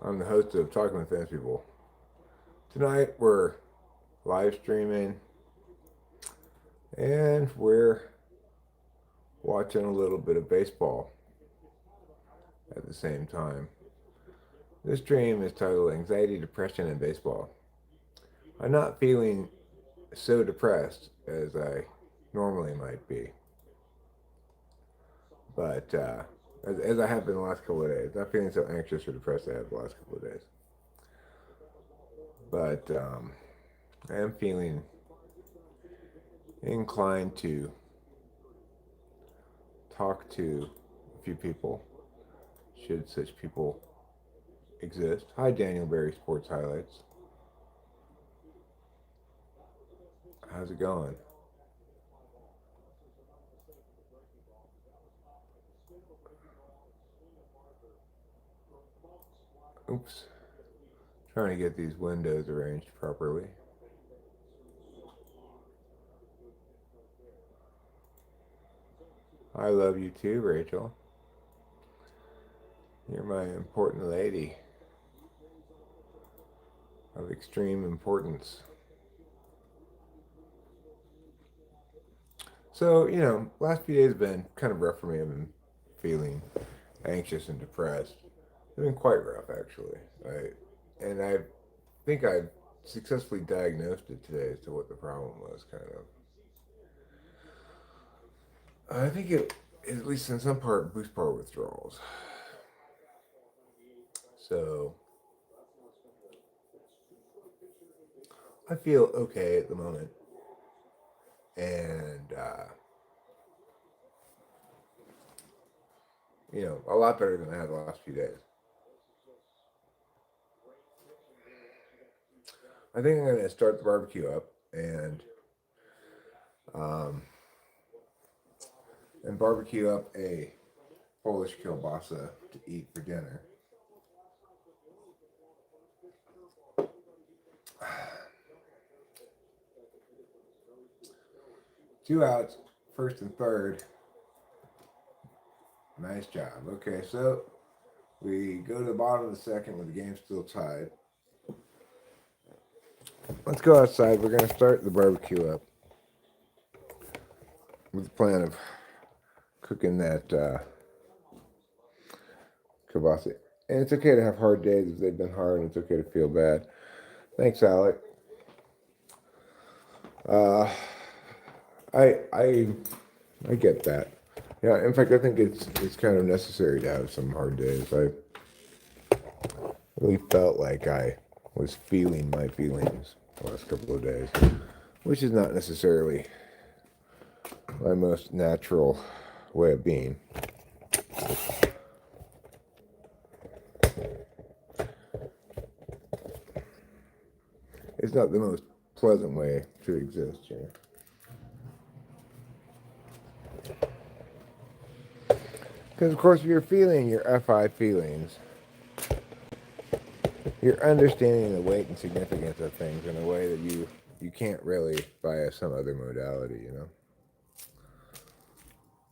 I'm the host of Talking with Famous People. Tonight we're live streaming and we're watching a little bit of baseball at the same time. This stream is titled Anxiety, Depression, and Baseball. I'm not feeling so depressed as I normally might be, but as I have been the last couple of days. Not feeling so anxious or depressed as I have the last couple of days. But I am feeling inclined to talk to a few people, should such people exist. Hi, Daniel Berry Sports Highlights. How's it going? Oops. Trying to get these windows arranged properly. I love you too, Rachel. You're my important lady of extreme importance. So, last few days have been kind of rough for me. I've been feeling anxious and depressed. They've been quite rough, actually. And I think I successfully diagnosed it today as to what the problem was, kind of. I think it, at least in some part, boost part withdrawals. So I feel okay at the moment, and a lot better than I had the last few days. I think I'm going to start the barbecue up um, and barbecue up a Polish kielbasa to eat for dinner. Two outs, first and third. Nice job. Okay, so we go to the bottom of the second with the game still tied. Let's go outside. We're going to start the barbecue up with the plan of cooking that kielbasa. And it's okay to have hard days if they've been hard, and it's okay to feel bad. Thanks, Alec. Uh, I get that. Yeah, in fact, I think it's kind of necessary to have some hard days. I really felt like I was feeling my feelings the last couple of days, which is not necessarily my most natural way of being. It's not the most pleasant way to exist, Because, of course, if you're feeling your FI feelings, you're understanding the weight and significance of things in a way that you can't really via some other modality.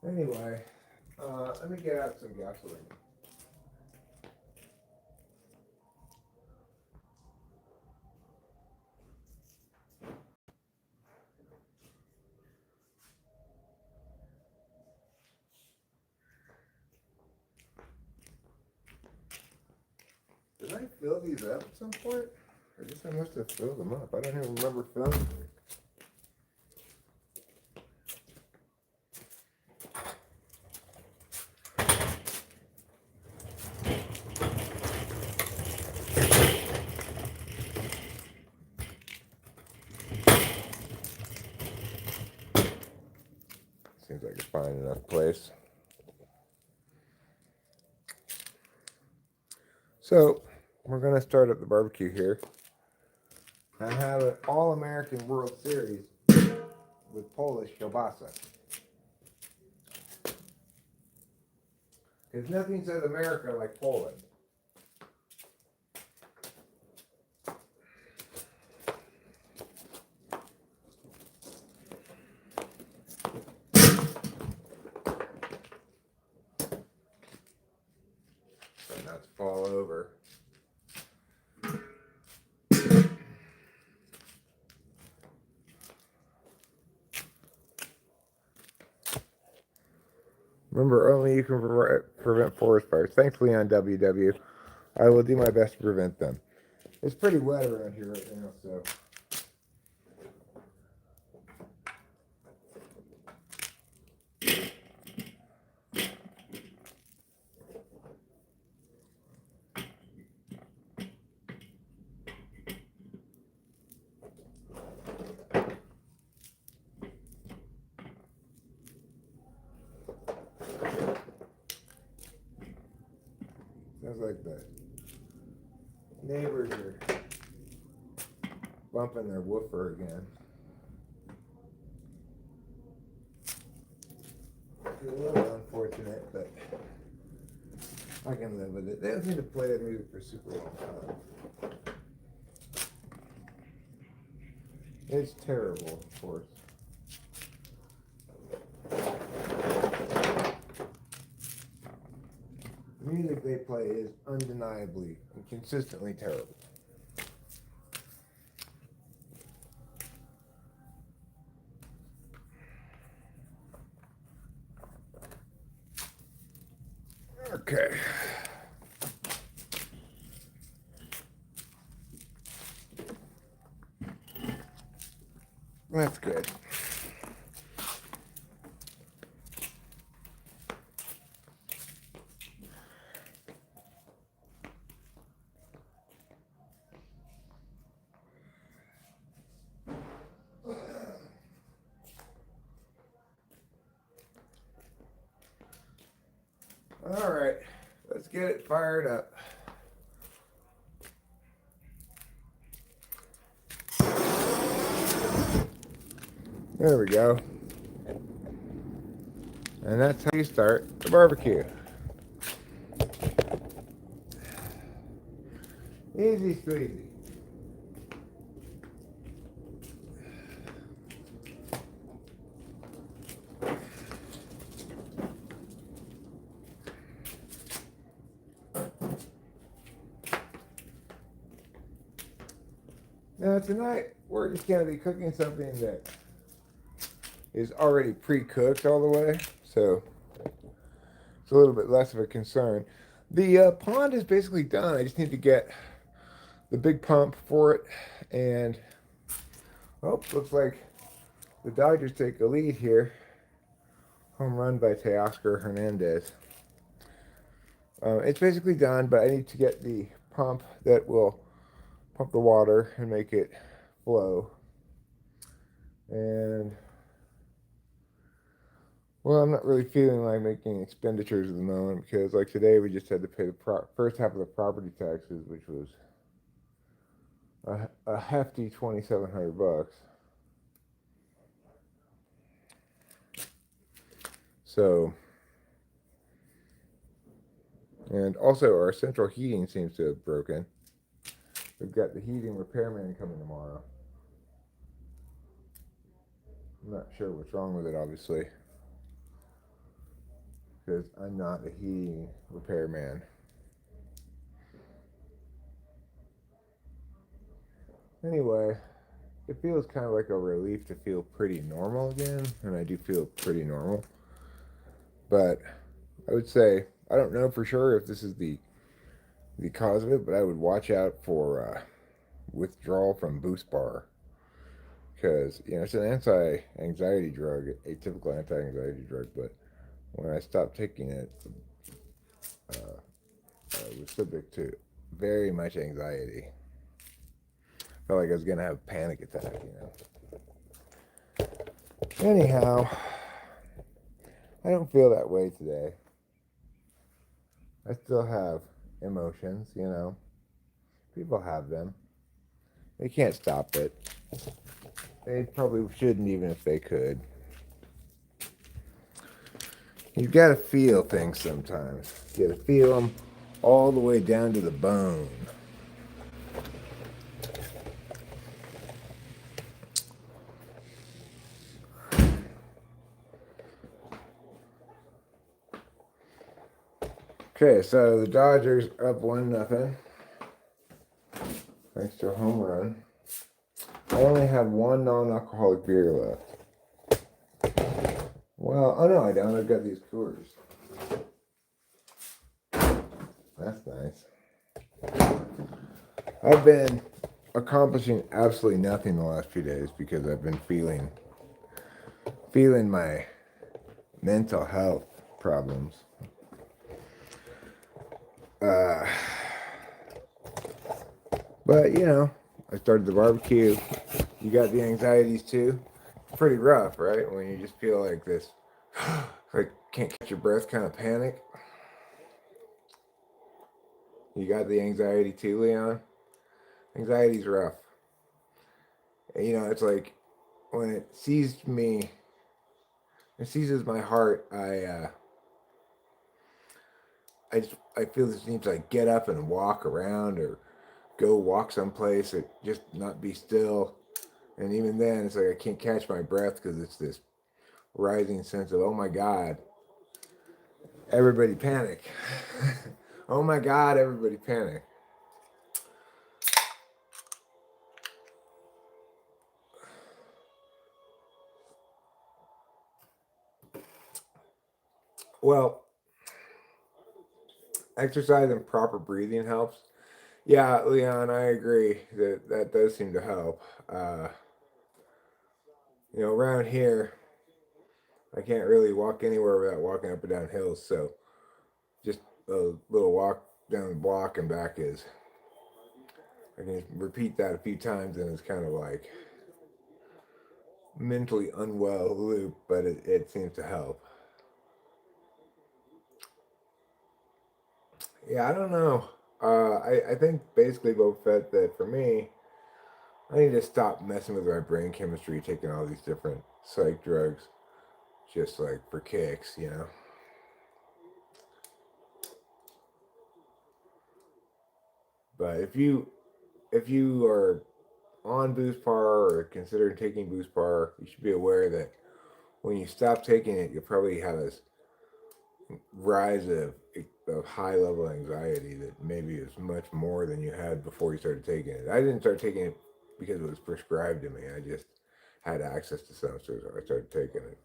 Anyway, let me get out some gasoline. Did I fill these up at some point? I guess I must have filled them up. I don't even remember filling. Seems like a fine enough place. So, we're going to start up the barbecue here. I have an All-American World Series with Polish kielbasa. Because nothing says America like Poland. Try not to fall over. Remember, only you can prevent forest fires. Thankfully on WW, I will do my best to prevent them. It's pretty wet around here right now, so. Sounds like the neighbors are bumping their woofer again. It's a little unfortunate, but I can live with it. They don't seem to play that music for a super long time. It's terrible, of course. The music they play is undeniably and consistently terrible. Okay. That's good. All right, let's get it fired up. There we go. And that's how you start the barbecue. Easy squeezy. Now tonight, we're just going to be cooking something that is already pre-cooked all the way, so it's a little bit less of a concern. The pond is basically done. I just need to get the big pump for it, and oh, looks like the Dodgers take a lead here. Home run by Teoscar Hernandez. It's basically done, but I need to get the pump that will pump the water and make it flow. And well, I'm not really feeling like making expenditures at the moment because, like today, we just had to pay the first half of the property taxes, which was a hefty $2,700. So, and also our central heating seems to have broken. We've got the heating repairman coming tomorrow. I'm not sure what's wrong with it, obviously, because I'm not a heating repairman. Anyway, it feels kind of like a relief to feel pretty normal again, and I do feel pretty normal. But I would say, I don't know for sure if this is the cause of it, but I would watch out for withdrawal from Boost Bar. Because, you know, it's an anti-anxiety drug, a typical anti-anxiety drug, but when I stopped taking it, I was subject to very much anxiety. Felt like I was going to have a panic attack, you know. Anyhow, I don't feel that way today. I still have emotions, you know. People have them. They can't stop it. They probably shouldn't even if they could. You've got to feel things sometimes. You got to feel them all the way down to the bone. Okay, so the Dodgers up 1-0. Thanks to a home run. I only have one non-alcoholic beer left. Well, oh no, I don't. I've got these Coors. That's nice. I've been accomplishing absolutely nothing the last few days because I've been feeling my mental health problems. But you know, I started the barbecue. You got the anxieties too. It's pretty rough, right? When you just feel like this, like can't catch your breath, kind of panic. You got the anxiety too, Leon. Anxiety's rough. And, you know, it's like when it seized me, it seizes my heart. I feel this need to like get up and walk around or go walk someplace or just not be still. And even then, it's like I can't catch my breath because it's this rising sense of, oh my God, everybody panic. Oh my God, everybody panic. Well, exercise and proper breathing helps. Yeah, Leon, I agree that that does seem to help. You know, around here, I can't really walk anywhere without walking up and down hills. So just a little walk down the block and back is, I can repeat that a few times and it's kind of like mentally unwell loop, but it seems to help. Yeah, I don't know. I think basically Boba Fett that for me, I need to stop messing with my brain chemistry, taking all these different psych drugs just like for kicks, you know. But if you are on Boost Par or considering taking Boost Par, you should be aware that when you stop taking it, you'll probably have this rise of high level anxiety that maybe is much more than you had before you started taking it. I didn't start taking it because it was prescribed to me. I just had access to some, so I started taking it.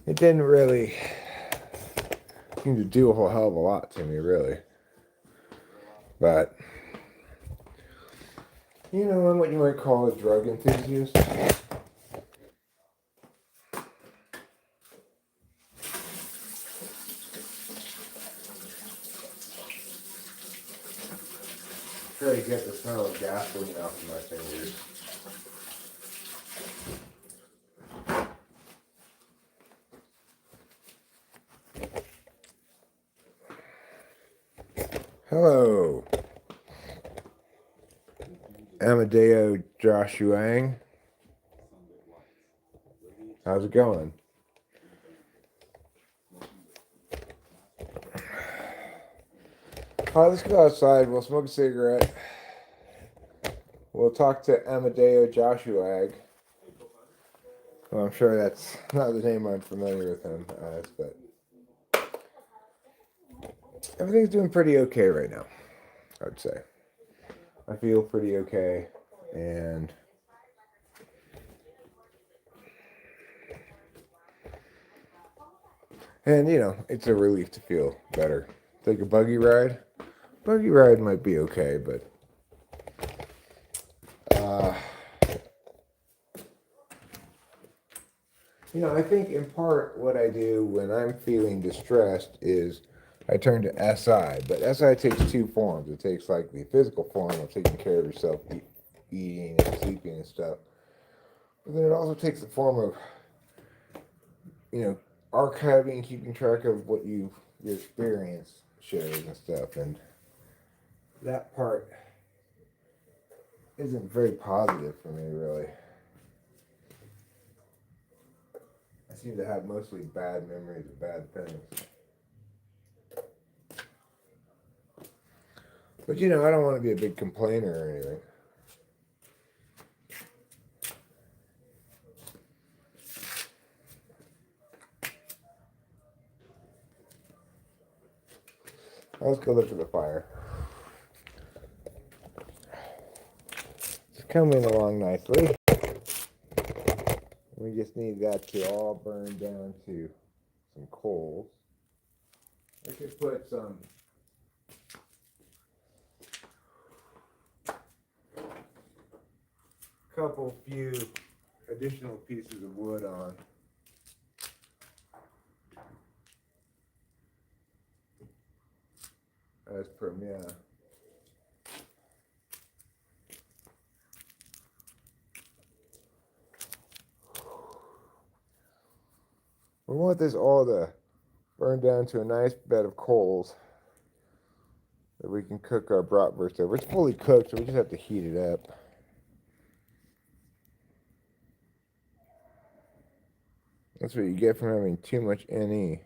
It didn't really seem to do a whole hell of a lot to me, really. But you know, I'm what you might call a drug enthusiast. Try to get the smell of gasoline off of my fingers. Hello, Amadeo Joshuang. How's it going? All right, let's go outside. We'll smoke a cigarette. We'll talk to Amadeo Joshuag. Well, I'm sure that's not the name I'm familiar with him as, but everything's doing pretty okay right now, I would say. I feel pretty okay, and you know, it's a relief to feel better. Take a buggy ride. Buggy ride might be okay, but you know, I think in part what I do when I'm feeling distressed is I turn to SI, but SI takes two forms. It takes like the physical form of taking care of yourself, eating and sleeping and stuff. But then it also takes the form of, you know, archiving, keeping track of what your experience shows and stuff. And that part isn't very positive for me, really. I seem to have mostly bad memories of bad things. But you know, I don't want to be a big complainer or anything. Let's go look at the fire. It's coming along nicely. We just need that to all burn down to some coals. I could put some few additional pieces of wood on. As per Mia. We want this all to burn down to a nice bed of coals that we can cook our bratwurst over. It's fully cooked, so we just have to heat it up. That's what you get from having too much NE.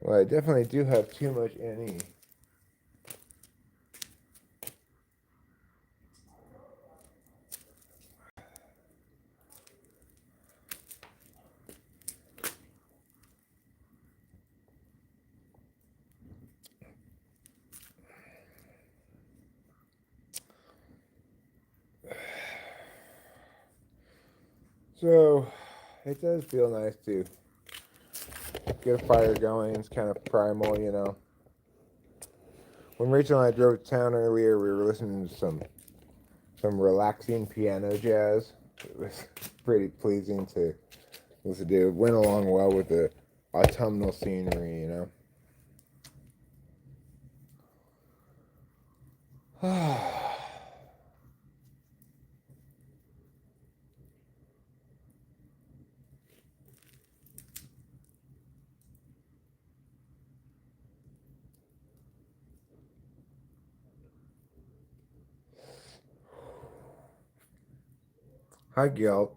Well, I definitely do have too much NE. So, it does feel nice to get a fire going. It's kind of primal, you know. When Rachel and I drove to town earlier, we were listening to some relaxing piano jazz. It was pretty pleasing to listen to. It went along well with the autumnal scenery, you know. Hi, Gil.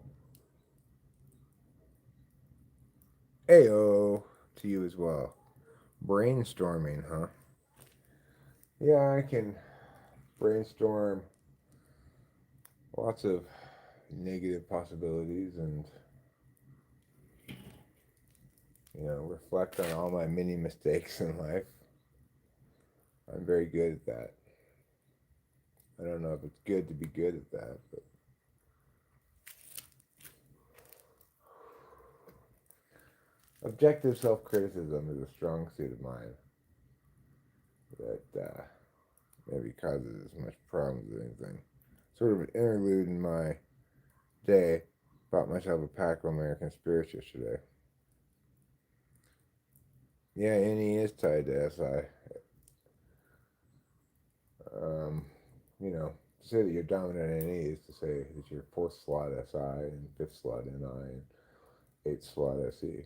Ayo to you as well. Brainstorming, huh? Yeah, I can brainstorm lots of negative possibilities and, you know, reflect on all my many mistakes in life. I'm very good at that. I don't know if it's good to be good at that, but objective self-criticism is a strong suit of mine that maybe causes as much problems as anything. Sort of an interlude in my day. Bought myself a pack of American Spirits yesterday. Yeah, NE is tied to SI. You know, to say that you're dominant NE is to say that you're fourth slot SI and fifth slot NI and eighth slot SE.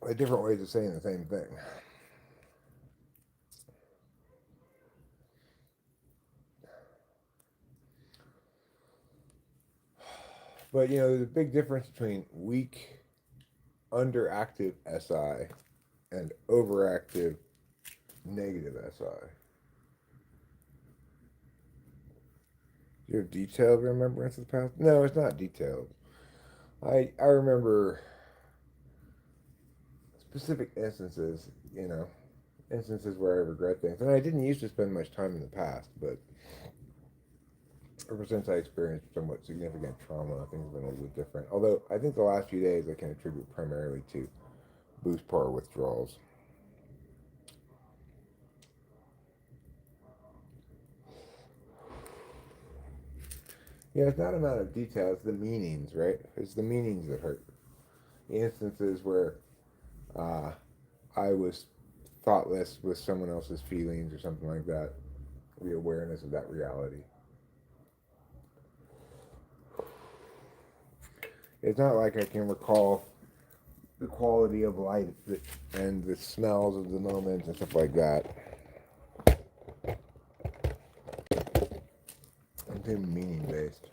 They're different ways of saying the same thing. But, you know, there's a big difference between weak, underactive SI and overactive negative SI. Do you have detailed remembrance of the past? No, it's not detailed. I remember specific instances, you know, instances where I regret things. And I didn't used to spend much time in the past, but ever since I experienced somewhat significant trauma, things have been a little bit different. Although I think the last few days I can attribute primarily to boost par withdrawals. Yeah, it's not a matter of detail, it's the meanings, right? It's the meanings that hurt. The instances where I was thoughtless with someone else's feelings or something like that. The awareness of that reality. It's not like I can recall the quality of life and the smells of the moment and stuff like that. I'm too meaning based.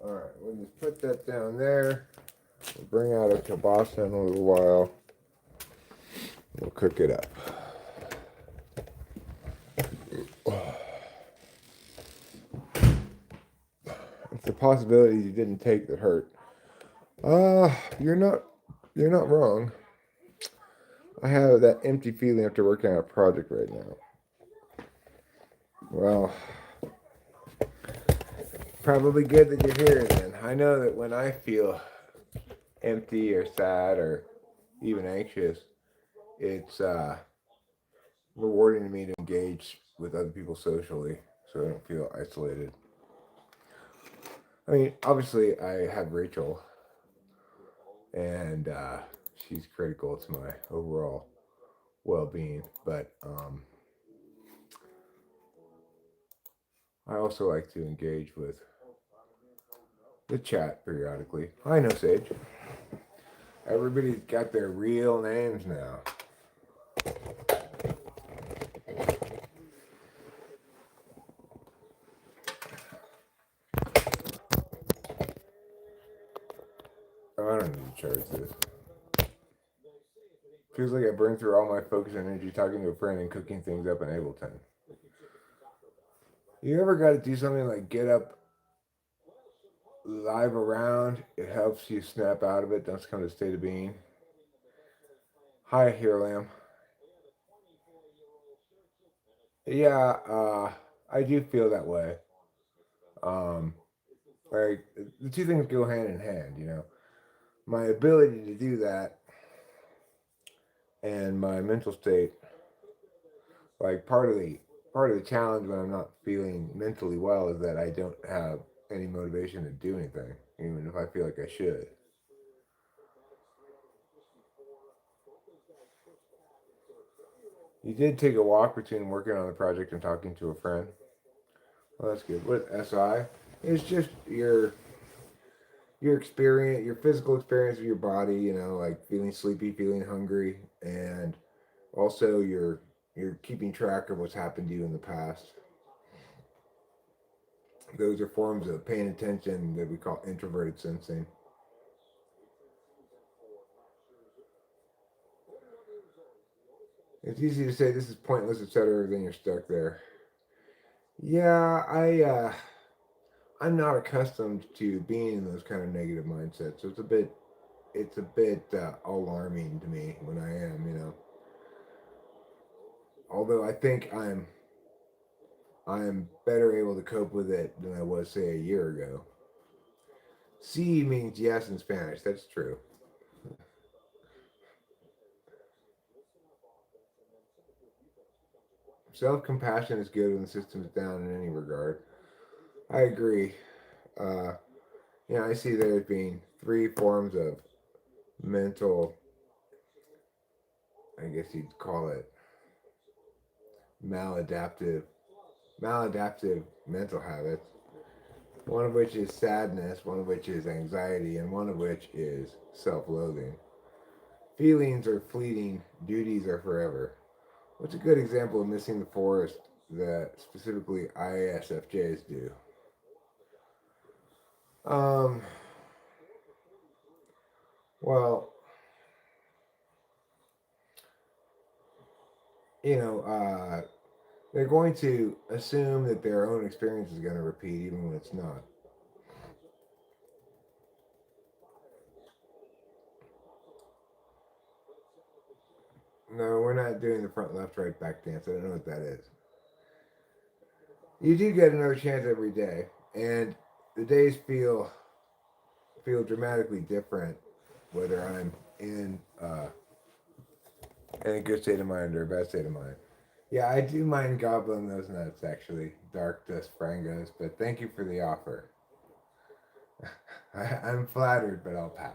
Alright, we'll just put that down there. We'll bring out a kielbasa in a little while. We'll cook it up. It's a possibility you didn't take that hurt. You're not wrong. I have that empty feeling after working on a project right now. Well, probably good that you're here then. I know that when I feel empty or sad or even anxious, it's rewarding to me to engage with other people socially so I don't feel isolated. I mean, obviously, I have Rachel, and she's critical to my overall well being, but I also like to engage with the chat periodically. I know, Sage. Everybody's got their real names now. Oh, I don't need to charge this. Feels like I burned through all my focus and energy talking to a friend and cooking things up in Ableton. You ever got to do something like get up live around? It helps you snap out of it. Don't come to a state of being. Hi, Hero Yeah, I do feel that way. Um, like the two things go hand in hand, you know. My ability to do that and my mental state, like part of the challenge when I'm not feeling mentally well is that I don't have any motivation to do anything, even if I feel like I should. You did take a walk between working on the project and talking to a friend. Well, that's good. What SI? It's just your experience, your physical experience of your body. You know, like feeling sleepy, feeling hungry, and also you're keeping track of what's happened to you in the past. Those are forms of paying attention that we call introverted sensing. It's easy to say this is pointless, etc. Then you're stuck there. Yeah, I'm not accustomed to being in those kind of negative mindsets, so it's a bit alarming to me when I am, you know. Although I think I'm better able to cope with it than I was say a year ago. Sí means yes in Spanish. That's true. Self compassion is good when the system is down in any regard. I agree. Uh, I see there as being three forms of mental, I guess you'd call it maladaptive, maladaptive mental habits. One of which is sadness, one of which is anxiety, and one of which is self loathing. Feelings are fleeting, duties are forever. What's a good example of missing the forest that specifically ISFJs do? Um, well, you know, they're going to assume that their own experience is going to repeat even when it's not. No, we're not doing the front left right back dance. I don't know what that is. You do get another chance every day, and the days feel dramatically different whether I'm in a good state of mind or a bad state of mind. Yeah, I do mind gobbling those nuts actually, dark dust frangos, but thank you for the offer. I'm flattered, but I'll pass.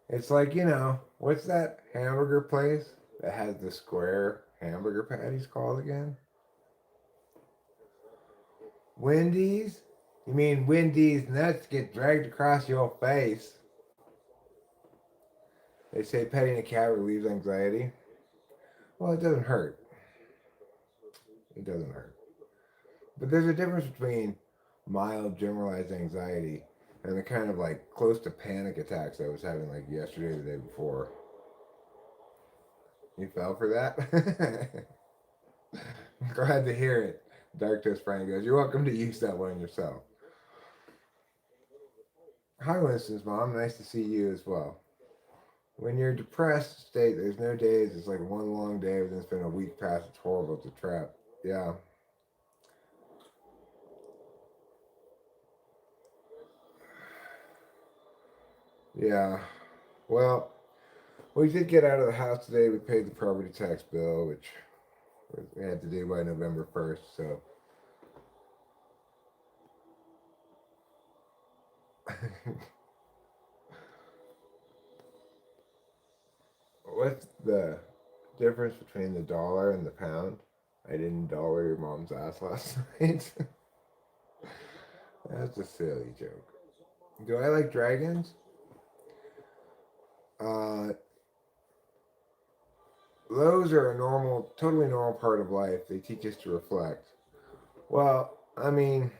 It's like, what's that hamburger place that has the square hamburger patties called again? Wendy's? You mean Wendy's nuts get dragged across your face? They say petting a cat relieves anxiety. Well, it doesn't hurt. It doesn't hurt. But there's a difference between mild generalized anxiety and the kind of like close to panic attacks I was having like yesterday or the day before. You fell for that? Glad to hear it. Dark Toast Frank goes, you're welcome to use that one yourself. Hi, Winston's mom. Nice to see you as well. When you're depressed state, there's no days. It's like one long day, but then it's been a week past. It's horrible. It's a trap. Yeah. Yeah. Well, we did get out of the house today. We paid the property tax bill, which we had to do by November 1st. So, what's the difference between the dollar and the pound? I didn't dollar your mom's ass last night. That's a silly joke. Do I like dragons? Uh, those are a normal, totally normal part of life. They teach us to reflect. Well, I mean,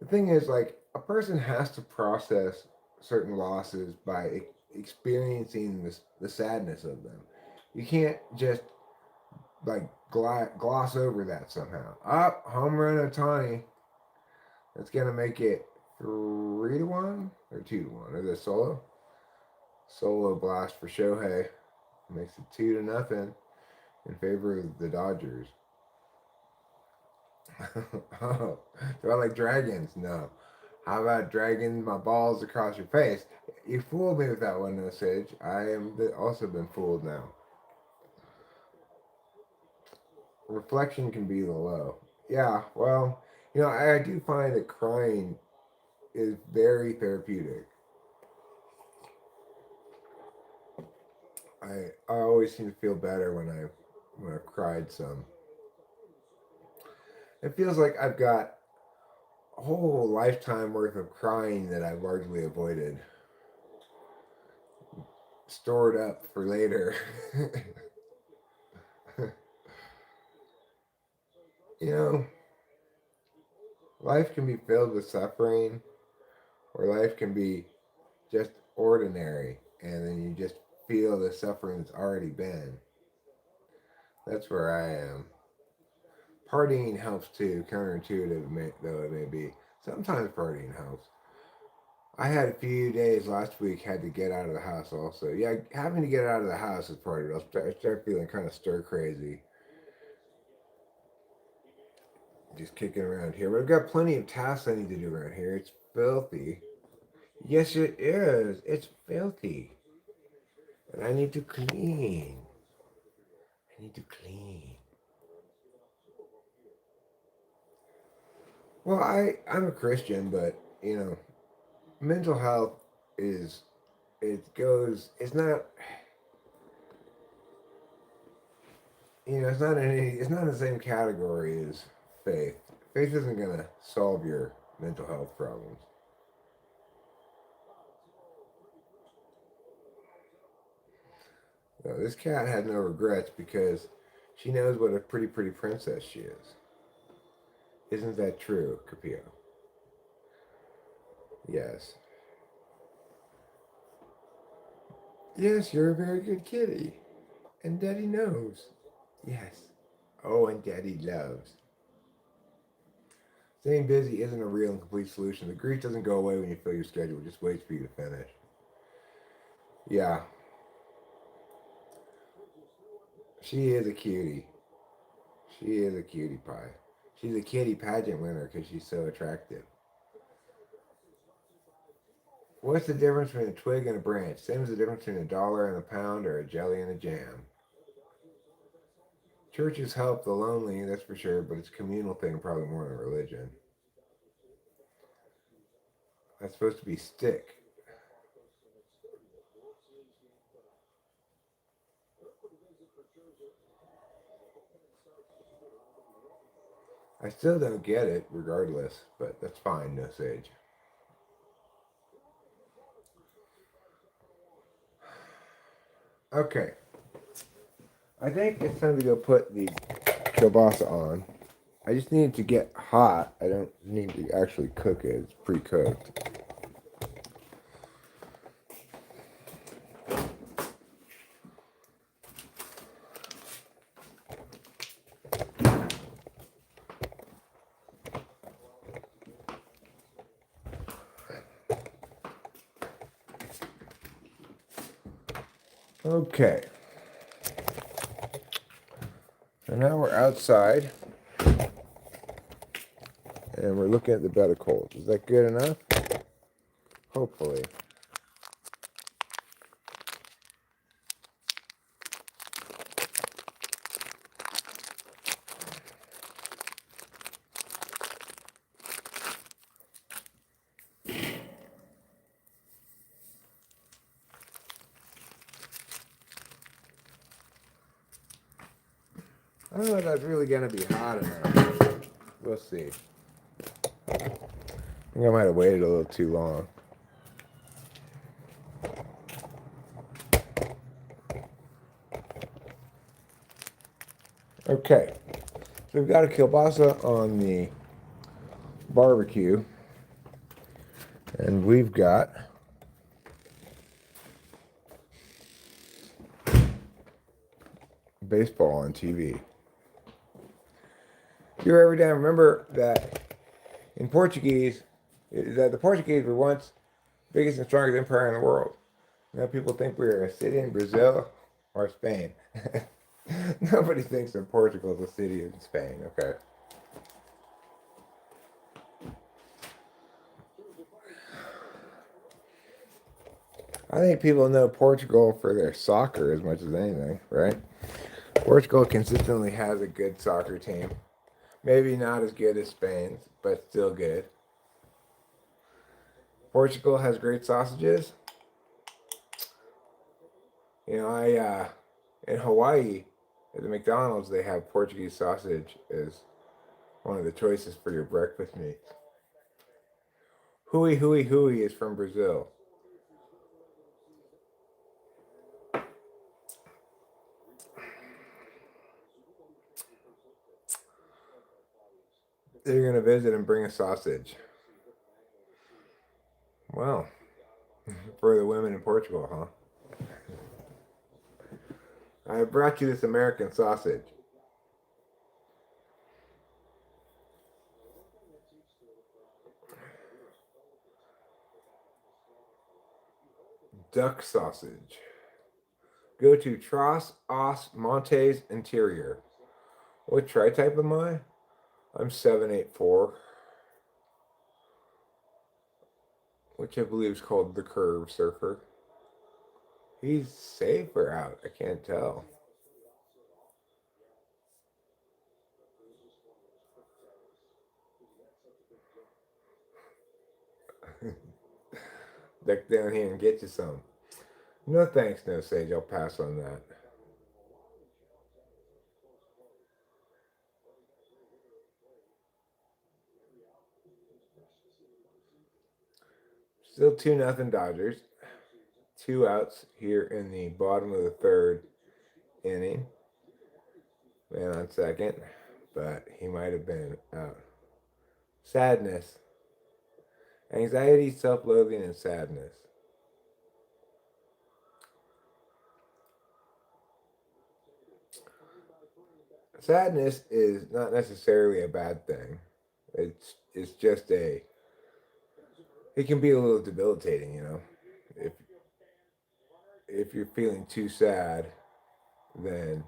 the thing is, like, a person has to process certain losses by experiencing the sadness of them. You can't just, like, gloss over that somehow. Up, home run Otani. That's going to make it 3-1 or 2-1. Or the solo blast for Shohei makes it 2-0 in favor of the Dodgers. Oh, do I like dragons? No. How about dragging my balls across your face? You fooled me with that one, no Sage. I am also been fooled now. Reflection can be the low. Yeah, well, I do find that crying is very therapeutic. I always seem to feel better when I've cried some. It feels like I've got a whole lifetime worth of crying that I've largely avoided, stored up for later. you know, life can be filled with suffering, or life can be just ordinary, and then you just feel the suffering that's already been. That's where I am. Partying helps too, counterintuitive though it may be. Sometimes partying helps. I had a few days last week had to get out of the house also. Yeah, having to get out of the house is part of it. I start feeling kind of stir crazy. Just kicking around here. But I've got plenty of tasks I need to do around here. It's filthy. Yes, it is. It's filthy. And I need to clean. I need to clean. Well, I'm a Christian, but mental health is it's not it's not in the same category as faith. Faith isn't gonna solve your mental health problems. No, this cat had no regrets because she knows what a pretty princess she is. Isn't that true, Capio? Yes. Yes, you're a very good kitty. And Daddy knows. Yes. Oh, and Daddy loves. Staying busy isn't a real and complete solution. The grief doesn't go away when you fill your schedule. It just waits for you to finish. Yeah. She is a cutie. She is a cutie pie. She's a kitty pageant winner because she's so attractive. What's the difference between a twig and a branch? Same as the difference between a dollar and a pound or a jelly and a jam. Churches help the lonely, that's for sure, but it's a communal thing probably more than religion. That's supposed to be stick. I still don't get it, regardless, but that's fine, no sage. Okay, I think it's time to go put the kielbasa on. I just need it to get hot. I don't need to actually cook it. It's pre-cooked. Okay. So now we're outside and we're looking at the bed of coals. Is that good enough? Hopefully. I don't know if that's really going to be hot enough. We'll see. I think I might have waited a little too long. Okay. So we've got a kielbasa on the barbecue. And we've got baseball on TV. You ever down remember that in Portuguese, that the Portuguese were once the biggest and strongest empire in the world. Now people think we're a city in Brazil or Spain. Nobody thinks that Portugal is a city in Spain, okay? I think people know Portugal for their soccer as much as anything, right? Portugal consistently has a good soccer team. Maybe not as good as Spain's, but still good. Portugal has great sausages. You know, in Hawaii, at the McDonald's, they have Portuguese sausage as one of the choices for your breakfast meats. Hui Hui Hui is from Brazil. They're going to visit and bring a sausage. Well, for the women in Portugal, huh? I brought you this American sausage. Duck sausage. Go to Tras Os Montes Interior. What tri-type am I? I'm 784, which I believe is called the Curve Surfer. He's safe or out? I can't tell. Duck down here and get you some. No thanks, no Sage. I'll pass on that. Still 2-0 Dodgers. 2 outs here in the bottom of the third inning. Man on second, but he might have been out. Sadness. Anxiety, self-loathing, and sadness. Sadness is not necessarily a bad thing. It's just it can be a little debilitating, you know. If if you're feeling too sad, then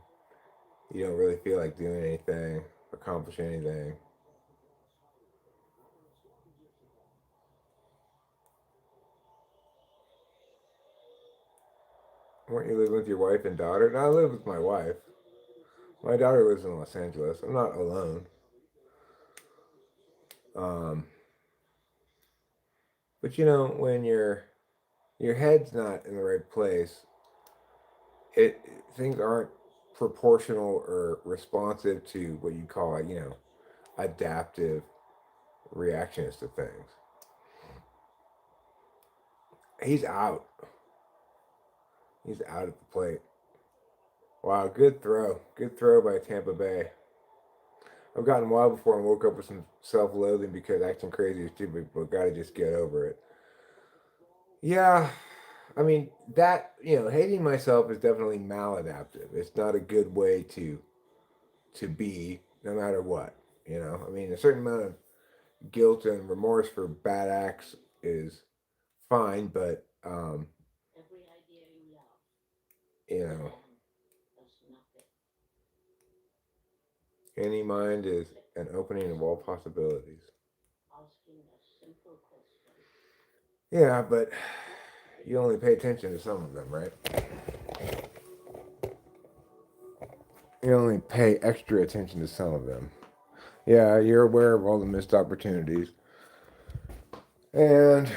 you don't really feel like doing anything, accomplish anything. Weren't you living with your wife and daughter? No, I live with my wife. My daughter lives in Los Angeles. I'm not alone. Um, but you know, when your head's not in the right place, it things aren't proportional or responsive to what you call, adaptive reactions to things. He's out. He's out at the plate. Wow, good throw. Good throw by Tampa Bay. I've gotten wild before and woke up with some self-loathing because acting crazy is stupid, but gotta just get over it. Yeah, I mean hating myself is definitely maladaptive. It's not a good way to be, no matter what. I mean, a certain amount of guilt and remorse for bad acts is fine, but you know, any mind is an opening of all possibilities. Yeah, but you only pay attention to some of them, right? You only pay extra attention to some of them. Yeah, you're aware of all the missed opportunities. And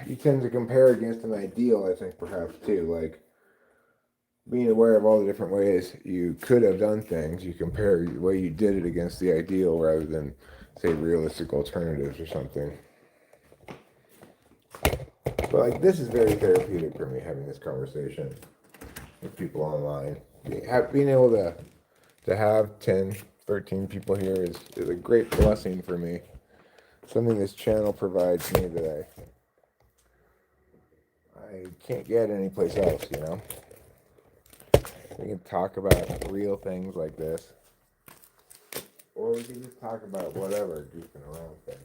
you tend to compare against an ideal, I think, perhaps, too. Like, being aware of all the different ways you could have done things, you compare the way you did it against the ideal rather than, say, realistic alternatives or something. But, like, this is very therapeutic for me, having this conversation with people online. Being able to have 10, 13 people here is a great blessing for me. Something this channel provides me that I can't get anyplace else, you know? We can talk about real things like this, or we can just talk about whatever goofing around thing.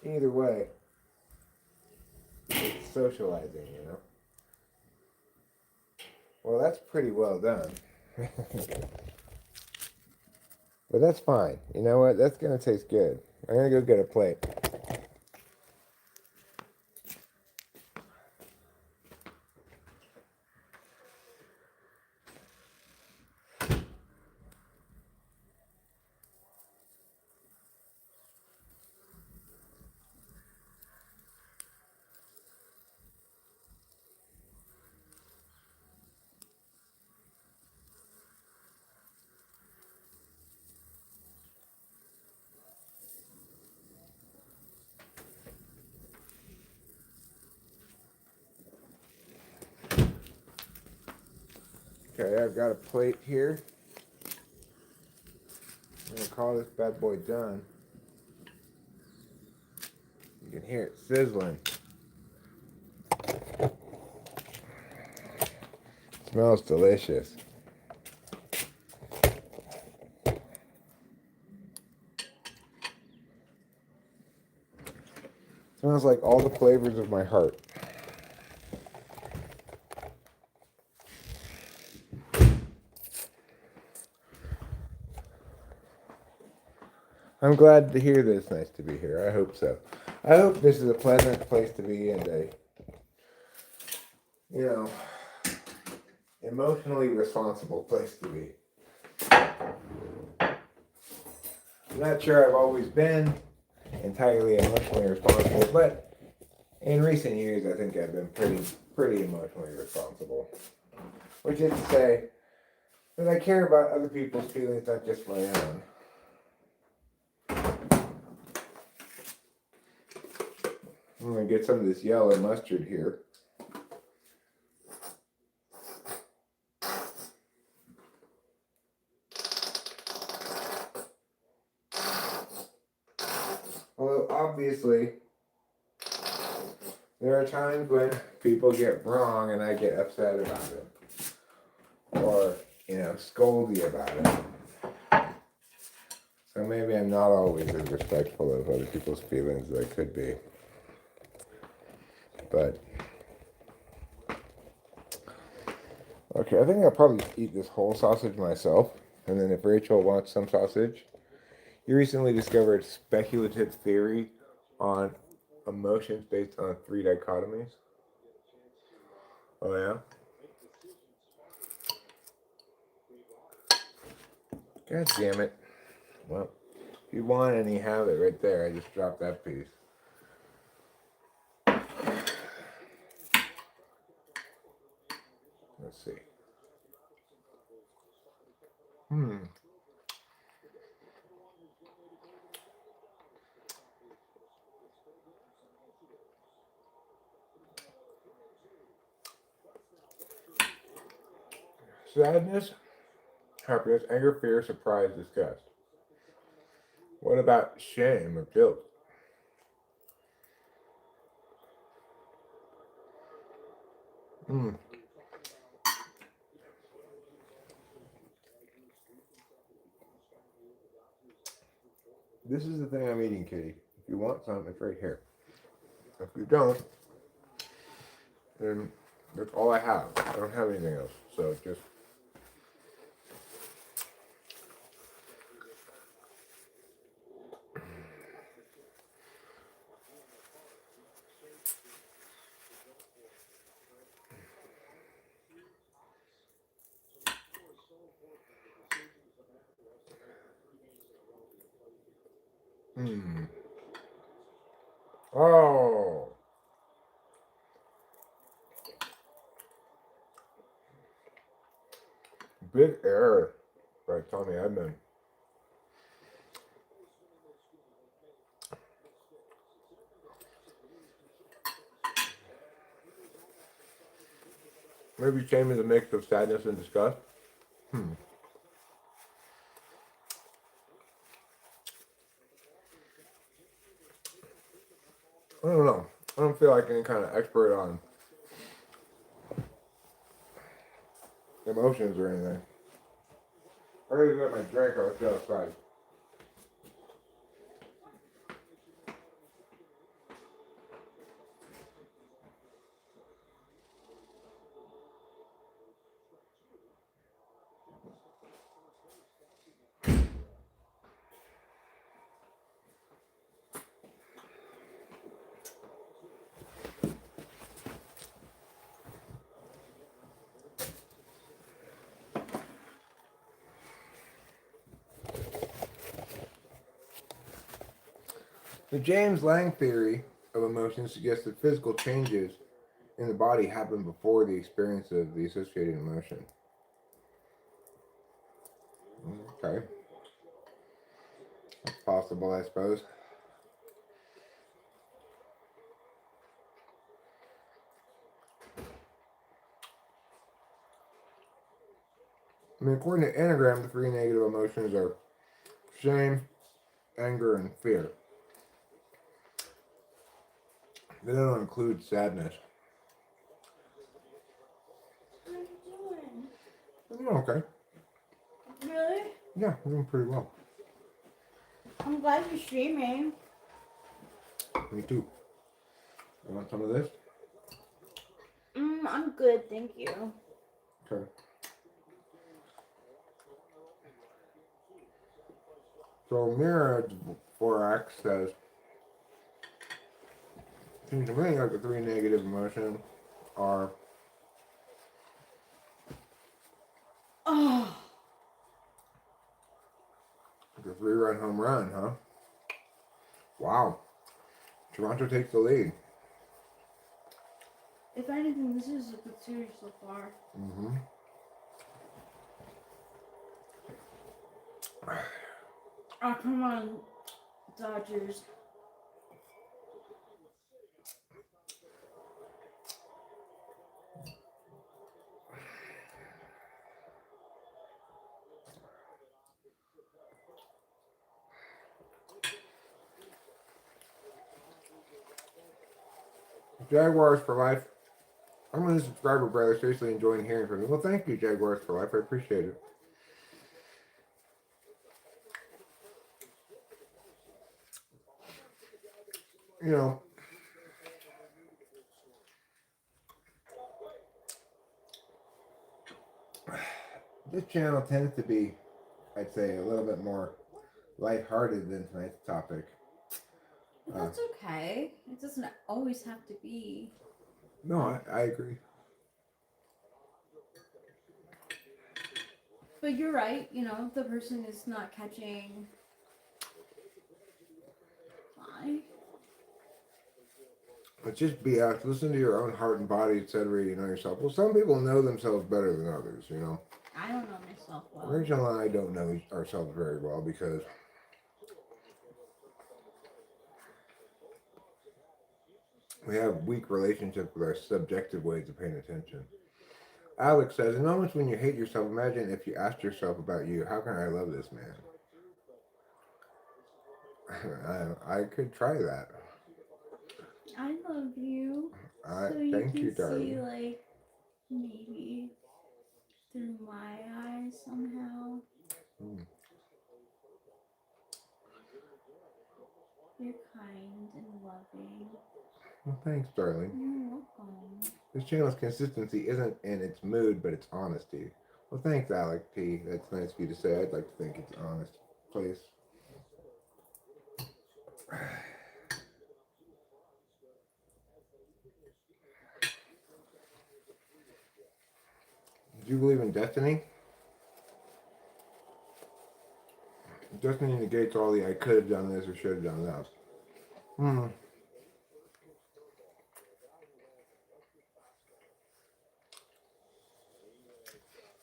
Either way, it's socializing, you know? Well, that's pretty well done. But that's fine. You know what? That's going to taste good. I'm going to go get a plate. Okay, I've got a plate here. I'm going to call this bad boy done. You can hear it sizzling. Smells delicious. Smells like all the flavors of my heart. I'm glad to hear that it's nice to be here. I hope so. I hope this is a pleasant place to be and a, you know, emotionally responsible place to be. I'm not sure I've always been entirely emotionally responsible, but in recent years I think I've been pretty emotionally responsible. Which is to say that I care about other people's feelings, not just my own. I'm going to get some of this yellow mustard here. Although obviously there are times when people get wrong and I get upset about it. Or, you know, scold you about it. So maybe I'm not always as respectful of other people's feelings as I could be. But, okay, I think I'll probably eat this whole sausage myself. And then if Rachel wants some sausage, you recently discovered speculative theory on emotions based on 3 dichotomies. Oh, yeah? God damn it. Well, if you want any, have it right there. I just dropped that piece. Let's see. Sadness, happiness, anger, fear, surprise, disgust. What about shame or guilt? This is the thing I'm eating, Kitty. If you want some, it's right here. If you don't, then That's all I have. I don't have anything else. So just. Oh. Big error by Tommy Edmond. Maybe shame is a mix of sadness and disgust. I don't know. I don't feel like any kind of expert on emotions or anything. I already got my drink. I'll go outside. The James Lang theory of emotion suggests that physical changes in the body happen before the experience of the associated emotion. Okay. That's possible, I suppose. I mean, according to Enneagram, the three negative emotions are shame, anger, and fear. They don't include sadness. What are you doing? I'm okay. Really? Yeah, I'm doing pretty well. I'm glad you're streaming. Me too. You want some of this? I'm good, thank you. Okay. So Mirage 4X says, seems to me like the three negative emotions are Oh, the 3-run home run, huh? Wow. Toronto takes the lead. if anything, this is a good series so far. Mm-hmm. Oh, come on, Dodgers. Jaguars for life. I'm a new subscriber, brother. Seriously enjoying hearing from you. Well, thank you, Jaguars for life. I appreciate it. You know, this channel tends to be, I'd say, a little bit more lighthearted than tonight's topic. That's okay. It doesn't always have to be. No, I agree. But you're right, if the person is not catching fly. It's just BS. Listen to your own heart and body, etc. You know yourself. Well, some people know themselves better than others, you know. I don't know myself well. Rachel and I don't know ourselves very well because we have weak relationships with our subjective ways of paying attention. Alex says, in moments when you hate yourself, imagine if you asked yourself about you, how can I love this man? I could try that. I love you. So Thank you, you can darling. see, like, maybe through my eyes somehow. You're kind and loving. Well, thanks, darling. You're welcome. This channel's consistency isn't in its mood, but its honesty. Well, thanks, Alec P. That's nice of you to say. I'd like to think it's honest. Please. Do you believe in destiny? Destiny negates all the I could have done this or should have done that.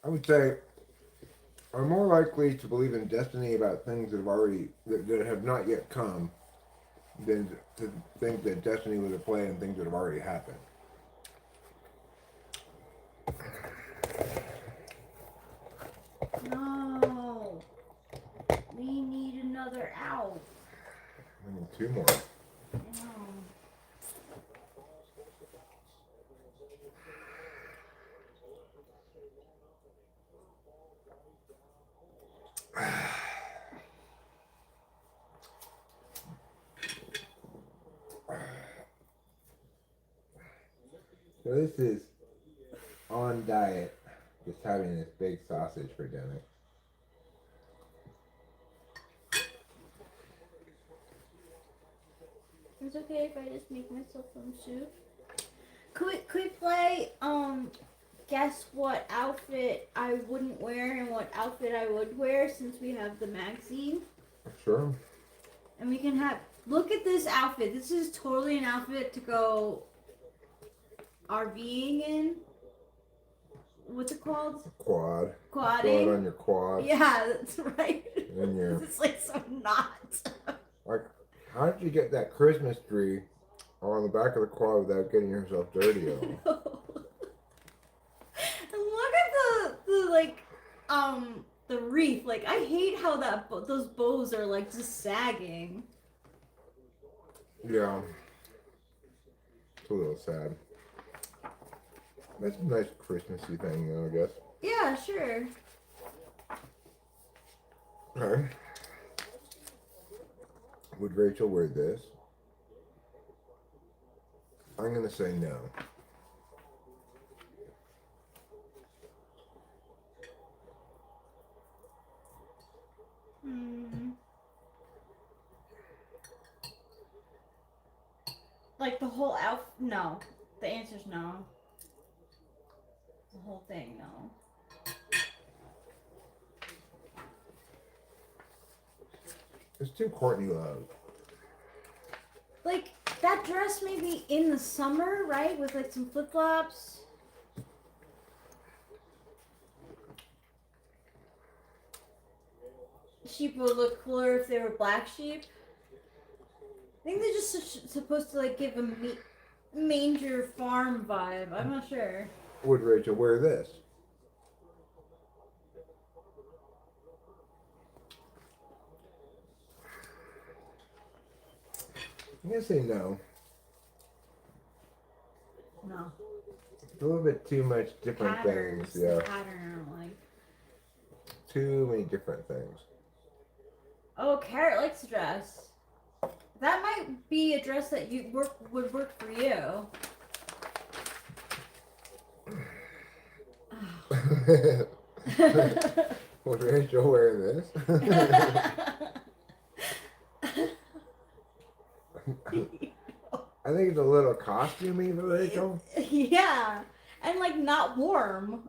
I would say I'm more likely to believe in destiny about things that have already that have not yet come than to think that destiny was at play in things that have already happened. No. We need another owl. I need 2 more. No. So this is on diet, just having this big sausage for dinner. It's okay if I just make myself some soup. Could we play guess what outfit I wouldn't wear and what outfit I would wear, since we have the magazine? Sure. And we can have look at this outfit. This is totally an outfit to go RVing in. What's it called? Quad. Quadding. Throw it on your quad. Yeah, that's right. And your It's like some knots. like, how did you get that Christmas tree on the back of the quad without getting yourself dirty at all? And look at the wreath. Like, I hate how those bows are like just sagging. Yeah. It's a little sad. That's a nice Christmassy thing, though, I guess. Yeah, sure. Okay. Would Rachel wear this? I'm gonna say no. Like the whole outfit? No. The answer's no. The whole thing, no. It's too Courtney Love. Like, that dress maybe in the summer, right? With like some flip-flops. Sheep would look cooler if they were black sheep. I think they're just supposed to like give a manger farm vibe. I'm not sure. Would Rachel wear this? I'm gonna say no. No. It's a little bit too much different Patterns. things. Yeah. The pattern, like. Too many different things. Oh, Carrot likes a dress. That might be a dress that would work for you. Would Rachel wear this? I think it's a little costumey for Rachel. Yeah, and like not warm.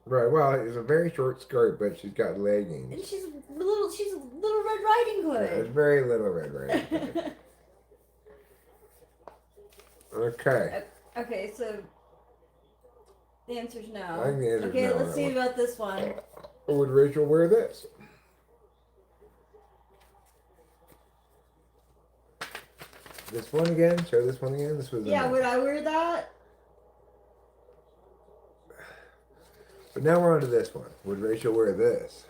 Right. Well, it's a very short skirt, but she's got leggings. And she's a little Red Riding Yeah, Hood. it's very little Red Riding Hood. Okay. Okay, so the answer's no. I think the answer's okay, no, let's see one. about this one. Would Rachel wear this? This one again? Show this one again? This was Yeah, would I wear that? But now we're on to this one. Would Rachel wear this?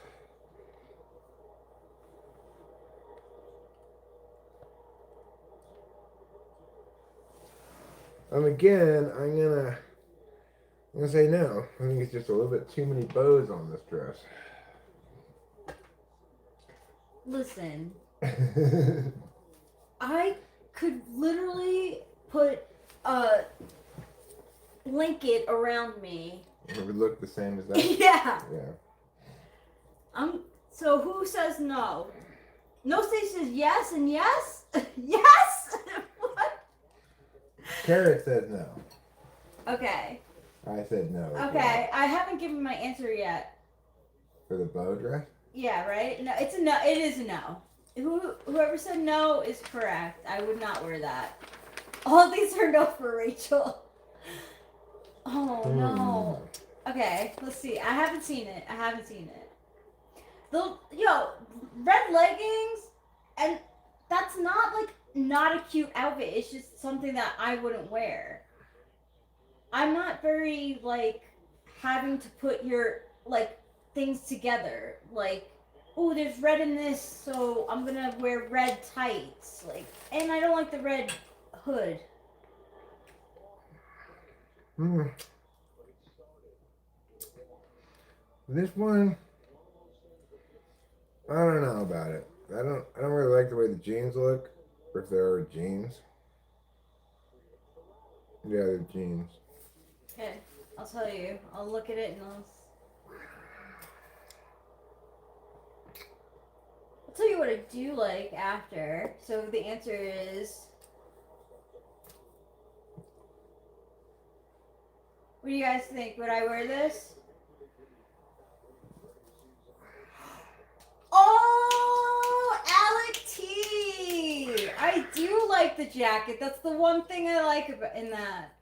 Again, I'm gonna say no. I think it's just a little bit too many bows on this dress. Listen, I could literally put a blanket around me. It would look the same as that. Yeah. Yeah. So who says no? No Stage says yes and yes? Yes? What? Carrot said no. Okay. I said no. Okay, I haven't given my answer yet. For the bow dress? Yeah, right? No, it's a no. It is a no. Whoever said no is correct. I would not wear that. All these are no for Rachel. Oh no. Okay, let's see. I haven't seen it. Red leggings, and that's not like not a cute outfit. It's just something that I wouldn't wear. I'm not very like having to put your like things together. Like, oh, there's red in this, so I'm gonna wear red tights. Like, and I don't like the red hood. This one, I don't know about it. I don't really like the way the jeans look. If there are jeans. Yeah, they're jeans. Okay, I'll tell you. I'll look at it and I'll tell you what I do like after. So the answer is. What do you guys think? Would I wear this? Oh, Alec T! I do like the jacket. That's the one thing I like about in that.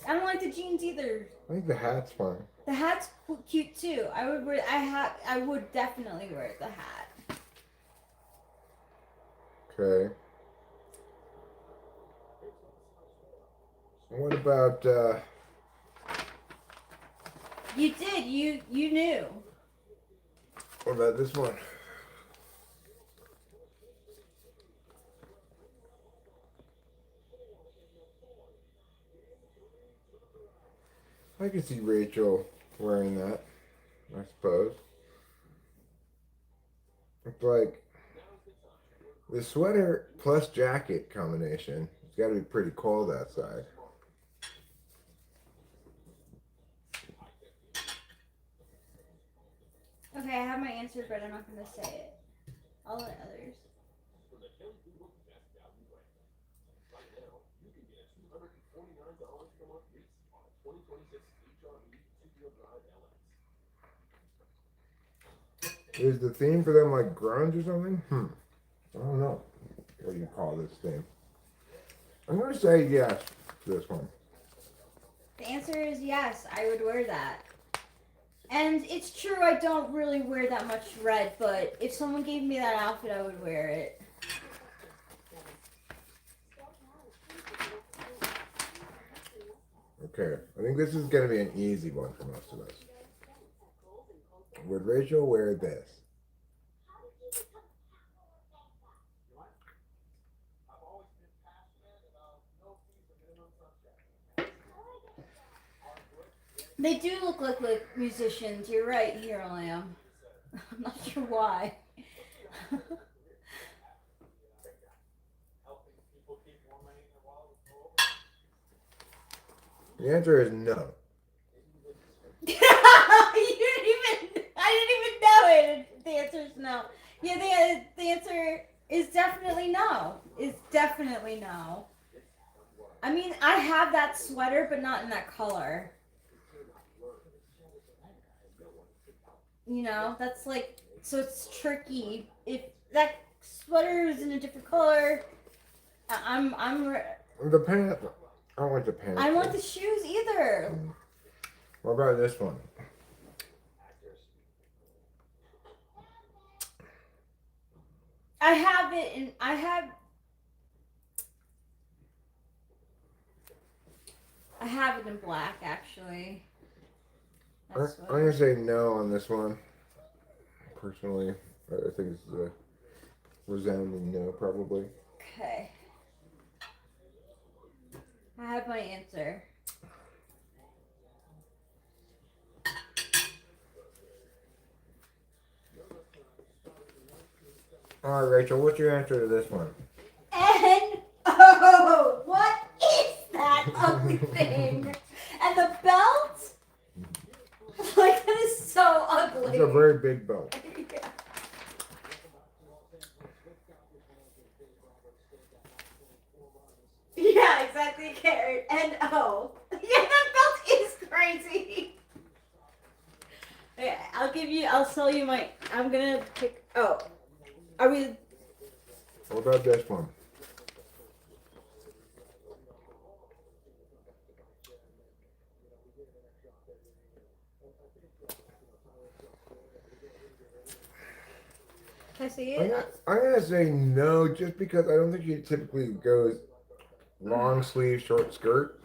I don't like the jeans either. I think the hat's fine. The hat's cute too. I would wear. I would definitely wear the hat. Okay. What about? You did. You knew. What about this one? I could see Rachel wearing that, I suppose. It's like the sweater plus jacket combination. It's got to be pretty cold outside. Okay, I have my answer, but I'm not going to say it. I'll let others. Is the theme for them like grunge or something? I don't know what you call this theme. I'm going to say yes to this one. The answer is yes, I would wear that. And it's true, I don't really wear that much red, but if someone gave me that outfit, I would wear it. Okay, I think this is going to be an easy one for most of us. Would Rachel wear this? They do look like musicians. You're right, Hero Lamb. I'm not sure why. The answer is no. I didn't even know it. The answer is no. Yeah, the answer is definitely no. It's definitely no. I mean, I have that sweater, but not in that color. You know, that's like, so it's tricky. If that sweater is in a different color, The pants. I don't like the pants. I don't want the shoes either. What about this one? I have it in, I have it in black, actually. I'm going to say no on this one. Personally, I think it's a resounding no, probably. Okay. I have my answer. All right, Rachel, what's your answer to this one? N-O! What is that? ugly thing. And the belt, like that is so ugly. It's a very big belt. Yeah. Yeah, exactly, carrot. And oh, yeah, that belt is crazy. Okay, I'll sell you my, I'm gonna pick, oh, are we, What about this one? can I see it? I'm gonna say no, just because I don't think she typically goes long sleeve, short skirt.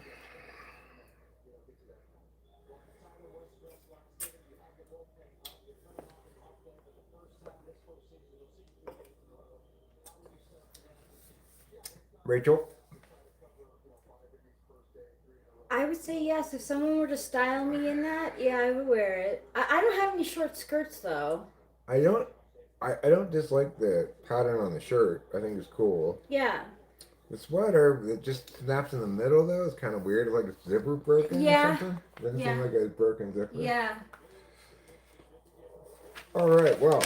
Rachel? I would say yes. If someone were to style me in that, yeah, I would wear it. I don't have any short skirts though. I don't dislike the pattern on the shirt. I think it's cool. Yeah. The sweater that just snaps in the middle though is kind of weird. It's like a zipper broken Yeah. or something. Doesn't Yeah. seem like a broken zipper. Yeah. All right. Well,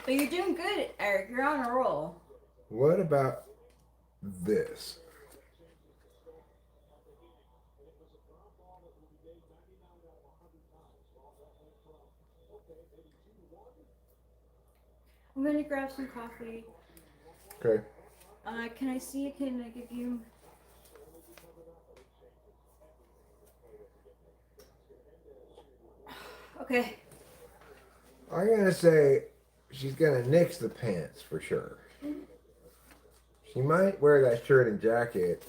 But you're doing good, Eric. You're on a roll. what about this? I'm gonna grab some coffee. Okay. Can I see it? Can I give you? Okay. I'm gonna say she's gonna nix the pants for sure. She might wear that shirt and jacket.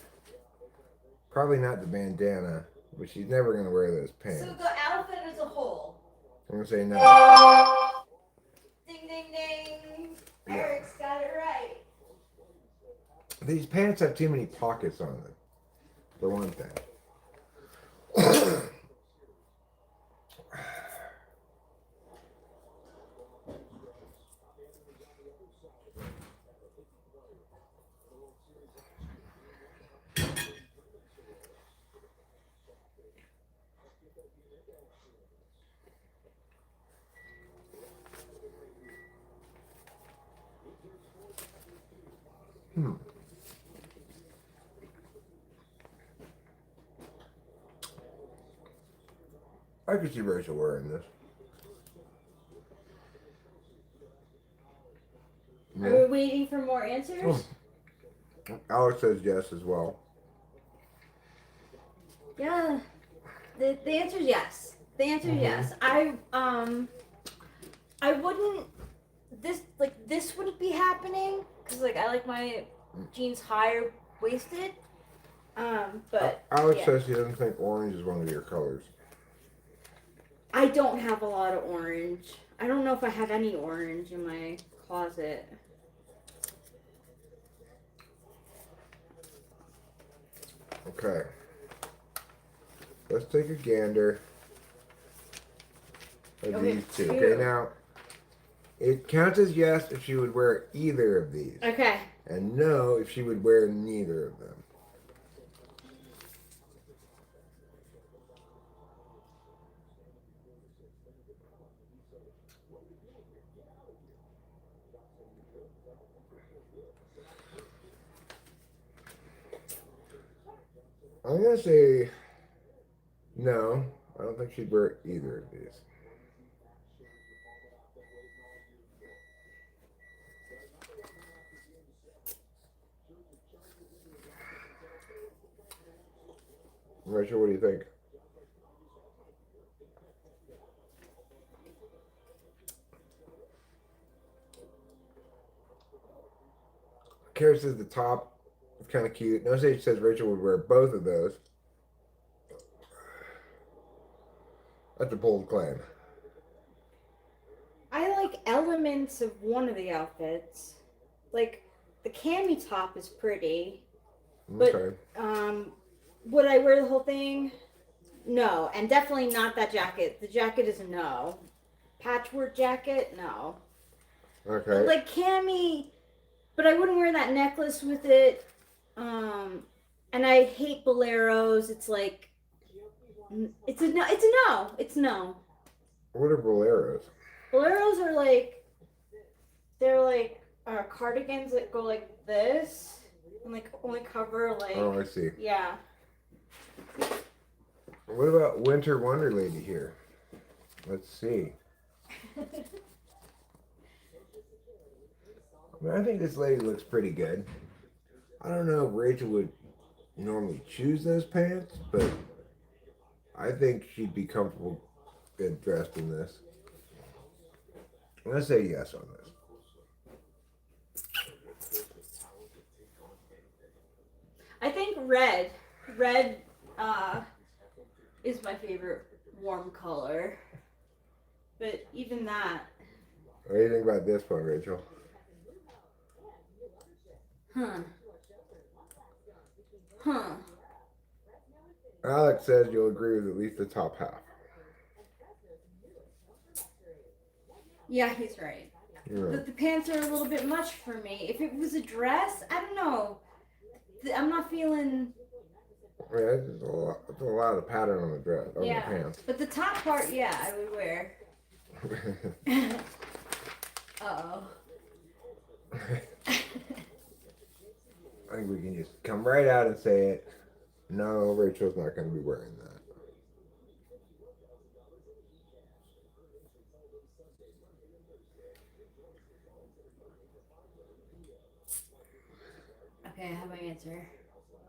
Probably not the bandana, but she's never gonna wear those pants. So the outfit as a whole. I'm gonna say no. Ding ding ding. Yeah. Eric's got it right. These pants have too many pockets on them, for one thing. I could see Rachel wearing this. Are we waiting for more answers? Alex says yes as well. Yeah. The answer is yes. The answer is yes. I wouldn't. This wouldn't be happening because I like my jeans higher waisted. But Alex yeah. says he doesn't think orange is one of your colors. I don't have a lot of orange. I don't know if I have any orange in my closet. Okay. Let's take a gander at Okay, these two. two. Okay, now it counts as yes if she would wear either of these, Okay. and no if she would wear neither of them. I'm gonna say no. I don't think she'd wear either of these. Rachel, what do you think? Kara says the top is kind of cute. No Sage says Rachel would wear both of those. That's a bold claim. I like elements of one of the outfits. Like the cami top is pretty. But Okay. would I wear the whole thing? No, and definitely not that jacket. The jacket is a no. Patchwork jacket, no. Okay. Like cami, but I wouldn't wear that necklace with it. And I hate boleros. It's like it's a no. It's a no. It's no. What are boleros? Boleros are like they're like cardigans that go like this and like only cover like Oh, I see. yeah. What about Winter Wonder Lady here? Let's see. I mean, I think this lady looks pretty good. I don't know if Rachel would normally choose those pants, but I think she'd be comfortable and dressed in this. Let's say yes on this. I think red. Red is my favorite warm color. But even that. What do you think about this one, Rachel? Huh. Huh. Alex says you'll agree with at least the top half. Yeah, he's right. The pants are a little bit much for me. If it was a dress, I don't know. I'm not feeling. Yeah, there's a lot of pattern on the dress, on the pants. But the top part, yeah, I would wear. Uh-oh. I think we can just come right out and say it. No, Rachel's not going to be wearing that. Okay, I have my answer.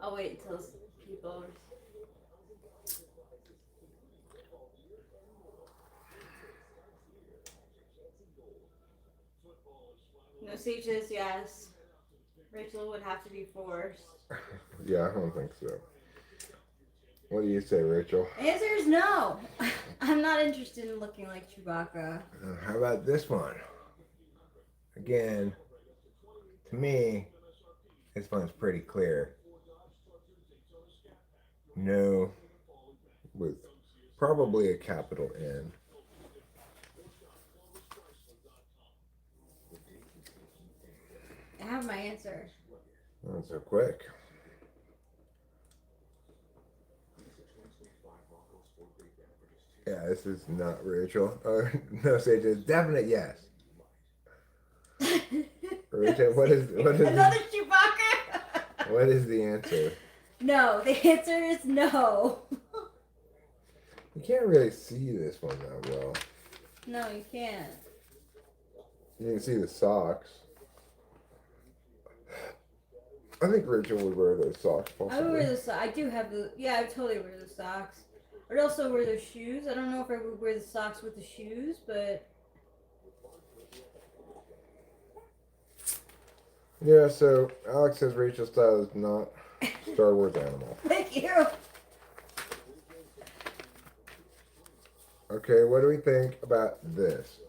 I'll wait until people. No speeches, yes. Rachel would have to be forced. Yeah, I don't think so. What do you say, Rachel? The answer is no. I'm not interested in looking like Chewbacca. How about this one? Again, to me, this one's pretty clear. No, with probably a capital N. I have my answer. Not so quick. Yeah, this is not Rachel. No, Sage, it's definite yes. Rachel, what is another Chewbacca? What is the answer? No, the answer is no. You can't really see this one that well. No, you can't. You can see the socks. I think Rachel would wear those socks. Possibly. I would wear the socks. I do have the. Yeah, I would totally wear the socks. I'd also wear those shoes. I don't know if I would wear the socks with the shoes, but. Yeah, so Alex says Rachel's style is not Star Wars animal. Thank you. Okay, what do we think about this?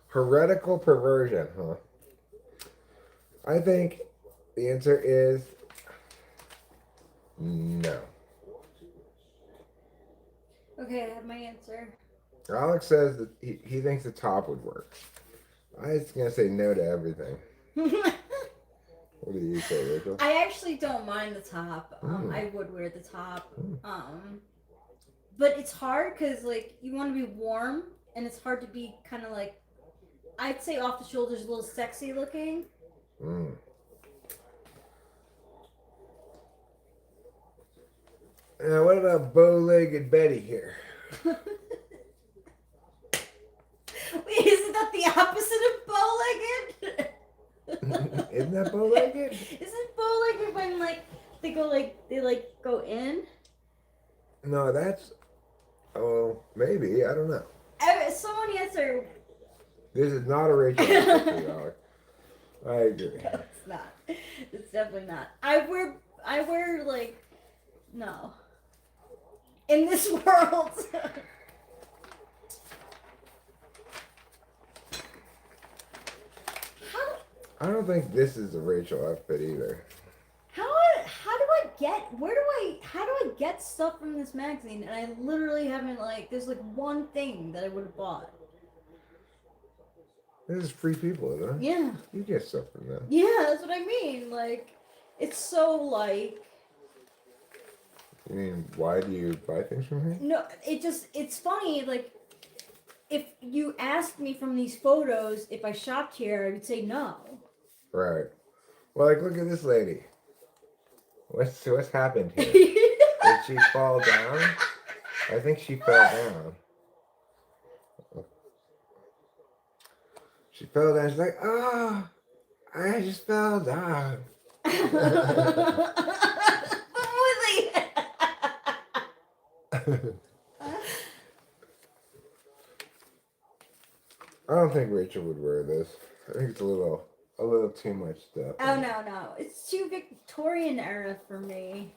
Heretical perversion, huh? I think the answer is no. Okay, I have my answer. Alex says that he thinks the top would work. I was going to say no to everything. What do you say, Rachel? I actually don't mind the top. I would wear the top. But it's hard because, like, you want to be warm, and it's hard to be kind of like, I'd say off the shoulders, a little sexy looking. Now, what about bow-legged Betty here? Wait, isn't that the opposite of bow-legged? Isn't that bow-legged? Isn't bow-legged when they go in? No, that's maybe, I don't know. Someone answer. This is not a Rachel answer, Alex. I agree. No, it's not. It's definitely not. I wear like no. In this world. I don't think this is a Rachel outfit either. How do I how do I get stuff from this magazine? And I literally haven't, like, there's like one thing that I would have bought. This is free people, isn't it? Yeah. You get stuff from them. Yeah, that's what I mean. Like, it's so like. You mean, why do you buy things from here? No, it's funny, like, if you asked me from these photos if I shopped here, I would say no. Right. Well, like, look at this lady. What's happened here? Did she fall down? I think she fell down. She fell down. She's like, oh, I just fell down. I don't think Rachel would wear this. I think it's a little too much stuff. Oh no, it's too Victorian era for me.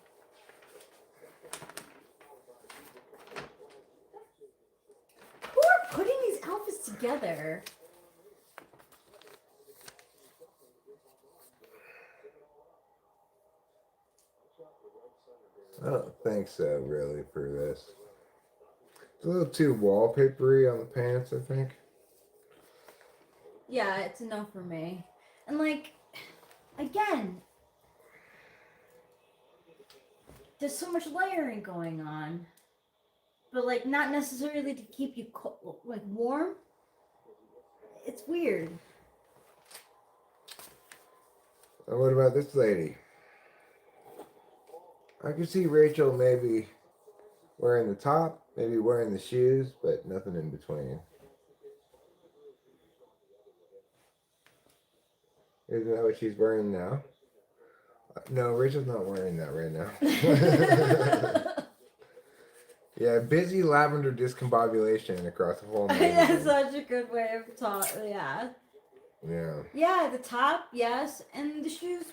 Who are putting these outfits together? I don't think so, really, for this. It's a little too wallpapery on the pants, I think. Yeah, it's enough for me. And, like, again, there's so much layering going on. But, like, not necessarily to keep you, like, warm. It's weird. And what about this lady? I could see Rachel maybe wearing the top, maybe wearing the shoes, but nothing in between. Isn't that what she's wearing now? No, Rachel's not wearing that right now. Yeah, busy lavender discombobulation across the whole magazine. That's such a good way of talking. Yeah. Yeah. Yeah, the top, yes, and the shoes.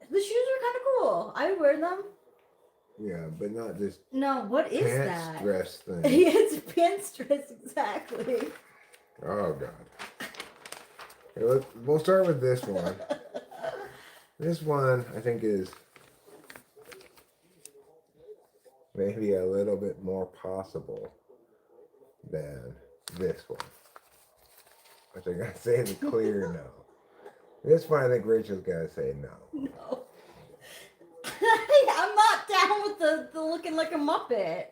The shoes are kind of cool. I would wear them. Yeah, but not just No, what is pants that? dress thing. Yeah, it's a pants dress, exactly. Oh, God. Okay, we'll start with this one. This one, I think, is maybe a little bit more possible than this one. Which I gotta say the clear no. This one, I think Rachel's gotta say no. No. I'm not down with the looking like a Muppet.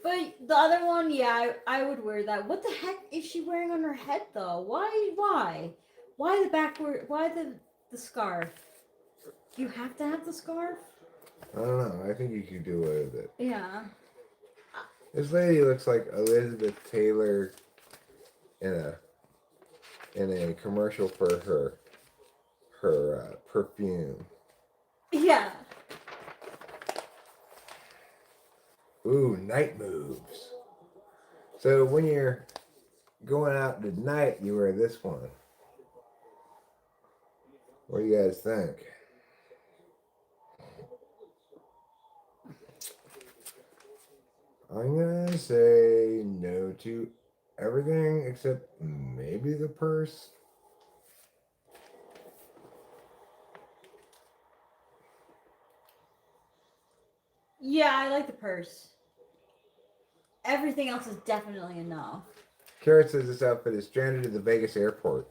But the other one, yeah, I would wear that. What the heck is she wearing on her head, though? Why? Why the backward? Why the scarf? Do you have to have the scarf? I don't know. I think you could do away with it. Yeah. This lady looks like Elizabeth Taylor in a commercial for her perfume. Yeah. Ooh, night moves. So when you're going out at night, you wear this one. What do you guys think? I'm gonna say no to everything except maybe the purse. Yeah, I like the purse. Everything else is definitely a no. Carrot says this outfit is stranded at the Vegas airport.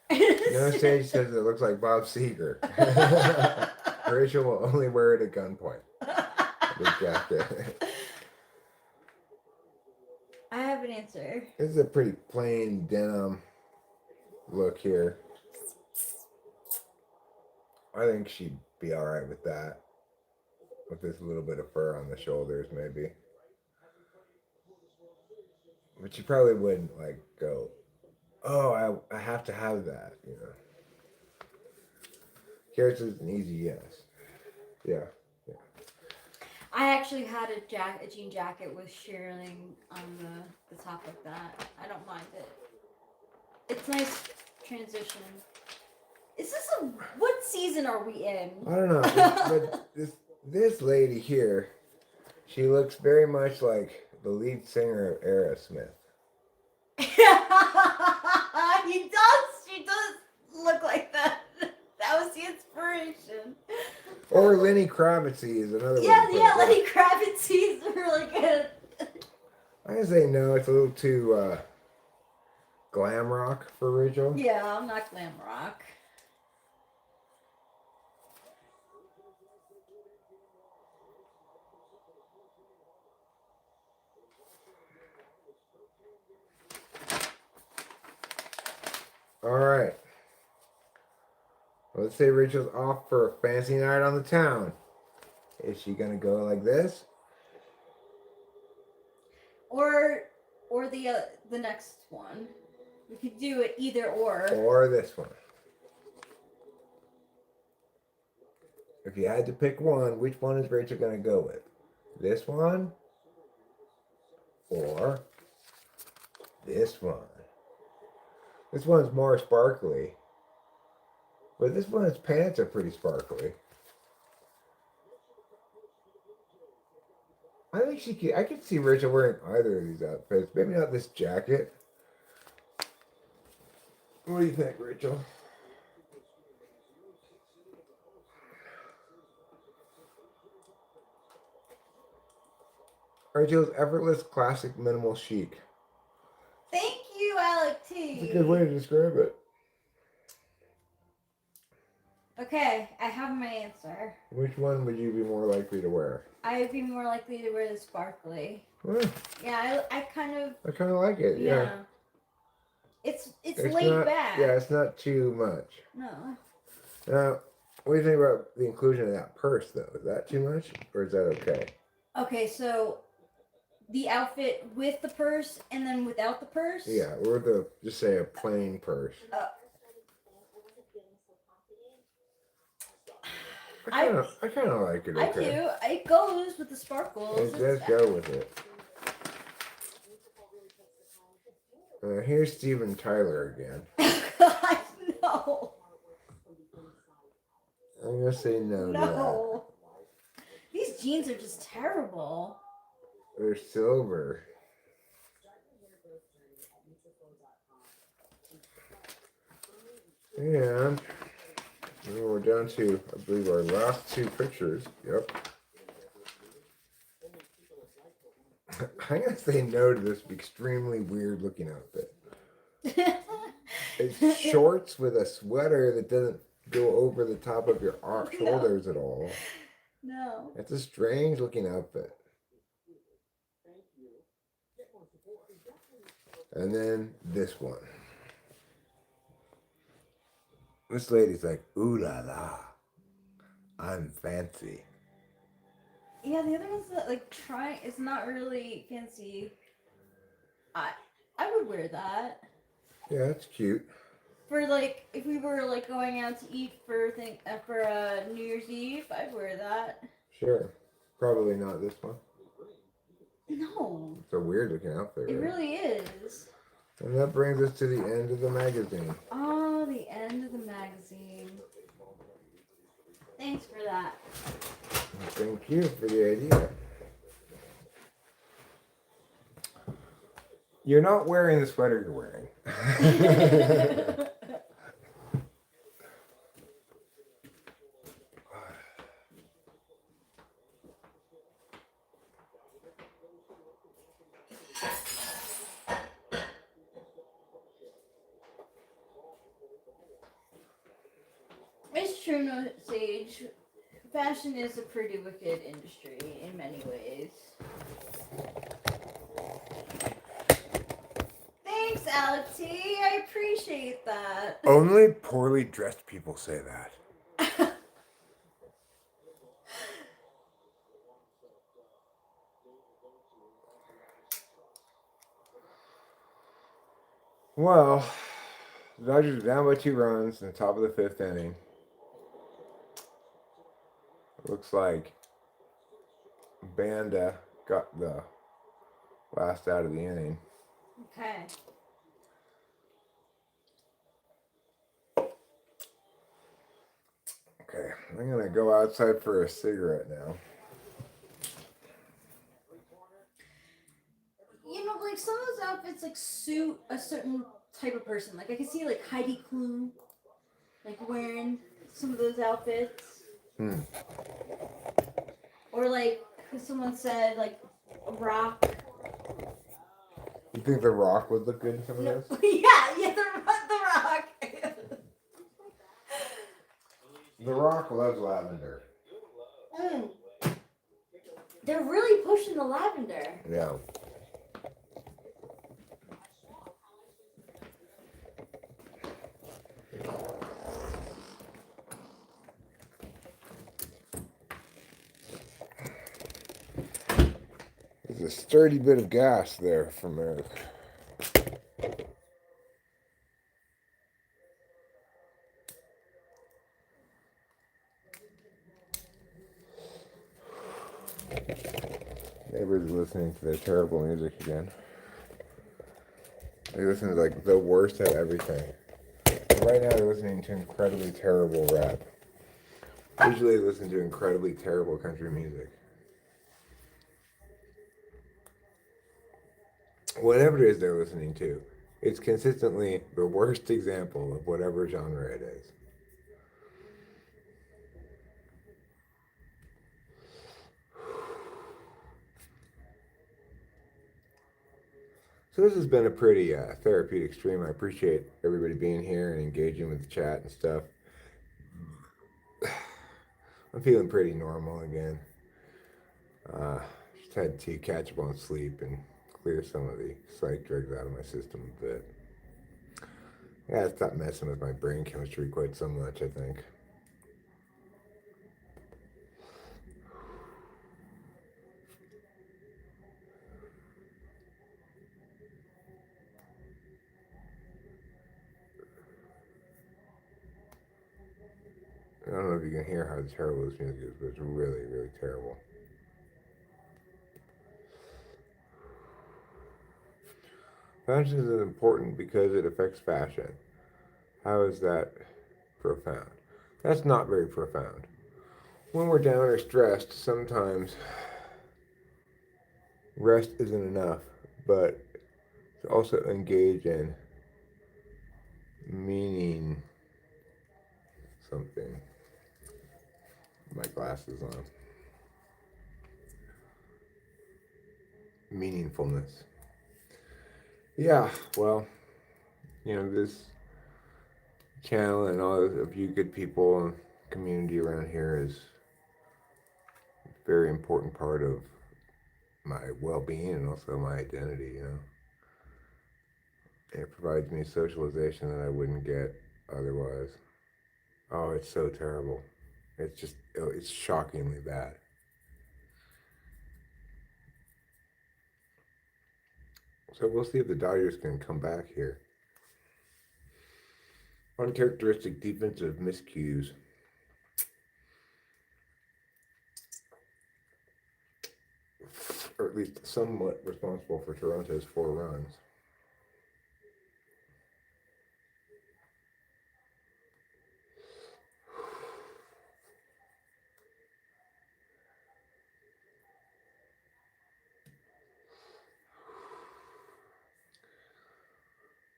No Sage says it looks like Bob Seger. Rachel will only wear it at gunpoint. The jacket. I have an answer. This is a pretty plain denim look here. I think she'd be alright with that. With this little bit of fur on the shoulders, maybe. But she probably wouldn't, like, go, oh, I have to have that, you know. Carrots is an easy yes. Yeah. I actually had a jean jacket with shearling on the top like that. I don't mind it. It's nice transition. Is this what season are we in? I don't know, but this lady here, she looks very much like the lead singer of Aerosmith. He does. She does look like that. That was the inspiration. Or Lenny Kravitz is another one. Yeah, Lenny Kravitz is really good. I'm gonna say no. It's a little too glam rock for Rachel. Yeah, I'm not glam rock. All right. Let's say Rachel's off for a fancy night on the town. Is she gonna go like this? Or the next one. We could do it either or. Or this one. If you had to pick one, which one is Rachel gonna go with? This one? Or this one? This one's more sparkly. But this one's pants are pretty sparkly. I think I could see Rachel wearing either of these outfits. Maybe not this jacket. What do you think, Rachel? Rachel's effortless, classic, minimal chic. Thank you, Alec T. It's a good way to describe it. Okay, I have my answer. Which one would you be more likely to wear? I would be more likely to wear the sparkly. Well, Yeah, I kind of like it. Yeah. It's It's laid not, back. Yeah, it's not too much. No. Now, what do you think about the inclusion of that purse, though? Is that too much, or is that okay? Okay, so the outfit with the purse and then without the purse? Yeah, or just say a plain purse. I kind of like it. Okay. I do. It goes with the sparkles. It does go with it. Here's Steven Tyler again. God, no. I'm gonna say no. No. These jeans are just terrible. They're silver. And we're down to, I believe, our last two pictures. Yep. I'm going to say no to this extremely weird looking outfit. It's shorts with a sweater that doesn't go over the top of your shoulders at all. No. It's a strange looking outfit. And then this one. This lady's like, ooh la la, I'm fancy. Yeah, the other one's that, like, it's not really fancy. I would wear that. Yeah, it's cute. For, like, if we were, like, going out to eat for New Year's Eve, I'd wear that. Sure. Probably not this one. No. It's a weird looking outfit, right? It really is. And that brings us to the end of the magazine. Oh, the end of the magazine. Thanks for that. Thank you for the idea. You're not wearing the sweater you're wearing. It's true, no Sage. Fashion is a pretty wicked industry in many ways. Thanks, Alex T. I appreciate that. Only poorly dressed people say that. Well, the Dodgers are down by 2 runs in the top of the 5th inning. Looks like Banda got the last out of the inning. Okay. Okay, I'm gonna go outside for a cigarette now. You know, like some of those outfits like suit a certain type of person. Like I can see like Heidi Klum, like wearing some of those outfits. Hmm. Or like someone said, like rock. You think The Rock would look good in some of No, this? yeah, the rock. The Rock loves lavender. Mm. They're really pushing the lavender. Yeah. There's a sturdy bit of gas there from Eric. Neighbors are listening to their terrible music again. They listen to like the worst of everything. Right now they're listening to incredibly terrible rap. Usually they listen to incredibly terrible country music. Whatever it is they're listening to, it's consistently the worst example of whatever genre it is. So this has been a pretty therapeutic stream. I appreciate everybody being here and engaging with the chat and stuff. I'm feeling pretty normal again. Just had to catch up on sleep and clear some of the psych drugs out of my system a bit. I gotta stop messing with my brain chemistry quite so much, I think. I don't know if you can hear how terrible this music is, but it's really, really terrible. Fashion is important because it affects fashion. How is that profound? That's not very profound. When we're down or stressed, sometimes rest isn't enough, but to also engage in meaning something. My glasses on. Meaningfulness. Yeah, well, this channel and all of you good people and community around here is a very important part of my well-being and also my identity. It provides me socialization that I wouldn't get otherwise. Oh, it's so terrible. It's shockingly bad. So we'll see if the Dodgers can come back here. Uncharacteristic defensive miscues. Or at least somewhat responsible for Toronto's 4 runs.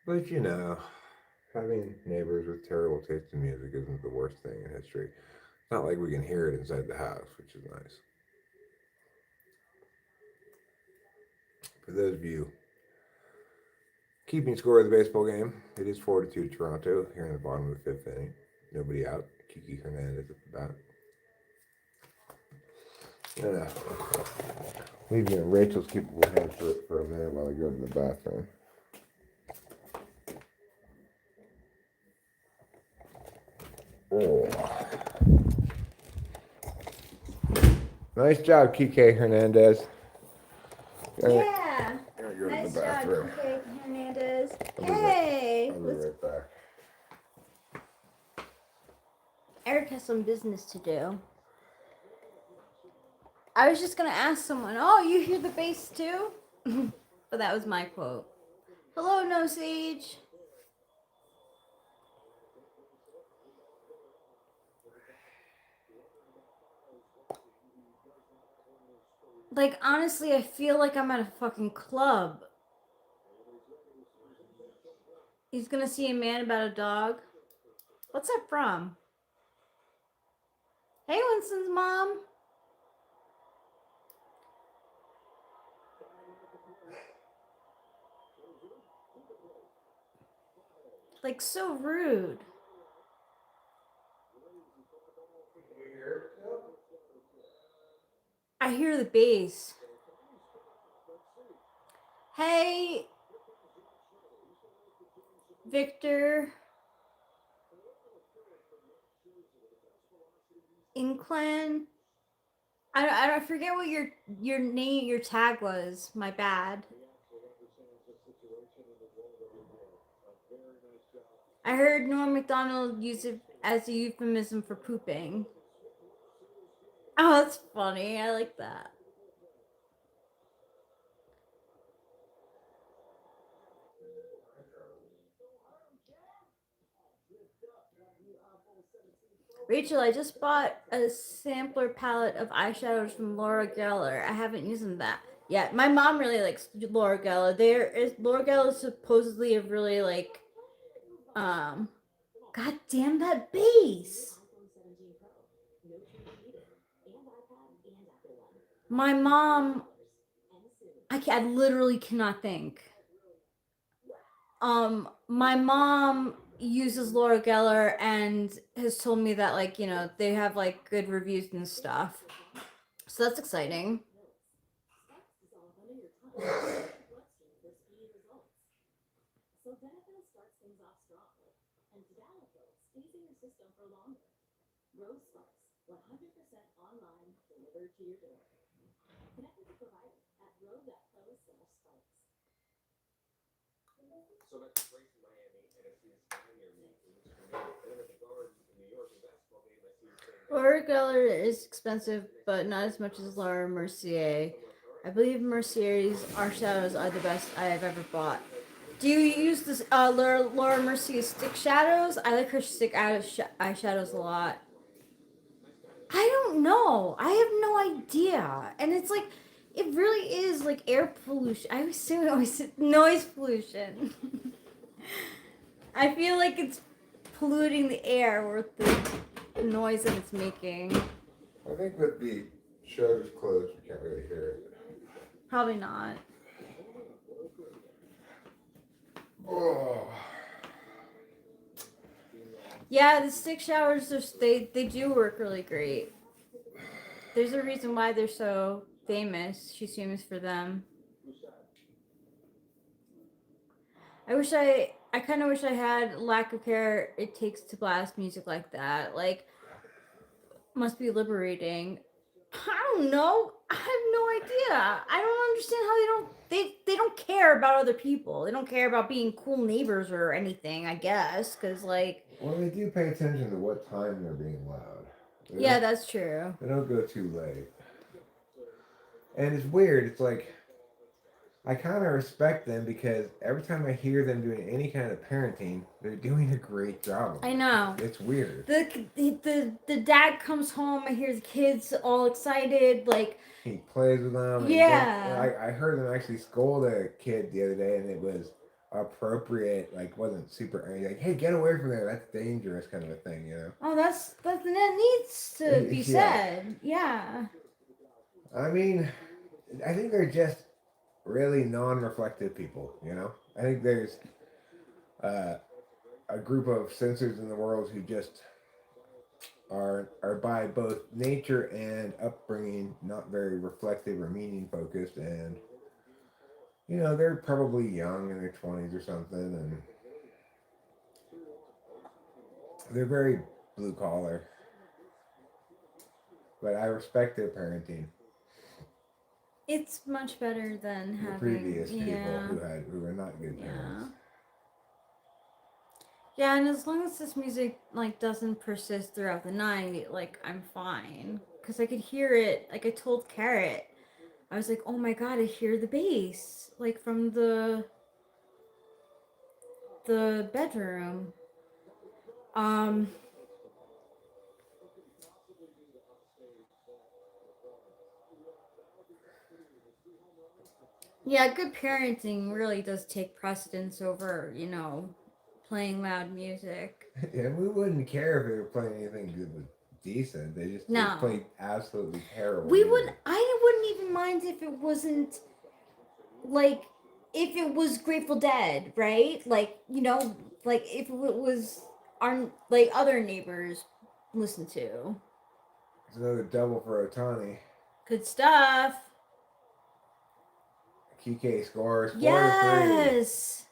But having neighbors with terrible taste in music isn't the worst thing in history. It's not like we can hear it inside the house, which is nice. For those of you keeping score of the baseball game, it is 4-2 Toronto here in the bottom of the 5th inning. Nobody out. Kiki Hernandez at the bat. Leave you in Rachel's capable hands for a minute while I go to the bathroom. Oh. Nice job, Kike Hernandez. Yeah. Gotta go Nice to the job, bathroom. Kike Hernandez. I'll Hey. be right back. Eric has some business to do. I was just gonna ask someone, oh, you hear the bass too? But that was my quote. Hello, No Sage. Like, honestly, I feel like I'm at a fucking club. He's gonna see a man about a dog. What's that from? Hey, Winston's mom. Like, so rude. I hear the bass. Hey, Victor. Inclan. I forget what your name, your tag was. My bad. I heard Norm Macdonald use it as a euphemism for pooping. Oh, that's funny. I like that. Rachel, I just bought a sampler palette of eyeshadows from Laura Geller. I haven't used them that yet. My mom really likes Laura Geller. Laura Geller is supposedly a really like God damn that bass. My mom I literally cannot think. My mom uses Laura Geller and has told me that like, you know, they have like good reviews and stuff. So that's exciting. Laura Geller is expensive, but not as much as Laura Mercier. I believe Mercier's eyeshadows are the best I have ever bought. Do you use this Laura Mercier stick shadows? I like her stick eyeshadows a lot. I don't know. I have no idea. And it's like, it really is like air pollution. I assume it was noise pollution. I feel like it's polluting the air with the noise that it's making. I think with the shutters closed, we can't really hear it. Probably not. Oh. Yeah, the stick showers they do work really great. There's a reason why they're so famous. She's famous for them. I kind of wish I had lack of care it takes to blast music like that. Like, must be liberating. I don't know. I have no idea. I don't understand how they don't care about other people. They don't care about being cool neighbors or anything. I guess because like. Well, they do pay attention to what time they're being loud. Yeah, that's true. They don't go too late. And it's weird. It's like I kind of respect them because every time I hear them doing any kind of parenting, they're doing a great job. I know. It's weird. The dad comes home and hears the kids all excited, like he plays with them. Yeah. I heard them actually scold a kid the other day, and it was appropriate. Like wasn't super like, hey, get away from there. That's dangerous, kind of a thing, you know. Oh, that needs to be said. Yeah. I mean, I think they're just really non-reflective people, you know. I think there's a group of censors in the world who just are by both nature and upbringing not very reflective or meaning focused, and you know they're probably young in their 20s or something, and they're very blue collar. But I respect their parenting. It's much better than the having previous people who were not good parents. Yeah, and as long as this music like doesn't persist throughout the night, like I'm fine. Cause I could hear it. Like I told Carrot, I was like, "Oh my god, I hear the bass like from the bedroom." Yeah, good parenting really does take precedence over, you know, playing loud music. Yeah, we wouldn't care if they were playing anything good with decent. They No. played absolutely terrible. I wouldn't even mind if it wasn't like if it was Grateful Dead, right? Like, you know, like if it was our like other neighbors listen to. It's another double for Otani. Good stuff. Kike scores 4-3. Yes.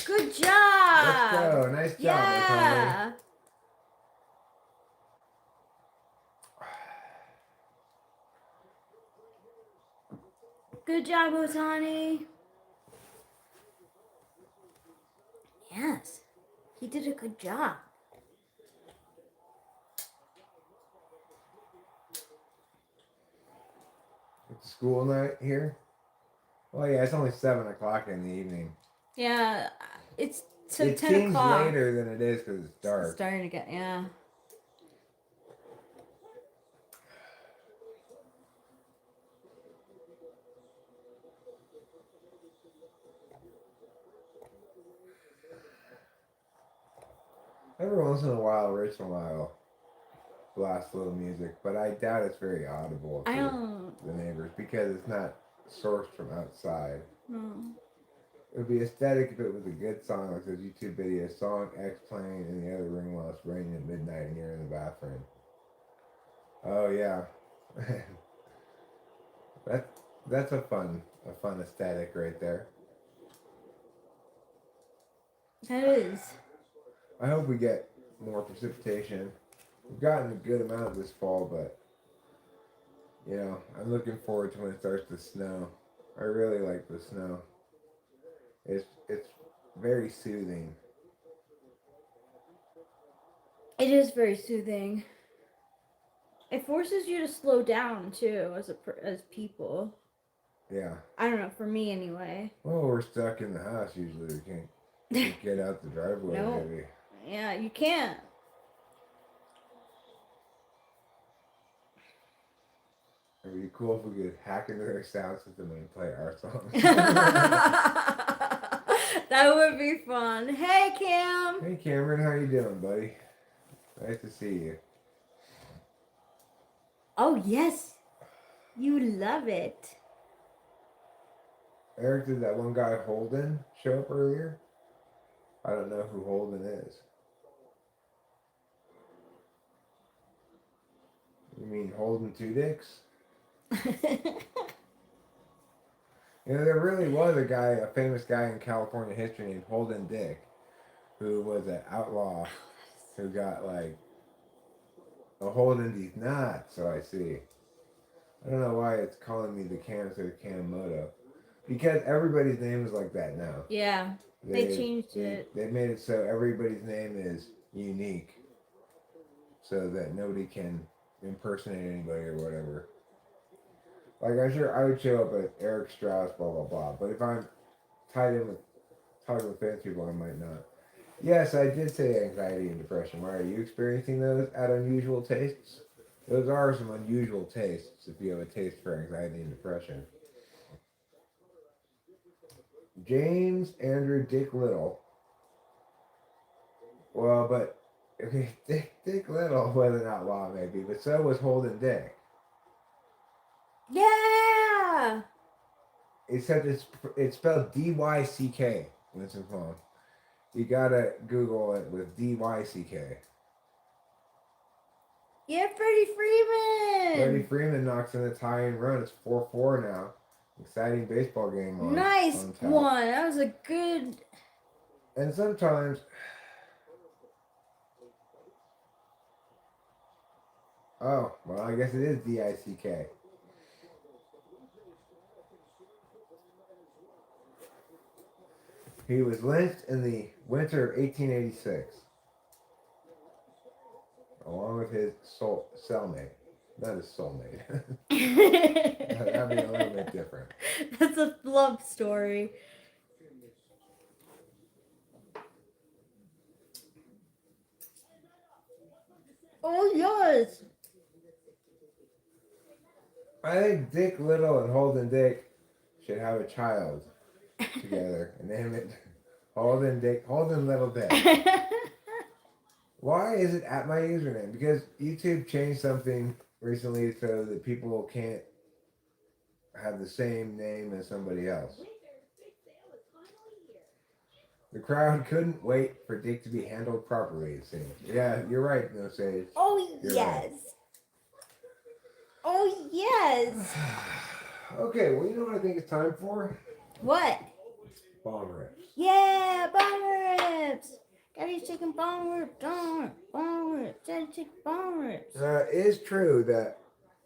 Good job. Let's go. Nice job, Otani. Yeah. Good job, Otani. Yes. He did a good job. It's school night here. Well, yeah, it's only 7 o'clock in the evening. Yeah, it's so it 10 seems o'clock. later than it is because it's dark. It's starting to get, yeah. Every once in a while, Rich and Lyle blast a little music, but I doubt it's very audible to the neighbors because it's not sourced from outside. No. It would be aesthetic if it was a good song, like those YouTube videos, song X playing in the other room while it's raining at midnight and you're in the bathroom. Oh yeah, that's a fun aesthetic right there. That is. I hope we get more precipitation. We've gotten a good amount this fall, but you know, I'm looking forward to when it starts to snow. I really like the snow. It's very soothing. It is very soothing. It forces you to slow down too, as people. Yeah. I don't know, for me anyway. Well, we're stuck in the house usually. We can't get out the driveway. Nope. Maybe. Yeah, you can't. It would be cool if we could hack into their sound system and play our songs. That would be fun. Hey, Cam. Hey, Cameron, how you doing, buddy? Nice to see you. Oh, yes. You love it. Eric, did that one guy Holden show up earlier? I don't know who Holden is. You mean Holden Two Dicks? You know, there really was a famous guy in California history named Holden Dick, who was an outlaw who got like a hold in these knots, so I see. I don't know why it's calling me the Cam instead of Kamoto. Because everybody's name is like that now. Yeah, they changed it. They made it so everybody's name is unique. So that nobody can impersonate anybody or whatever. Like, I'm sure I would show up at Eric Strauss, blah, blah, blah. But if I'm tied in with talking with famous people, I might not. Yes, I did say anxiety and depression. Why are you experiencing those at unusual tastes? Those are some unusual tastes if you have a taste for anxiety and depression. James Andrew Dick Little. Well, but okay, Dick Little was an outlaw maybe, but so was Holden Dick. Yeah! Except it's spelled D-Y-C-K, Winston Phone. You gotta Google it with D-Y-C-K. Yeah, Freddie Freeman! Freddie Freeman knocks in a tie and run. It's 4-4 now. Exciting baseball game on. Nice on top. one. That was a good. And sometimes. Oh, well, I guess it is D-I-C-K. He was lynched in the winter of 1886, along with his cellmate. Not his soulmate. That'd be a little bit different. That's a love story. Oh, yes. I think Dick Little and Holden Dick should have a child together and name it Holden Little Dick. Why is it at my username? Because YouTube changed something recently so that people can't have the same name as somebody else. The crowd couldn't wait for Dick to be handled properly, it seems. Yeah, you're right, No Sage. Oh, You're yes. right. Oh, yes. Okay, well, you know what I think it's time for? What? Bomb rips. Yeah, bomb rips. Daddy's taking bomb rips. Bomb rips. Daddy's taking bomb rips. It is true that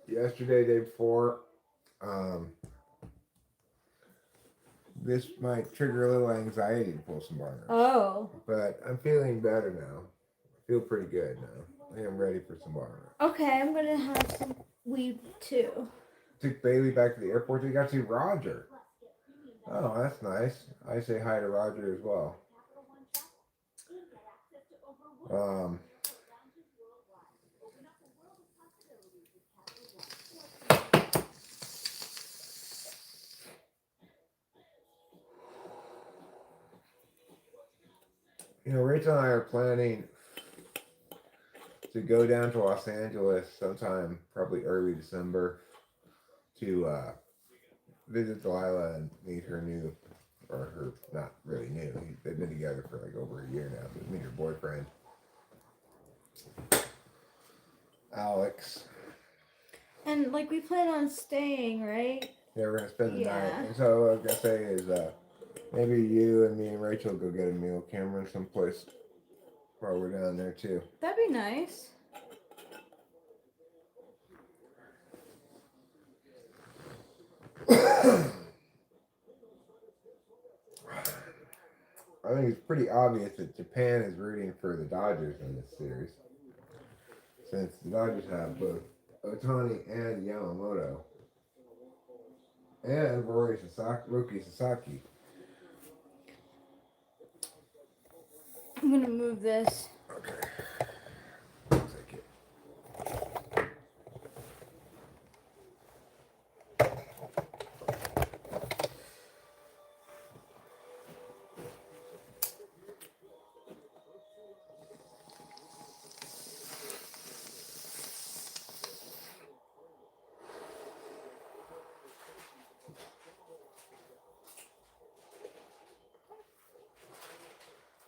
yesterday, day before, this might trigger a little anxiety to pull some bomb rips. Oh. But I'm feeling better now. I feel pretty good now. I think I'm ready for some bomb rips. Okay, I'm gonna have some weed too. Took Bailey back to the airport. We got to see Roger. Oh, that's nice. I say hi to Roger as well. You know, Rachel and I are planning to go down to Los Angeles sometime, probably early December, to visit Delilah and meet her new, or her, not really new, they've been together for like over a year now, but meet her boyfriend, Alex. And like we plan on staying, right? Yeah, we're gonna spend the night. Yeah. And so what I was gonna say is maybe you and me and Rachel go get a meal Cameron someplace while we're down there too. That'd be nice. I think it's pretty obvious that Japan is rooting for the Dodgers in this series, since the Dodgers have both Otani and Yamamoto and Roki Sasaki. I'm gonna move this. Okay. I'll take it.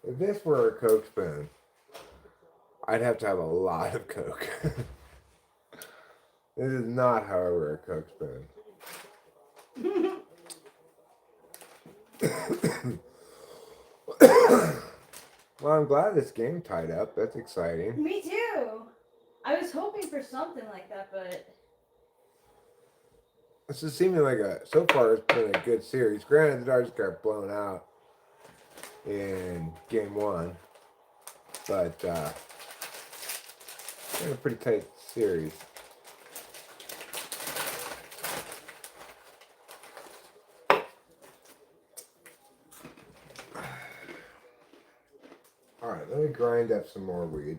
If this were a Coke spoon, I'd have to have a lot of Coke. This is not, however, a Coke spoon. Well, I'm glad this game tied up. That's exciting. Me too. I was hoping for something like that, but This is seeming like so far it's been a good series. Granted, the Dodgers got blown out in game one, but it's been a pretty tight series. Alright, let me grind up some more weed.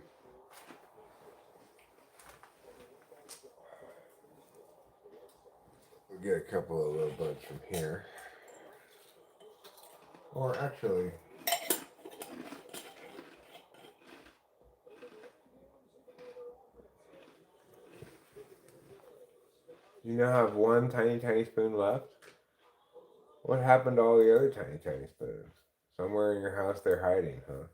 We'll get a couple of little buds from here. Or actually, you now have one tiny spoon left? What happened to all the other tiny spoons? Somewhere in your house they're hiding, huh?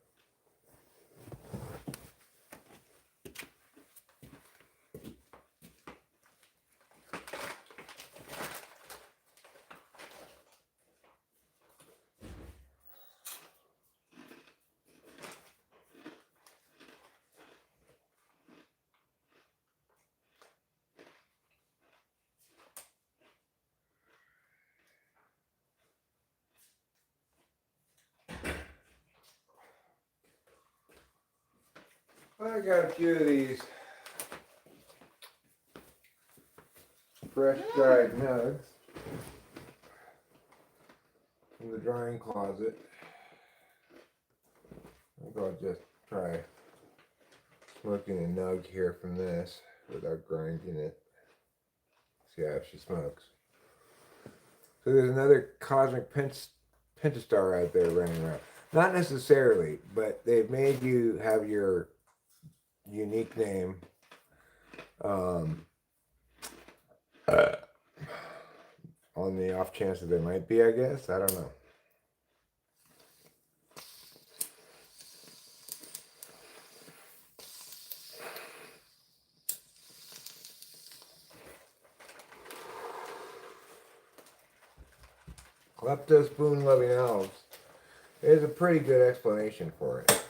I got a few of these fresh dried nugs from the drying closet. I think I'll just try smoking a nug here from this without grinding it. See how she smokes. So there's another cosmic pentastar out there running around. Not necessarily, but they've made you have your unique name. Uh, on the off chance that there might be, I guess. I don't know. Klepto-spoon loving elves. There's a pretty good explanation for it.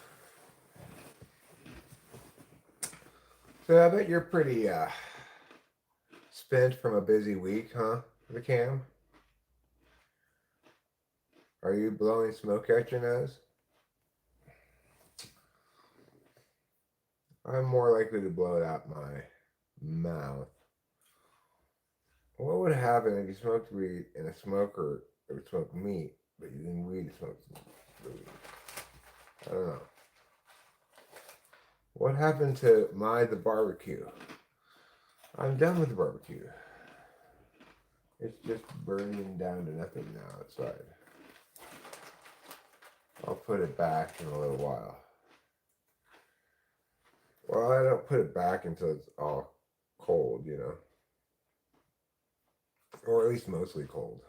So I bet you're pretty spent from a busy week, huh, the cam? Are you blowing smoke out your nose? I'm more likely to blow it out my mouth. What would happen if you smoked weed in a smoker that would smoke meat, but you didn't weed to smoke weed? I don't know. What happened to the barbecue? I'm done with the barbecue. It's just burning down to nothing now outside. I'll put it back in a little while. Well, I don't put it back until it's all cold, you know. Or at least mostly cold.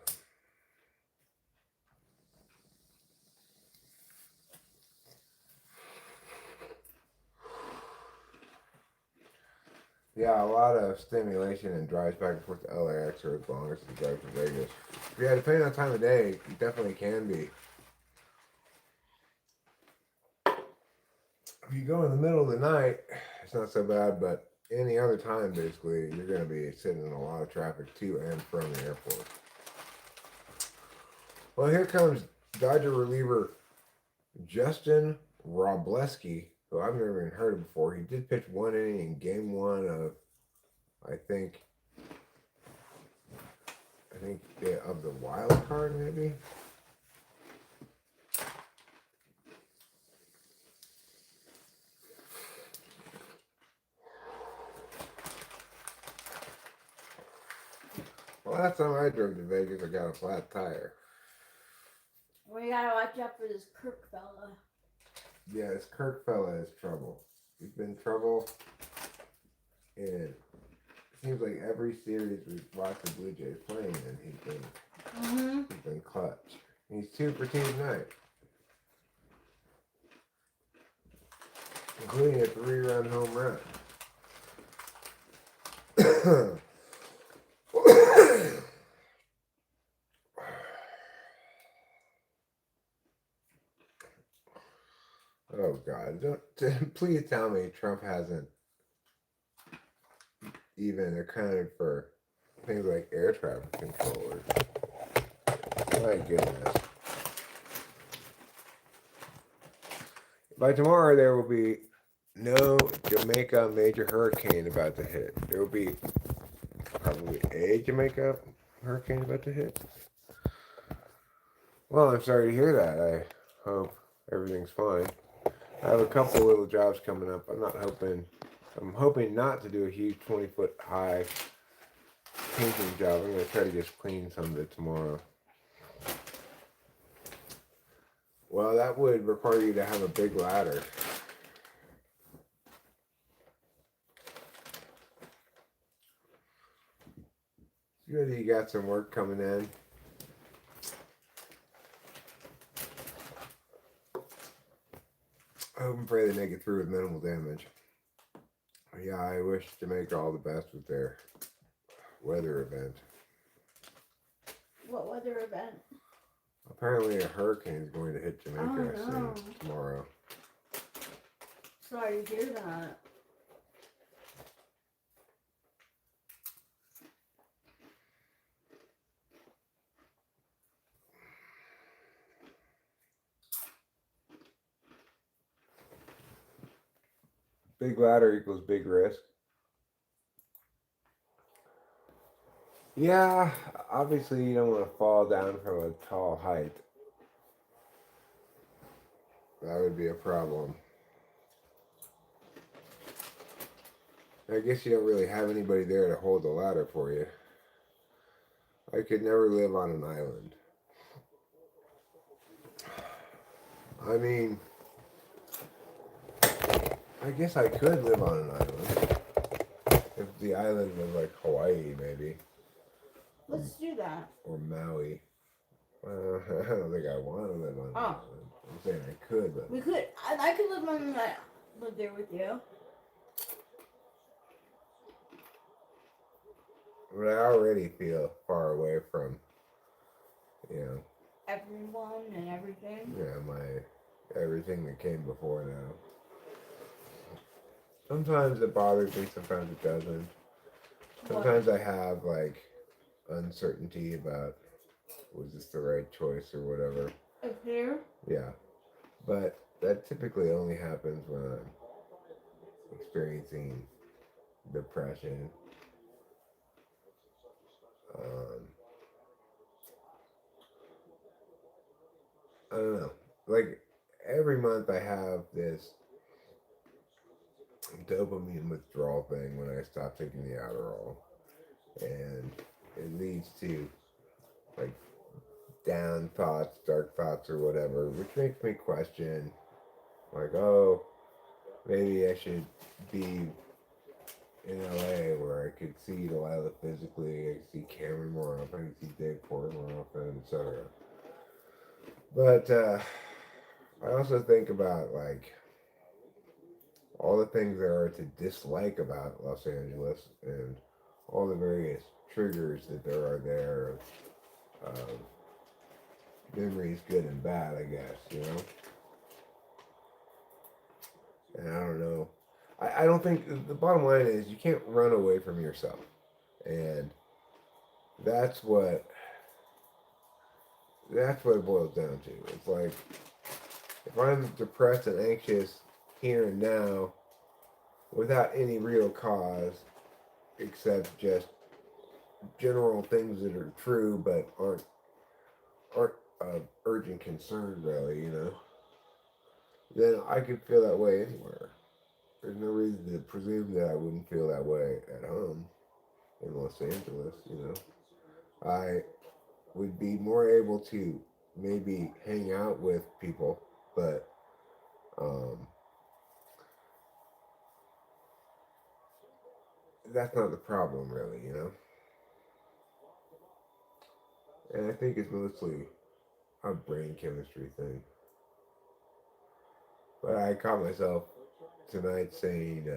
Yeah, a lot of stimulation and drives back and forth to LAX are as long as the drive to Vegas. Yeah, depending on the time of day, you definitely can be. If you go in the middle of the night, it's not so bad, but any other time, basically, you're going to be sitting in a lot of traffic to and from the airport. Well, here comes Dodger reliever Justin Robleski, who I've never even heard of before. He did pitch one inning in game one of, I think, of the wild card, maybe. Well, last time I drove to Vegas, I got a flat tire. We gotta watch out for this Kirk fella. Yeah, this Kirk fella is trouble. He's been trouble in, seems like every series we've watched the Blue Jays playing in, he's been clutch. He's 2 for 2 tonight, including a 3-run home run. Oh God! Please tell me Trump hasn't even accounted for things like air traffic controllers. My goodness! By tomorrow, there will be no Jamaica major hurricane about to hit. There will be probably a Jamaica hurricane about to hit. Well, I'm sorry to hear that. I hope everything's fine. I have a couple little jobs coming up. I'm hoping not to do a huge 20-foot high painting job. I'm going to try to just clean some of it tomorrow. Well, that would require you to have a big ladder. Good, you got some work coming in. I hope and pray they make it through with minimal damage. Yeah, I wish Jamaica all the best with their weather event. What weather event? Apparently a hurricane is going to hit Jamaica soon tomorrow. Sorry to hear that. Big ladder equals big risk. Yeah, obviously you don't want to fall down from a tall height. That would be a problem. I guess you don't really have anybody there to hold the ladder for you. I could never live on an island. I mean, I guess I could live on an island. If the island was like Hawaii, maybe. Let's do that. Or Maui. I don't think I want to live on an Oh, island. I'm saying I could live. we could. I could live there with you. But I already feel far away from, Everyone and everything. everything that came before now. Sometimes it bothers me, sometimes it doesn't. Sometimes I have like uncertainty about was this the right choice or whatever. Here? Yeah. But that typically only happens when I'm experiencing depression. I don't know. Like every month I have this dopamine withdrawal thing when I stop taking the Adderall. And it leads to like down thoughts, dark thoughts, or whatever, which makes me question, like, oh, maybe I should be in LA where I could see Delilah physically, I could see Cameron more often, I could see Dave Porter more often, etc. But I also think about like all the things there are to dislike about Los Angeles and all the various triggers that there are there of memories, good and bad, I guess. And I don't know. I don't think the bottom line is you can't run away from yourself. And that's what it boils down to. It's like if I'm depressed and anxious here and now without any real cause except just general things that are true but aren't of urgent concern really, then I could feel that way anywhere. There's no reason to presume that I wouldn't feel that way at home in Los Angeles. I would be more able to maybe hang out with people, but that's not the problem, really. And I think it's mostly a brain chemistry thing. But I caught myself tonight saying,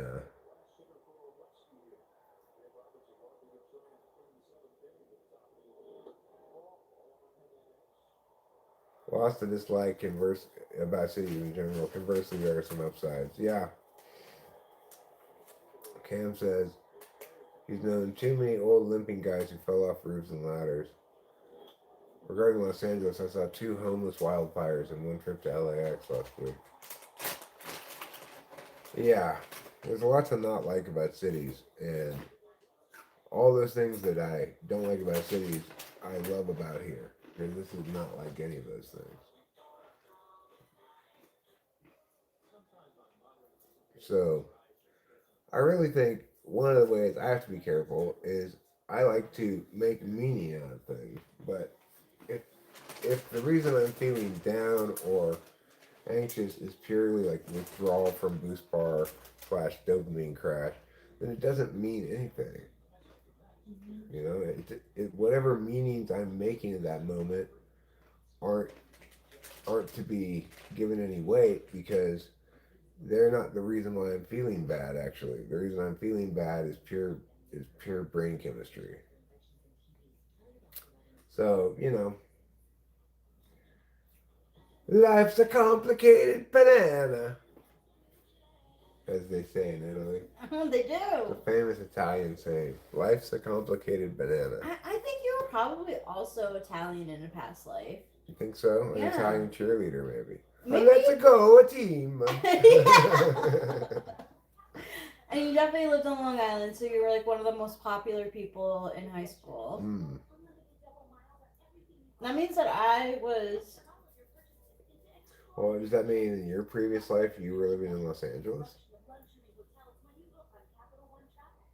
lost to dislike converse about cities in general. Conversely, there are some upsides. Yeah, Cam says he's known too many old limping guys who fell off roofs and ladders. Regarding Los Angeles, I saw 2 homeless wildfires in one trip to LAX last week. Yeah, there's a lot to not like about cities, and all those things that I don't like about cities, I love about here. Because this is not like any of those things. So, I really think one of the ways I have to be careful is I like to make meaning out of things. But if the reason I'm feeling down or anxious is purely like withdrawal from boost bar / dopamine crash, then it doesn't mean anything. Whatever meanings I'm making in that moment aren't to be given any weight because they're not the reason why I'm feeling bad. Actually, the reason I'm feeling bad is pure brain chemistry. So life's a complicated banana, as they say in Italy. They do. It's a famous Italian saying. Life's a complicated banana. I think you were probably also Italian in a past life. You think so? An Yeah. Italian cheerleader, maybe. Maybe. Let's go, a team. And you definitely lived on Long Island, so you were like one of the most popular people in high school. Mm. That means that I was... Well, does that mean in your previous life you were living in Los Angeles?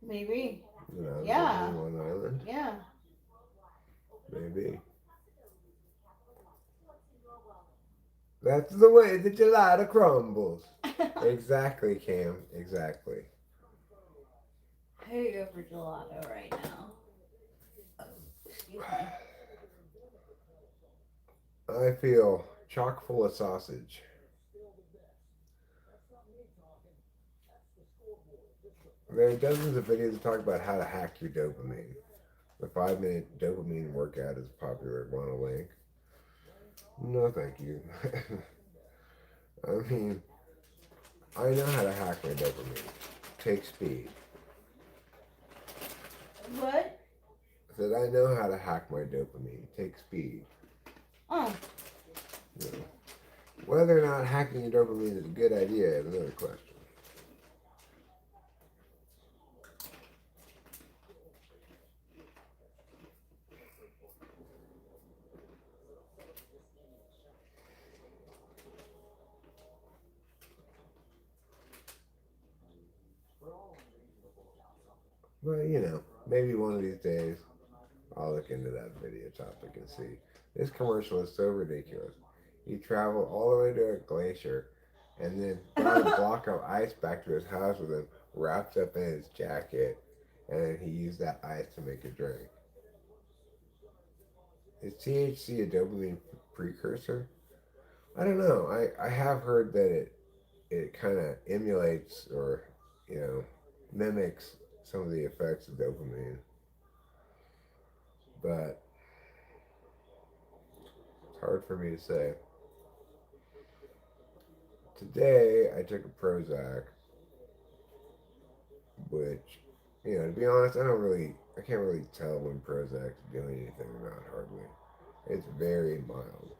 Maybe. Yeah. On Long Island? Yeah. Maybe. That's the way the gelato crumbles. Exactly, Cam. Exactly. I could go for gelato right now. Excuse me. I feel chock full of sausage. There are dozens of videos that talk about how to hack your dopamine. The 5 minute dopamine workout is popular. Want a link? No, thank you. I mean, I know how to hack my dopamine. Take speed. What? I said, I know how to hack my dopamine. Take speed. Oh, You know, whether or not hacking your dopamine is a good idea is another question. But, maybe one of these days I'll look into that video topic and see. This commercial is so ridiculous. He traveled all the way to a glacier and then brought a block of ice back to his house with him, wrapped up in his jacket, and then he used that ice to make a drink. Is THC a dopamine precursor? I don't know. I have heard that it kind of emulates or, you know, mimics some of the effects of dopamine, but it's hard for me to say. Today I took a Prozac, which, to be honest, I can't really tell when Prozac's doing anything or not, hardly. It's very mild.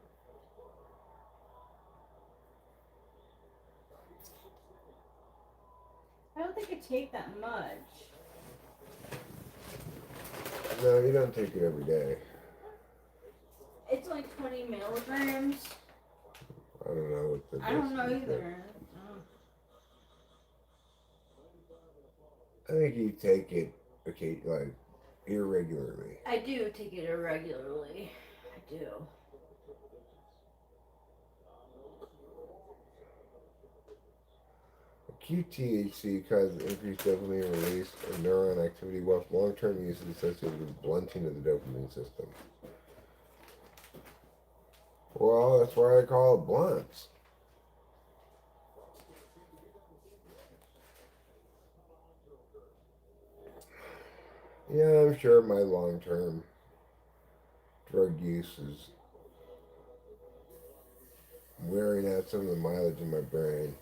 I don't think I take that much. No, you don't take it every day. It's like 20 milligrams. I don't know what the I don't know dosage is. either. I think you take it, okay, like irregularly. I do take it irregularly. I do. Acute THC causes increased dopamine release and neuron activity, whilst long-term use is associated with blunting of the dopamine system. Well, that's why they call it blunts. Yeah, I'm sure my long-term drug use is wearing out some of the mileage in my brain.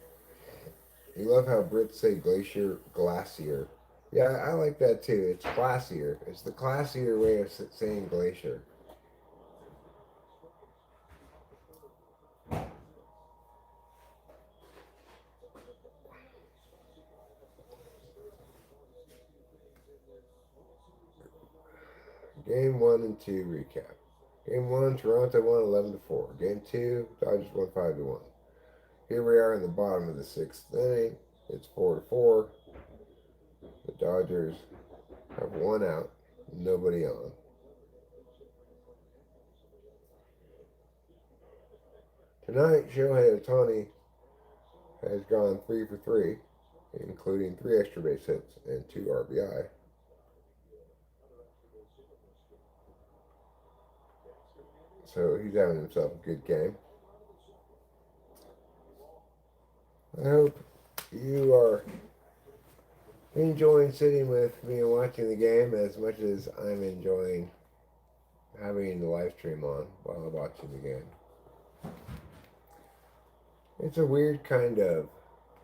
You love how Brits say glacier. Yeah, I like that too. It's classier. It's the classier way of saying glacier. Game 1 and 2 recap. Game 1, Toronto won 11-4. Game 2, Dodgers won 5-1. Here we are in the bottom of the sixth inning. It's 4-4. The Dodgers have one out, nobody on. Tonight, Shohei Ohtani has gone 3 for 3, including 3 extra base hits and 2 RBI. So he's having himself a good game. I hope you are enjoying sitting with me and watching the game as much as I'm enjoying having the live stream on while I'm watching the game. It's a weird kind of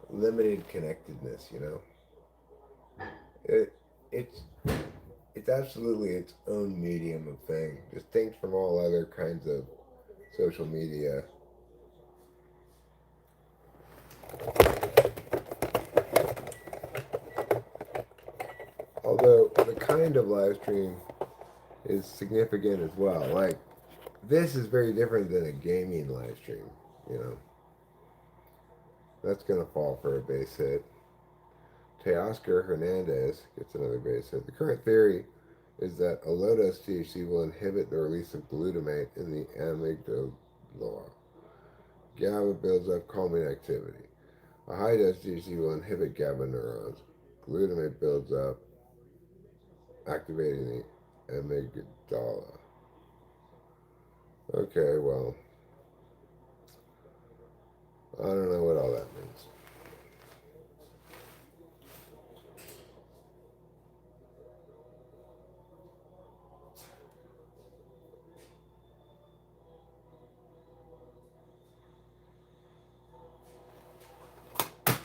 limited connectedness, It it's it's absolutely its own medium of thing, distinct from all other kinds of social media. Although the kind of live stream is significant as well. Like this is very different than a gaming live stream, you know. That's gonna fall for a base hit. Teoscar Hernandez gets another base hit. The current theory is that a low-dose THC will inhibit the release of glutamate in the amygdala. GABA builds up calming activity. A high dose GC will inhibit GABA neurons. Glutamate builds up, activating the amygdala. Okay, well, I don't know what all that means.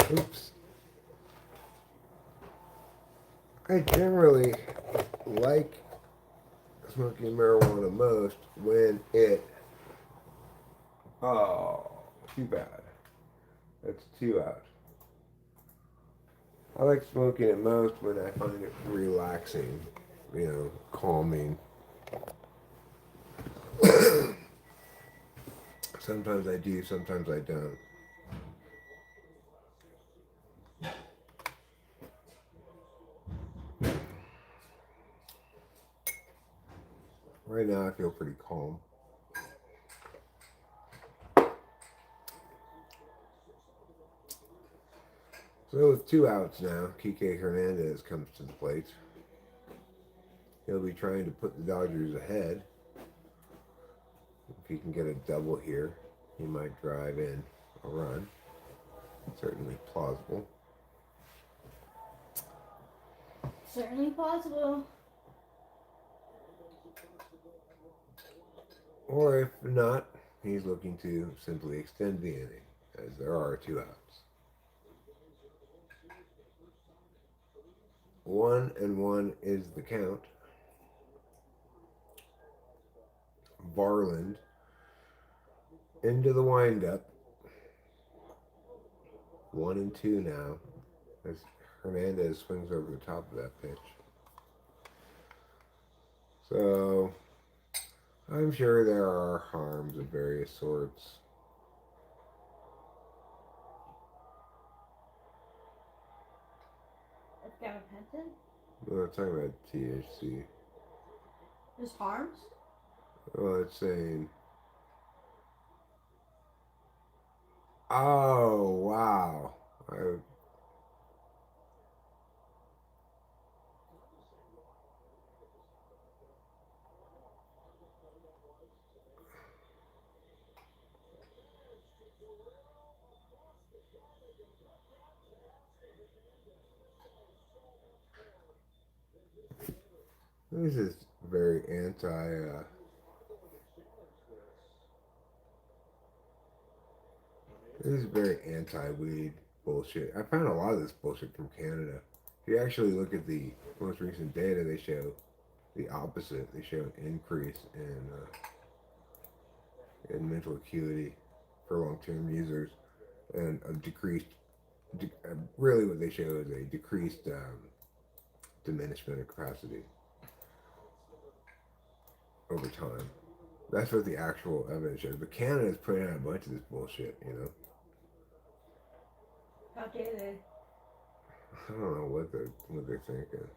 Oops. I generally like smoking marijuana most when it. Oh, too bad. That's two out. I like smoking it most when I find it relaxing, calming. Sometimes I do, sometimes I don't. Right now I feel pretty calm. So with two outs now, Kike Hernandez comes to the plate. He'll be trying to put the Dodgers ahead. If he can get a double here, he might drive in a run. Certainly plausible. Certainly possible. Or if not, he's looking to simply extend the inning, as there are two outs. 1-1 is the count. Varland into the windup. 1-2 now, as Hernandez swings over the top of that pitch. So I'm sure there are harms of various sorts. It's gabapentin? We're not talking about THC. There's harms? Well, it's saying, oh wow, I, this is very anti. This is very anti-weed bullshit. I found a lot of this bullshit from Canada. If you actually look at the most recent data, they show the opposite. They show an increase in mental acuity for long-term users and a decreased. Really, what they show is a decreased diminishment of capacity over time. That's what the actual evidence shows. But Canada's putting out a bunch of this bullshit. How dare they? I don't know what they're thinking.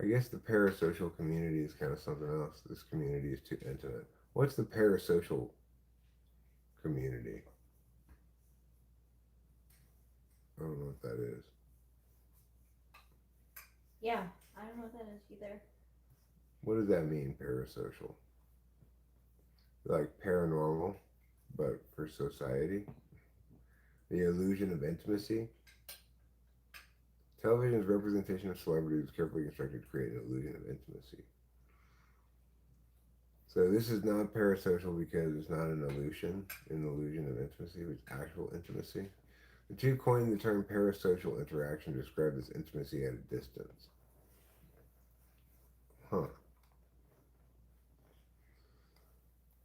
I guess the parasocial community is kind of something else. This community is too intimate. What's the parasocial community? I don't know what that is. Yeah, I don't know what that is either. What does that mean, parasocial? Like paranormal, but for society? The illusion of intimacy? Television's representation of celebrities is carefully constructed to create an illusion of intimacy. So this is not parasocial because it's not an illusion of intimacy, it's actual intimacy. The two coined the term parasocial interaction to describe this intimacy at a distance. Huh.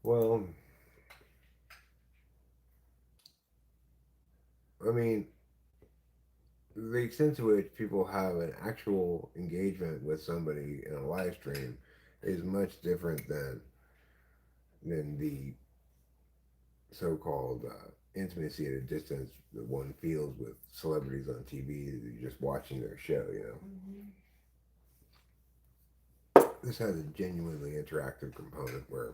Well, I mean, the extent to which people have an actual engagement with somebody in a live stream is much different than the so-called intimacy at a distance that one feels with celebrities on TV that you're just watching their show, you know. Mm-hmm. This has a genuinely interactive component where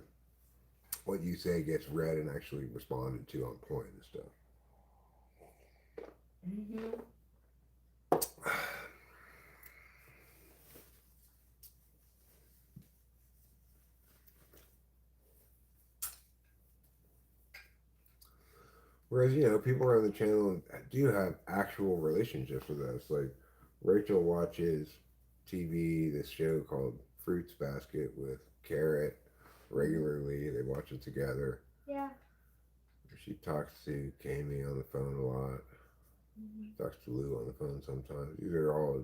what you say gets read and actually responded to on point and stuff. Mm-hmm. Whereas, you know, people around the channel do have actual relationships with us. Like, Rachel watches TV, this show called Fruits Basket with Carrot regularly. They watch it together. Yeah. She talks to Kami on the phone a lot. Mm-hmm. She talks to Lou on the phone sometimes. These are all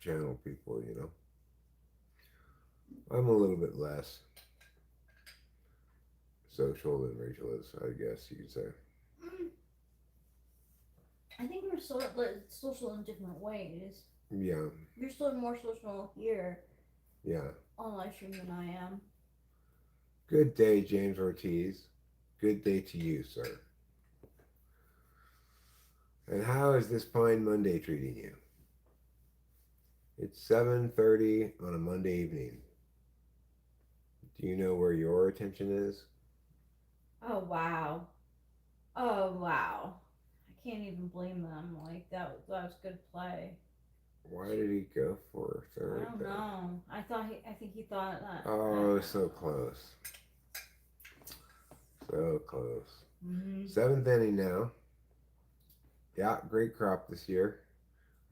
channel people, you know. I'm a little bit less social than Rachel is, I guess you could say. Mm. I think we're social in different ways. Yeah, You're still more social here yeah. on live stream than I am. Good day, James Ortiz. Good day to you, sir. And how is this Pine Monday treating you? It's 7:30 on a Monday evening. Do you know where your attention is? Oh wow. Oh wow. I can't even blame them. Like that was good play. Why did he go for I third don't then? know. I think he thought that. Oh, so close. So close. Mm-hmm. Seventh inning now. Yeah, great crop this year.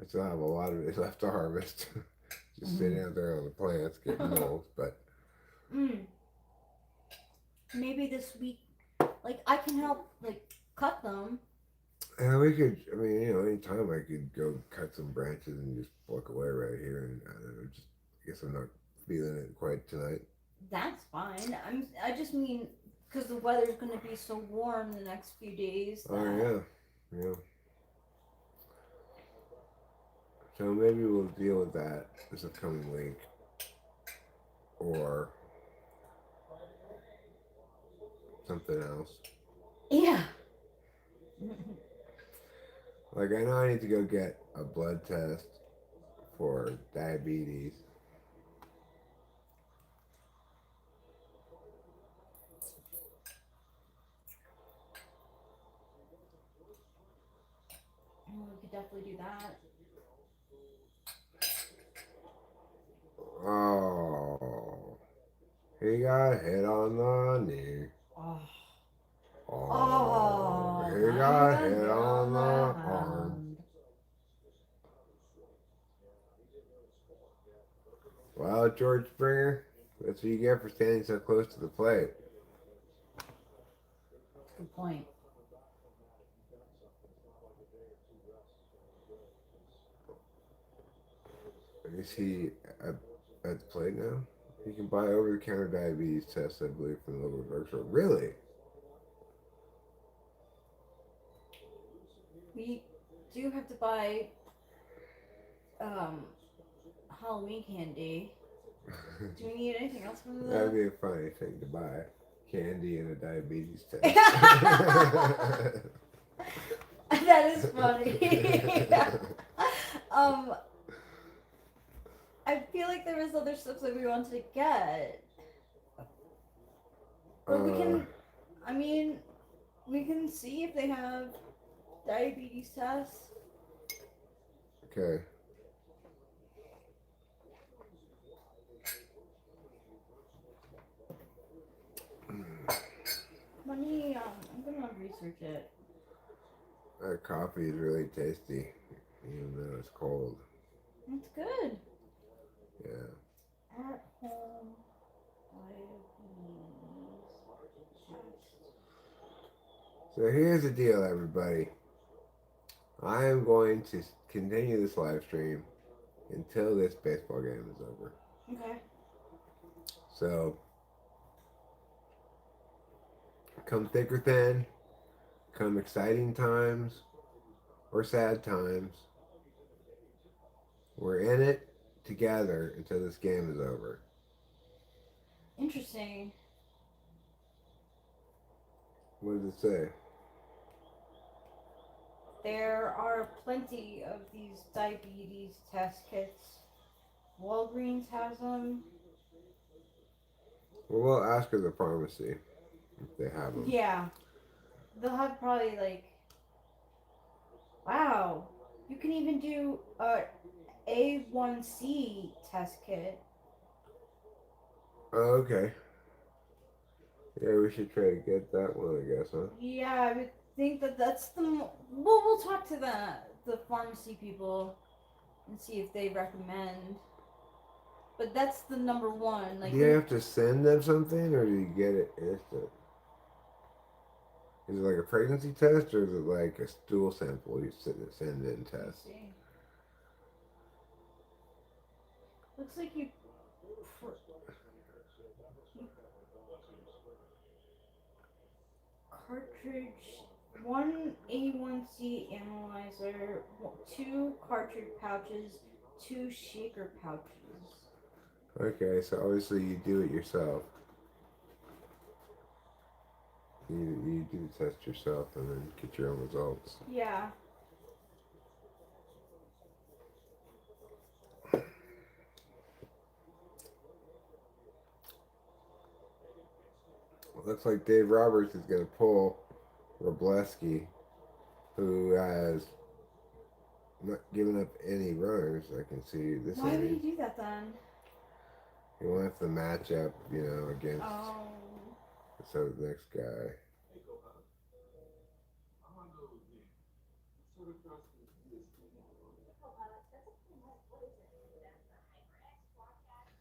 I still have a lot of it left to harvest. Just sitting out there on the plants getting mold, but Mm. Maybe this week, like I can help, like cut them. yeah, we could. I mean, you know, anytime I could go cut some branches and just walk away right here, and I don't know. Just I guess I'm not feeling it quite tonight. That's fine. I just mean because the weather's gonna be so warm the next few days Oh that. yeah, yeah. So maybe we'll deal with that this upcoming week, or something else. Yeah. Like I know I need to go get a blood test for diabetes. We could definitely do that. Oh, he got hit on the knee. Oh. Oh, Oh, he I got got hit hit on on the the arm. hand. Well, George Springer, that's what you get for standing so close to the plate. Good point. Is he at, at the plate now? You can buy over-the-counter diabetes tests, I believe, from the local drugstore. Really? We do have to buy um Halloween candy. Do we need anything else from That'd the? be a funny thing to buy. Candy and a diabetes test. That is funny. um, I feel like there was other stuff that we wanted to get, but we uh, can. I mean, we can see if they have diabetes tests. okay. Let me. I'm gonna research it. That coffee is really tasty, even though it's cold. It's good. Yeah. At home diabetes test. So here's the deal, everybody. I am going to continue this live stream until this baseball game is over. Okay. So, come thick or thin, come exciting times or sad times, we're in it together until this game is over. Interesting. What does it say? There are plenty of these diabetes test kits. Walgreens has them. Well, we'll ask at the pharmacy if they have them. Yeah, they'll have probably like, wow, you can even do a A1C test kit. Oh, okay. Yeah, we should try to get that one, I guess, huh? Yeah, I would think that that's the. Well, we'll talk to the pharmacy people and see if they recommend. But that's the number one. Do Like you when have to send them something, or do you get it instant? Is it like a pregnancy test, or is it like a stool sample you send in let me test? see. Looks like pr- you cartridge, one A1C analyzer, two cartridge pouches, two shaker pouches. Okay, so obviously you do it yourself. You do the test yourself and then get your own results. Yeah. Well, looks like Dave Roberts is going to pull Robleski, who has not given up any runners. I can see this Why would he inning. do that then? He wants the matchup, against Oh. the next guy.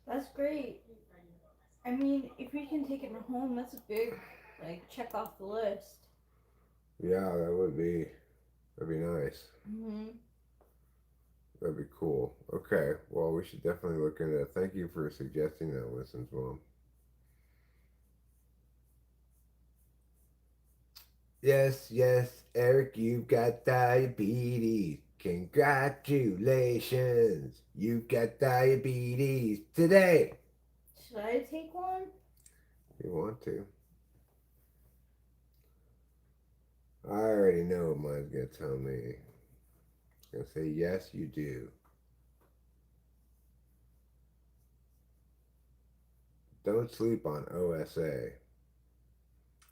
That's great. I mean, if we can take it home, that's a big, like, check off the list. Yeah, that'd be nice. Hmm. That'd be cool. Okay, well, we should definitely look into that. Thank you for suggesting that, Winston's mom. Yes, yes, Eric, you've got diabetes. Congratulations, you've got diabetes today. Should I take one? You want to? I already know what mine's gonna tell me. It's gonna say, yes, you do. Don't sleep on OSA.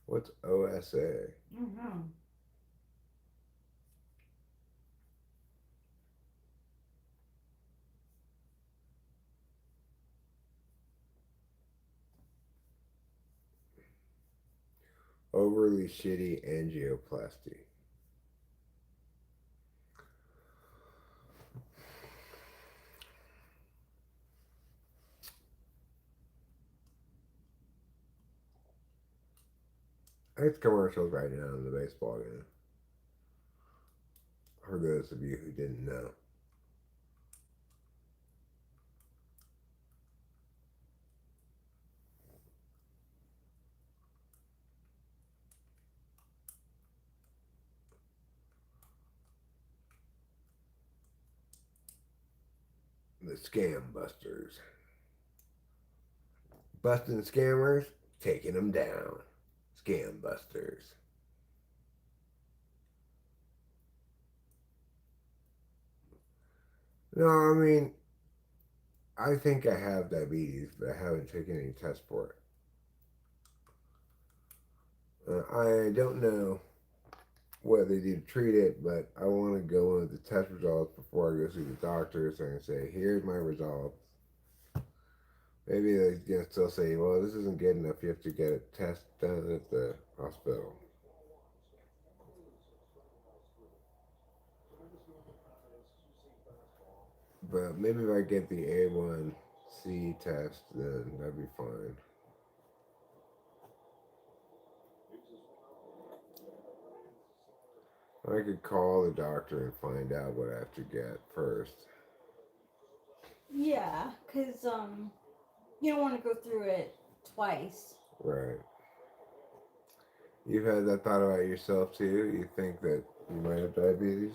What's OSA? I don't know. Overly shitty angioplasty. It's commercials right now in the baseball game. For those of you who didn't know. The Scam Busters. Busting scammers, taking them down. Scam Busters. No, I mean, I think I have diabetes, but I haven't taken any tests for it. I don't know what they do to treat it, but I want to go into the test results before I go see the doctor so I can say, here's my results. Maybe they can still say, well, this isn't good enough. You have to get a test done at the hospital. But maybe if I get the A1C test, then that'd be fine. I could call the doctor and find out what I have to get first. Yeah, because, you don't want to go through it twice. Right. You've had that thought about yourself too? You think that you might have diabetes?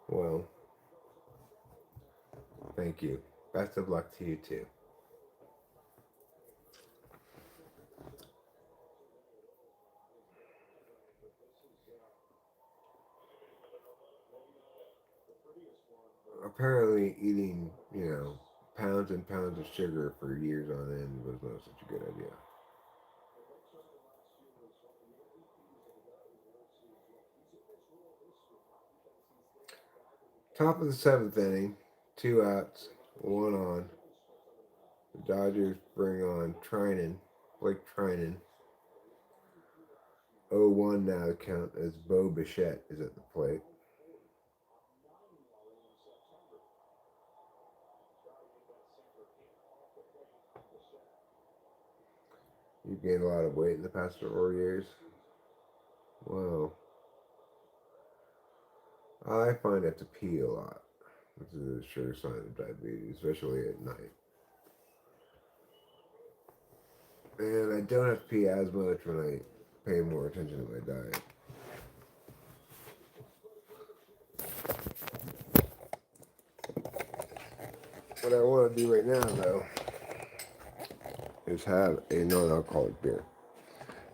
Well, thank you. Best of luck to you too. apparently eating, pounds and pounds of sugar for years on end was not such a good idea. Top of the seventh inning, 2 outs, one on. The Dodgers bring on Blake Trinan. 0-1 now to count as Bo Bichette is at the plate. You've gained a lot of weight in the past 4 years. Well, I find I have to pee a lot, which is a sure sign of diabetes, especially at night. And I don't have to pee as much when I pay more attention to my diet. What I want to do right now, though, is have a non-alcoholic beer.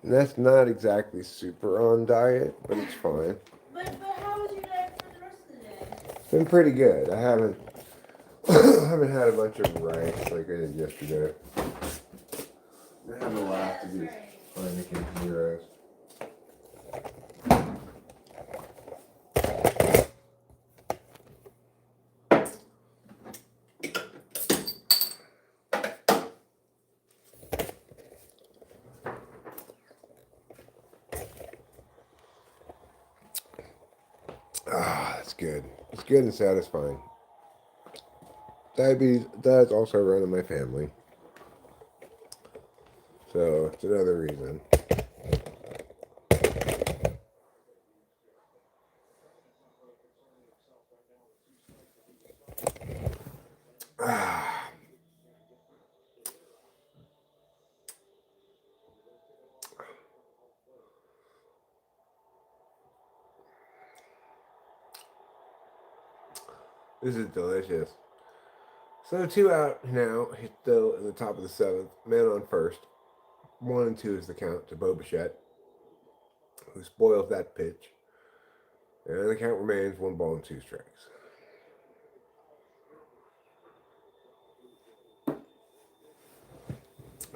And that's not exactly super on diet, but it's fine. But how was your diet for the rest of the day? It's been pretty good. I haven't I haven't had a bunch of rice like I did yesterday. I have a lot to do finding quesadillas. Ah, that's good. It's good and satisfying. Diabetes does also run in my family. So it's another reason. Ah, this is delicious. So 2 out now, he's still in the top of the seventh. Man on first. 1-2 is the count to Bo Bichette, who spoils that pitch. And the count remains 1 ball and 2 strikes.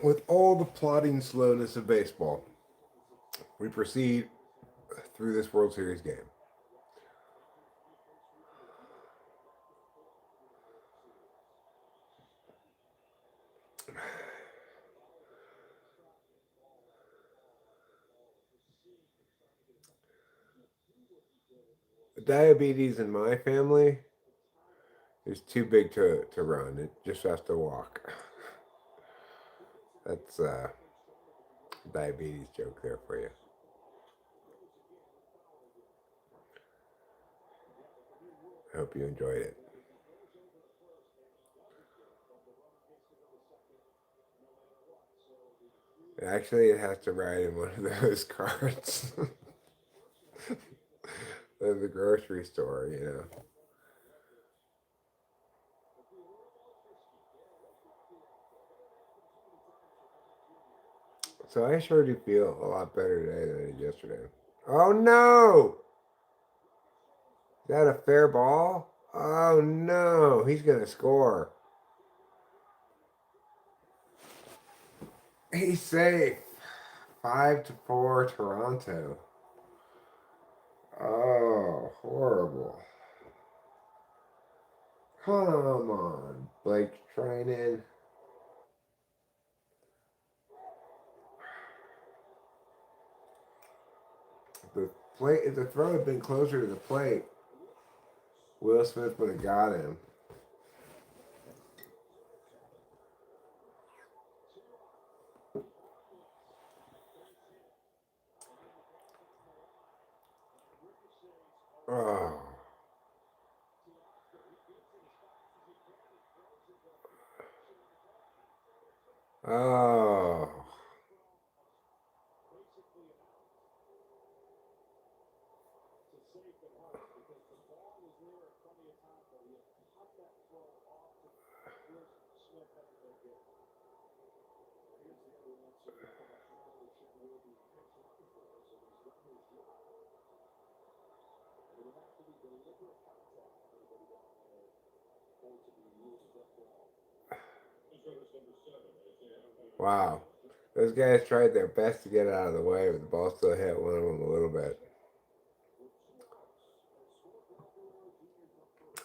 With all the plodding slowness of baseball, we proceed through this World Series game. Diabetes in my family is too big to run. It just has to walk. That's a diabetes joke there for you. I hope you enjoyed it. Actually, it has to ride in one of those carts. At the grocery store. So I sure do feel a lot better today than I did yesterday. Oh no! Is that a fair ball? Oh no! He's gonna score. He's safe. 5-4 Toronto. Oh, horrible. Come on, Blake Trinan. If the throw had been closer to the plate, Will Smith would have got him. Oh. Oh. Wow. Those guys tried their best to get out of the way, but the ball still hit one of them a little bit.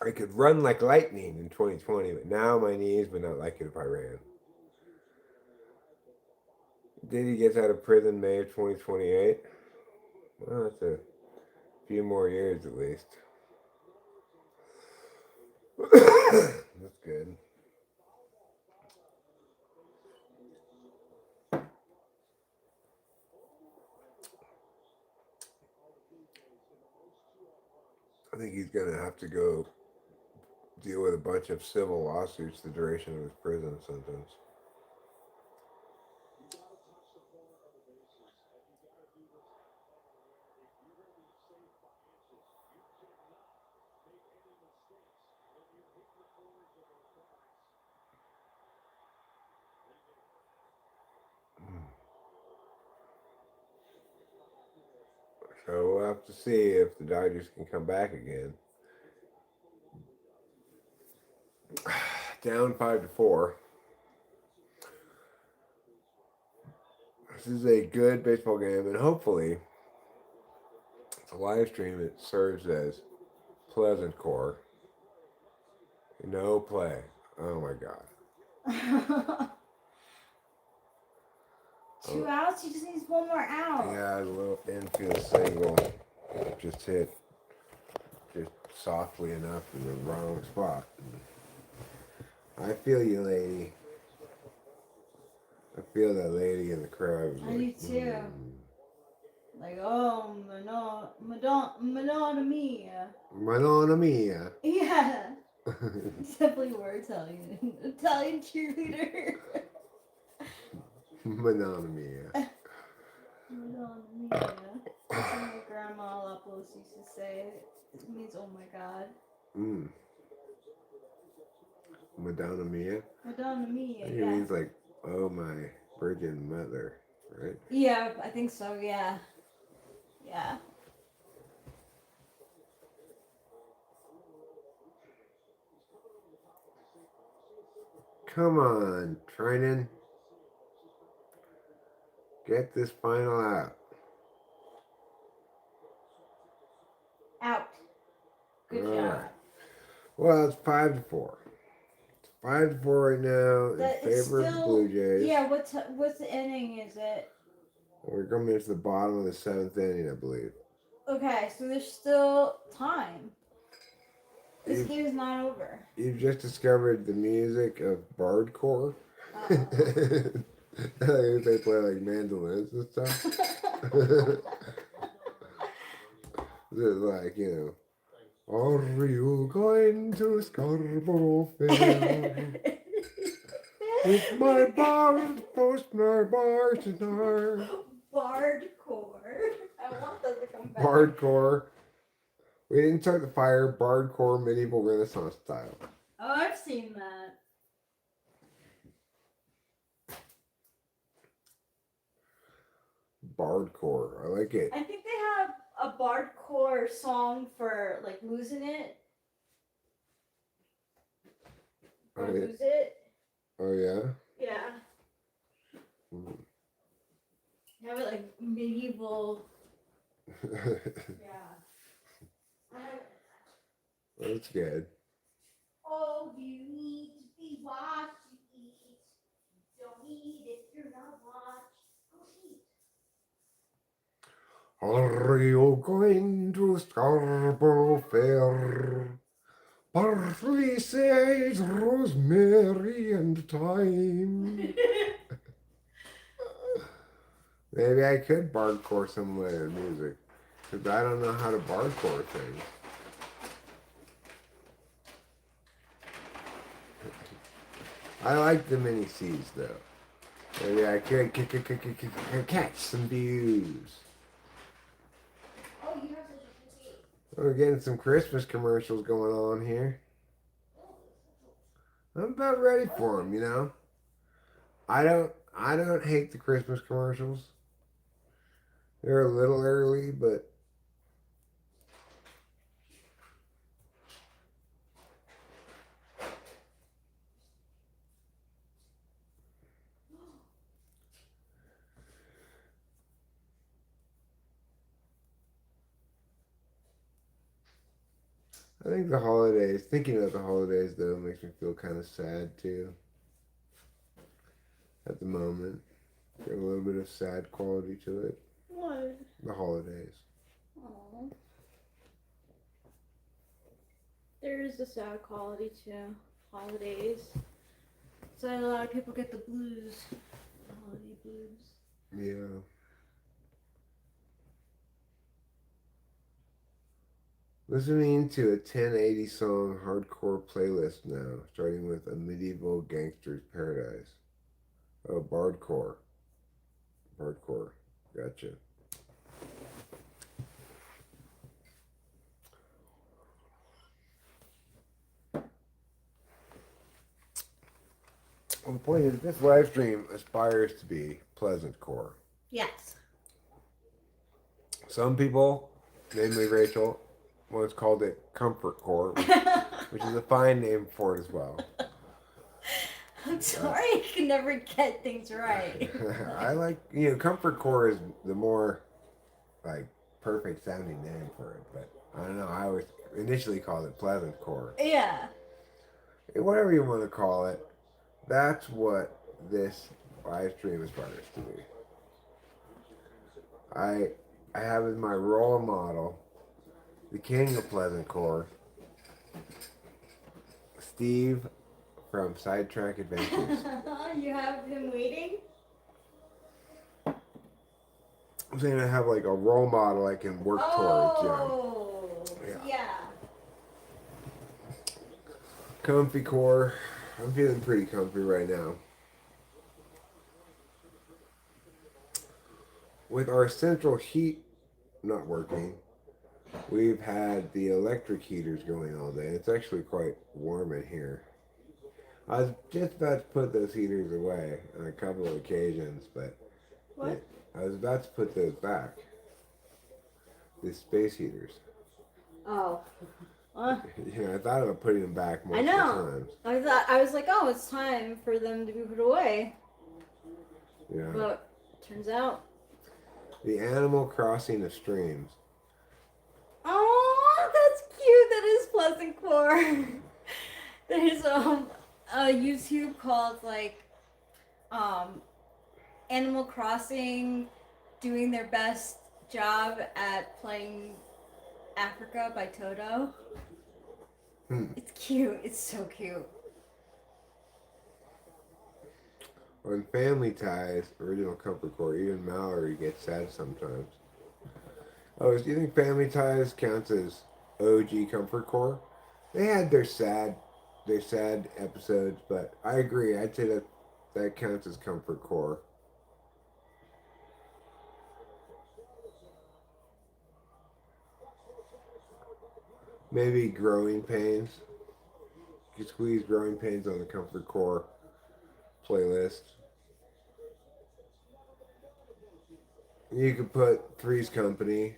I could run like lightning in 2020, but now my knees would not like it if I ran. Diddy gets out of prison May of 2028. Well, that's a few more years at least. That's good. I think he's going to have to go deal with a bunch of civil lawsuits the duration of his prison sentence. So we'll have to see if the Dodgers can come back again. Down 5-4. This is a good baseball game, and hopefully, it's a live stream. It serves as pleasant core. No play. Oh my god. 2 outs. He just needs one more out. Yeah, a little infield single. Just hit just softly enough in the wrong spot. I feel you, lady. I feel that lady in the crowd. I do too. Like, oh, Madonna Mia. Madonna Mia. Yeah. Except we were Italian. Italian cheerleader. Madonna Mia. Madonna Mia. That's what my grandma Lapos used to say. It means, oh my god. Madonna Mia. Madonna Mia, It yeah. means like, oh my virgin mother, right? Yeah, I think so, yeah. Yeah. Come on, Trinan. Get this final out. Out. Good All job. right. Well, it's 5-4. It's 5-4 right now in favor of the Blue Jays. Yeah, what's the inning is it? We're coming into the bottom of the 7th inning, I believe. Okay, so there's still time. This game is not over. You've just discovered the music of bardcore. They play like mandolins and stuff. It's like, you know, are you going to Scarborough Fair? With my bard, post my bar tonight. Bardcore. I want that to come back. Bardcore. We didn't start the fire. Bardcore, medieval Renaissance style. Oh, I've seen that. Bardcore. I like it. I think they have a bardcore song for like losing it. Or Oh, yeah. lose it. Oh, yeah? Yeah. Have it like medieval. Yeah. That's good. Oh, you need to be what you eat. Don't eat if you're not watched. Go eat. Are you going to Scarborough Fair? Parsley, sage, rosemary, and thyme. Maybe I could bardcore some later music, because I don't know how to bardcore things. I like the mini C's though. Maybe I could catch some views. Oh, you have such a pretty. We're getting some Christmas commercials going on here. I'm about ready for them, you know. I don't hate the Christmas commercials. They're a little early, but I think the holidays, thinking of the holidays though, makes me feel kind of sad too at the moment. Got a little bit of sad quality to it. What? The holidays. Oh. There is a sad quality to holidays. So a lot of people get the blues. The holiday blues. Yeah. Listening to a 1080 song hardcore playlist now, starting with A Medieval Gangster's Paradise. Oh, Bardcore. Bardcore. Gotcha. Well, the point is, this live stream aspires to be pleasantcore. Yes. Some people, namely Rachel, once called it comfortcore, which is a fine name for it as well. I'm sorry, I can never get things right. I like, comfortcore is the more like perfect sounding name for it, but I don't know. I always initially called it pleasantcore. Yeah. Whatever you want to call it, that's what this live stream aspires to be. I have as my role model the king of pleasantcore, Steve from Sidetrack Adventures. You have him waiting? I'm saying I have like a role model I can work towards, Oh, yeah. Comfy core. I'm feeling pretty comfy right now. With our central heat not working, we've had the electric heaters going all day. It's actually quite warm in here. I was just about to put those heaters away on a couple of occasions, but What? I was about to put those back. The space heaters. Oh. I thought about putting them back most I know. of the times. I was like, oh, it's time for them to be put away. Yeah. But turns out. The Animal Crossing of streams. Oh, that's cute. That is Pleasant Core. There's a YouTube called Animal Crossing doing their best job at playing Africa by Toto. It's cute. It's so cute. On Family Ties, original Comfort Core, even Mallory gets sad sometimes. Oh, do you think Family Ties counts as OG Comfort Core? They had their sad episodes, but I agree. I'd say that counts as Comfort Core. Maybe Growing Pains. You can squeeze Growing Pains on the Comfort Core playlist. You could put Three's Company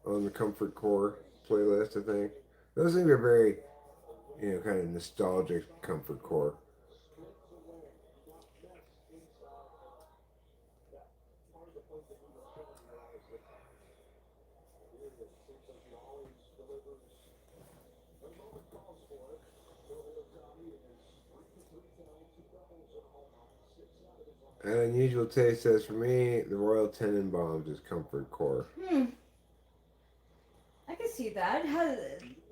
on the Comfort Core playlist, I think. Those things are very, kind of nostalgic Comfort Core. An Unusual Taste says, for me, the Royal Tenenbaums is Comfort Core. I can see that.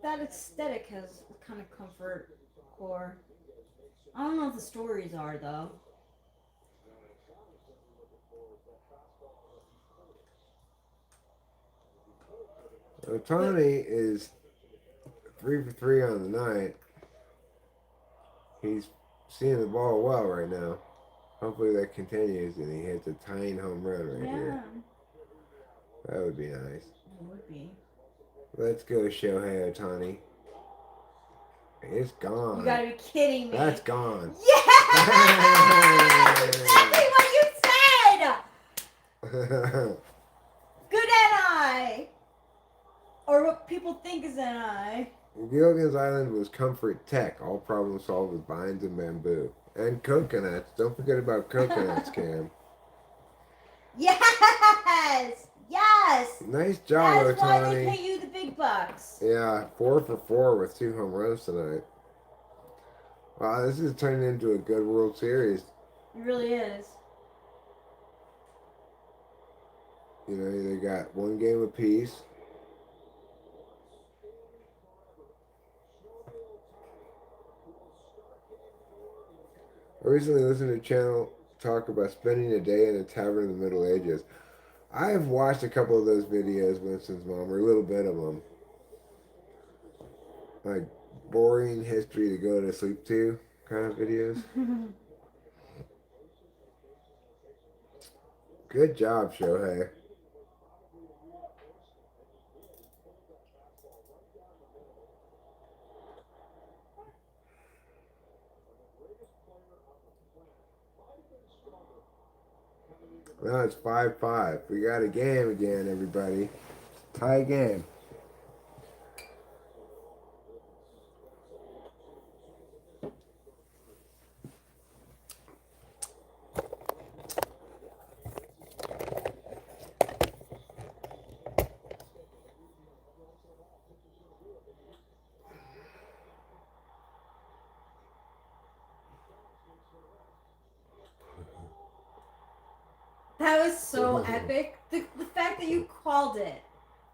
That aesthetic has kind of Comfort Core. I don't know if the stories are though. Tony is 3 for 3 on the night. He's seeing the ball well right now. Hopefully that continues and he hits a tying home run right here. That would be nice. It would be. Let's go, Shohei Ohtani. It's gone. You gotta be kidding me. That's gone. Yeah! Exactly what you said! Good NI! Or what people think is NI. Gilligan's Island was comfort tech. All problems solved with vines and bamboo. And coconuts. Don't forget about coconuts, Cam. Yes! Yes! Nice job, That's why they Ohtani. pay you the big big bucks. Yeah, 4 for 4 with 2 home runs tonight. Wow, this is turning into a good World Series. It really is. You know, they got 1 game apiece. I recently listened to a channel talk about spending a day in a tavern in the Middle Ages. I've watched a couple of those videos, Winston's Mom, or a little bit of them. Like boring history to go to sleep to kind of videos. Good job, Shohei. Now it's 5-5. We got a game again, everybody. Tie game. That was so epic. The fact that you called it,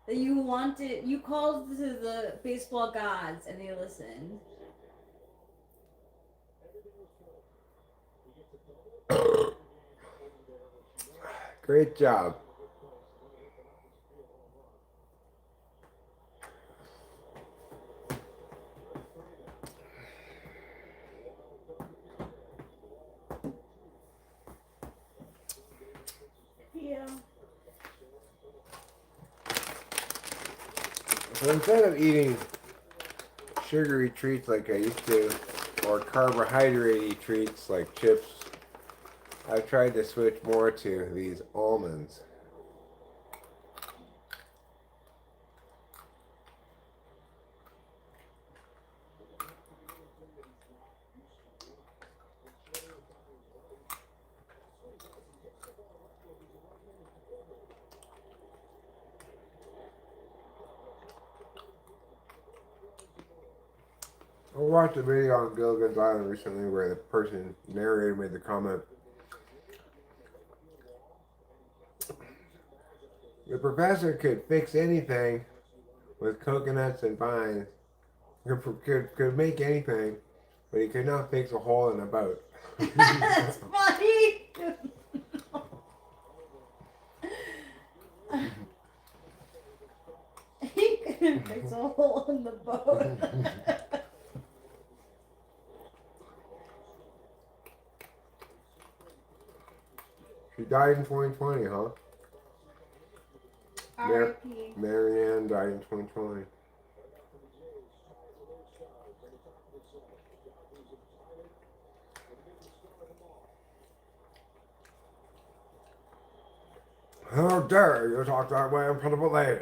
that you called to the baseball gods and they listened. Great job. Yeah. So instead of eating sugary treats like I used to, or carbohydrate treats like chips, I've tried to switch more to these almonds. I watched a video on Gilligan's Island recently where the person narrator made the comment, the professor could fix anything with coconuts and vines. Could make anything, but he could not fix a hole in a boat. That's funny. He couldn't fix a hole in the boat. She died in 2020, huh? R.I.P. Marianne died in 2020. How dare you talk that way in front of a lady?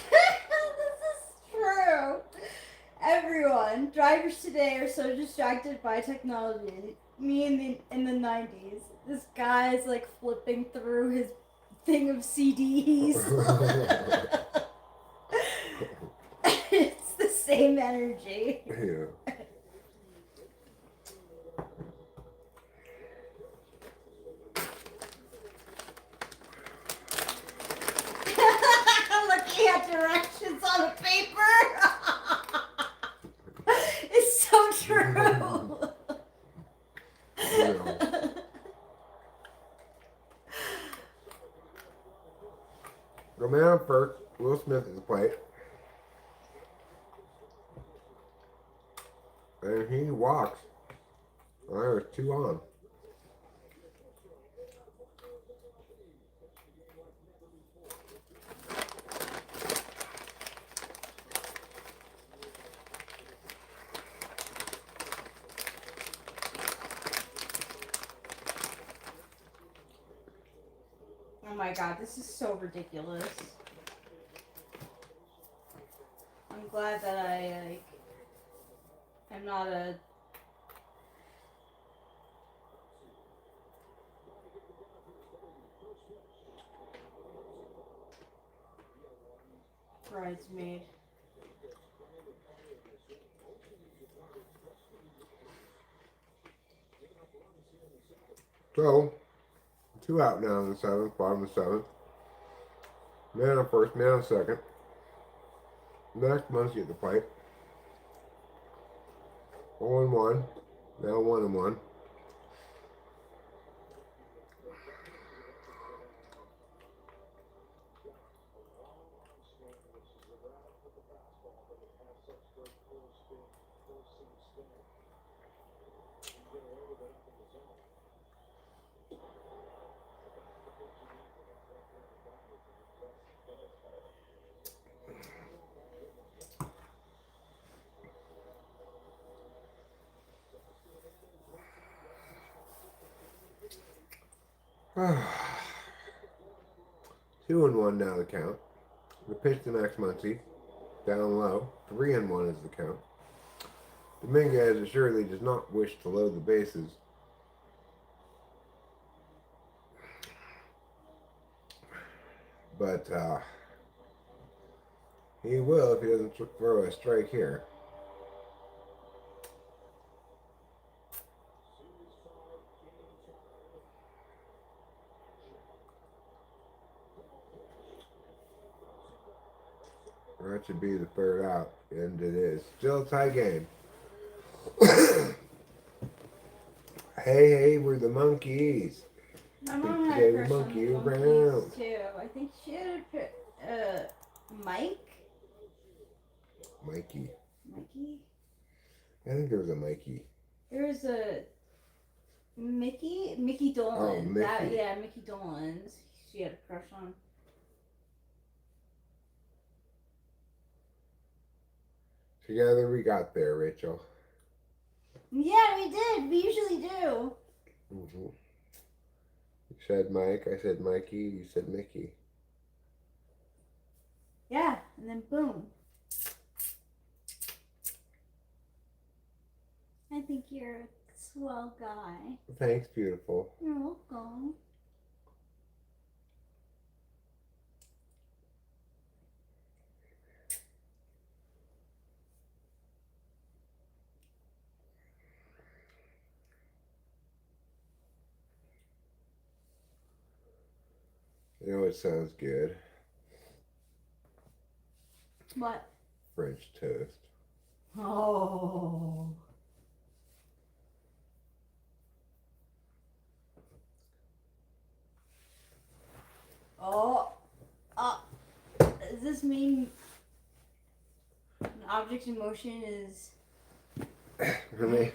This is true. Everyone, drivers today are so distracted by technology. Me in the 90s, this guy's like flipping through his thing of CDs. It's the same energy. Yeah. Looking at directions on a paper. It's so true. You know. The man first, Will Smith at the plate. And he walks. There's 2 on. Oh my god, this is so ridiculous. I'm glad that I am not a bridesmaid. So, 2 out now in the 7th, bottom of the 7th. Man on first, man on second. Next, Muncie at the plate. 0-1. Now 1-1. Two and 1 now the count. The pitch to Max Muncy. Down low. 3-1 is the count. Dominguez assuredly does not wish to load the bases. But he will if he doesn't throw a strike here. That should be the 3rd out, and it is. Still a tie game. Hey, we're the monkeys. My mom had Today a we crush on monkey the around. monkeys too. I think she had Mike. Mikey. Mikey. I think there was a Mikey. There was a Mickey Dolan. Oh, Mickey. Mickey Dolan's. She had a crush on. Together we got there, Rachel. Yeah, we did. We usually do. Mm-hmm. You said Mike, I said Mikey, you said Mickey. Yeah, and then boom. I think you're a swell guy. Thanks, beautiful. You're welcome. You know what sounds good? What? French toast. Oh. Oh. Does this mean an object in motion is... Remains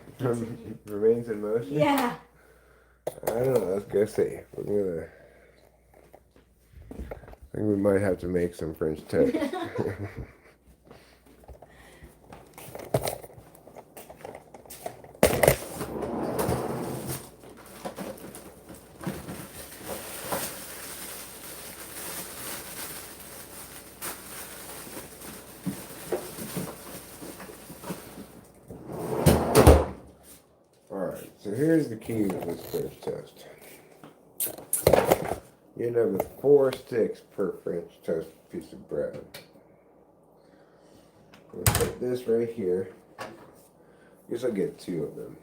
in motion? Yeah. I don't know, let's go see. I think we might have to make some French toast. Alright, so here's the key to this French toast. You end up with 4 sticks per French toast piece of bread. I'm gonna put this right here. I guess I'll get 2 of them.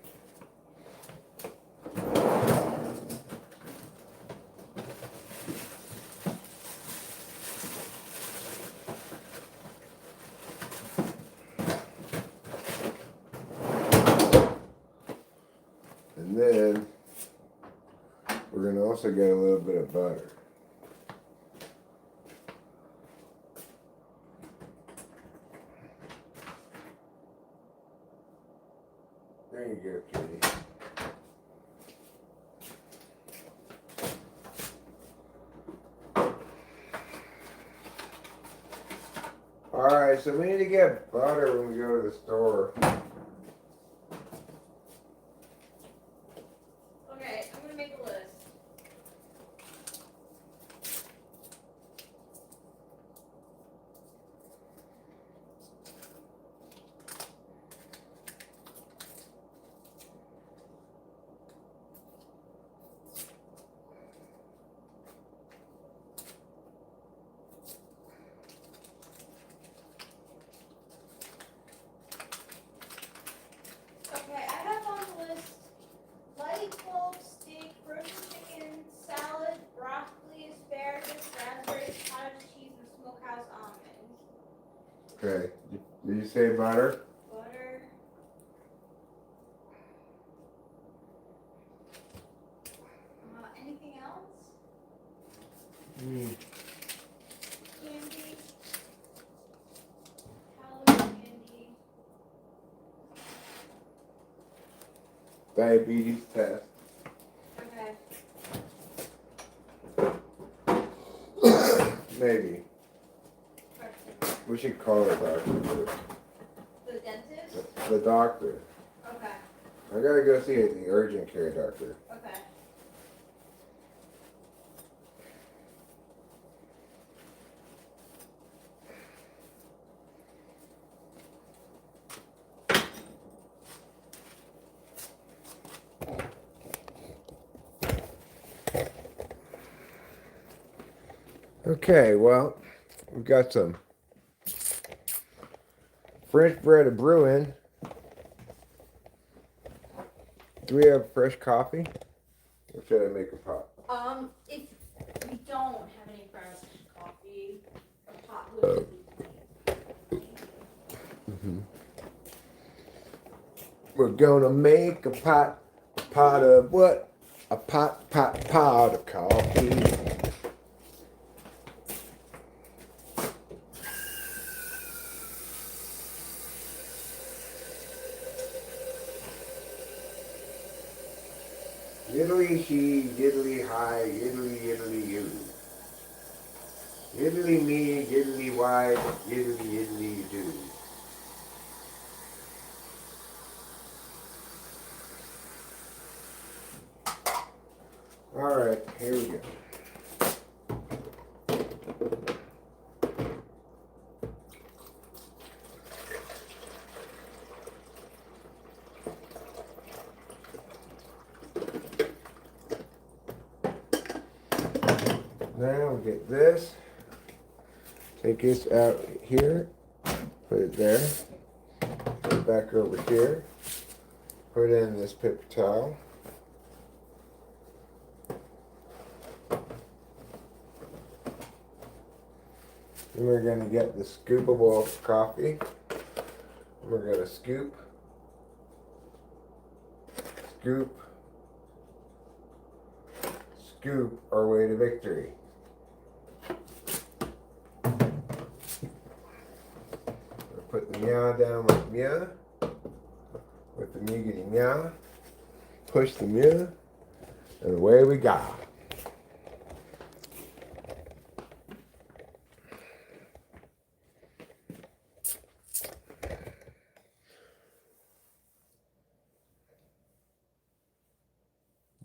also get a little bit of butter. There you go, kitty. Alright, so we need to get butter when we go to the store. Okay, I'm gonna make a list. Okay, I have on the list light bulb steak, frozen chicken, salad, broccoli, asparagus, raspberries, cottage cheese, and smokehouse almonds. Okay. Did you say butter? Butter. Anything else? Candy. Calorie candy. Diabetes test. Okay. Maybe. Question. We should call the doctor. The dentist? The doctor. Okay. I gotta go see the urgent care doctor. Okay. Okay, well, we've got some French bread of brewing. Do we have fresh coffee? Or should I make a pot? If we don't have any fresh coffee, a pot would be We're gonna make a pot of what? A pot of coffee. Yiddly she, yiddly hi, yiddly you. Yiddly me, yiddly why, yiddly you do. Alright, here we go. Now we get this. Take this out here. Put it there. Put it back over here. Put in this paper towel. Then we're going to get the scoopable coffee. We're going to scoop, scoop our way to victory. Put the meow down with meow, with the muggity meow, push the meow, and away we go.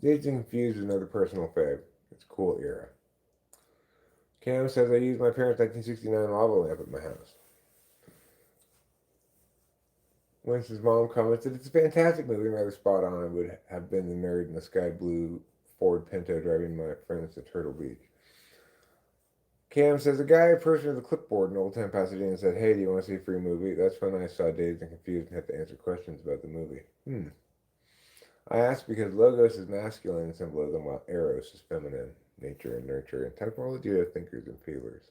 Dazed and Confused is another personal fave. It's a cool era. Cam says I used my parents' 1969 lava lamp at my house. Winston's mom commented, it's a fantastic movie and rather spot on. I would have been the nerd in the sky blue Ford Pinto driving my friends to Turtle Beach. Cam says, a guy approached me with a clipboard in Old Town Pasadena and said, hey, do you want to see a free movie? That's when I saw Dazed and Confused and had to answer questions about the movie. I asked because Logos is masculine symbolism while Eros is feminine, nature and nurture, and Typology are thinkers and feelers.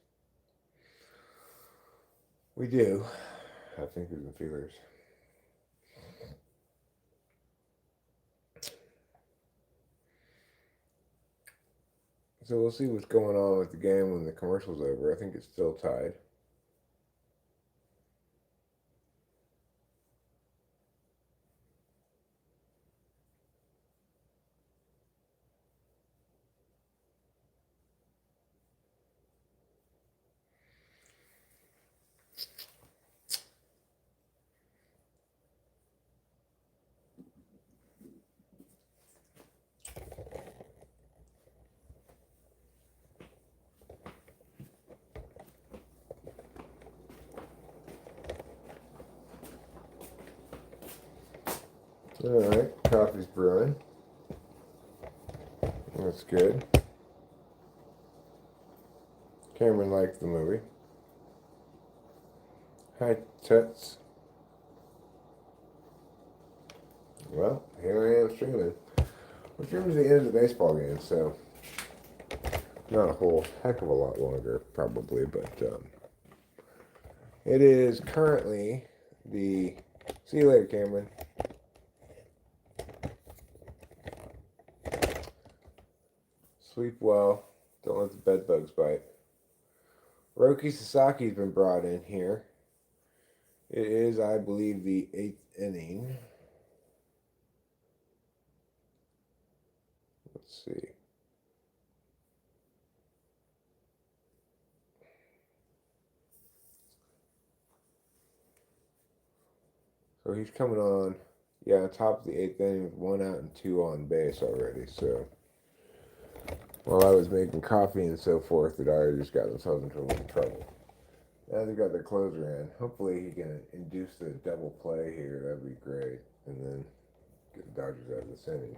We do have thinkers and feelers. So we'll see what's going on with the game when the commercial's over. I think it's still tied. Alright, coffee's brewing. That's good. Cameron liked the movie. Hi, Toots. Well, here I am streaming. We're streaming to the end of the baseball game, so not a whole heck of a lot longer, probably, but it is currently the. See you later, Cameron. Sleep well. Don't let the bed bugs bite. Roki Sasaki's been brought in here. It is, I believe, the 8th inning. Let's see. So he's coming on, yeah, on top of the 8th inning with 1 out and 2 on base already. So while I was making coffee and so forth, the Dodgers got themselves into a little trouble. Now they've got their closer in. Hopefully he can induce the double play here. That'd be great. And then get the Dodgers out of this inning.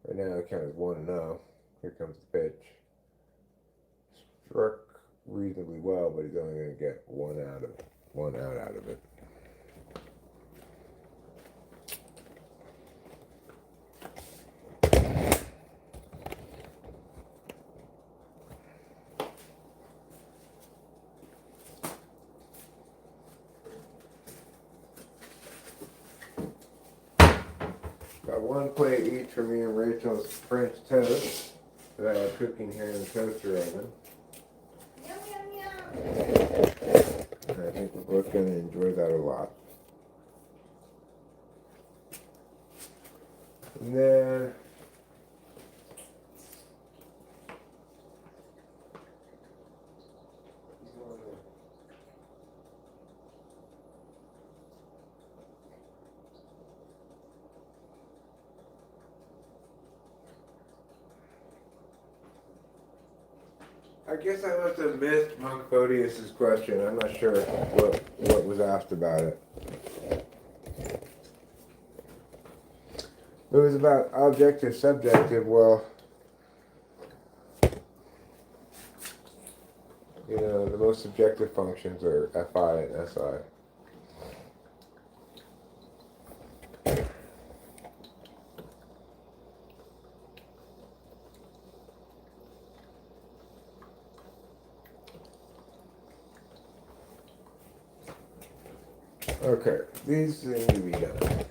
Right now the count is 1-0. Here comes the pitch. Struck reasonably well, but he's only going to get 1 out out of it. Got 1 plate each for me and Rachel's French toast that I have cooking here in the toaster oven. Yum, yum, yum. And I think we're both going to enjoy that a lot. And then I guess I must have missed Monk Photius's question. I'm not sure what was asked about it. It was about objective, subjective. Well, you know, the most subjective functions are Fi and Si. Okay, these need to be done.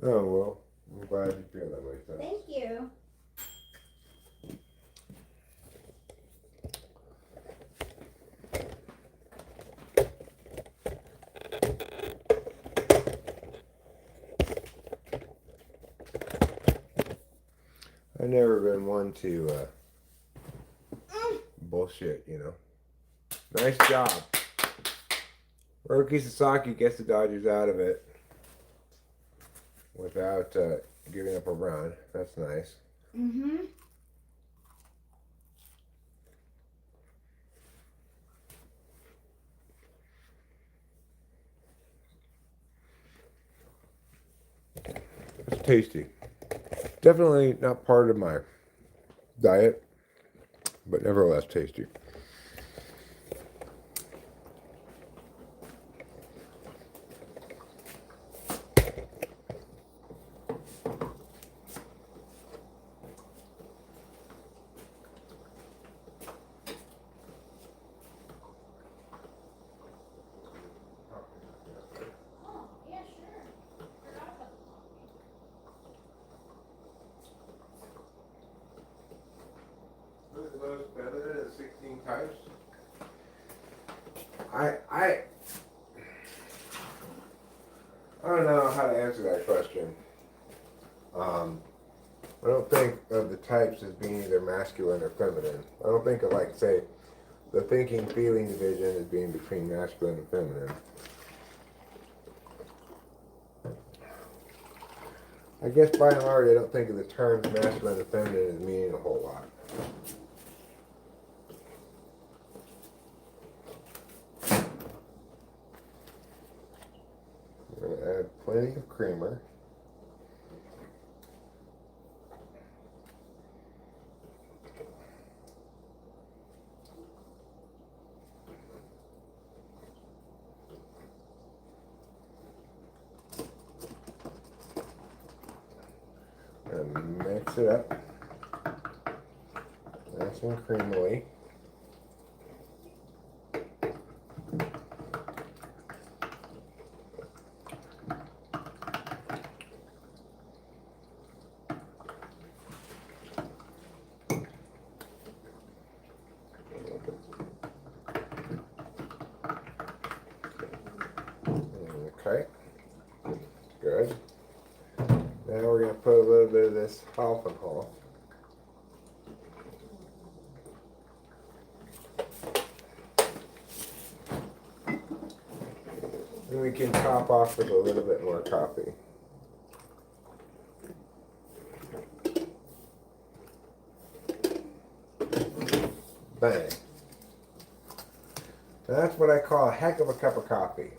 Oh, well, I'm glad you feel that way, so. Thank you. I've never been one to bullshit, you know. Nice job. Roki Sasaki gets the Dodgers out of it without giving up a run. That's nice. Mm-hmm. It's tasty. Definitely not part of my diet, but nevertheless tasty. I don't know how to answer that question. I don't think of the types as being either masculine or feminine. I don't think of, like, say, the thinking feeling division as being between masculine and feminine. I guess by and large, I don't think of the terms masculine and feminine as meaning a whole lot. I'm going to add plenty of creamer. And mix it up nice and creamily. Okay, good. Now we're going to put a little bit of this half and half. And we can top off with a little bit more coffee. Bang. That's what I call a heck of a cup of coffee.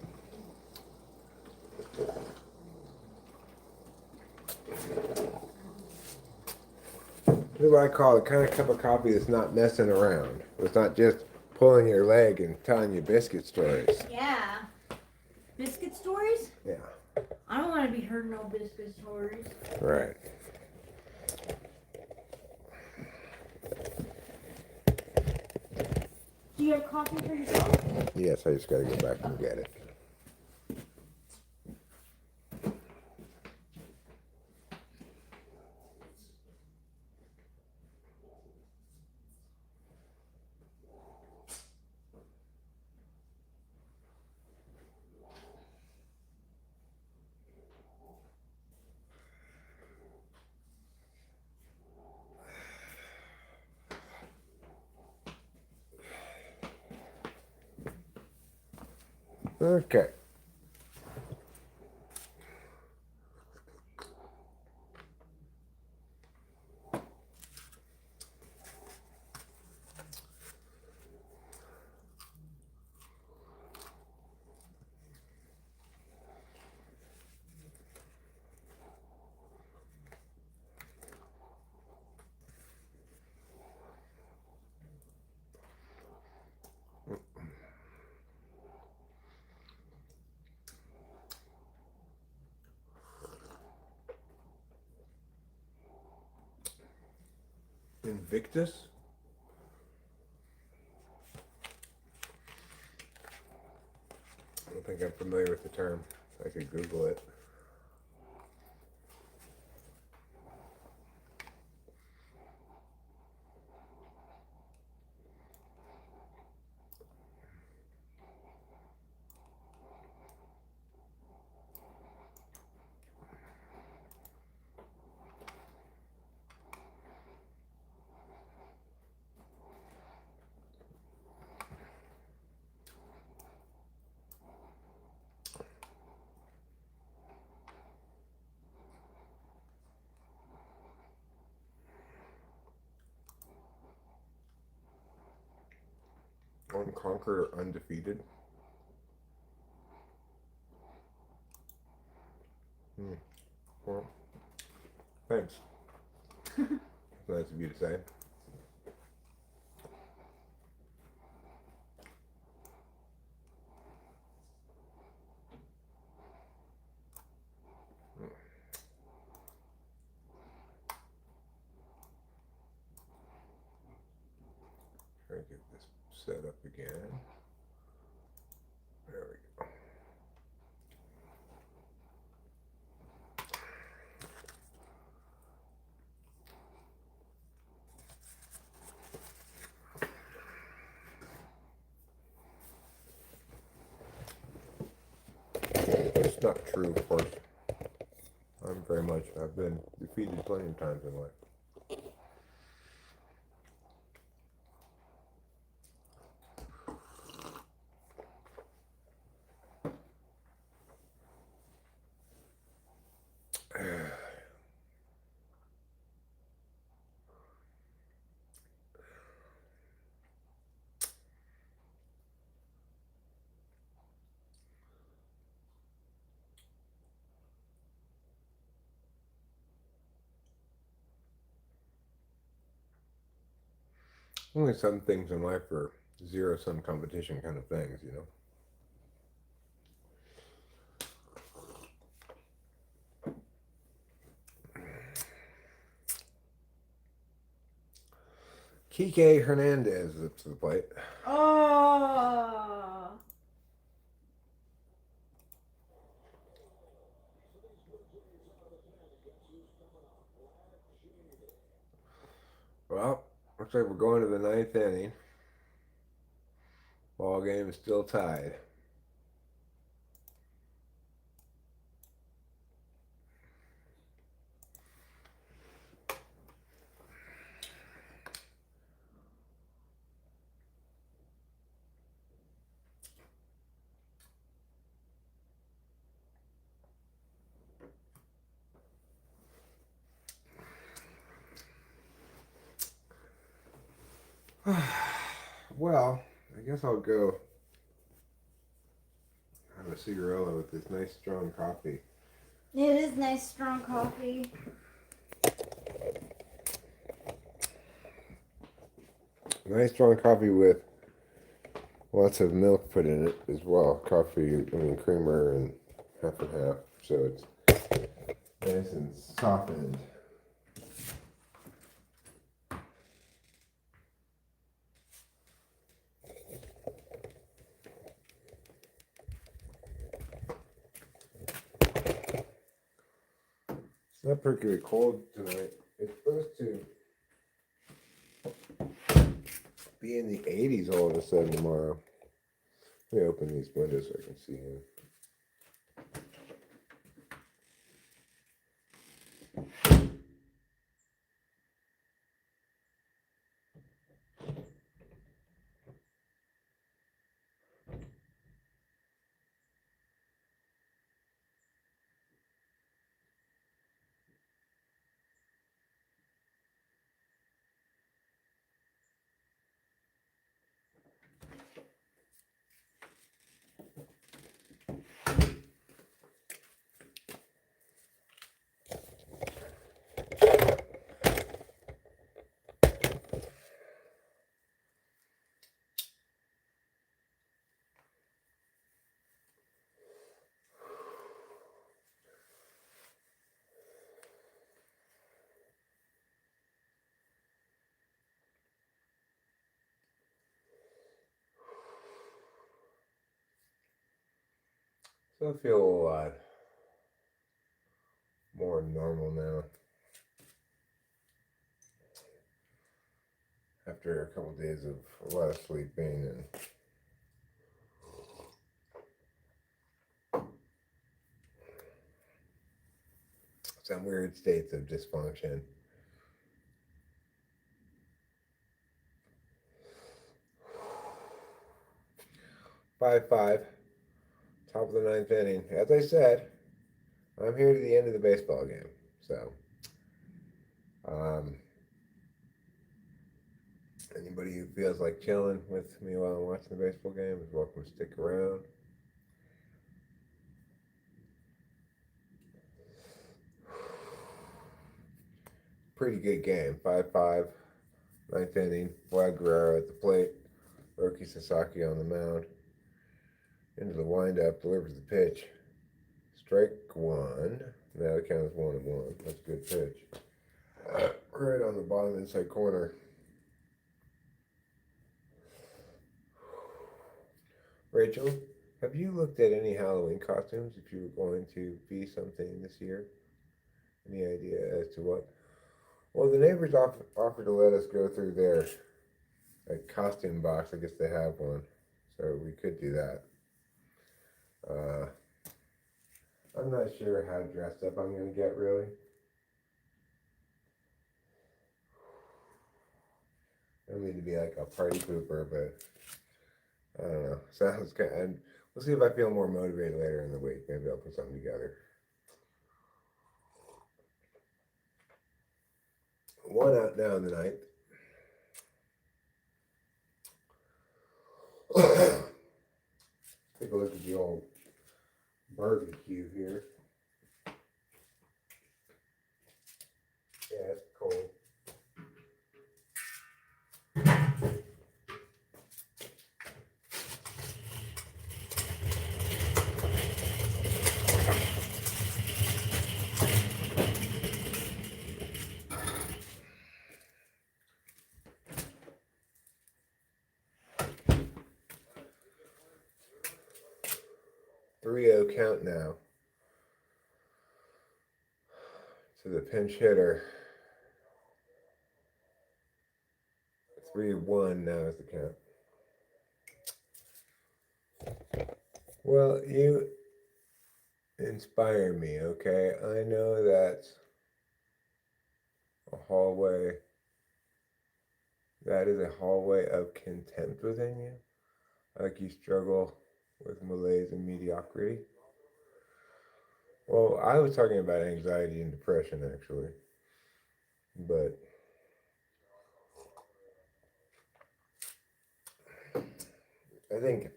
This is what I call the kind of cup of coffee that's not messing around. It's not just pulling your leg and telling you biscuit stories. Yeah. Biscuit stories? Yeah. I don't want to be heard no biscuit stories. Right. Do you have coffee for yourself? Yes, I just got to go back and get it. Okay. Invictus? I don't think I'm familiar with the term. I could Google it. Unconquered or undefeated? Well, thanks. Nice of you to say. Try to get this set up again. There we go. It's not true, of course. I've been defeated plenty of times in life. Only some things in life are zero-sum competition kind of things, you know. Kike Hernandez is up to the plate. Oh. Well, looks like we're going to the ninth inning. Ball game is still tied. Well, I guess I'll go have a cigarette with this nice strong coffee. It is nice strong coffee. Nice strong coffee with lots of milk put in it as well. Creamer and half and half. So it's nice and softened. It's not particularly cold tonight. It's supposed to be in the 80s all of a sudden tomorrow. Let me open these windows so I can see in. So I feel a lot more normal now. After a couple of days of a lot of sleeping and some weird states of dysfunction. Five, top of the ninth inning. As I said, I'm here to the end of the baseball game. So, anybody who feels like chilling with me while I'm watching the baseball game is welcome to stick around. Pretty good game. 5-5, ninth inning. Vlad Guerrero at the plate. Roki Sasaki on the mound. Into the windup, delivers the pitch. Strike one. Now the count is 1-1. That's a good pitch. Right on the bottom inside corner. Rachel, have you looked at any Halloween costumes if you were going to be something this year? Any idea as to what? Well, the neighbors offered to let us go through their costume box. I guess they have one. So we could do that. I'm not sure how dressed up I'm gonna get really. I don't mean to be like a party pooper, but I don't know. Sounds good. And we'll see if I feel more motivated later in the week. Maybe I'll put something together. One out now in the ninth. Take a look at the old barbecue here. Yeah, it's cold. 3-0 count now. To the pinch hitter. 3-1 now is the count. Well, you inspire me, okay? I know that's a hallway. That is a hallway of contempt within you. Like you struggle with malaise and mediocrity. Well, I was talking about anxiety and depression actually. But I think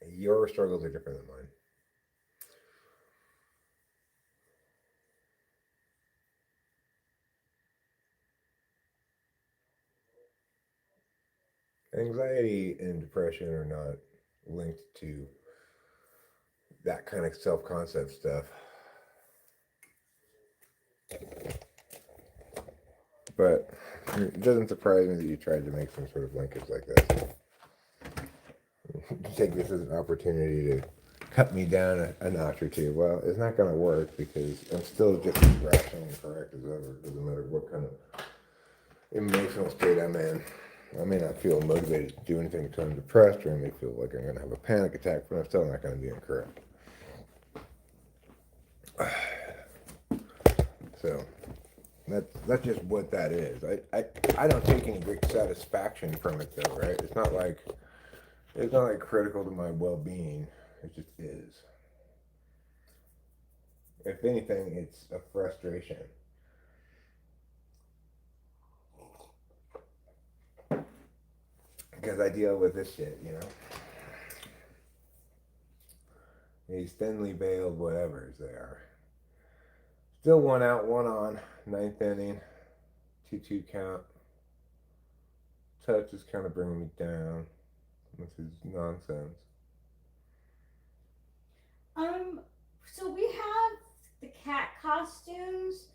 your struggles are different than mine. Anxiety and depression are not linked to that kind of self concept stuff. But it doesn't surprise me that you tried to make some sort of linkage like this. You take this as an opportunity to cut me down a notch or two. Well, it's not going to work because I'm still just as rational and correct as ever. It doesn't matter what kind of emotional state I'm in. I may not feel motivated to do anything until I'm depressed, or I may feel like I'm going to have a panic attack, but I'm still not going to be incorrect. So that's just what that is. I don't take any great satisfaction from it though, right? It's not like critical to my well-being. It just is. If anything, it's a frustration. Because I deal with this shit, you know. These thinly veiled whatevers they are. Still one out, one on. Ninth inning. 2-2 count. Touch is kind of bringing me down. This is nonsense. So we have the cat costumes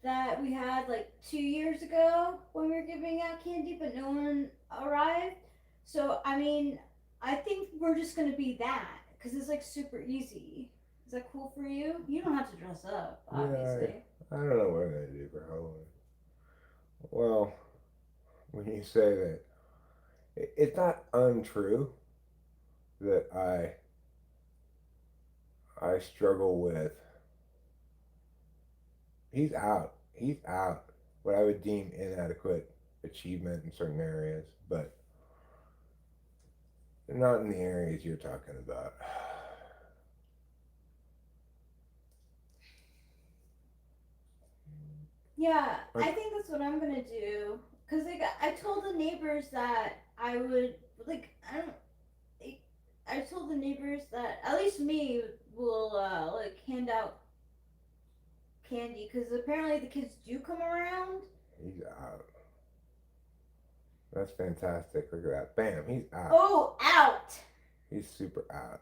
that we had like 2 years ago when we were giving out candy, but no one arrived. So I mean, I think we're just gonna be that because it's like super easy. Is that cool for you? You don't have to dress up, obviously. Yeah, I don't know what I'm gonna do for Halloween. Well, when you say that, it's not untrue that I struggle with. He's out. He's out. What I would deem inadequate achievement in certain areas, but not in the areas you're talking about. Yeah, I think that's what I'm gonna do. Cause like I told the neighbors that I would like I don't. I told the neighbors that at least me will like hand out candy because apparently the kids do come around. He's out. That's fantastic. Look at that. Bam, he's out. Oh, out! He's super out.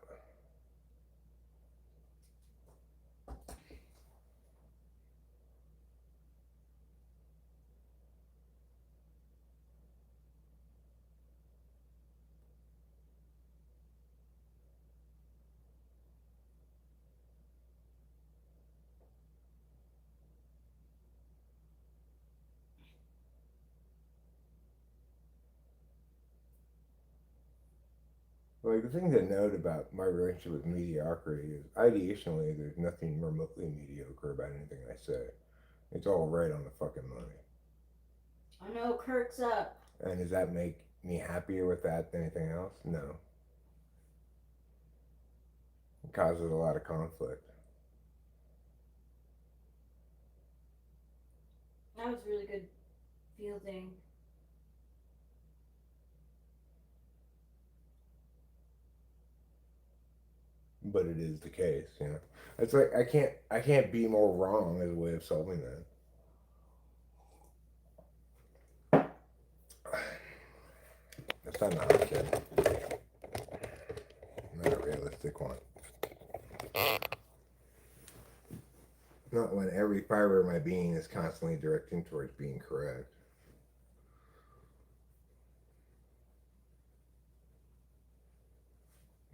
Well, Like, the thing to note about my relationship with mediocrity is ideationally, there's nothing remotely mediocre about anything I say. It's all right on the fucking money. I know Kirk's up. And does that make me happier with that than anything else? No. It causes a lot of conflict. That was really good fielding. But it is the case, you know. It's like I can't be more wrong as a way of solving that. That's not an option. Not a realistic one. Not when every fiber of my being is constantly directing towards being correct.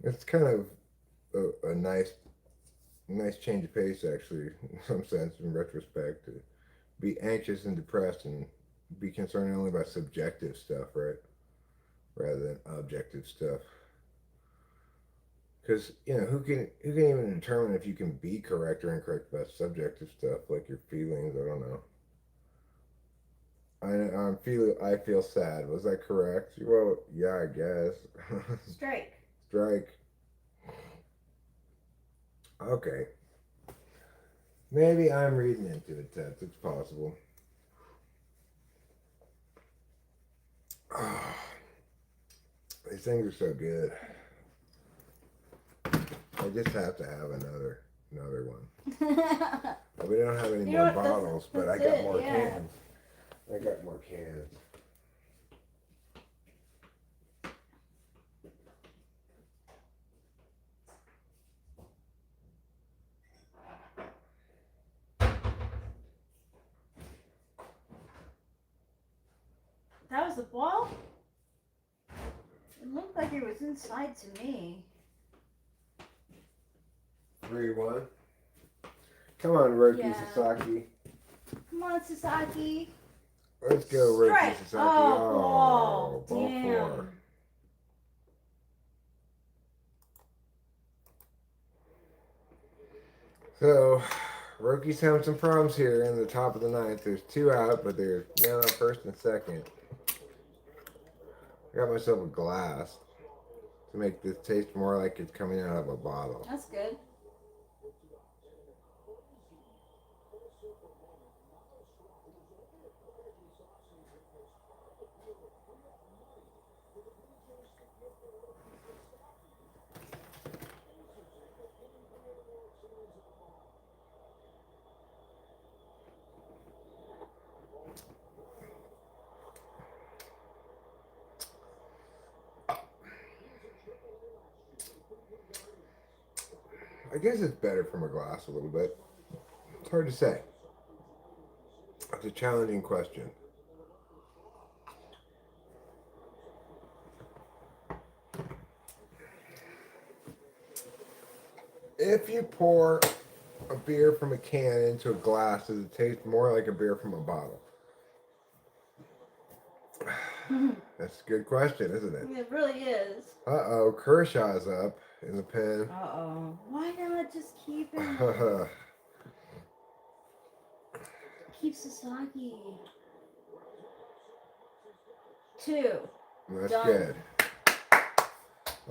It's kind of a nice change of pace, actually, in some sense, in retrospect, to be anxious and depressed and be concerned only about subjective stuff, right, rather than objective stuff. Because you know who can even determine if you can be correct or incorrect about subjective stuff like your feelings? I don't know. I feel sad. Was that correct? Well, yeah, I guess. Strike. Strike. Okay. Maybe I'm reading into it, Tess. It's possible. Oh, these things are so good. I just have to have another one. We don't have any more bottles, but I got more cans. I got more cans. That was the ball? It looked like it was inside to me. 3-1. Come on, Roki Yeah. Sasaki. Come on, Sasaki. Let's go, Roki Strike. Sasaki. Oh, ball damn. 4. So, Roki's having some problems here in the top of the ninth. There's 2 out, but they're now on first and second. I got myself a glass to make this taste more like it's coming out of a bottle. That's good. I guess it's better from a glass a little bit. It's hard to say. It's a challenging question. If you pour a beer from a can into a glass, does it taste more like a beer from a bottle? That's a good question, isn't it? It really is. Uh-oh, Kershaw's up in the pen. Uh-oh. Why not just keep him? Keep Sasaki. 2. That's Done. good.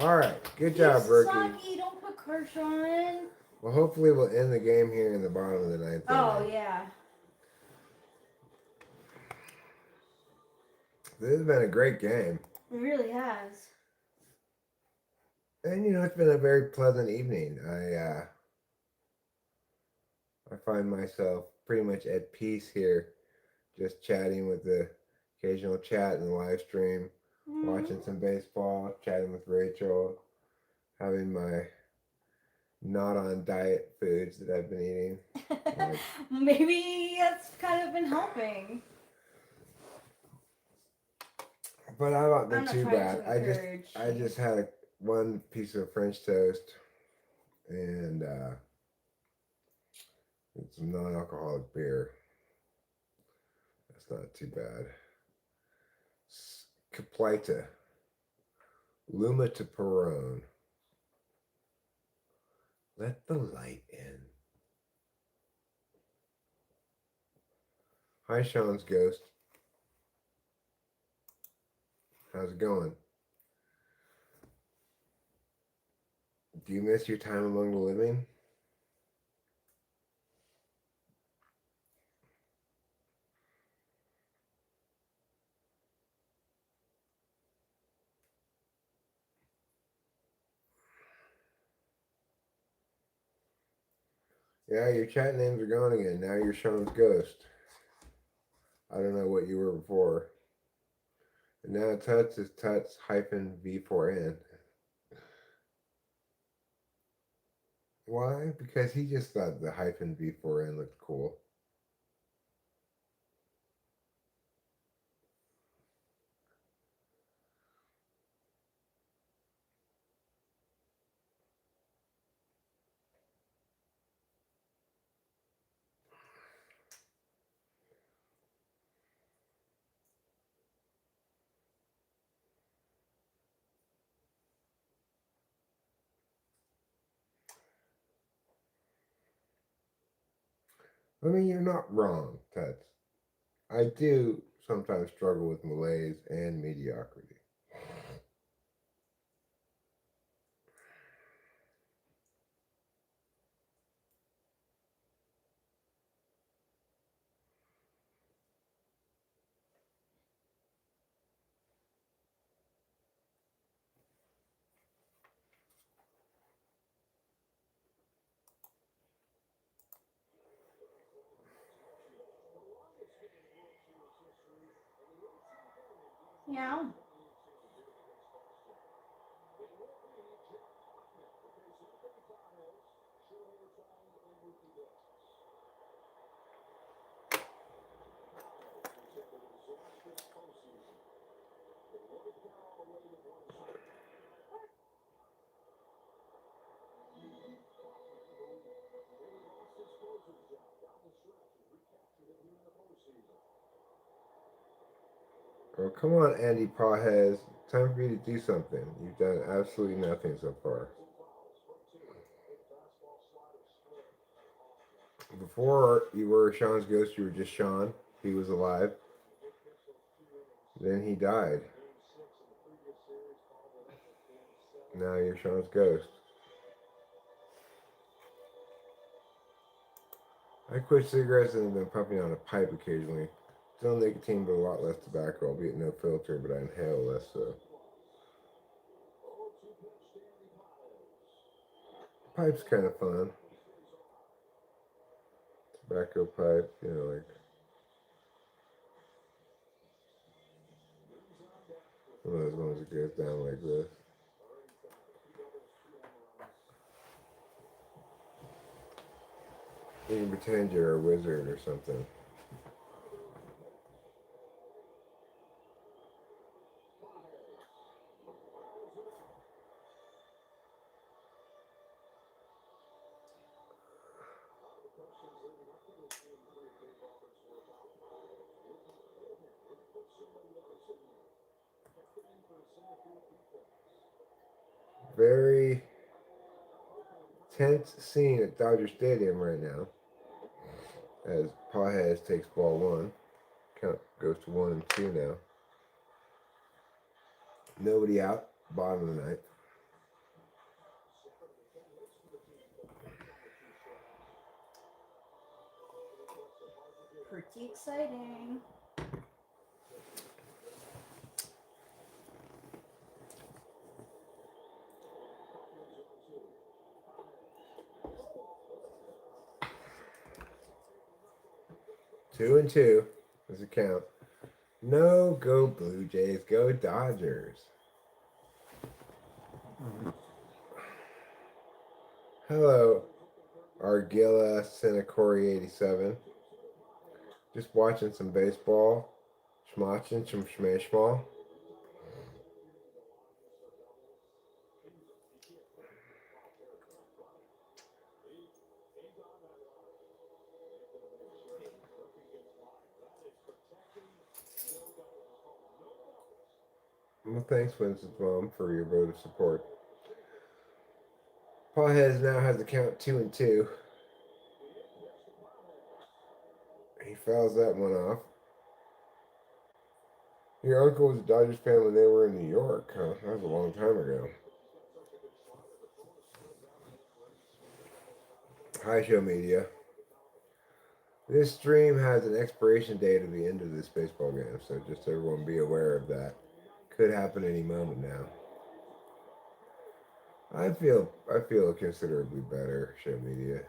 All right, good Keep job, Rookie. Sasaki, don't put Kershaw in. Well, hopefully we'll end the game here in the bottom of the ninth. Oh, yeah. This has been a great game. It really has. And, you know, it's been a very pleasant evening. I find myself pretty much at peace here, just chatting with the occasional chat in the live stream, watching some baseball, chatting with Rachel, having my not on diet foods that I've been eating. Like, maybe that's kind of been helping. but I haven't been I'm not too trying bad. to encourage I just had one piece of French toast and some non-alcoholic beer. That's not too bad. Caplita Luma to Perone. Let the light in. Hi, Sean's Ghost. How's it going? Do you miss your time among the living? Yeah, your chat names are gone again. Now you're Sean's Ghost. I don't know what you were before. And now Tuts is Tuts hyphen V4N. Why? Because he just thought the hyphen V4N looked cool. I mean, you're not wrong, Tuts. I do sometimes struggle with malaise and mediocrity. Yeah. Oh, come on, Andy Pajes. Time for you to do something. You've done absolutely nothing so far. Before you were Sean's Ghost, you were just Sean. He was alive. Then he died. Now you're Sean's Ghost. I quit cigarettes and have been puffing on a pipe occasionally. Still nicotine, but a lot less tobacco, albeit no filter, but I inhale less so. Pipe's kind of fun. Tobacco pipe, like one of those ones that goes down like this. You can pretend you're a wizard or something. Very tense scene at Dodger Stadium right now as Pajes takes ball one. Count goes to 1-2 now. Nobody out. Bottom of the ninth. Pretty exciting. Two and two is the count. No, go Blue Jays, go Dodgers. Hello, Argilla Senacori 87. Just watching some baseball. Schmotching some schmashmal. Well, thanks, Winston's mom, for your vote of support. Paul Hez now has the count 2-2. He fouls that one off. Your uncle was a Dodgers fan when they were in New York, huh? That was a long time ago. Hi, show media. This stream has an expiration date at the end of this baseball game, so just everyone be aware of that. Could happen any moment now. I feel considerably better, show media.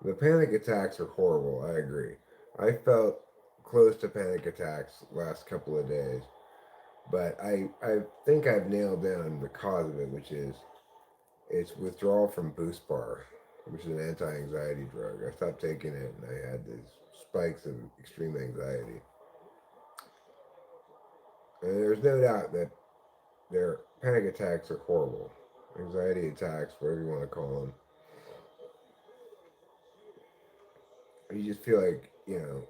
The panic attacks are horrible, I agree. I felt close to panic attacks last couple of days, but I think I've nailed down the cause of it, which is it's withdrawal from Boost Bar, which is an anti-anxiety drug. I stopped taking it and I had these spikes of extreme anxiety. And there's no doubt that their panic attacks are horrible. Anxiety attacks, whatever you want to call them. You just feel like, you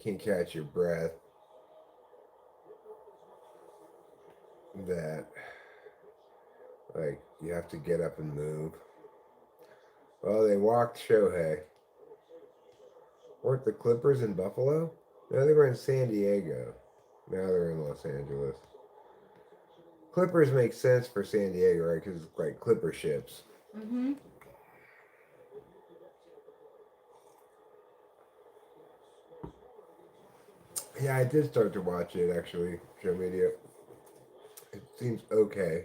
can't catch your breath. That, like, you have to get up and move. Well, they walked Shohei. Weren't the Clippers in Buffalo? No, they were in San Diego. Now they're in Los Angeles. Clippers make sense for San Diego, right? Because it's like Clipper ships. Mm-hmm. Yeah, I did start to watch it, actually, show media. It seems okay.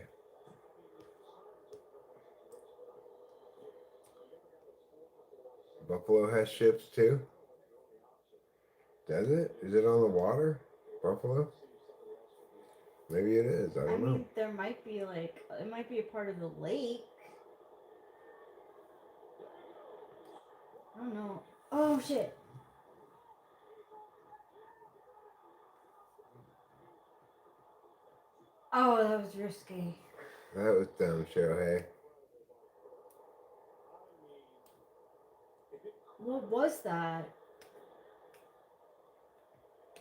Buffalo has ships, too? Does it? Is it on the water? Buffalo? Maybe it is. I I don't know. mean, there might be it might be a part of the lake. I don't know. Oh shit. Oh, that was risky. That was dumb, Shohei. What was that?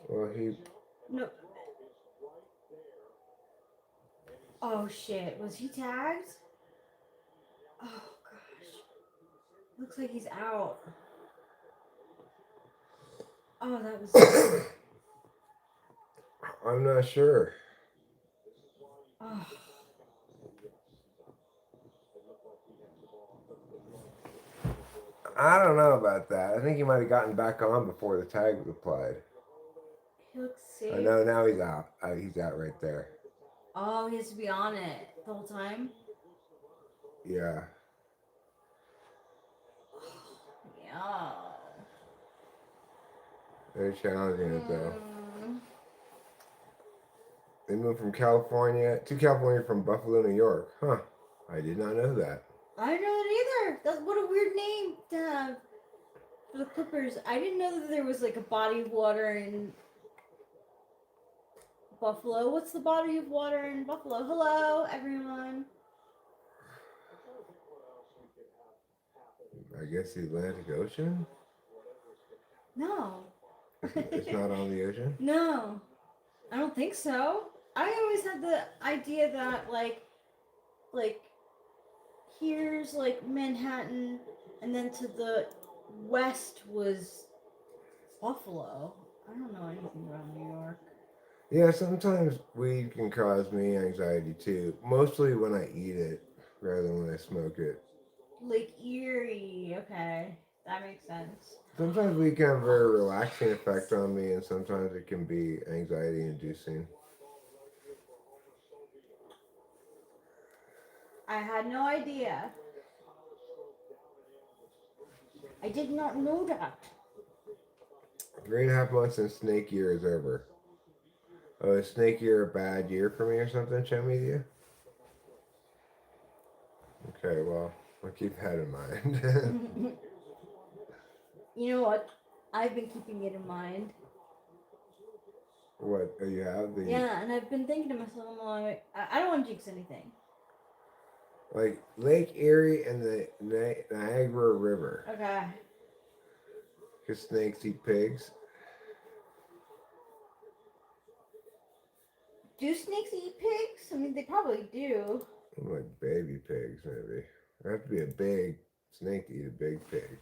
Well, he... No. Oh shit. Was he tagged? Oh gosh. Looks like he's out. Oh, that was. I'm not sure. Oh. I don't know about that. I think he might have gotten back on before the tag was applied. He looks I safe. know, now he's out. He's out right there. Oh, he has to be on it the whole time? Yeah. Yeah. They're challenging it, though. Mm. They moved from California to California from Buffalo, New York. Huh. I did not know that. I didn't know that either. That's what a weird name to have for the Clippers. I didn't know that there was like a body of water in Buffalo. What's the body of water in Buffalo? Hello, everyone. I guess the Atlantic Ocean? No. It's not on the ocean? No. I don't think so. I always had the idea that like here's like Manhattan and then to the west was Buffalo. I don't know anything about New York. Yeah, sometimes weed can cause me anxiety, too. Mostly when I eat it rather than when I smoke it. Lake Erie. Okay. That makes sense. Sometimes weed can have a very relaxing effect on me, and sometimes it can be anxiety inducing. I had no idea. I did not know that. 3.5 months in snake year is over. Oh, is snake year a bad year for me or something, show media? Okay, well, I'll keep that in mind. You know what? I've been keeping it in mind. What, you have the... Yeah, and I've been thinking to myself, I'm like, I don't want to jinx anything. Like, Lake Erie and the Niagara River. Okay. Because snakes eat pigs. Do snakes eat pigs? I mean, they probably do. Like baby pigs, maybe. There have to be a big snake to eat a big pig.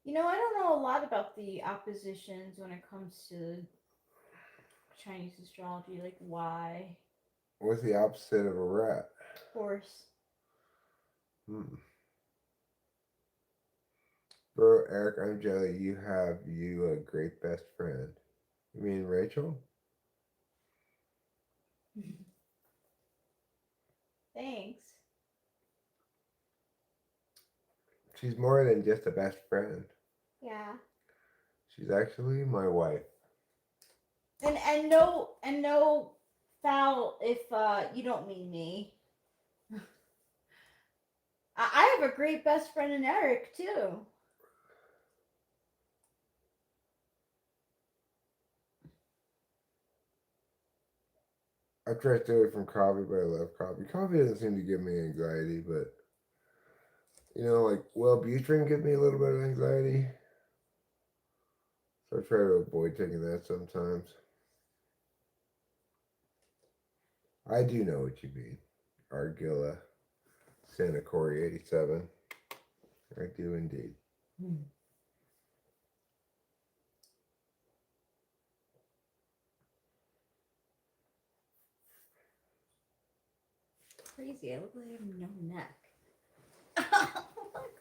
You know, I don't know a lot about the oppositions when it comes to Chinese astrology. Like, why? What's the opposite of a rat? Horse. Hmm. Bro, Eric, I'm jelly. You have a great best friend. You mean Rachel? Thanks. She's more than just a best friend. Yeah. She's actually my wife. And no foul if you don't mean me. I have a great best friend in Eric too. I try to stay away from coffee, but I love coffee. Coffee doesn't seem to give me anxiety, but like Wellbutrin give me a little bit of anxiety, so I try to avoid taking that sometimes. I do know what you mean, Argilla, Santa Corey 87. I do indeed. Crazy, I look like I have no neck.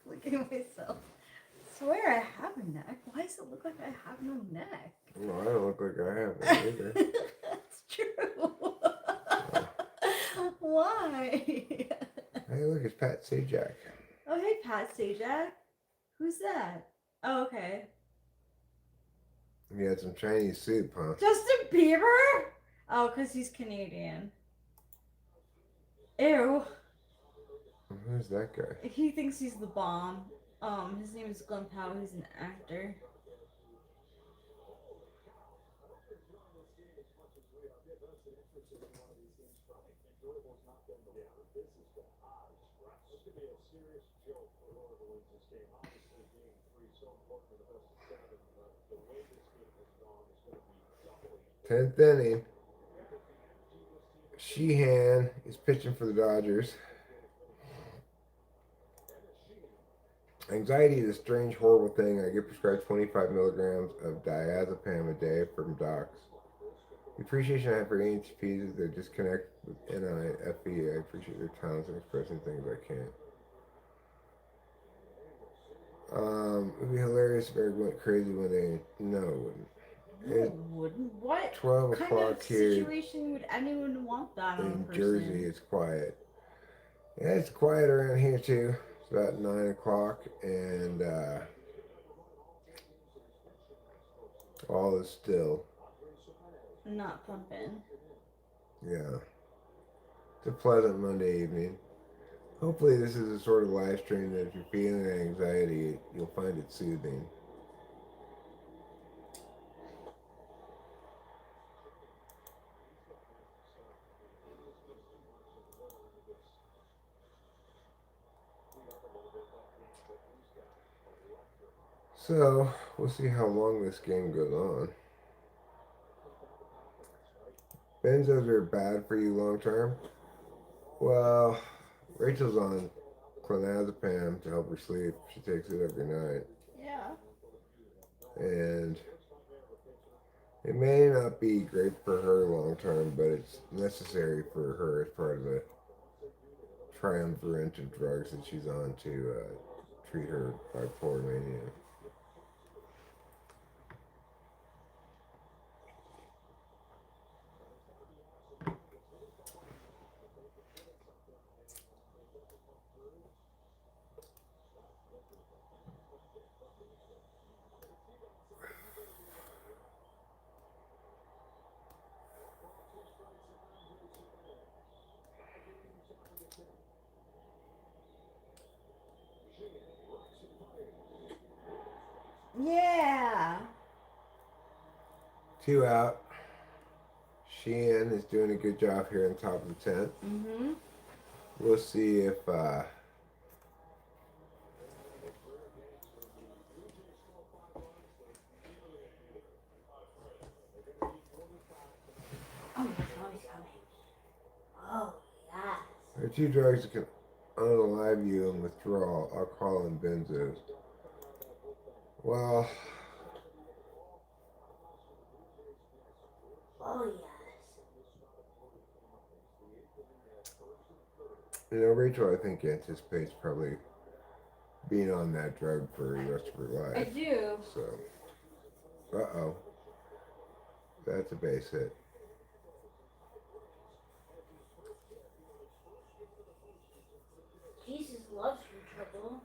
Look at myself. I swear I have a neck. Why does it look like I have no neck? No, I don't look like I have one either. That's true. Why? Hey, look, it's Pat Sajak. Oh, hey, Pat Sajak. Who's that? Oh, okay. You had some Chinese soup, huh? Justin Bieber? Oh, because he's Canadian. Ew. Who's that guy? He thinks he's the bomb. His name is Glenn Powell. He's an actor. Tenth inning. Sheehan is pitching for the Dodgers. Anxiety is a strange, horrible thing. I get prescribed 25 milligrams of diazepam a day from docs. The appreciation I have for HPs is their disconnect with NIFE. I appreciate their talents in expressing things I can't. It would be hilarious if Eric went crazy when they. No, it wouldn't. No, it wouldn't. What 12 kind o'clock of here situation would anyone want that on a in person? Jersey. It's quiet. Yeah, it's quiet around here too. It's about 9 o'clock, and all is still. Not pumping. Yeah. It's a pleasant Monday evening. Hopefully, this is a sort of live stream that if you're feeling anxiety, you'll find it soothing. So, we'll see how long this game goes on. Benzos are bad for you long term. Well, Rachel's on clonazepam to help her sleep. She takes it every night. Yeah. And it may not be great for her long term, but it's necessary for her as part of the triumvirate of drugs that she's on to treat her bipolar mania. Yeah. 2 out. Sheehan is doing a good job here on top of the 10th. Mm-hmm. We'll see if There are two drugs that can unalive you in withdrawal: alcohol and benzos. Well, Oh Rachel, I think anticipates probably being on that drug for the rest of her yes. I life. do. So, that's a base hit. Jesus loves you, trouble.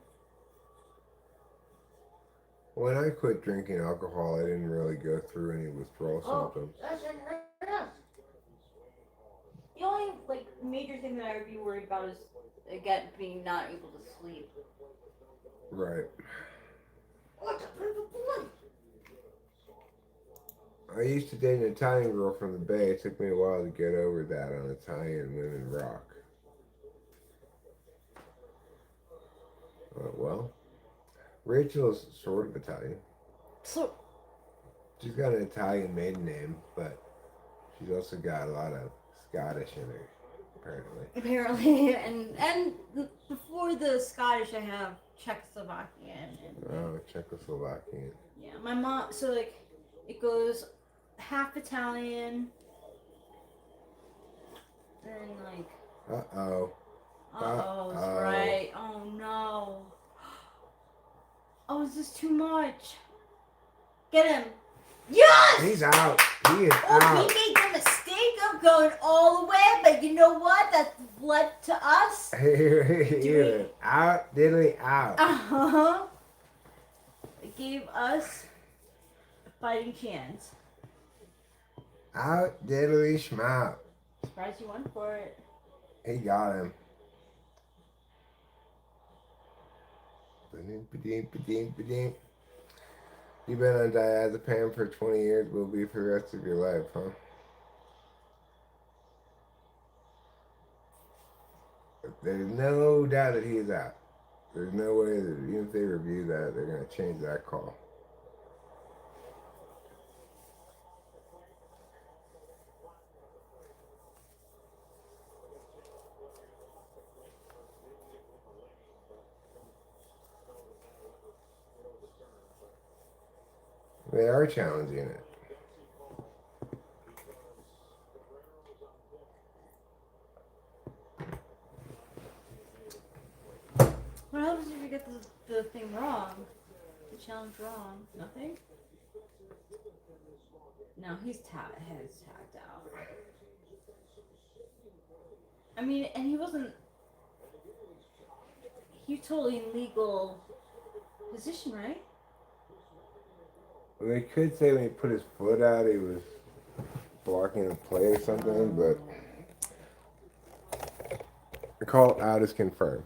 When I quit drinking alcohol, I didn't really go through any withdrawal symptoms. That's enough. The only like major thing that I would be worried about is again being not able to sleep. Right. What the boy? I used to date an Italian girl from the Bay. It took me a while to get over that on Italian women rock. Well, Rachel's sort of Italian. So She's got an Italian maiden name, but she's also got a lot of Scottish in her, apparently, and before the Scottish, I have Czechoslovakian and Oh, Czechoslovakian. yeah, my mom. So like, it goes half Italian, then like. Uh-oh. Uh-oh, right. Oh no. Oh, is this too much? Get him. Yes! He's out. He is Oh, out. we made the mistake of going all the way, but you know what? That led to us. He is out. Diddly out. Uh-huh. It gave us a fighting chance. Out diddly schmout. Surprised you went for it. He got him. Ba-ding. You've been on diazepam for 20 years, will be for the rest of your life, huh? There's no doubt that he is out. There's no way that even if they review that, they're going to change that call. They are challenging it. What happens if you get the thing wrong? The challenge wrong? Nothing? No, he's tagged out. I mean, and he wasn't. He totally in legal position, right? Well, they could say when he put his foot out, he was blocking a play or something, but the call out is confirmed.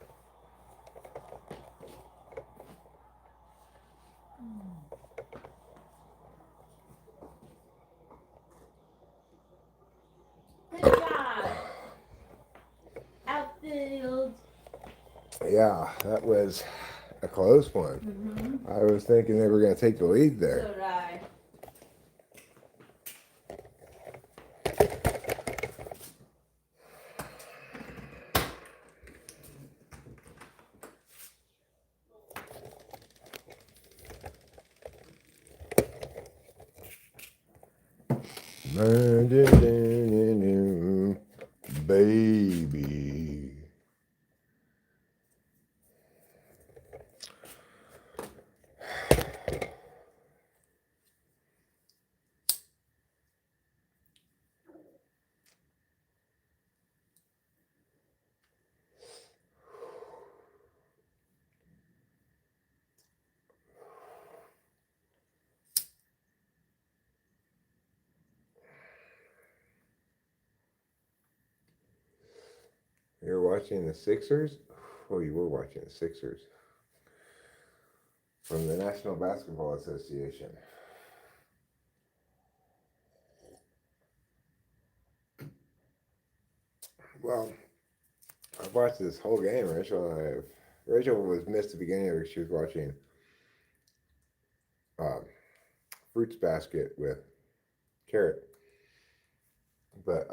Good job. Outfield. Yeah, that was a close one. Mm-hmm. I was thinking they were going to take the lead there. So did I. Baby. You're watching the Sixers? Oh, you were watching the Sixers. From the National Basketball Association. Well, I've watched this whole game, Rachel. Rachel was missed the beginning of it. She was watching Fruits Basket with Carrot. But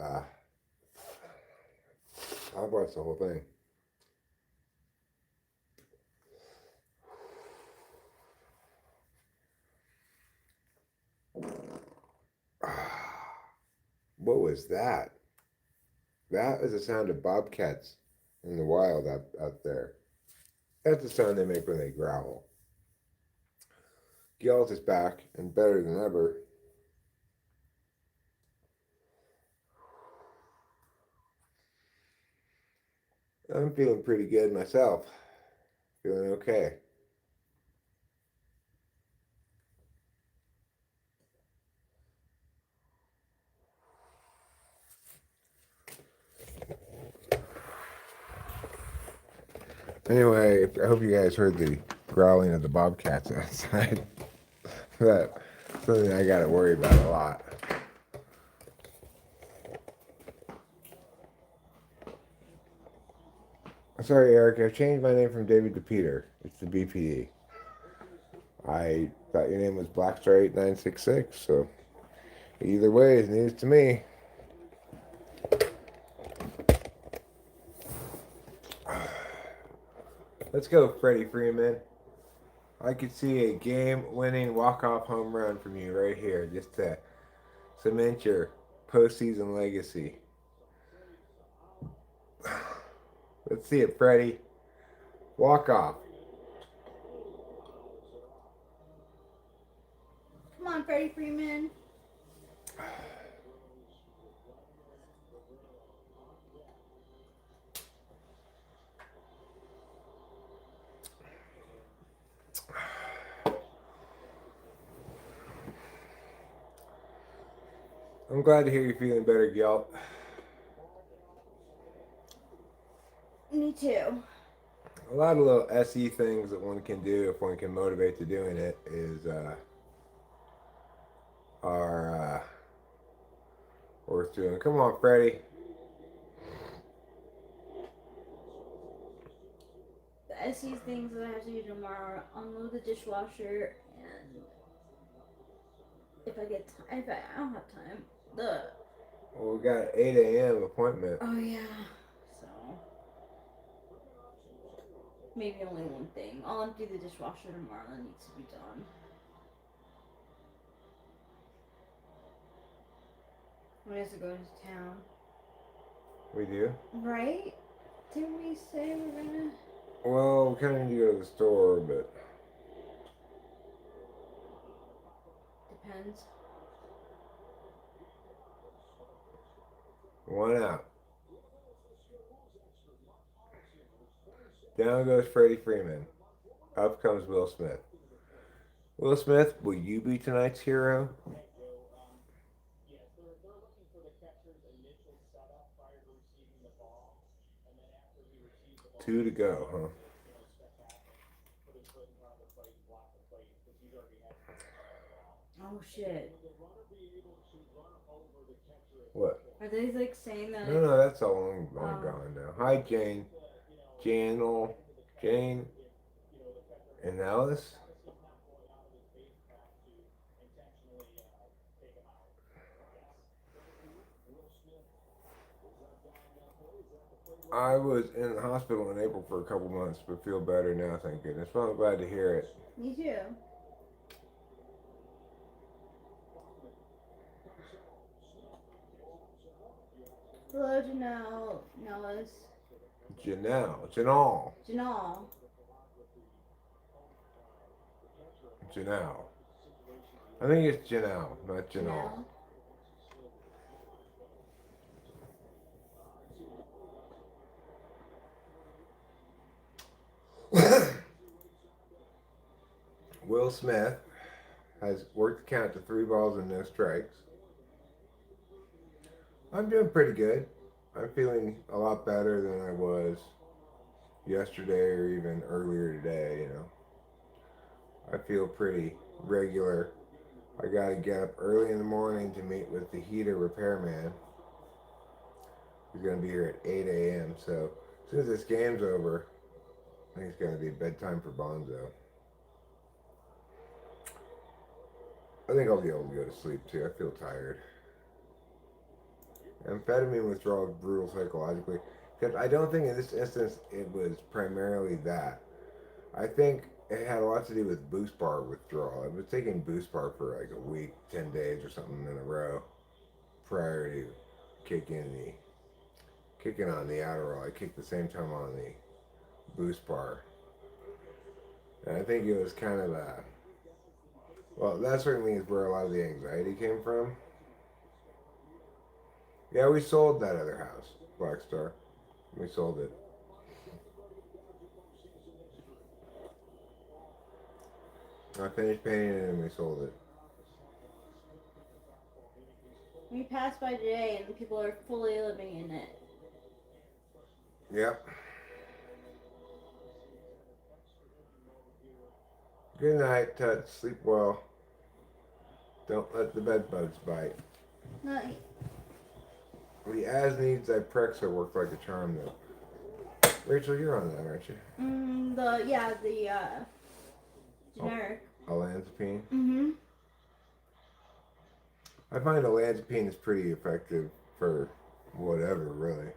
I've watched the whole thing. What was that? That is the sound of bobcats in the wild out there. That's the sound they make when they growl. Gelt is back and better than ever. I'm feeling pretty good myself. Feeling okay. Anyway, I hope you guys heard the growling of the bobcats outside. That's something I gotta worry about a lot. Sorry, Eric, I've changed my name from David to Peter. It's the BPD. I thought your name was Blackstar8966, so either way is news to me. Let's go, Freddie Freeman. I could see a game-winning walk-off home run from you right here, just to cement your postseason legacy. Let's see it, Freddie. Walk off. Come on, Freddie Freeman. I'm glad to hear you're feeling better, Gelt. Me too. A lot of little SE things that one can do if one can motivate to doing it is are worth doing. Come on, Freddie. The SE things that I have to do tomorrow: unload the dishwasher, and if I don't have time, Well, we got an 8 a.m. appointment. oh yeah, so maybe only one thing. I'll empty the dishwasher tomorrow. That needs to be done. We have to go to town. We do? Right? Didn't we say we're gonna? Well, we kind of need to go to the store, but Depends. one out. Down goes Freddie Freeman. Up comes Will Smith. Will Smith, will you be tonight's hero? 2 to go, huh? Oh shit. What? Are they like saying that? No, that's all long gone now. Hi, Jane. Jane, and Alice. I was in the hospital in April for a couple months, but feel better now, thank goodness. Well, I'm glad to hear it. Me too. Hello, Janelle. Nellis. Janelle. I think it's Janelle, not Janelle. Will Smith has worked the count to 3 balls and no strikes. I'm doing pretty good. I'm feeling a lot better than I was yesterday or even earlier today, you know. I feel pretty regular. I gotta get up early in the morning to meet with the heater repairman. He's gonna be here at 8 a.m. So as soon as this game's over, I think it's gonna be bedtime for Bonzo. I think I'll be able to go to sleep too. I feel tired. Amphetamine withdrawal is brutal psychologically. Because I don't think in this instance it was primarily that. I think it had a lot to do with Boost Bar withdrawal. I was taking Boost Bar for like a week, 10 days or something in a row prior to kicking on the Adderall. I kicked the same time on the Boost Bar, and I think it was kind of a well. That certainly is where a lot of the anxiety came from. Yeah, we sold that other house, Black Star. We sold it. I finished painting it and we sold it. We passed by today and people are fully living in it. Yep. Good night, Tut. Sleep well. Don't let the bed bugs bite. Night. The as needs Zyprexa worked like a charm, though. Rachel, you're on that, aren't you? The generic. Olanzapine. Mm-hmm. I find olanzapine is pretty effective for whatever, really.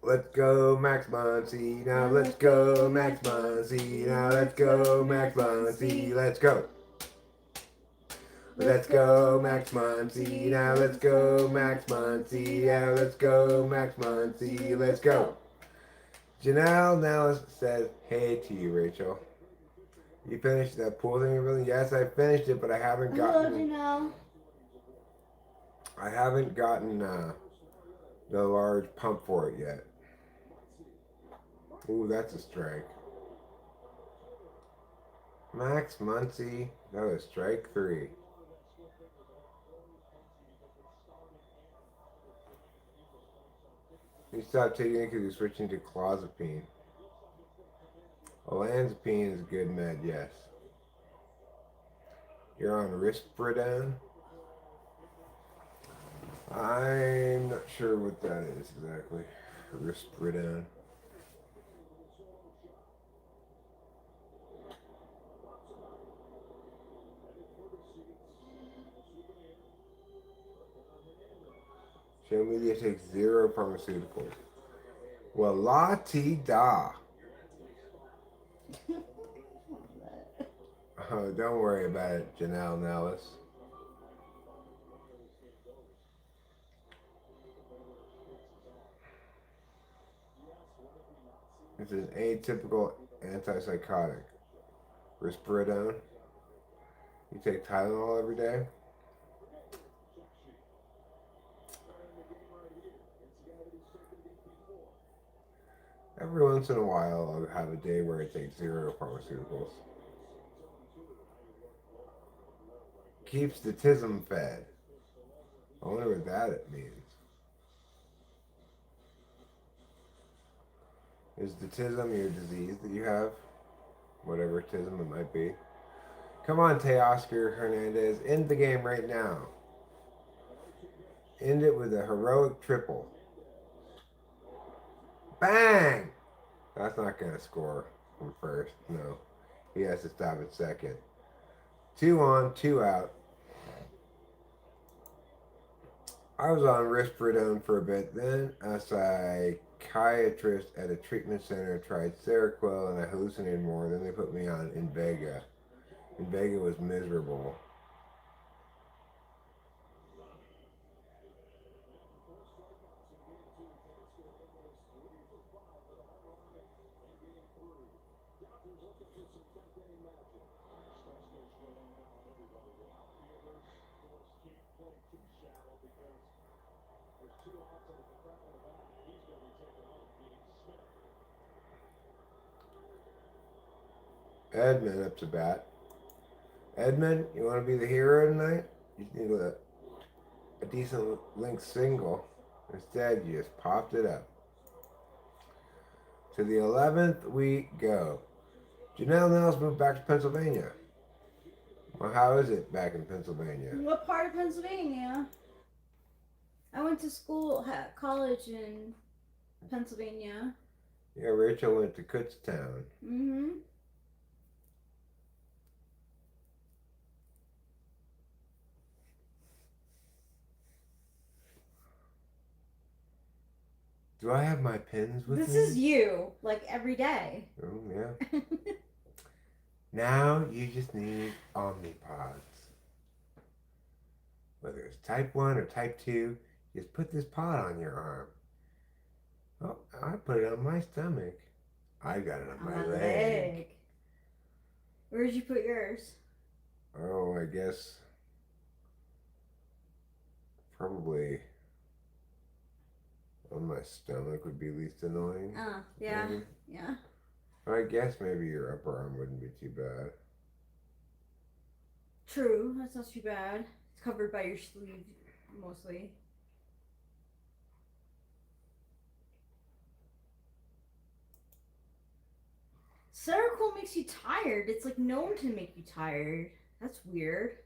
Let's go, Max Muncy. Now let's go, Max Muncy. Now let's go, Max Muncy. Let's go. Let's go, Max Muncy. Now let's go, Max Muncy. Now let's go, Max Muncy. Let's go. Janelle now says, hey to you, Rachel. You finished that pool thing, really? Yes, I finished it, but I haven't gotten. Hello, Janelle. I haven't gotten the large pump for it yet. Ooh, that's a strike. Max Muncy, that was strike 3. You stopped taking it because you're switching to clozapine. Olanzapine is a good med, yes. You're on risperidone? I'm not sure what that is exactly. Risperidone. Show media takes 0 pharmaceuticals. Well, la ti da. Oh, don't worry about it, Janelle Nellis. This is an atypical antipsychotic. Risperidone. You take Tylenol every day? Every once in a while, I'll have a day where I take 0 pharmaceuticals. Keeps the tism fed. I wonder what that means. Is the tism your disease that you have? Whatever tism it might be. Come on, Teoscar Hernandez. End the game right now. End it with a heroic triple. Bang! That's not going to score from first. No. He has to stop at second. 2 on, 2 out. I was on risperidone for a bit. Then a psychiatrist at a treatment center tried Seroquel and I hallucinated more. Then they put me on Invega. Invega was miserable. Edmund up to bat. Edmund, you want to be the hero tonight? You need a decent link single. Instead, you just popped it up. To the 11th we go. Janelle Nels moved back to Pennsylvania. Well, how is it back in Pennsylvania? What part of Pennsylvania? I went to college in Pennsylvania. Yeah, Rachel went to Kutztown. Mm-hmm. Do I have my pins with This me? is you, like every day. Oh, yeah. Now you just need Omnipods. Whether it's type 1 or type 2, just put this pod on your arm. Oh, I put it on my stomach. I got it on my leg. Where did you put yours? Oh, I guess probably on my stomach would be least annoying. Yeah. Maybe. Yeah. Or I guess maybe your upper arm wouldn't be too bad. True, that's not too bad. It's covered by your sleeve mostly. Cerakote makes you tired. It's like known to make you tired. That's weird.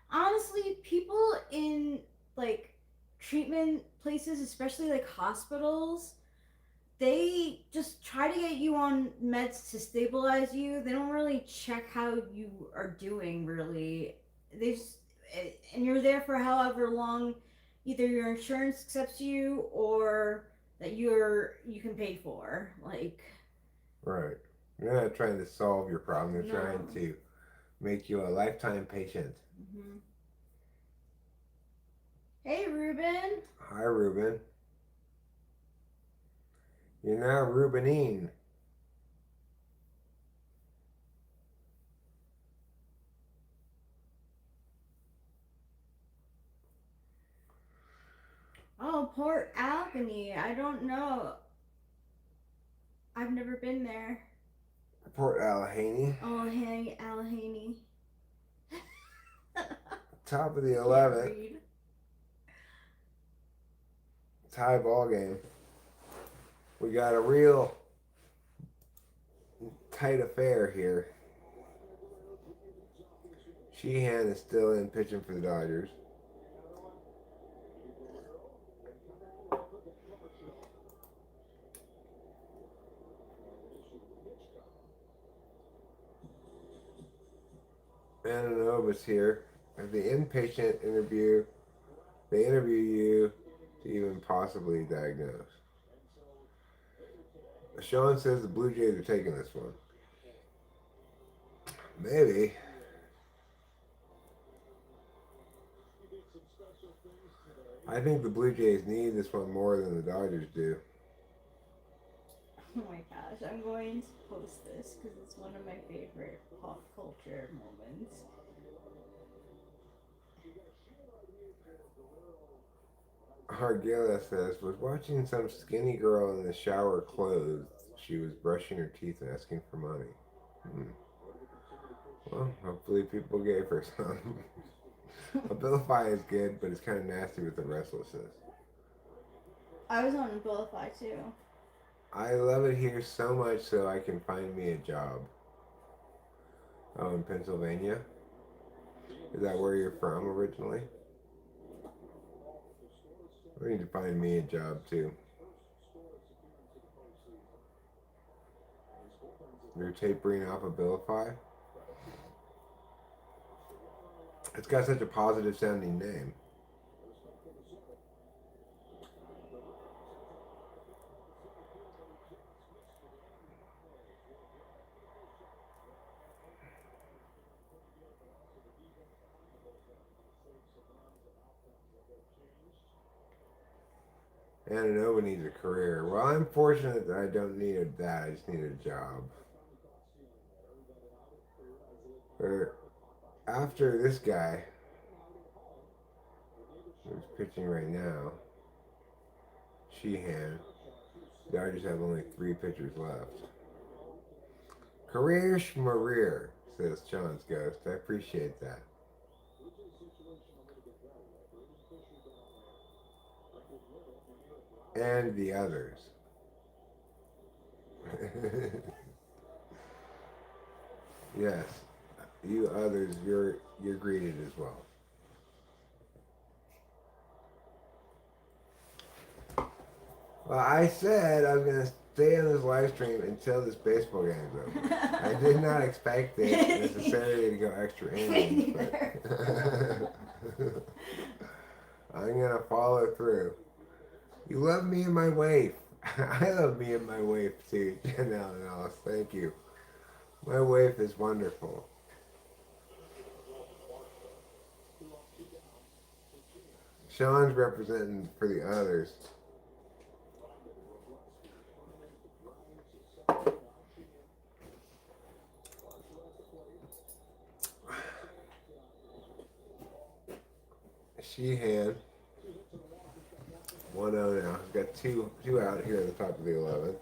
Honestly, people in like treatment places, especially like hospitals, they just try to get you on meds to stabilize you. They don't really check how you are doing, really. They just, and you're there for however long either your insurance accepts you or that you can pay for. Like, Right. You're not trying to solve your problem. They're no. trying to make you a lifetime patient. Mm-hmm. Hey, Ruben. Hi, Ruben. You're now Rubenine. Oh, Port Alchemy. I don't know. I've never been there. Port Allegheny. Oh, hey, Allegheny. Top of the 11th. Tie ball game. We got a real tight affair here. Sheehan is still in pitching for the Dodgers. Ananova's here. At the inpatient interview, they interview you to even possibly diagnose. Sean says the Blue Jays are taking this one. Maybe. I think the Blue Jays need this one more than the Dodgers do. Oh my gosh, I'm going to post this because it's one of my favorite pop culture moments. Hargela says, was watching some skinny girl in the shower clothed. She was brushing her teeth and asking for money. Well, hopefully people gave her some. Abilify is good, but it's kind of nasty with the restlessness. I was on Abilify too. I love it here so much so I can find me a job. Oh, in Pennsylvania? Is that where you're from originally? I need to find me a job too. You're tapering off Abilify? It's got such a positive sounding name. Ananova needs a career. Well, I'm fortunate that I don't need that. I just need a job. Or after this guy, who's pitching right now, Sheehan, the Dodgers have only 3 pitchers left. Career schmareer, says Sean's Ghost. I appreciate that. And the others. Yes, you others, you're greeted as well. Well, I said I was going to stay on this live stream until this baseball game's over. I did not expect it necessarily to go extra innings, but I'm going to follow through. You love me and my wife. I love me and my wife too, Janelle and Alice. Thank you. My wife is wonderful. Sean's representing for the others. Sheehan, 1-0 now. He's got two out here at the top of the 11th.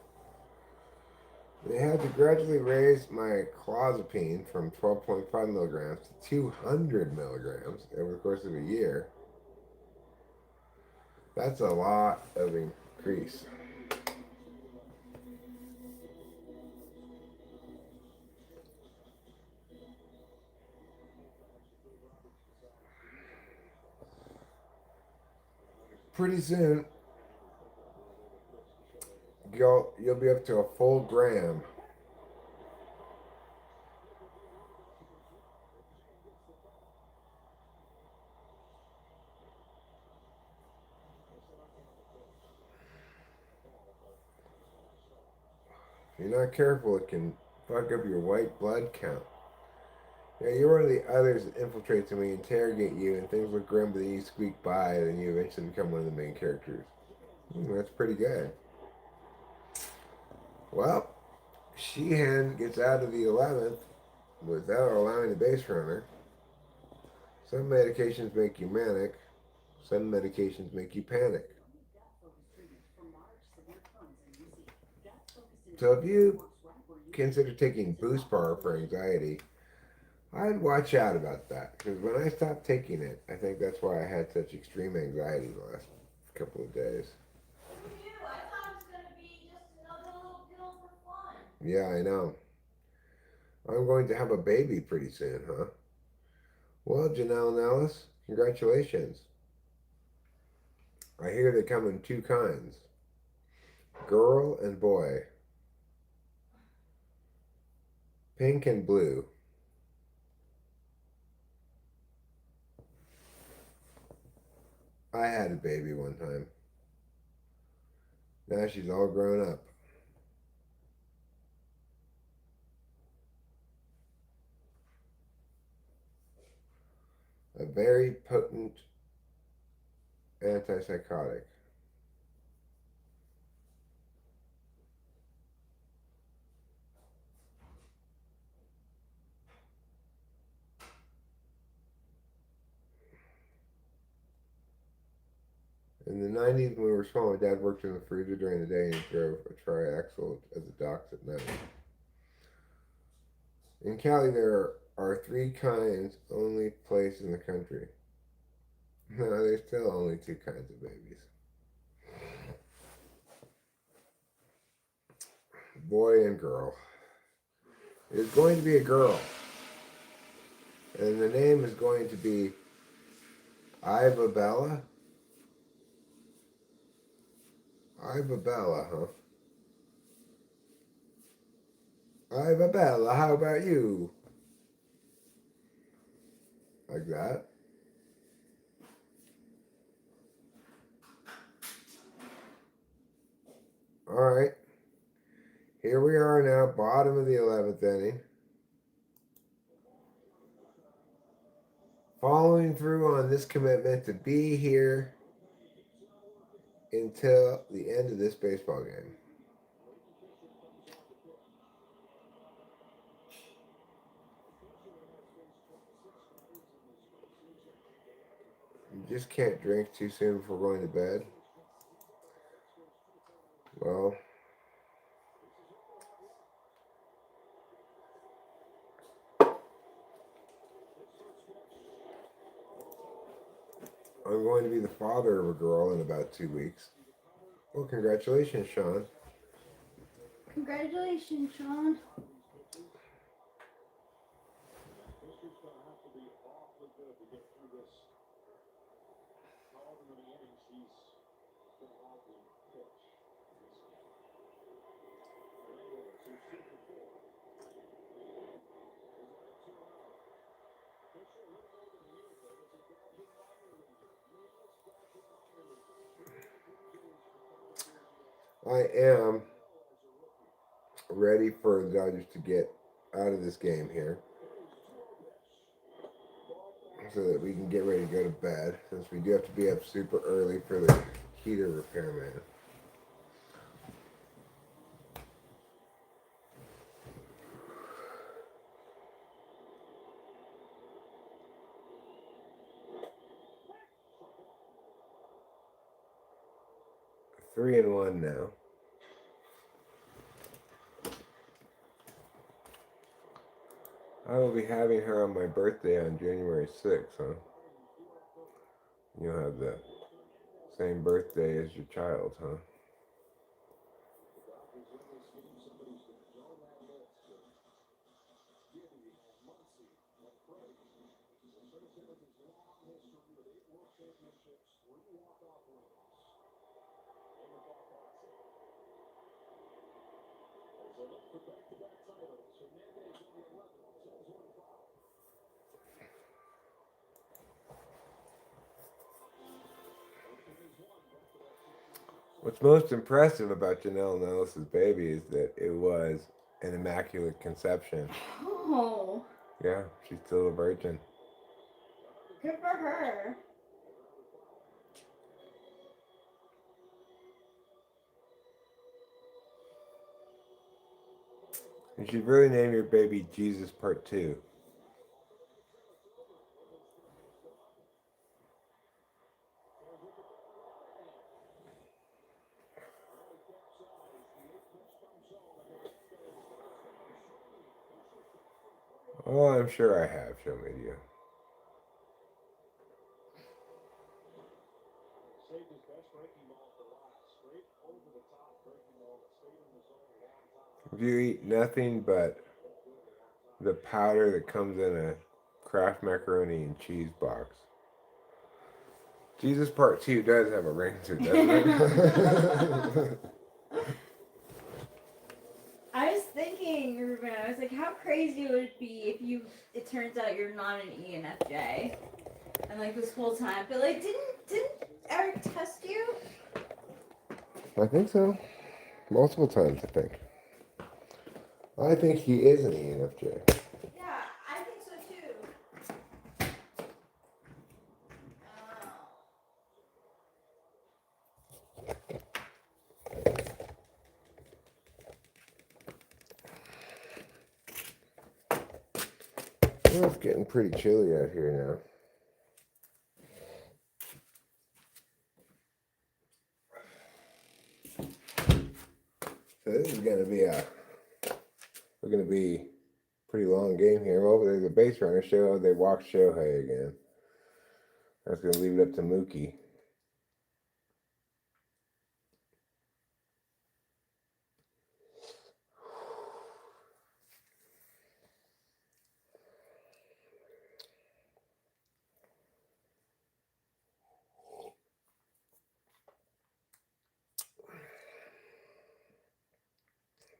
They had to gradually raise my clozapine from 12.5 milligrams to 200 milligrams over the course of a year. That's a lot of increase. Pretty soon, you'll be up to a full gram. If you're not careful, it can fuck up your white blood count. Yeah, you're one of the others that infiltrates and we interrogate you, and things look grim, but then you squeak by, and then you eventually become one of the main characters. That's pretty good. Well, Sheehan gets out of the 11th without allowing the base runner. Some medications make you manic, some medications make you panic. So if you consider taking Boost Bar for anxiety, I'd watch out about that, because when I stopped taking it, I think that's why I had such extreme anxiety the last couple of days. I thought it was gonna be just another little pill for fun. Yeah, I know. I'm going to have a baby pretty soon, huh? Well, Janelle and Alice, congratulations. I hear they come in two kinds, girl and boy, pink and blue. I had a baby one time. Now she's all grown up. A very potent antipsychotic. In the 90s, when we were small, my dad worked in the freezer during the day and drove a triaxle at the docks at night. In Cali, there are three kinds, only place in the country. No, there's still only two kinds of babies. Boy and girl. It's going to be a girl. And the name is going to be Iva Bella. Iva Bella, huh? Iva Bella, how about you? Like that. Alright. Here we are now, bottom of the 11th inning. Following through on this commitment to be here until the end of this baseball game. You just can't drink too soon before going to bed. Well, I'm going to be the father of a girl in about 2 weeks. Well, congratulations, Sean. Congratulations, Sean. I am ready for the Dodgers to get out of this game here so that we can get ready to go to bed, since we do have to be up super early for the heater repairman. Three and one now. I will be having her on my birthday on January 6th, huh? You'll have the same birthday as your child, huh? What's most impressive about Janelle Nellis's baby is that it was an immaculate conception. Oh, Yeah, she's still a virgin. good for her. You should really name your baby Jesus Part 2. Oh, I'm sure I have, show media. If you eat nothing but the powder that comes in a Kraft macaroni and cheese box. Jesus Part 2 does have a ring to it, doesn't it? I was thinking, Ruben, I was like, how crazy would it be if it turns out you're not an ENFJ? And like this whole time. But like, didn't Eric test you? I think so. Multiple times, I think. I think he is an ENFJ. Yeah, I think so too. Well, it's getting pretty chilly out here now. So this is gonna be a pretty long game here. Well, there's a base runner. They walked Shohei again. That's gonna leave it up to Mookie.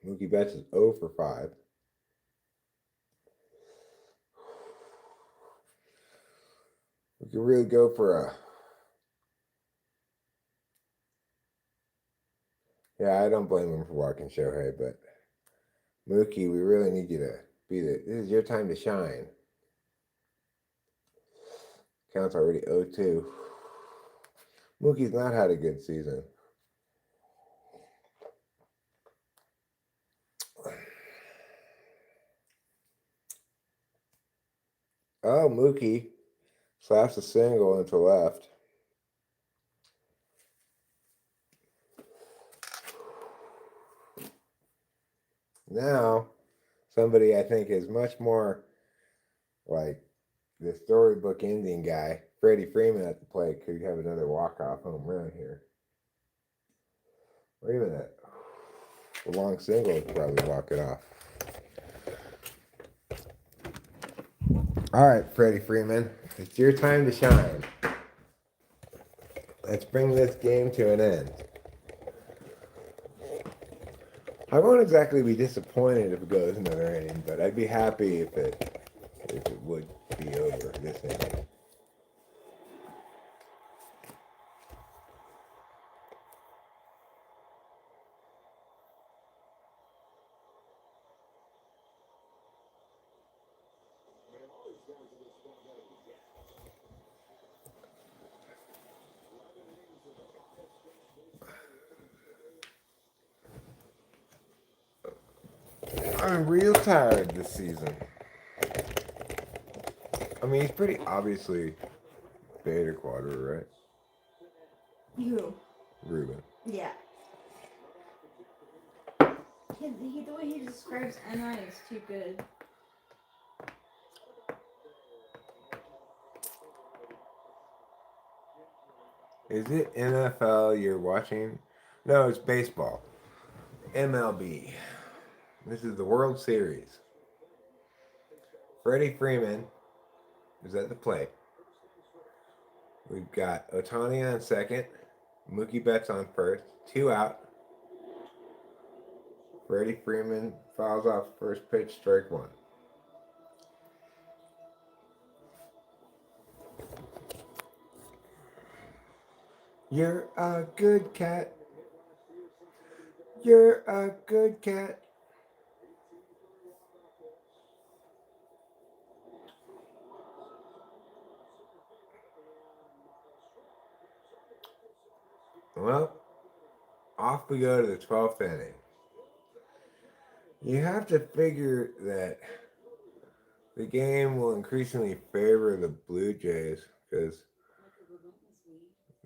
Mookie Betts is 0 for 5. We could really go for a... Yeah, I don't blame him for walking Shohei, but Mookie, we really need you to this is your time to shine. Count's already 0-2. Mookie's not had a good season. Oh, Mookie slaps a single into left. Now, somebody I think is much more like the storybook ending guy, Freddie Freeman at the plate, could have another walk-off home run here. Or even a long single would probably walk it off. All right, Freddie Freeman, it's your time to shine. Let's bring this game to an end. I won't exactly be disappointed if it goes another inning, but I'd be happy if it would be over this inning. I'm real tired this season. I mean, he's pretty obviously beta quadra, right? You. Ruben. Yeah. The way he describes NI is too good. Is it NFL you're watching? No, it's baseball. MLB. This is the World Series. Freddie Freeman is at the plate. We've got Otani on second, Mookie Betts on first, 2 out. Freddie Freeman fouls off first pitch, strike 1. You're a good cat. You're a good cat. Well, off we go to the 12th inning. You have to figure that the game will increasingly favor the Blue Jays because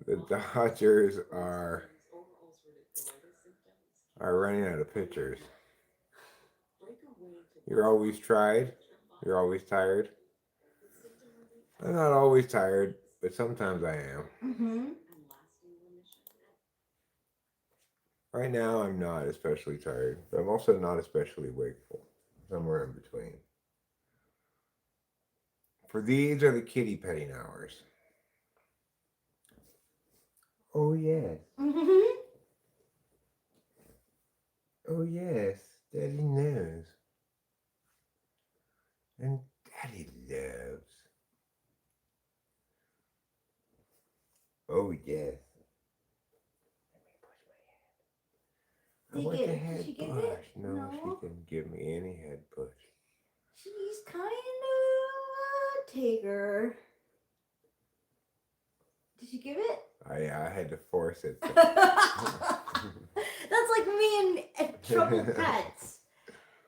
the Dodgers are running out of pitchers. You're always tried. You're always tired. I'm not always tired, but sometimes I am. Mm-hmm. Right now, I'm not especially tired, but I'm also not especially wakeful. Somewhere in between. For these are the kitty petting hours. Oh, yes. Mm-hmm. Oh, yes. Daddy knows. And Daddy loves. Oh, yes. I want the head Did she give push. it? No, No. she didn't give me any head push. She's kind of a taker. Did she give it? I had to force it. That's like me and trouble pets.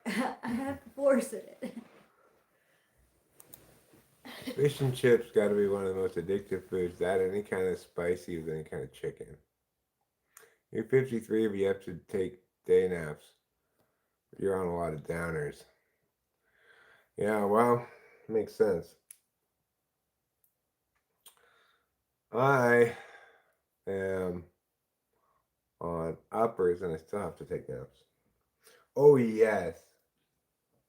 I have to force it. Fish and chips got to be one of the most addictive foods. Add any kind of spicy with any kind of chicken. You're 53 if you have to take day naps. You're on a lot of downers. Yeah, well, makes sense. I am on uppers and I still have to take naps. Oh, yes.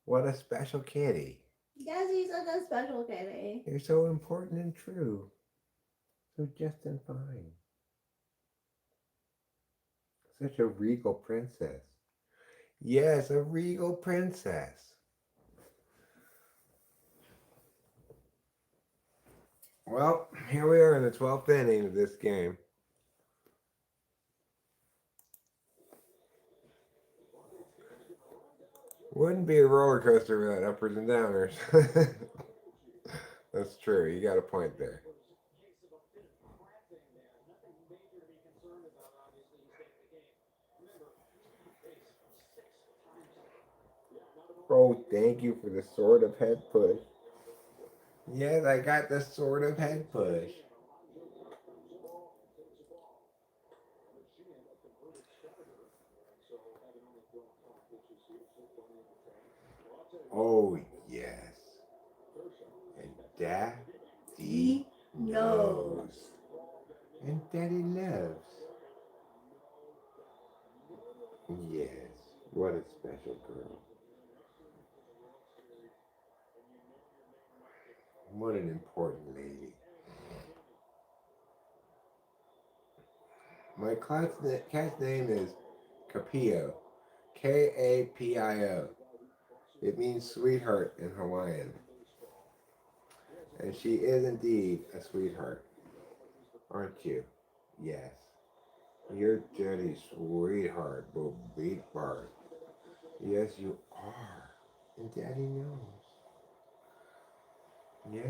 What a special kitty. Yes, he's such a special kitty. You're so important and true. So just and fine. Such a regal princess. Yes, a regal princess. Well, here we are in the 12th inning of this game. Wouldn't be a roller coaster without uppers and downers. That's true. You got a point there. Oh, thank you for the sort of head push. Yes, I got the sort of head push. Oh, yes. And Daddy knows. And Daddy loves. Yes, what a special girl. What an important lady. My cat's name is Capio. Kapio. It means sweetheart in Hawaiian. And she is indeed a sweetheart. Aren't you? Yes. You're Daddy's sweetheart, Bobby Bart. Yes, you are. And Daddy knows. Yes.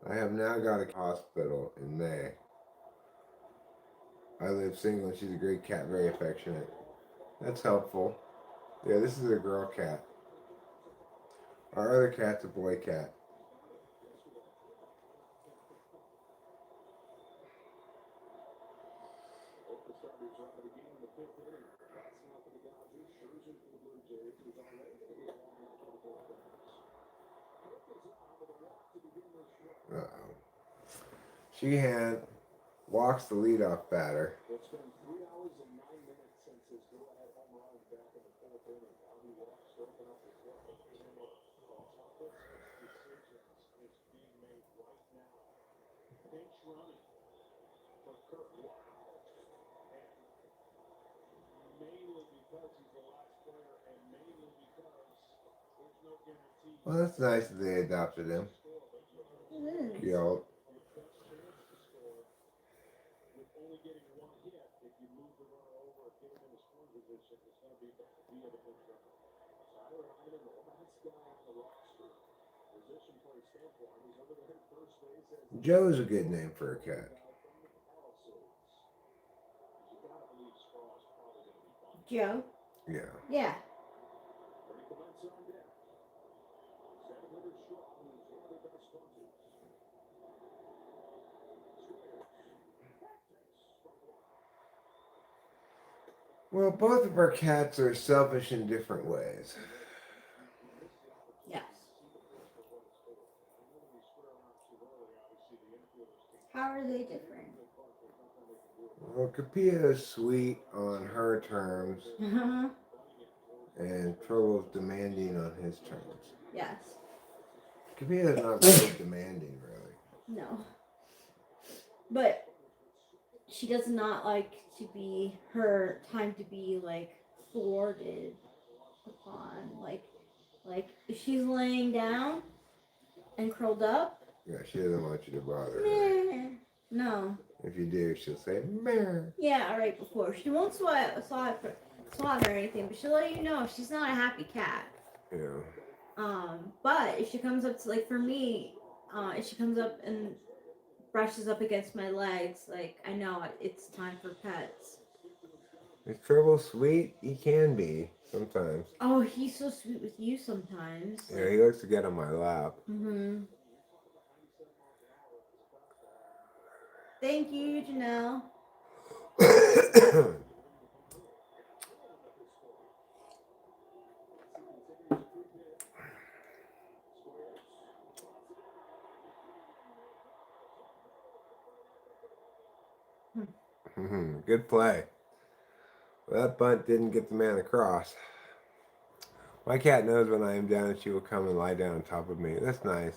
I have now got a hospital in May. I live single and she's a great cat, very affectionate. That's helpful. Yeah, this is a girl cat. Our other cat's a boy cat. Uh-oh. Sheehan walks the leadoff batter. Well, that's nice that they adopted him. It is. Cute. Joe's a good name for a cat. Joe? Yeah. Yeah. Well, both of our cats are selfish in different ways. Yes. How are they different? Well, Capilla is sweet on her terms, Uh-huh. and Troll's demanding on his terms. Yes. Capilla is not very demanding, really. No. But she does not like to be her time to be like thwarted upon. Like if she's laying down and curled up. Yeah, she doesn't want you to bother her. Meh. No. If you do, she'll say, meh. Yeah, right before. She won't swat or anything, but she'll let you know she's not a happy cat. Yeah. But if she comes up to, like, for me, if she comes up and brushes up against my legs, like, I know it's time for pets. Is Trouble sweet? He can be, sometimes. Oh, he's so sweet with you sometimes. Yeah, he likes to get on my lap. Mm-hmm. Thank you, Janelle. Good play. Well, that bunt didn't get the man across. My cat knows when I am down and she will come and lie down on top of me. That's nice.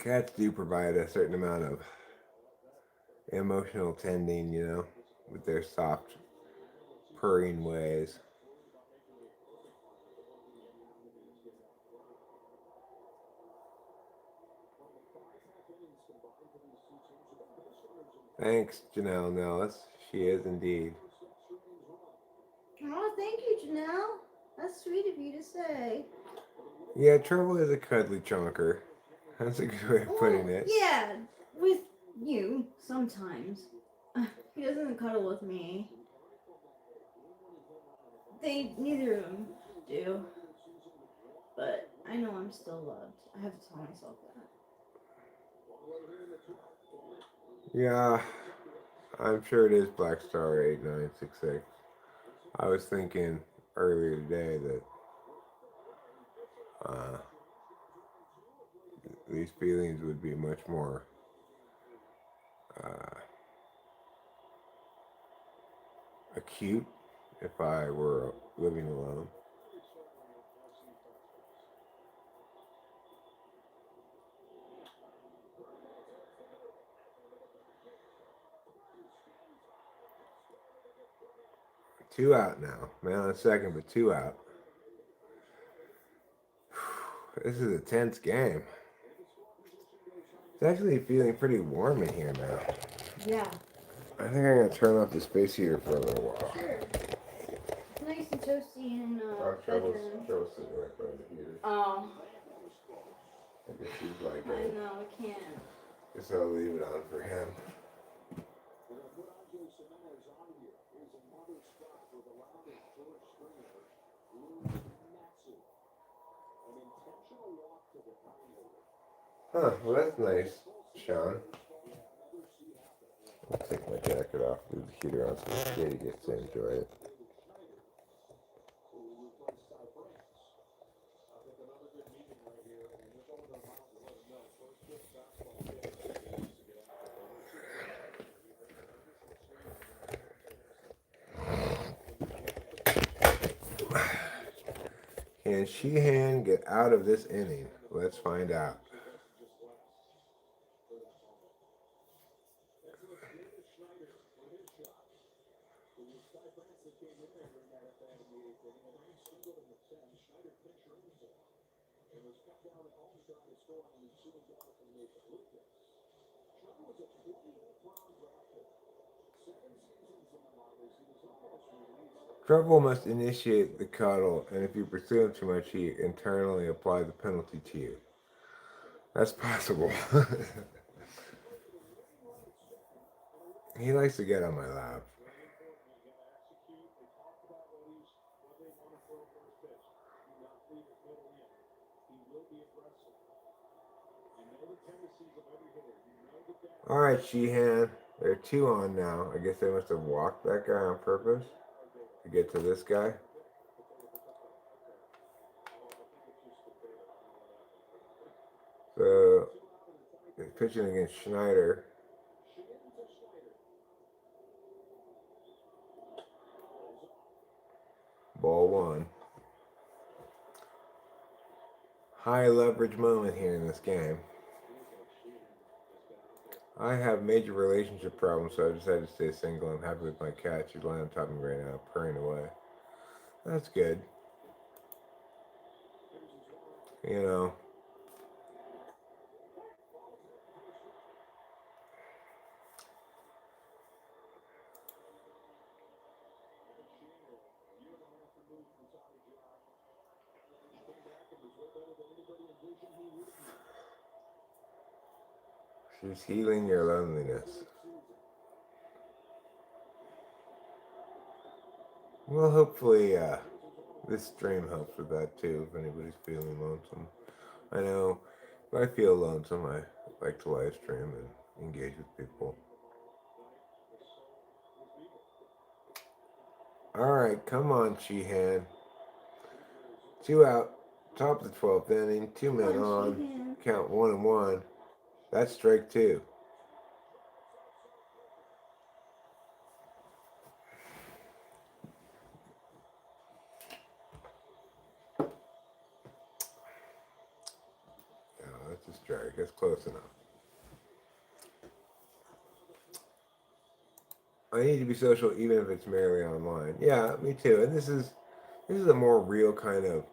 Cats do provide a certain amount of emotional tending, you know, with their soft, purring ways. Thanks, Janelle Nellis. She is indeed. Oh, thank you, Janelle. That's sweet of you to say. Yeah, Trouble is a cuddly chonker. That's a good way of putting it. Yeah, with you sometimes. He doesn't cuddle with me. Neither of them do. But I know I'm still loved. I have to tell myself that. Yeah, I'm sure it is Black Star 8966. I was thinking earlier today that these feelings would be much more acute if I were living alone. Two out now. Man on second, but two out. This is a tense game. It's actually feeling pretty warm in here now. Yeah. I think I'm going to turn off the space heater for a little while. Sure. It's nice Toasty in bedroom. Trevor's sitting right by the heater. Oh, I guess he's like, I know, I can't. guess I'll leave it on for him. Huh, well that's nice, Sean. I'll take my jacket off, leave the heater on so the kitty gets to enjoy it. Can Sheehan get out of this inning? Let's find out. Trevor must initiate the cuddle, and if you pursue him too much, he internally apply the penalty to you. That's possible. He likes to get on my lap. All right, Sheehan. There are two on now. I guess they must have walked that guy on purpose to get to this guy. So, he's pitching against Schneider. Ball one. High leverage moment here in this game. I have major relationship problems, so I decided to stay single. I'm happy with my cat. She's lying on top of me right now, purring away. That's good. You know. She's healing your loneliness. Well, hopefully, this stream helps with that too, if anybody's feeling lonesome. I know if I feel lonesome, I like to live stream and engage with people. Alright, come on, Sheehan. 2 out, top of the 12th inning, 2 men on, Sheehan. count 1-1. That's strike 2. Yeah, that's a strike. That's close enough. I need to be social even if it's merely online. Yeah, me too. And this is a more real kind of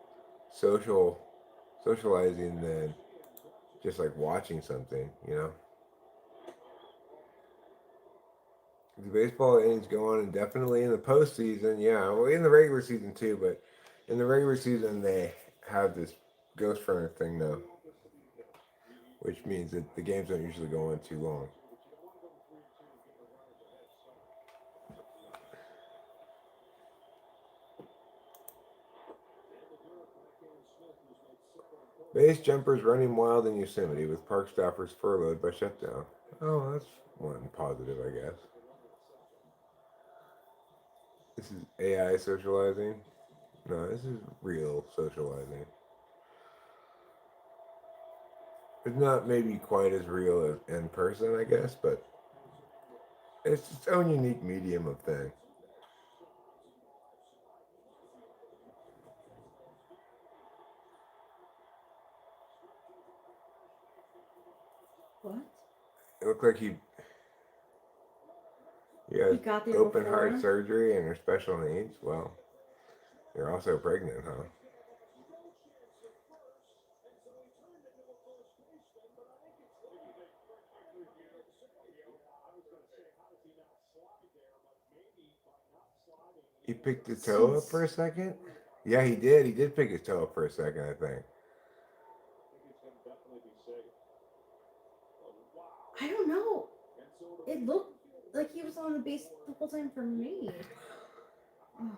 socializing than just like watching something, you know. The baseball innings go on indefinitely in the postseason, yeah. Well, in the regular season too, but in the regular season they have this ghost runner thing now, which means that the games don't usually go on too long. Base jumpers running wild in Yosemite with park staffers furloughed by shutdown. Oh, that's one positive, I guess. This is AI socializing. No, this is real socializing. It's not maybe quite as real as in person, I guess, but it's its own unique medium of thing. What? It looked like he has got there open before? heart surgery and her special needs. Well, you're also pregnant, huh? He picked his toe up Since for a second? Yeah, he did. He did pick his toe up for a second, I think. I don't know. It looked like he was on the base the whole time for me. Oh.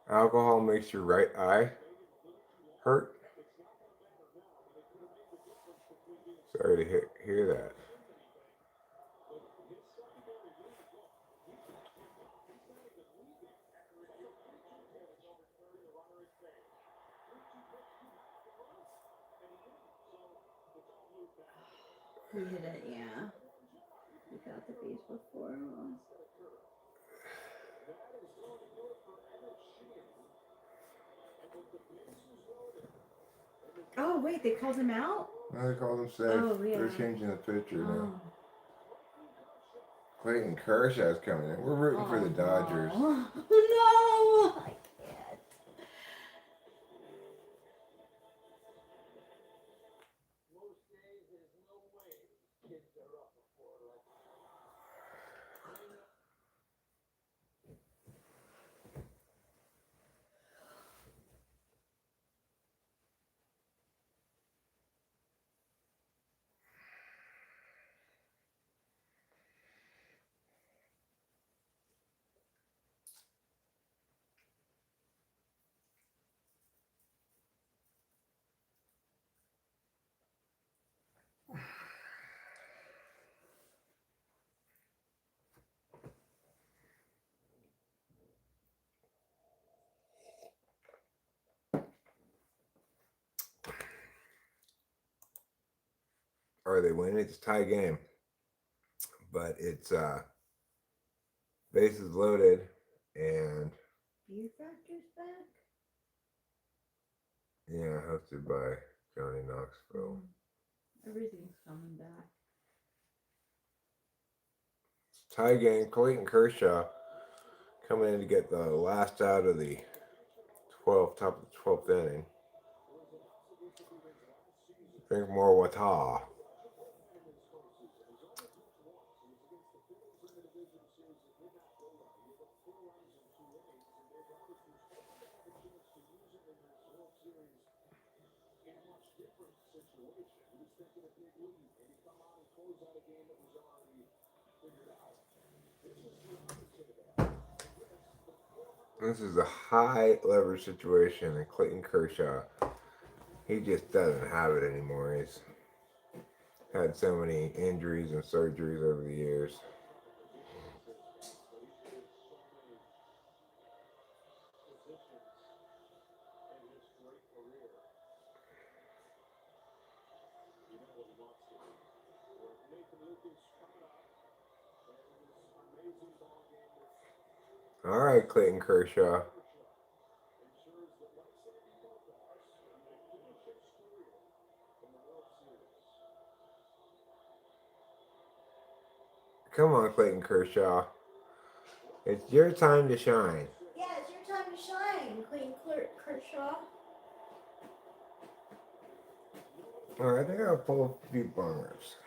Alcohol makes your right eye hurt. Sorry to hear that. He hit it, yeah. He got the base before. Oh wait, they called him out? No, they called him safe. Oh yeah. They're changing the picture now. Oh. Clayton Kershaw's coming in. We're rooting for the Dodgers. No. No! I can't. Or they win. It's a tie game. But it's bases loaded and Fear Factor's back? yeah, hosted by Johnny Knoxville. Everything's coming back. Tie game. Clayton Kershaw coming in to get the last out of the 12th, top of the 12th inning. Drink more water. This is a high leverage situation, and Clayton Kershaw, he just doesn't have it anymore. He's had so many injuries and surgeries over the years. All right, Clayton Kershaw. Come on, Clayton Kershaw. It's your time to shine. Yeah, it's your time to shine, Clayton Kershaw. All right, I think I'll pull a few bongers.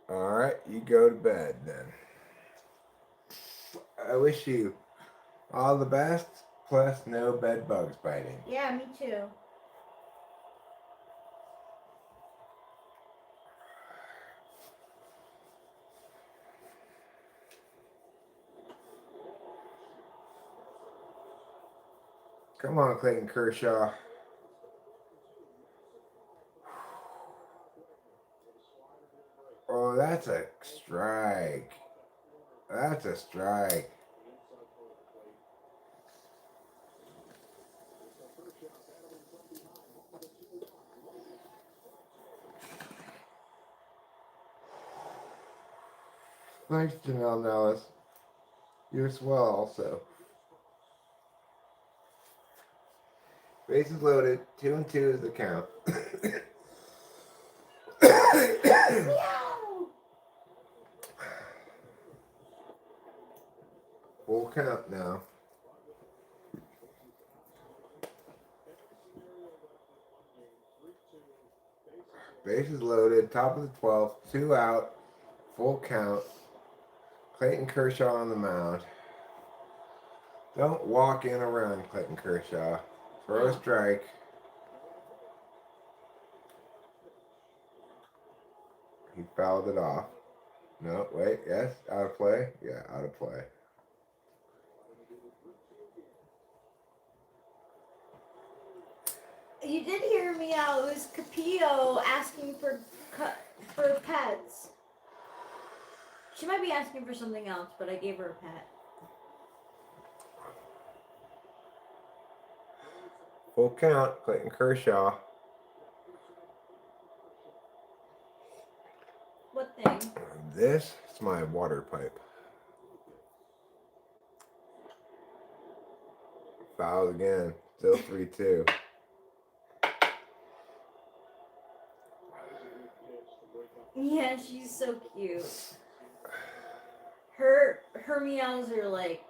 All right, you go to bed then. I wish you all the best, plus no bed bugs biting. Yeah, me too. Come on, Clayton Kershaw. Oh, that's a strike. That's a strike. Thanks, Janelle Nellis. You're swell also. Bases loaded. 2-2 is the count. Meow. Full count now. Bases loaded. Top of the 12th. 2 out. Full count. Clayton Kershaw on the mound. Don't walk in around Clayton Kershaw. Throw a strike. He fouled it off. No, wait, yes, out of play? Yeah, out of play. You did hear me out. It was Capillo asking for pets. She might be asking for something else, but I gave her a pet. Full count, Clayton Kershaw. What thing? This is my water pipe. Fouled again. Still 3-2. Yeah, she's so cute. Her meows are like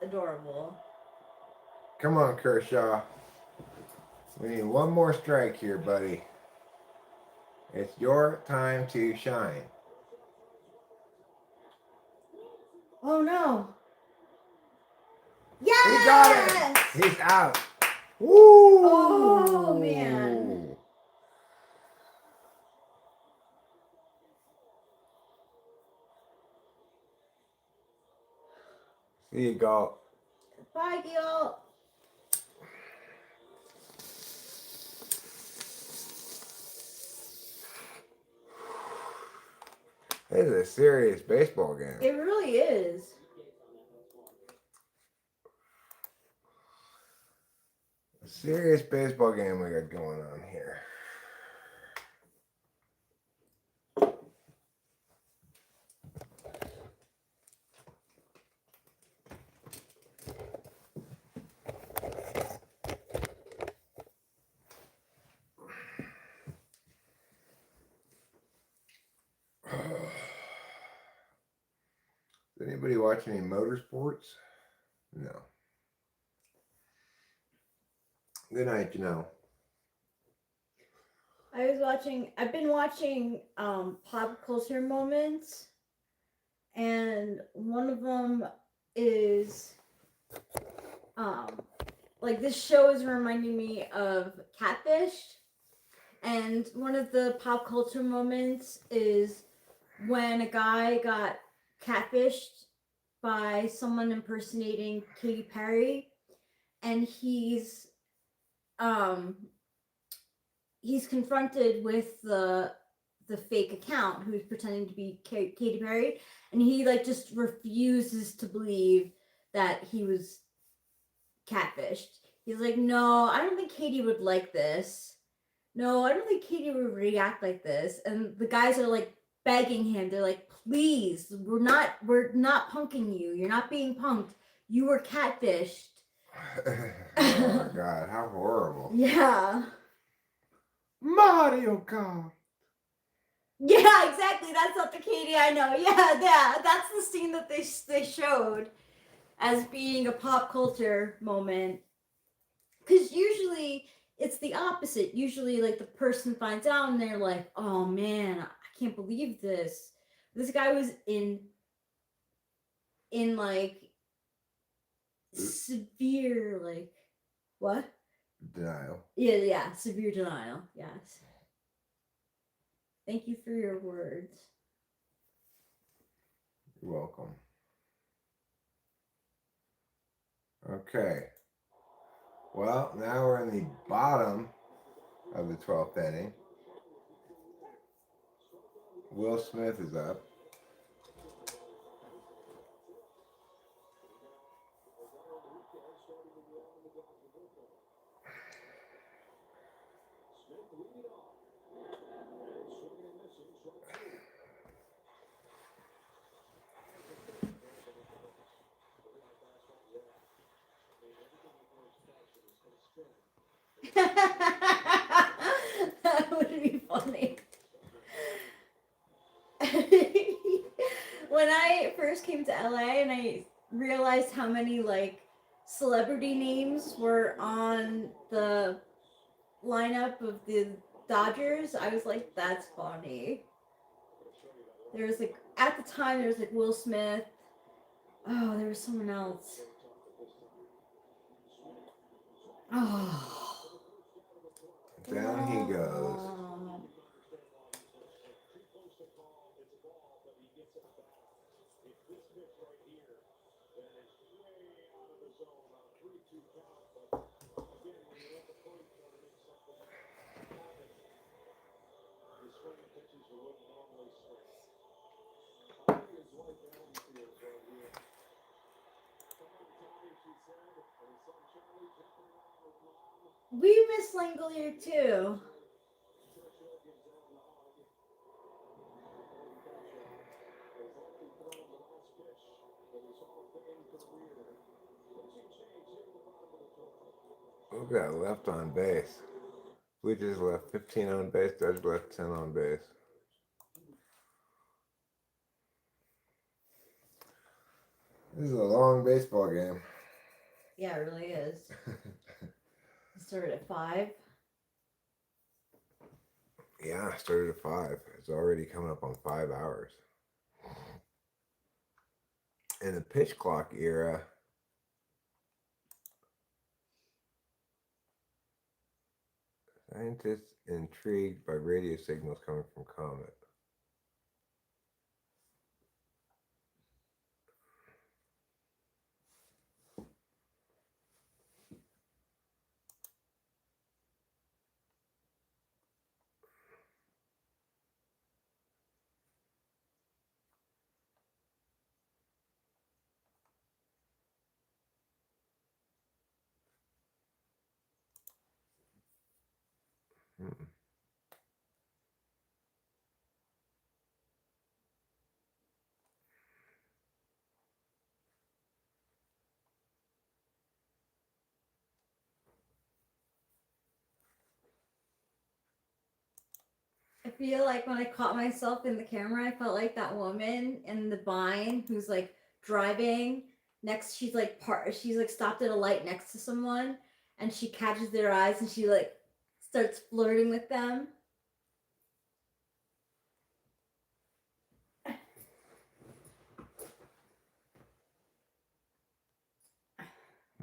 adorable. Come on, Kershaw. We need one more strike here, buddy. It's your time to shine. Oh no! Yes! He got it! He's out. Woo! Oh man! See you, Galt. Bye, Gil. This is a serious baseball game. It really is. A serious baseball game we got going on here. Does anybody watch any motorsports? No. Good night, Janelle. I've been watching pop culture moments, and one of them is like this show is reminding me of Catfish, and one of the pop culture moments is when a guy got catfished by someone impersonating Katy Perry, and he's confronted with the fake account who's pretending to be Katy Perry, and he like just refuses to believe that he was catfished. He's like, no, I don't think Katy would like this. No, I don't think Katy would react like this. And the guys are like begging him. They're like, please, we're not punking you. You're not being punked. You were catfished. Oh my God, how horrible. Yeah. Mario Kart. Yeah, exactly. That's not the Katie I know. Yeah. That's the scene that they showed as being a pop culture moment. Because usually it's the opposite. Usually, like, the person finds out and they're like, oh man, I can't believe this. This guy was in like severe, like, what? Denial. Yeah, severe denial. Yes. Thank you for your words. You're welcome. Okay. Well, now we're in the bottom of the 12th inning. Will Smith is up. That would be funny. When I first came to LA and I realized how many like celebrity names were on the lineup of the Dodgers, I was like, that's funny. There was like at the time there was like Will Smith. Oh, there was someone else. Oh. Down he goes. We miss Langolier too. Who got left on base? We just left 15 on base. Dodgers left 10 on base. This is a long baseball game. Yeah, it really is. It started at 5. Yeah, I started at 5. It's already coming up on 5 hours. In the pitch clock era, scientists intrigued by radio signals coming from comet. Hmm. I feel like when I caught myself in the camera, I felt like that woman in the Vine who's like driving next. She's like stopped at a light next to someone, and she catches their eyes and she like starts flirting with them.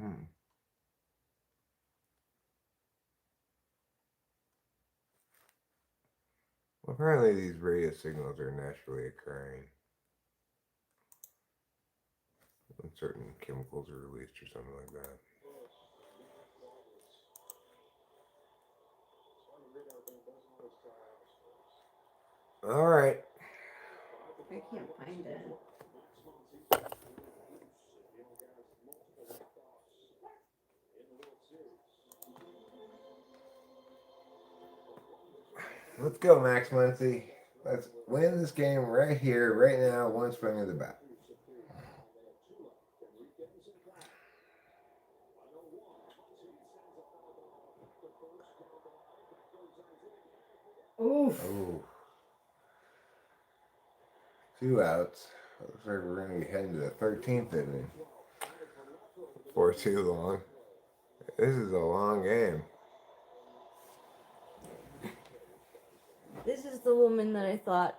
Hmm. Well, apparently these radio signals are naturally occurring when certain chemicals are released or something like that. All right. I can't find it. Let's go, Max Muncy. Let's win this game right here, right now, one swing of the bat. Oof. Ooh. 2 outs. Looks like we're going to be heading to the 13th inning. For too long. This is a long game. This is the woman that I thought.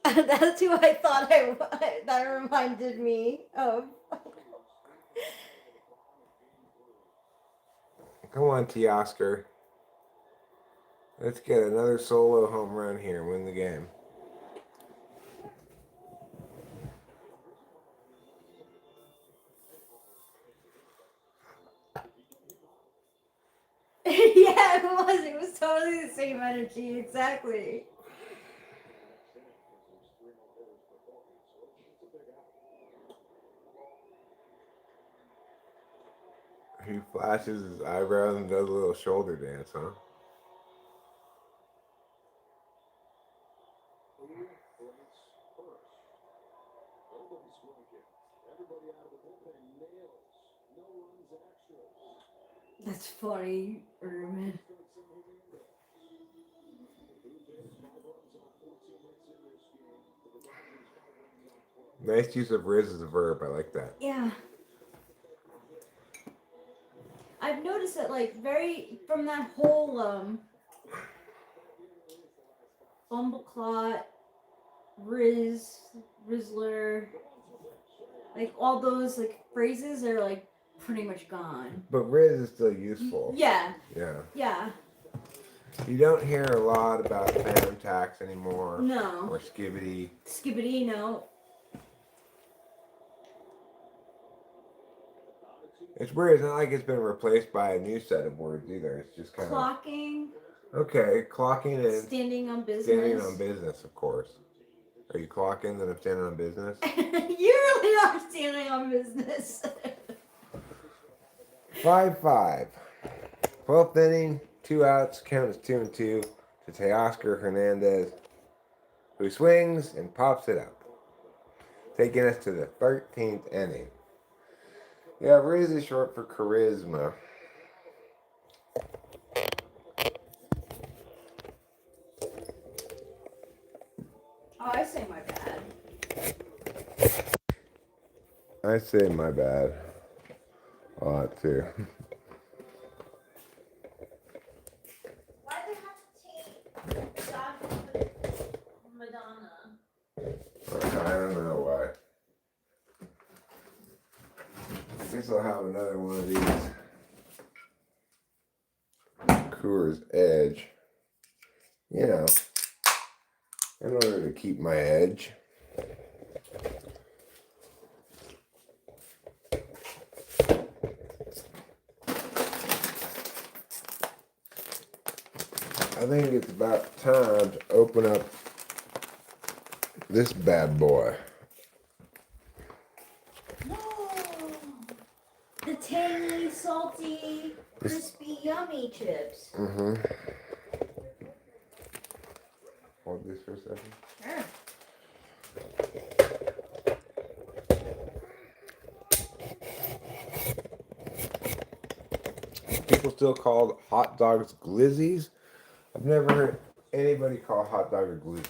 That's who I thought that reminded me of. Come on, Teoscar. Let's get another solo home run here and win the game. Yeah, it was. It was totally the same energy. Exactly. He flashes his eyebrows and does a little shoulder dance, huh? That's funny, Ruben. Nice use of Riz as a verb. I like that. Yeah. I've noticed that, like, from that whole, Bumbleclot, Rizzler, like, all those, like, phrases are, like, pretty much gone. But Riz is still useful. Yeah. Yeah. Yeah. You don't hear a lot about phantom tax anymore. No. Or skibbity. Skibbity, no. It's weird. It's not like it's been replaced by a new set of words either. It's just kind Clocking. of okay. Clocking and Standing on business. standing on business, of course. Are you clocking that I'm standing on business? You really are standing on business. 5-5. 12th inning, 2 outs, count is 2-2 to Teoscar Hernandez, who swings and pops it up, taking us to the 13th inning. Yeah, Riz is short for charisma. Oh, I say my bad. I say my bad a lot too. Why do they have to take God Madonna? I don't know why. I guess I'll have another one of these Coors Edge. You know, in order to keep my edge. I think it's about time to open up this bad boy. The tangy, salty, crispy, yummy chips. Mm-hmm. Hold this for a second. Sure. People still call hot dogs glizzies. I've never heard anybody call hot dog a glizzy.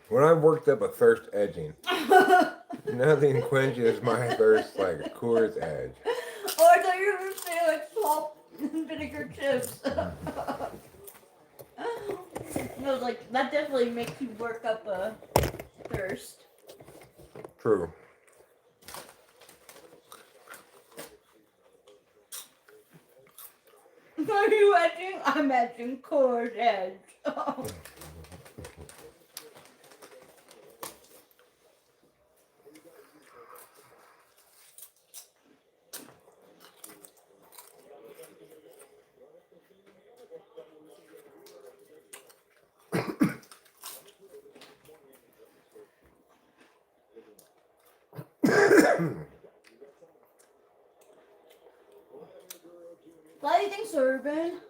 When I've worked up a thirst edging, nothing quenches my thirst like a Coors Edge. Oh, I thought you were going to say like salt and vinegar chips. No, like that definitely makes you work up a thirst. True. Are you edging? I'm edging Coors Edge. Oh. What do you think, Urban?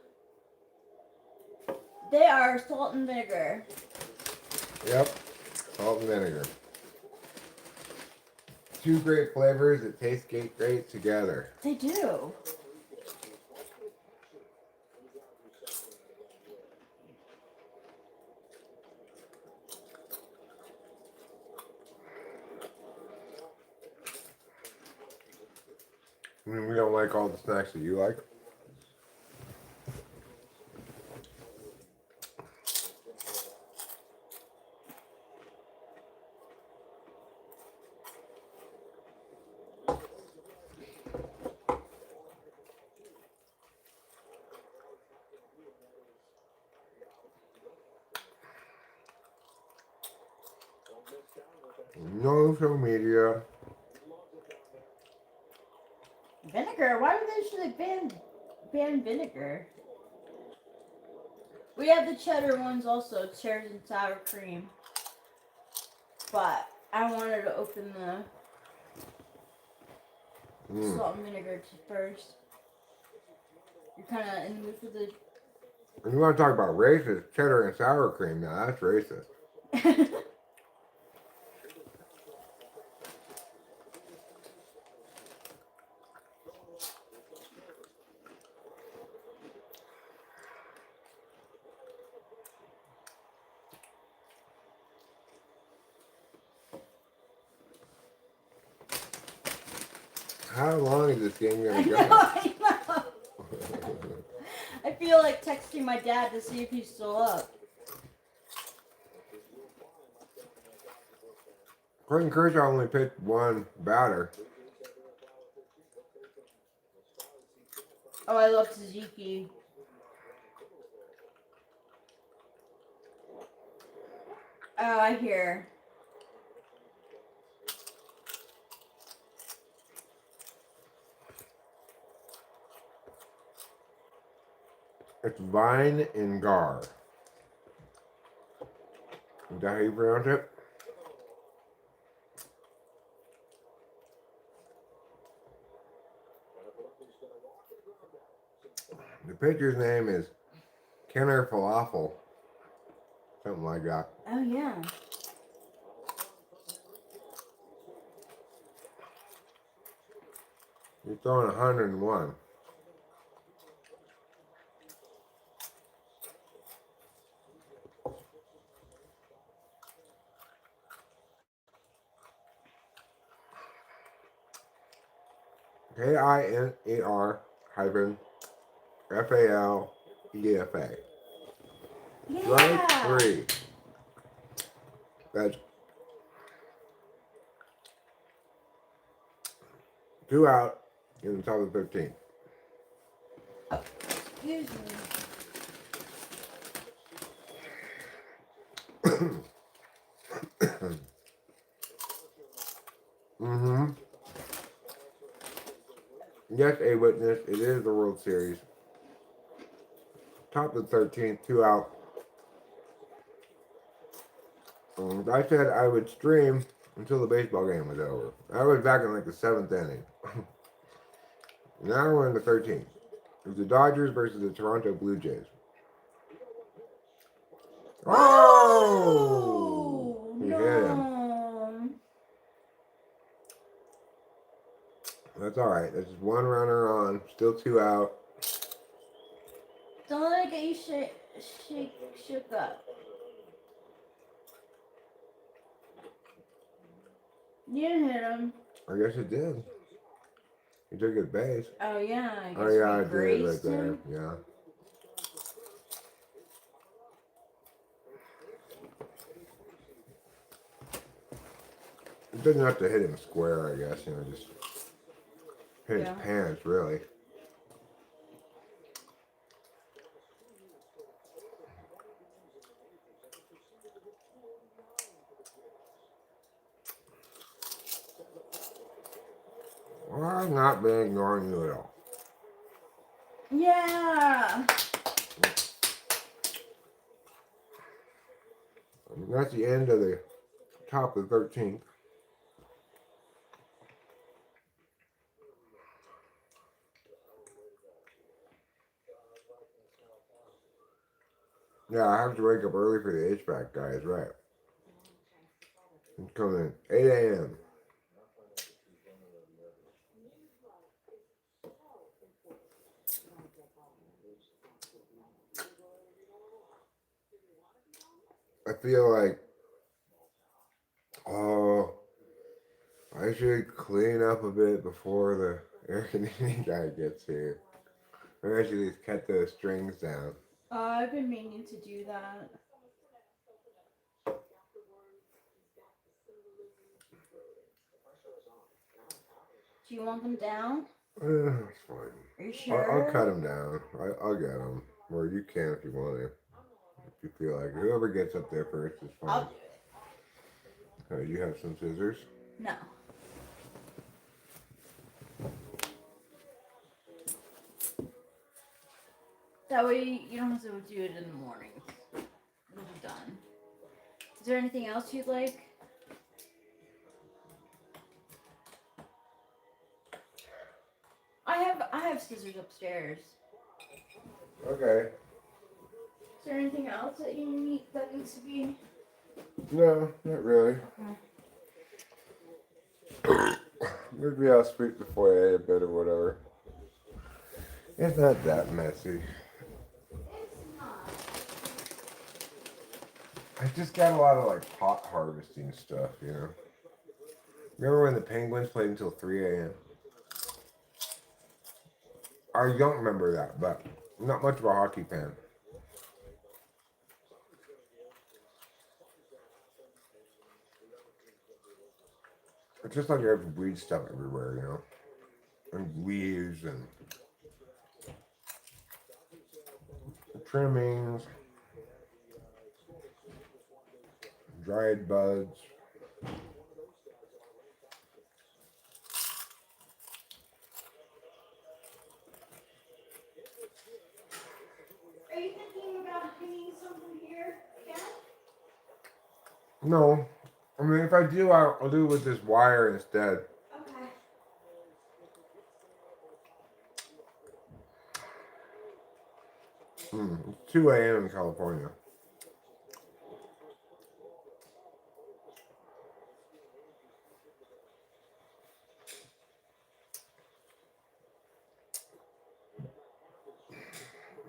They are salt and vinegar. Yep. Salt and vinegar. Two great flavors that taste great together. They do. I mean, we don't like all the snacks that you like. No social media. Vinegar? Why would they should ban vinegar? We have the cheddar ones also, cheddar and sour cream. But I wanted to open the salt and vinegar first. You're kind of in the mood for the. And you want to talk about racist, cheddar and sour cream? Now that's racist. How long is this game I gonna know, go? I know. I feel like texting my dad to see if he's still up. Clayton Kershaw only picked one batter. Oh, I love tzatziki. Oh, I hear. It's Vine and Gar. Is that how you pronounce it? The pitcher's name is Kenner Falafel. Something like that. Oh, yeah. He's throwing 101. KINER hyphen FALEFA. Yeah. Strike 3. That's 2 out in the top of the 15th. Excuse me. Mm-hmm. Yes, a witness. It is the World Series. Top of the 13th, 2 out. I said I would stream until the baseball game was over. I was back in like the 7th inning. Now we're in the 13th. It's the Dodgers versus the Toronto Blue Jays. Oh! He hit him. That's alright. That's just one runner on. Still 2 out. Don't let it get you shook up. You didn't hit him. I guess it did. He took his base. Oh, yeah. I guess Oh yeah, I we did grazed right there. him. Yeah. It doesn't have to hit him square, I guess. Just hit his pants, really. Well, I've not been ignoring you at all. Yeah. That's the end of the top of the 13th. Yeah, I have to wake up early for the HVAC guys, right? It's coming in 8 a.m. I feel like, oh, I should clean up a bit before the air conditioning guy gets here. Or I should at least cut those strings down. I've been meaning to do that. Do you want them down? It's fine. Are you sure? I'll cut them down. I'll get them. Or you can if you want to. If you feel like whoever gets up there first is fine. I'll do it. You have some scissors? No. That way you don't have to do it in the morning. It'll be done. Is there anything else you'd like? I have scissors upstairs. Okay. Is there anything else that you need that needs to be? No, not really. Maybe I'll sweep the foyer a bit or whatever. It's not that messy. It's not. I just got a lot of like pot harvesting stuff, you know. Remember when the Penguins played until 3 a.m.? I don't remember that, but I'm not much of a hockey fan. It's just like there's weed stuff everywhere, you know, and leaves and trimmings, dried buds. Are you thinking about hanging something here again? No, I mean if I do, I'll do it with this wire instead. Okay. It's 2 a.m. in California.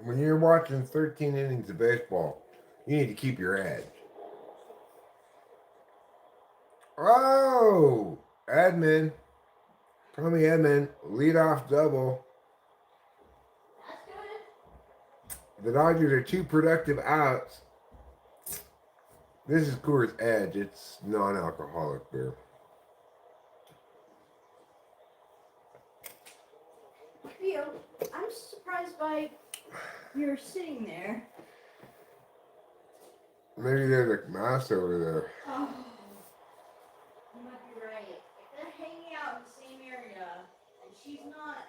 When you're watching 13 innings of baseball, you need to keep your edge. Oh, Edmund. Tommy Edmund, leadoff double. That's good. The Dodgers are 2 productive outs. This is Coors Edge. It's non-alcoholic beer. Theo, I'm surprised by you're sitting there. Maybe there's a mouse over there. Oh, you might be right. If they're hanging out in the same area and she's not.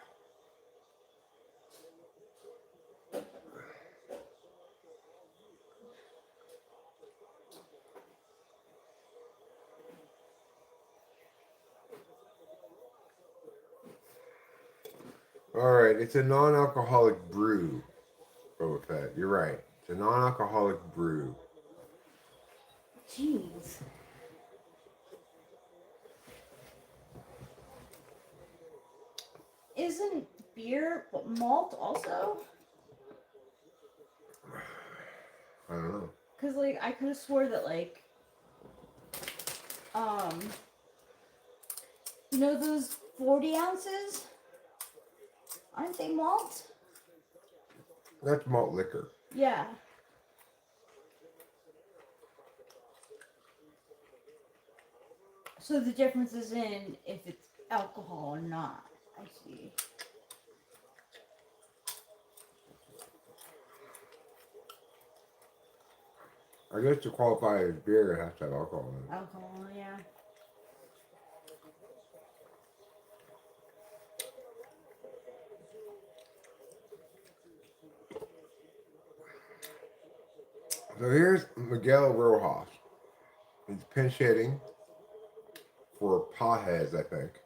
Alright, it's a non-alcoholic brew, Boba Fett. You're right. It's a non-alcoholic brew. Jeez. Isn't beer malt also? I don't know. Cause like I could have swore that like, you know those 40 ounces? Aren't they malt? That's malt liquor. Yeah. So the difference is in if it's alcohol or not. I see. I guess to qualify as beer, it has to have alcohol in it. Alcohol, yeah. So here's Miguel Rojas. He's pinch hitting for Pajes, I think.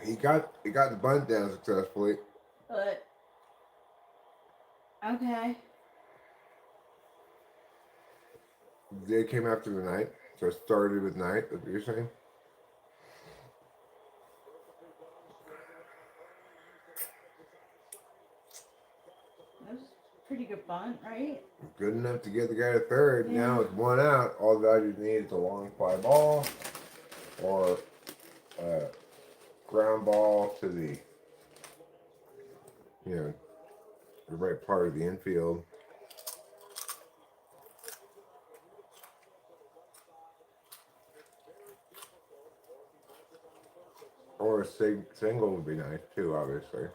He got the bunt down successfully. But okay. Day came after the night, so it started with night. That's what you're saying? That was a pretty good bunt, right? Good enough to get the guy to third. Yeah. Now it's 1 out. All the Dodgers need is a long fly ball or a ground ball to the the right part of the infield. Or a single would be nice too, obviously.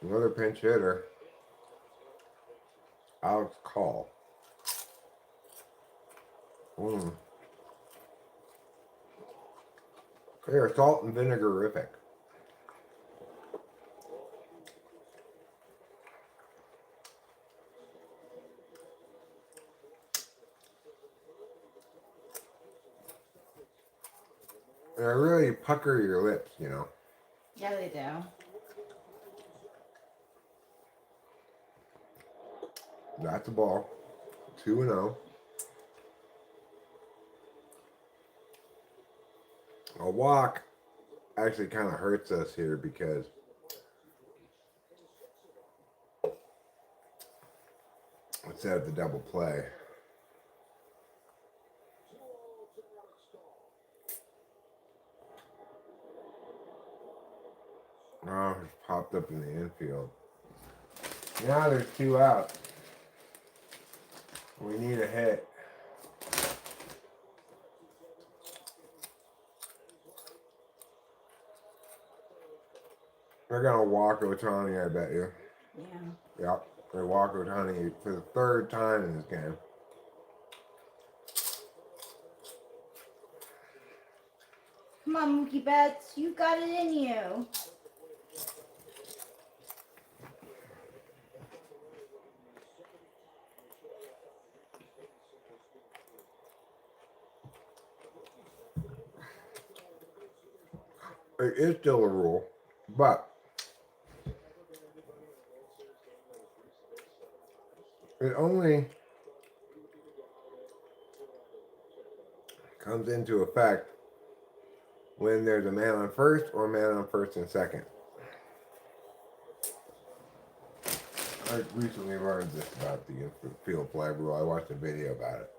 Another pinch hitter, Alex Call. Mm. They're salt and vinegarific. They really pucker your lips, you know. Yeah, they do. That's a ball. 2-0. A walk actually kind of hurts us here because instead of the double play. Oh, it's popped up in the infield. Now there's 2 outs. We need a hit. They're gonna walk Otani, I bet you. Yeah. Yep, they walk Otani for the 3rd time in this game. Come on, Mookie Betts. You got it in you. It is still a rule, but it only comes into effect when there's a man on first or a man on first and second. I recently learned this about the infield fly rule. I watched a video about it.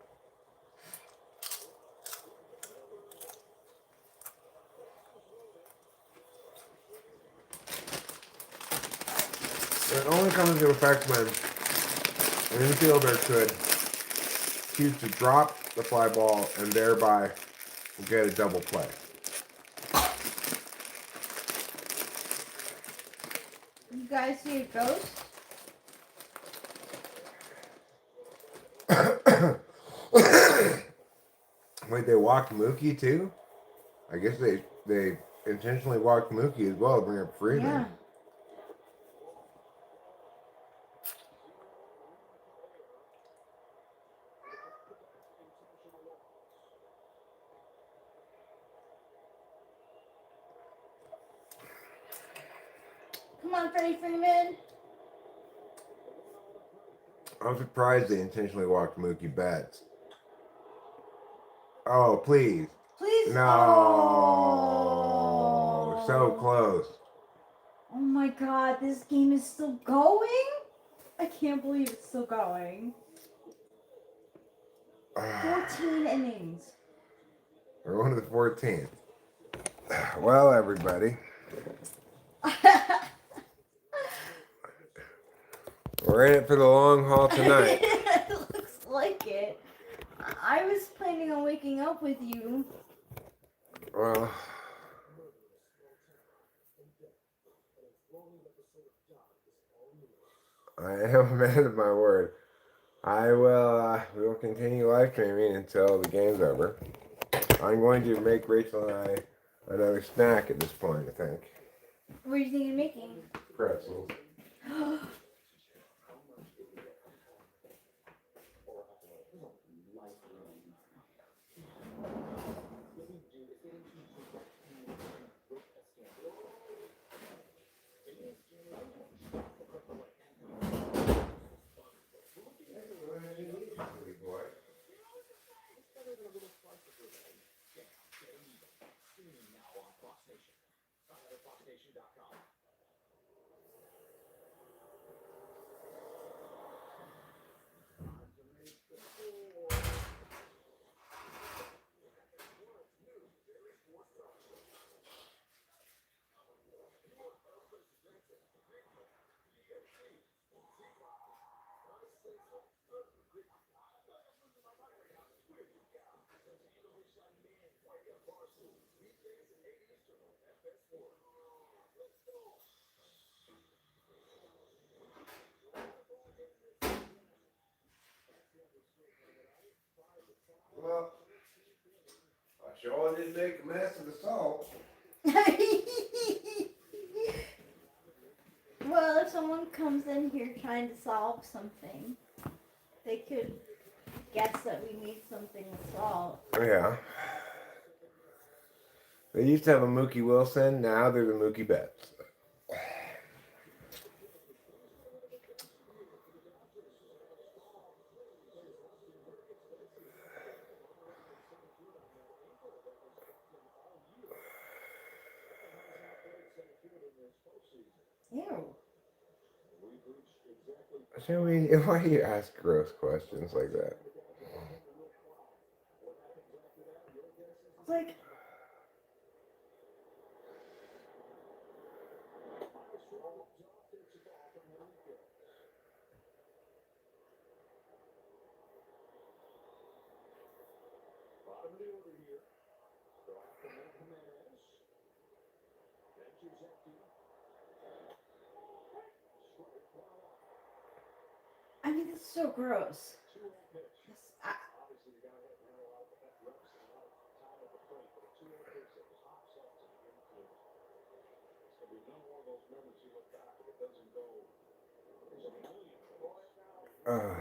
It only comes into effect when an infielder could choose to drop the fly ball and thereby get a double play. You guys see a ghost? Wait, they walked Mookie too? I guess they intentionally walked Mookie as well to bring up Freeman. Yeah. Come on, Freddie Freeman. I'm surprised they intentionally walked Mookie Betts. Oh, please. Please. No. Oh. So close. Oh my God, this game is still going? I can't believe it's still going. 14 innings. We're on to the 14th. Well, everybody, we're in it for the long haul tonight. It looks like it. I was planning on waking up with you. Well, I am a man of my word. I will. We will continue live streaming until the game's over. I'm going to make Rachel and I another snack at this point, I think. What are you thinking of making? Pretzels. Well, I sure didn't make a mess of the salt. Well, if someone comes in here trying to solve something, they could guess that we need something with salt. Yeah. They used to have a Mookie Wilson. Now they're the Mookie Betts. Ew. Shall we? Why do you ask gross questions like that? Like, I mean, that's so gross. Uh,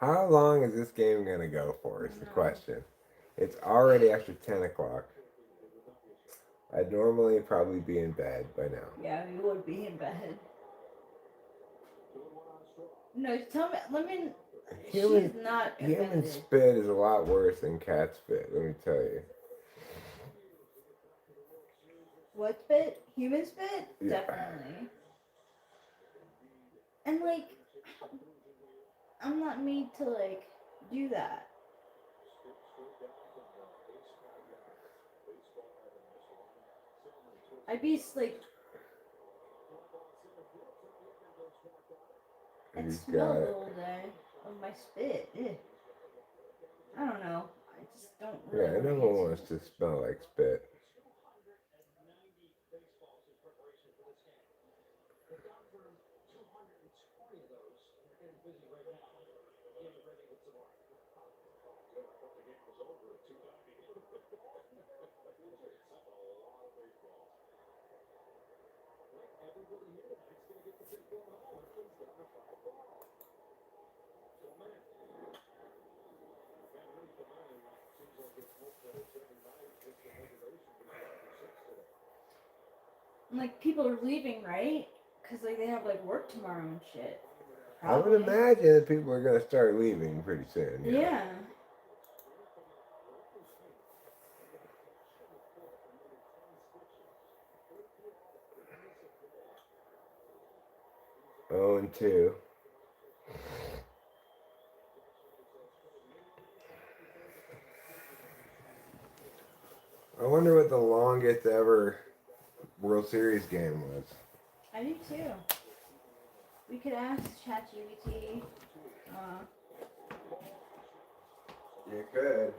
how long is this game gonna go for? Is the question. It's already after 10 o'clock. I'd normally probably be in bed by now. Yeah, we would be in bed. No, tell me. Let me. Human, She's not human offended. spit is a lot worse than cat spit, let me tell you. What spit? Human spit? Yeah. Definitely. And like, I'm not made to like do that. I'd be like, and He's smell got the it. whole day of my spit. Ugh. I don't know. I just don't really. Yeah, no wanna one answer wants to this. smell like spit. And, like, people are leaving, right? Because like they have like work tomorrow and shit. I would Probably. imagine that people are going to start leaving pretty soon. Yeah. Oh, and 2. I wonder what the longest ever World Series game was. I do too. We could ask ChatGPT. You could.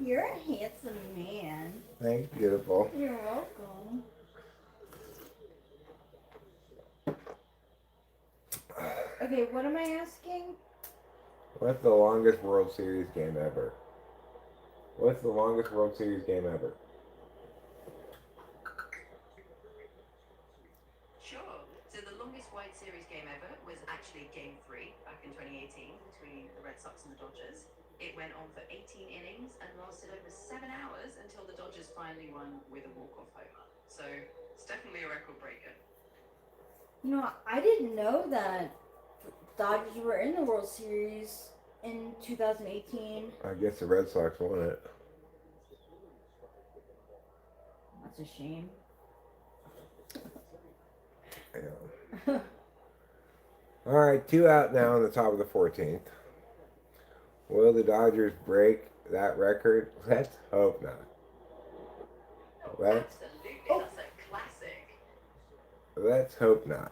You're a handsome man. Thanks, beautiful. You're welcome. Okay, what am I asking? What's the longest World Series game ever? What's the longest World Series game ever? Red Sox and the Dodgers. It went on for 18 innings and lasted over 7 hours until the Dodgers finally won with a walk-off homer. So it's definitely a record breaker. You know, I didn't know that Dodgers were in the World Series in 2018. I guess the Red Sox won it. That's a shame. Yeah. All right, 2 out now on the top of the 14th. Will the Dodgers break that record? Let's hope not. Let's Absolutely, that's a classic. hope not.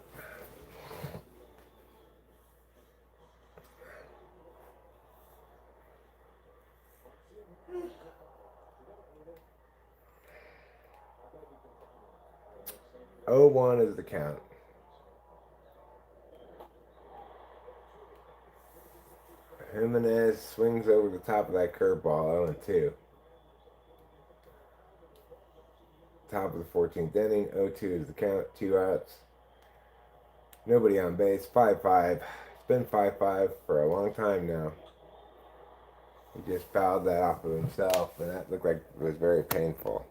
Oh, 1 is the count. Jimenez swings over the top of that curveball, 0-2. Top of the 14th inning, 0-2 is the count, 2 outs. Nobody on base, 5-5. It's been 5-5 for a long time now. He just fouled that off of himself, and that looked like it was very painful.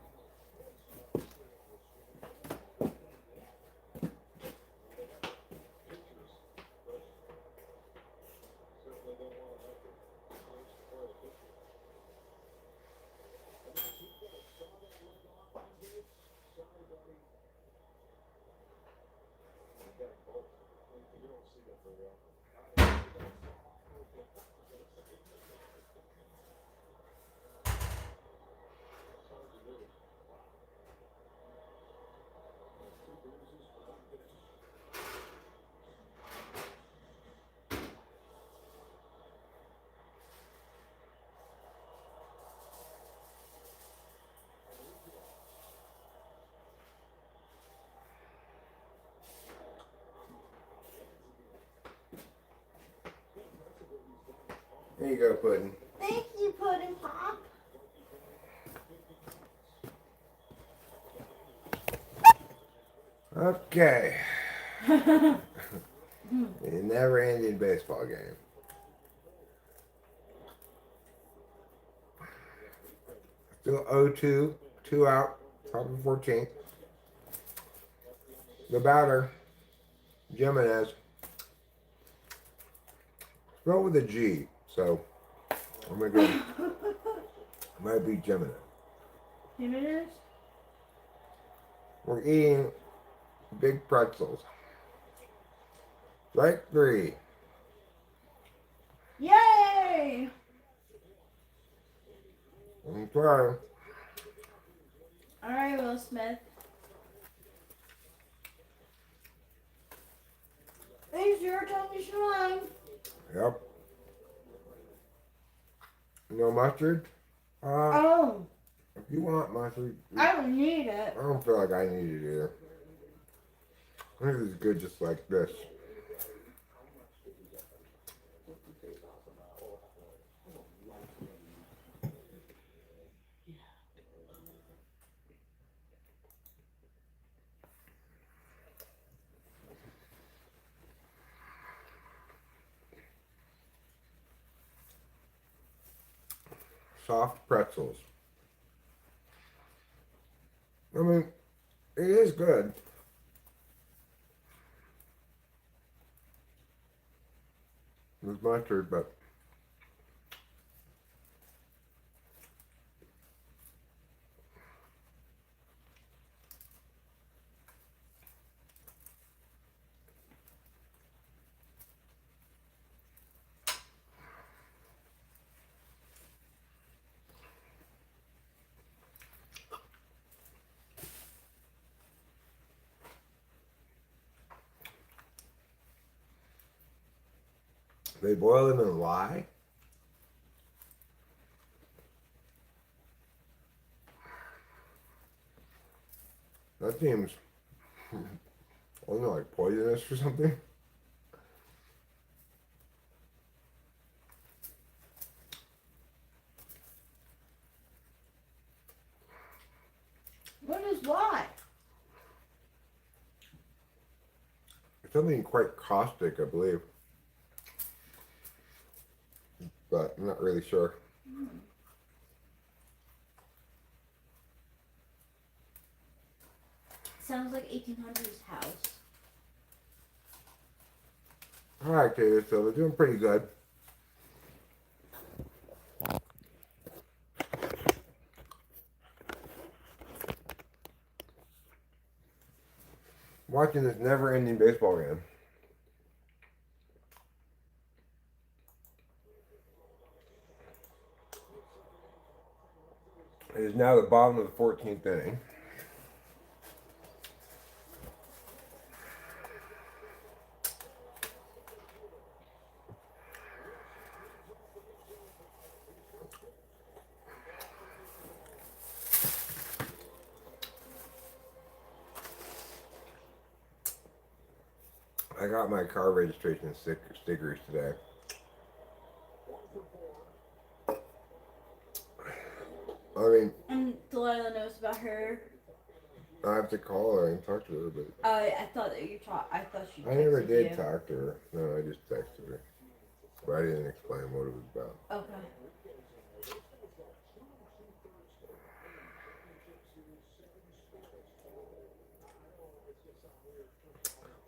There you go, Puddin'. Thank you, Puddin' Pop. Okay. A never-ending baseball game. Still 0-2, 2 out, top of the 14th. The batter, Jimenez, spelled with a G, so I'm gonna go. Might be Jimenez. Jimenez? We're eating big pretzels. Strike 3. Yay! Okay. Alright, Will Smith. It's your time to shine. Yep. No mustard? Oh, If you want mustard, I don't need it. I don't feel like I need it either. I think it's good just like this. Soft pretzels. I mean, it is good. There's mustard, but they boil them in lye. That seems, I don't know, like poisonous or something. What is what? Something quite caustic, I believe. but I'm not really sure. Sounds like 1800s house. All right, Katie, so we're doing pretty good. Watching this never-ending baseball game. It is now the bottom of the 14th inning. I got my car registration stickers today. I mean, And Delilah knows about her. I have to call her and talk to her, but I thought that you talked. I thought she. I never texted did you. talk to her. No, I just texted her. But I didn't explain what it was about. Okay.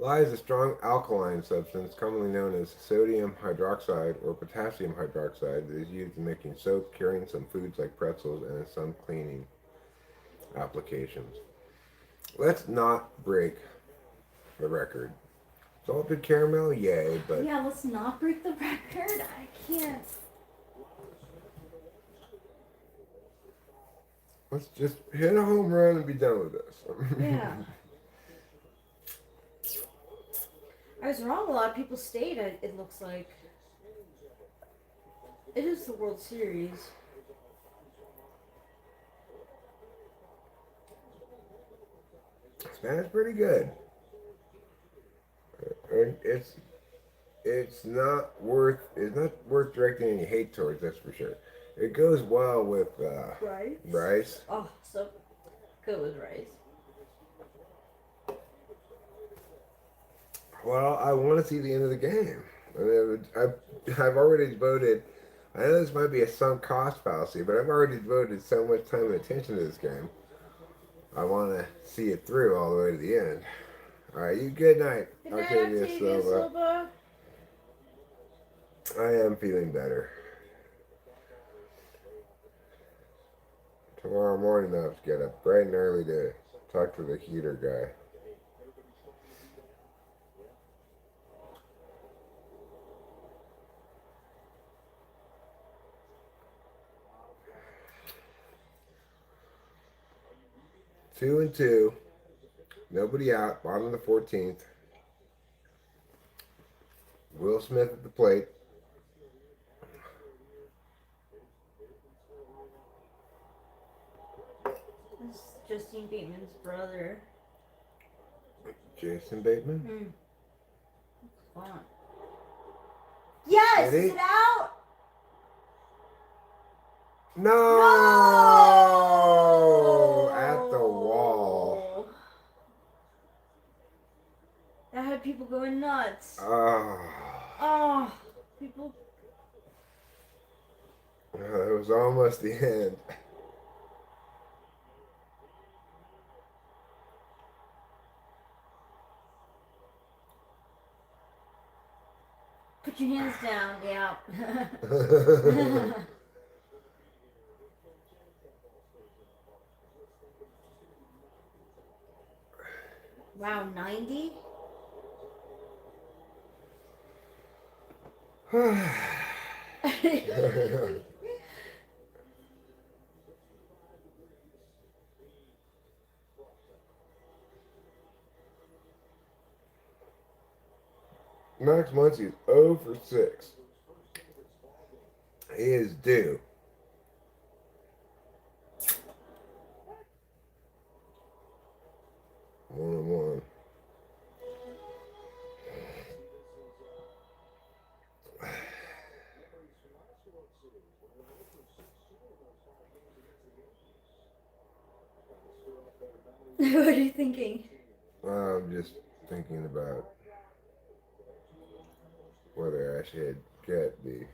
Lye is a strong alkaline substance commonly known as sodium hydroxide or potassium hydroxide that is used in making soap, curing some foods like pretzels, and in some cleaning applications. Let's not break the record. Salted caramel, yay, but Yeah, let's not break the record. I can't. let's just hit a home run and be done with this. Yeah. I was wrong. A lot of people stayed. It looks like. It is the World Series. That's pretty good. And it's not worth directing any hate towards. That's for sure. It goes well with Rice. rice. Oh, so good with rice. Well, I want to see the end of the game. I mean, I've already devoted. I know this might be a sunk cost fallacy, but I've already devoted so much time and attention to this game. I want to see it through all the way to the end. All right, you good night, Good night, Octavia Octavia Silva. Silva. I am feeling better. Tomorrow morning I have to get up bright and early to talk to the heater guy. Two and two. Nobody out. Bottom of the 14th. Will Smith at the plate. This is Justine Bateman's brother. Jason Bateman. Come on. Yes! Did he? Is it out? No! No! At the wall. That had people going nuts. Oh. Oh, people. It was almost the end. Put your hands down. Yeah. Wow, 90? Max Muncy's 0 for 6. He is due. One and one. What are you thinking? I'm just thinking about whether I should get the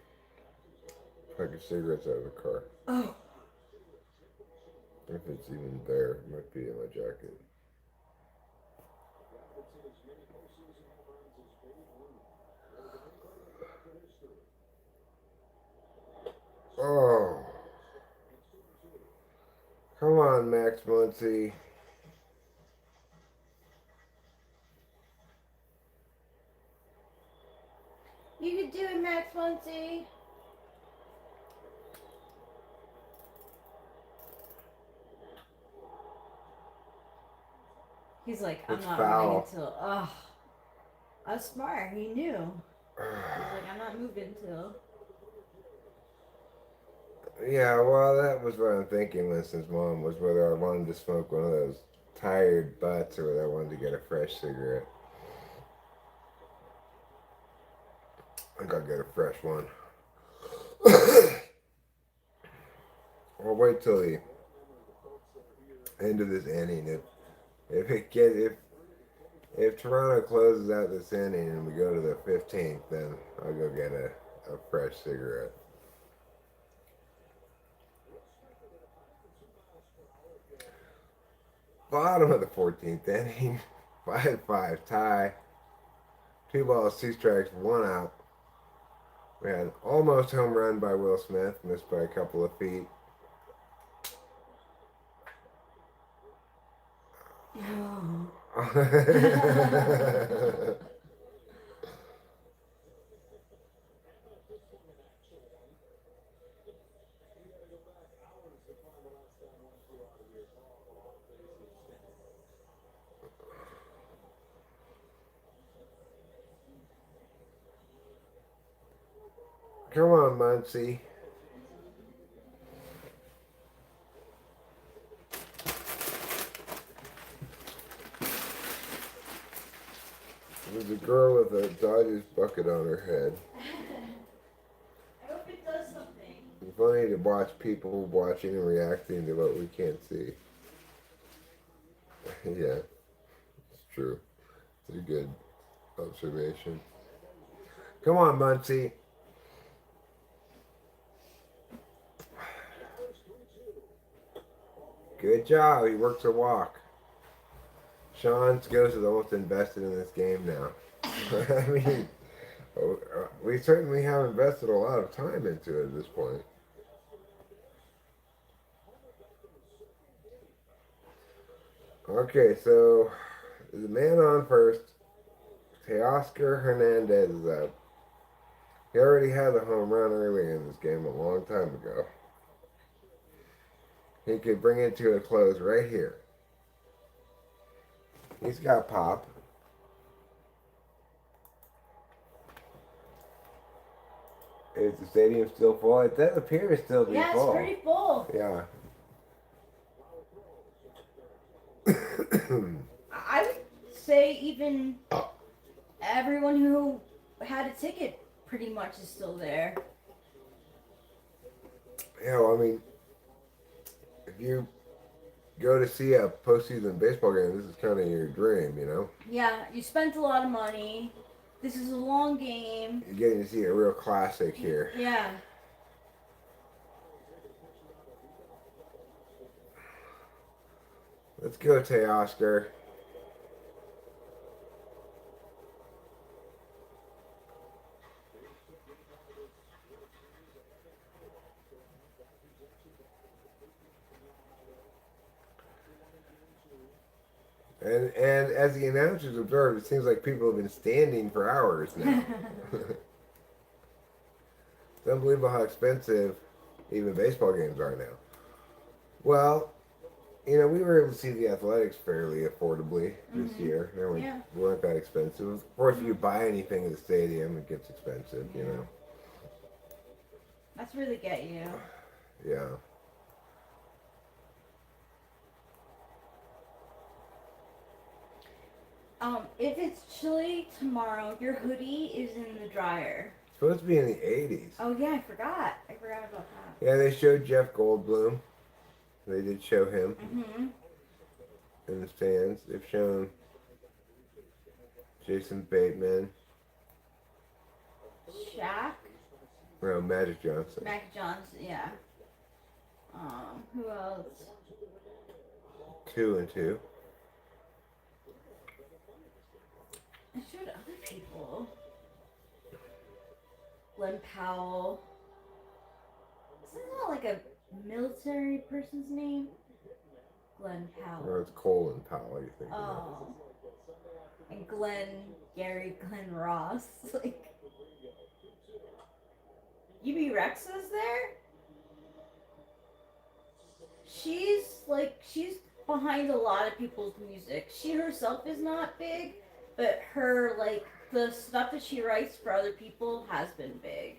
pack of cigarettes out of the car. Oh. If it's even there, it might be in my jacket. Oh. Come on, Max Muncy. You could do it, Max Muncy. He's like, I'm It's not foul. moving until. Ugh. That's smart. He knew. He's like, I'm not moving till. Yeah, well, that was what I'm thinking, Winston's mom, was whether I wanted to smoke one of those tired butts or whether I wanted to get a fresh cigarette. I think I'll get a fresh one. I'll wait till the end of this inning. If Toronto closes out this inning and we go to the 15th, then I'll go get a fresh cigarette. Bottom of the 14th inning, 5-5 tie. 2 balls, 2 strikes, 1 out. We had an almost home run by Will Smith, missed by a couple of feet. Come on, Muncie. There's a girl with a Dodgers bucket on her head. I hope it does something. It's funny to watch people watching and reacting to what we can't see. Yeah, it's true. It's a good observation. Come on, Muncie. Good job. He works a walk. Sean Skills is almost invested in this game now. I mean, we certainly have invested a lot of time into it at this point. Okay, so the man on first, Teoscar Hernandez is up. He already had a home run earlier in this game a long time ago. He could bring it to a close right here. He's got pop. Is the stadium still full? It does appear to still be Yeah, full. it's pretty full. Yeah. I would say even everyone who had a ticket pretty much is still there. Yeah, well, I mean, if you go to see a postseason baseball game, this is kind of your dream, you know? Yeah, you spent a lot of money. This is a long game. You're getting to see a real classic here. Yeah. Let's go, Teoscar. And as the announcers observed, it seems like people have been standing for hours now. It's unbelievable how expensive even baseball games are now. Well, you know, we were able to see the Athletics fairly affordably this year. They weren't that expensive. Of course, if you buy anything at the stadium, it gets expensive, you know. That's really get you. Yeah. If it's chilly tomorrow, your hoodie is in the dryer. It's supposed to be in the 80s. Oh yeah, I forgot. I forgot about that. Yeah, they showed Jeff Goldblum. They did show him in the stands. They've shown Jason Bateman. Shaq. Well, Magic Johnson. Mac Johnson, yeah. Who else? 2 and 2. I showed other people. Glenn Powell. Isn't that like a military person's name? Glenn Powell. Well, it's Colin Powell, you think. Oh. And Glenn Ross. Like, UB Rex is there? She's behind a lot of people's music. She herself is not big, but her, like, the stuff that she writes for other people has been big.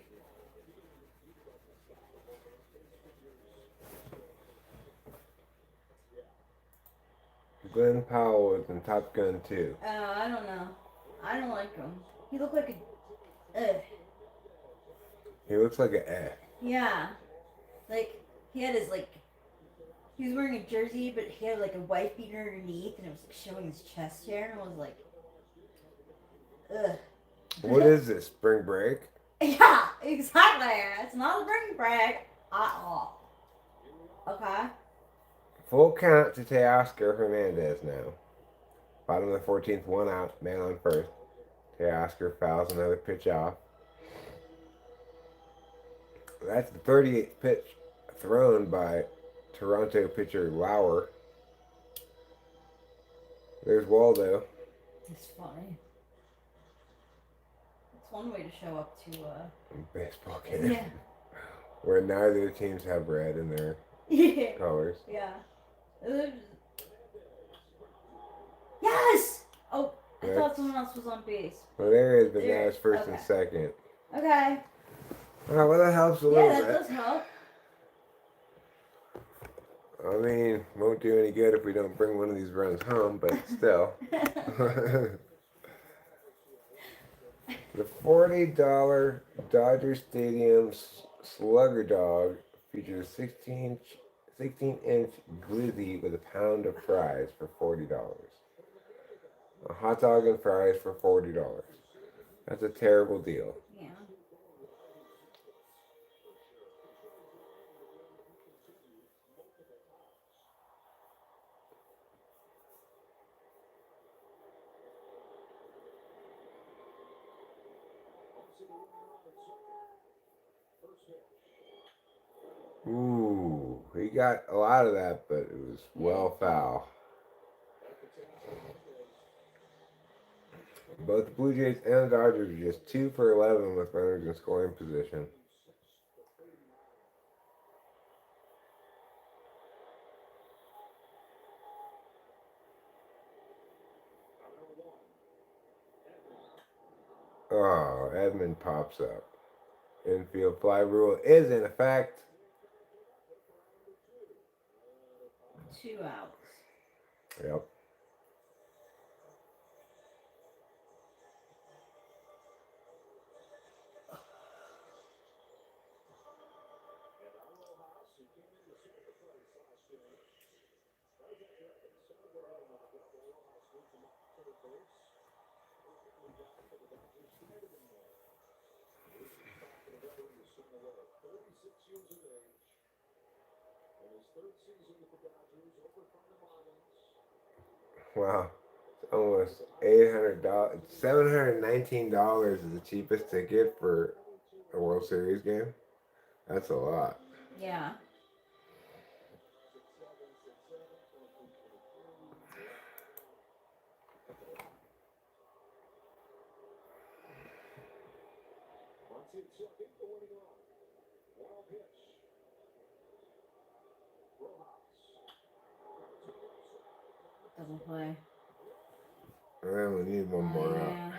Glenn Powell was in Top Gun 2. I don't know. I don't like him. He looked like a. He looks like an F. Yeah. Like, he had his, like. He was wearing a jersey, but he had, like, a wife beater underneath, and it was, like, showing his chest hair, and I was like. Ugh. What is this, spring break? Yeah, exactly. It's not a spring break at all. Okay? Full count to Teoscar Hernandez now. Bottom of the 14th, 1 out, man on first. Teoscar fouls another pitch off. That's the 38th pitch thrown by Toronto pitcher Lauer. There's Waldo. It's funny. It's one way to show up to, Baseball game. Yeah. Where neither teams have red in their Yeah. colors. Yeah. Yes! Oh, I thought someone else was on base. Well, there is, but now There- it's first and okay. second. Okay. Oh, well, that helps a Yeah, little that bit. does help. I mean, won't do any good if we don't bring one of these runs home, but still. The $40 Dodger Stadium Slugger Dog features 16-inch glizzy with a pound of fries for $40. A hot dog and fries for $40. That's a terrible deal. Yeah. Ooh, he got a lot of that, but it was well foul. Both the Blue Jays and the Dodgers are just 2 for 11 with runners in scoring position. Oh, Edmund pops up. Infield fly rule is in effect. 2 outs. Yep. Wow. It's almost $800. $719 is the cheapest ticket for a World Series game. That's a lot. Yeah. Double play. And we need one more out. Yeah.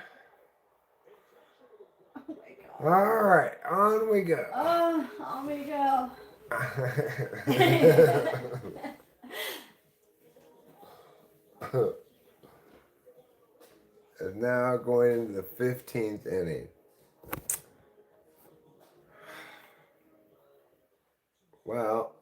Oh my god. All right, on we go. Oh, on we go. And now going into the 15th inning. Well,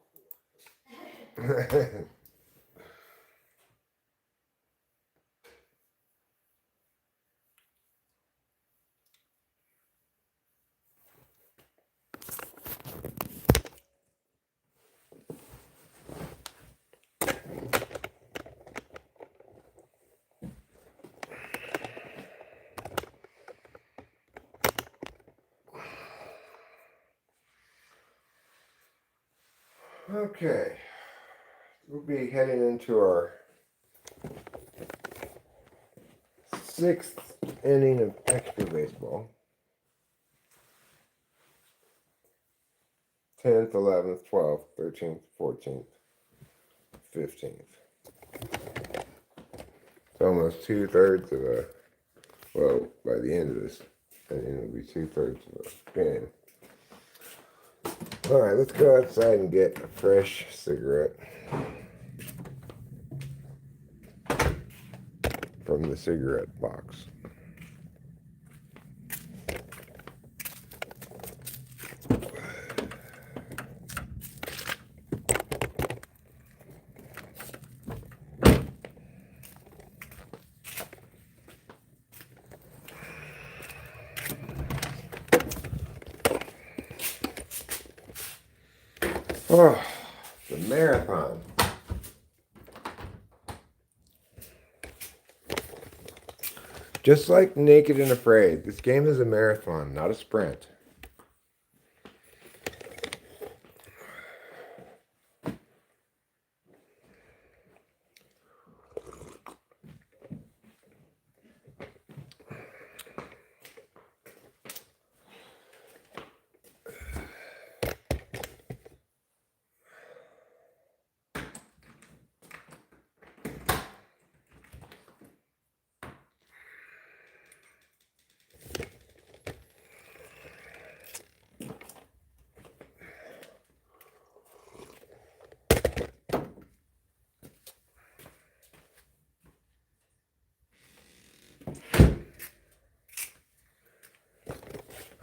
Okay. We'll be heading into our 6th inning of extra baseball. 10th, 11th, 12th, 13th, 14th, 15th. It's almost 2/3 of a, well, by the end of this, it'll be 2/3 of a game. All right, let's go outside and get a fresh cigarette from the cigarette box. Oh, the marathon. Just like Naked and Afraid, this game is a marathon, not a sprint.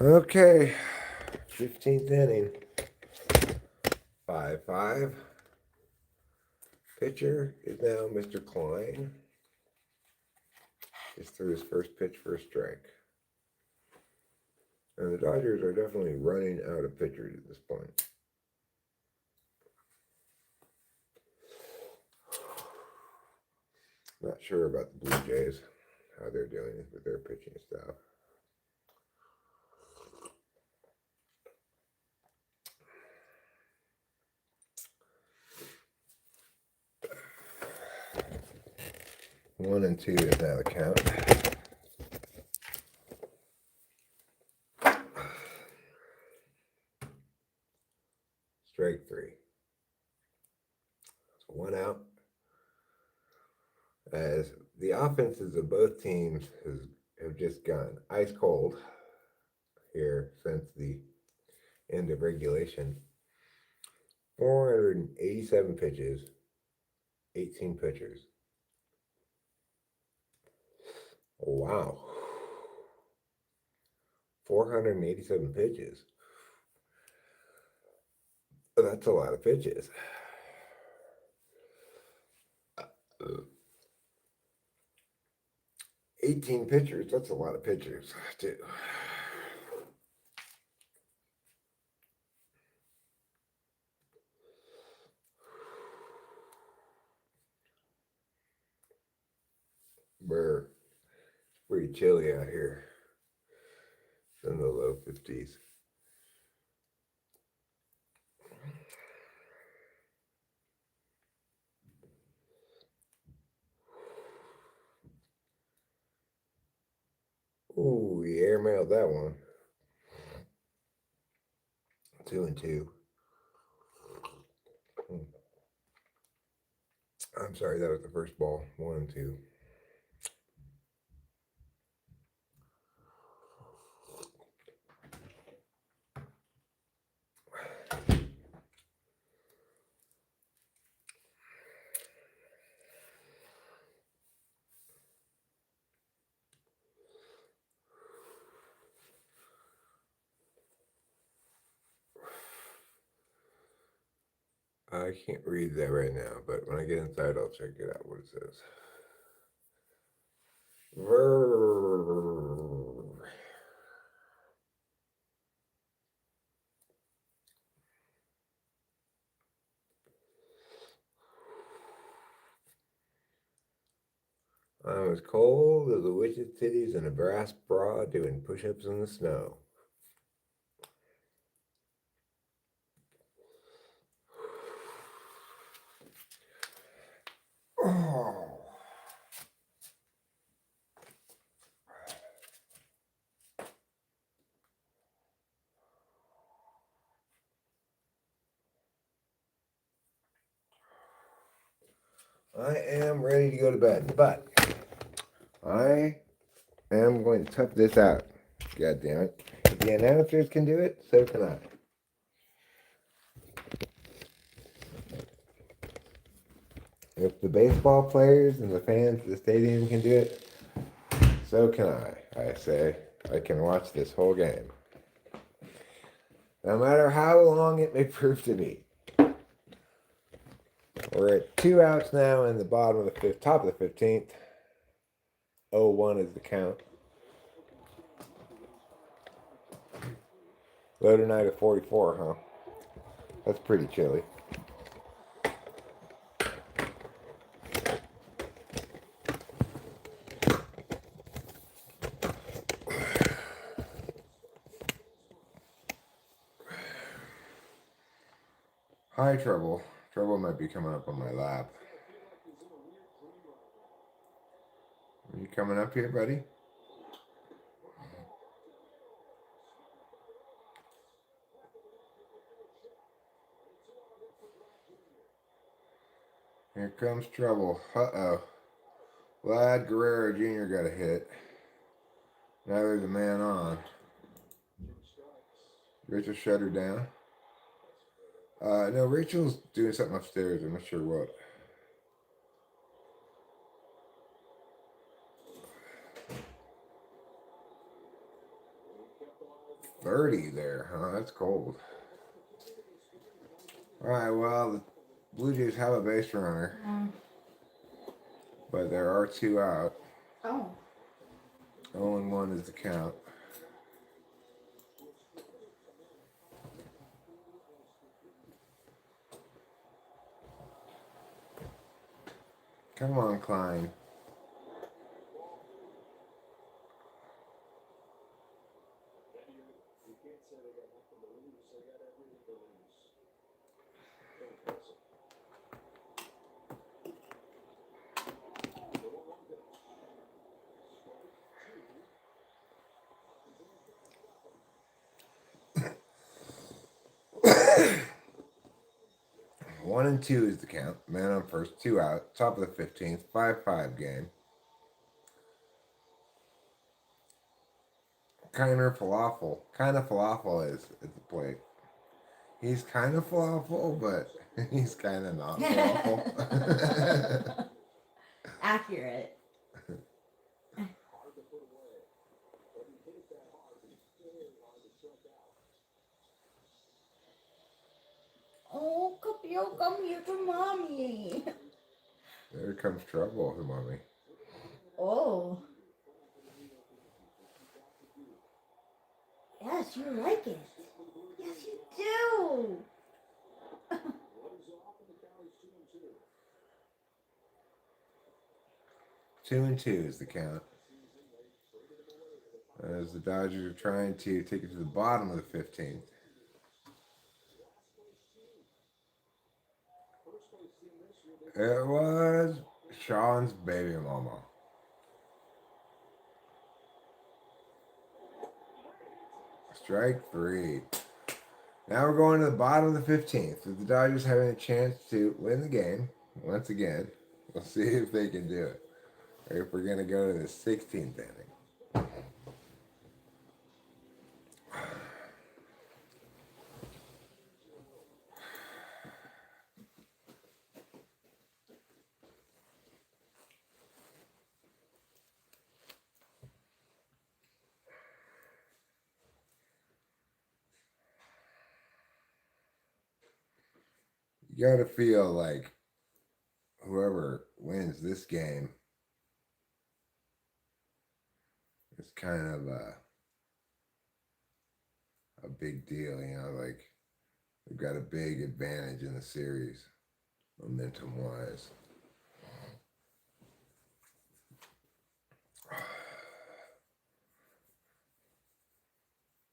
Okay, 15th inning. 5-5. Pitcher is now Mr. Klein. Just threw his first pitch for a strike. And the Dodgers are definitely running out of pitchers at this point. Not sure about the Blue Jays, how they're doing with their pitching staff. One and two is now the count. Strike three. So one out. As the offenses of both teams have just gone ice cold here since the end of regulation. 487 pitches, 18 pitchers. Wow. 487 pitches. That's a lot of pitches. 18 pitchers, that's a lot of pitchers, too. It's pretty chilly out here. It's in the low 50s. Ooh, he airmailed that one. 2-2. I'm sorry, that was the first ball. 1-2. I can't read that right now, but when I get inside, I'll check it out what it says. I'm as cold as a witch's titties in a brass bra doing push-ups in the snow. I am ready to go to bed, but I am going to tough this out. God damn it. If the announcers can do it, so can I. If the baseball players and the fans of the stadium can do it, so can I say. I can watch this whole game. No matter how long it may prove to be. We're at 2 outs now in the bottom of the fifth, top of the 15th. 0-1 is the count. Low tonight at 44, huh? That's pretty chilly. Hi, Trouble. Trouble might be coming up on my lap. Are you coming up here, buddy? Here comes Trouble. Uh-oh. Vlad Guerrero Jr. got a hit. Now there's a man on. Rachel shut her down. No, Rachel's doing something upstairs. I'm not sure what. $30 there, huh? That's cold. Alright, well, the Blue Jays have a base runner. But there are 2 out. Oh. 0-1 is the count. Come on, Klein. One and 2 is the count. Man on first, 2 out. Top of the 15th. 5-5 game. Kind of falafel is at the plate. He's kind of falafel, but he's kind of not falafel. Accurate. Oh, Capio, come here to mommy. There comes Trouble, mommy. Oh. Yes, you like it. Yes, you do. 2-2 is the count. As the Dodgers are trying to take it to the bottom of the 15th. It was Sean's baby mama. Strike 3. Now we're going to the bottom of the 15th. With the Dodgers having a chance to win the game once again. We'll see if they can do it. Or if we're going to go to the 16th inning. You got to feel like whoever wins this game is kind of a big deal, you know, like they've got a big advantage in the series, momentum wise.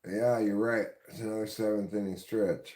Yeah, you're right. It's another 7th inning stretch.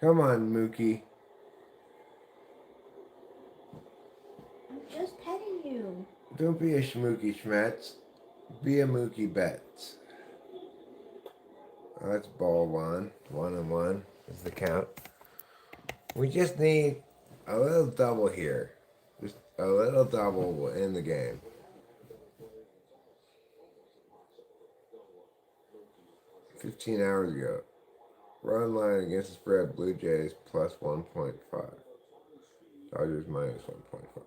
Come on, Mookie. I'm just petting you. Don't be a schmooky schmetz. Be a Mookie Betts. Oh, that's ball one. 1-1 is the count. We just need a little double here. Just a little double will end the game. $15 ago. Run line against the spread, Blue Jays plus 1.5. Dodgers minus 1.5.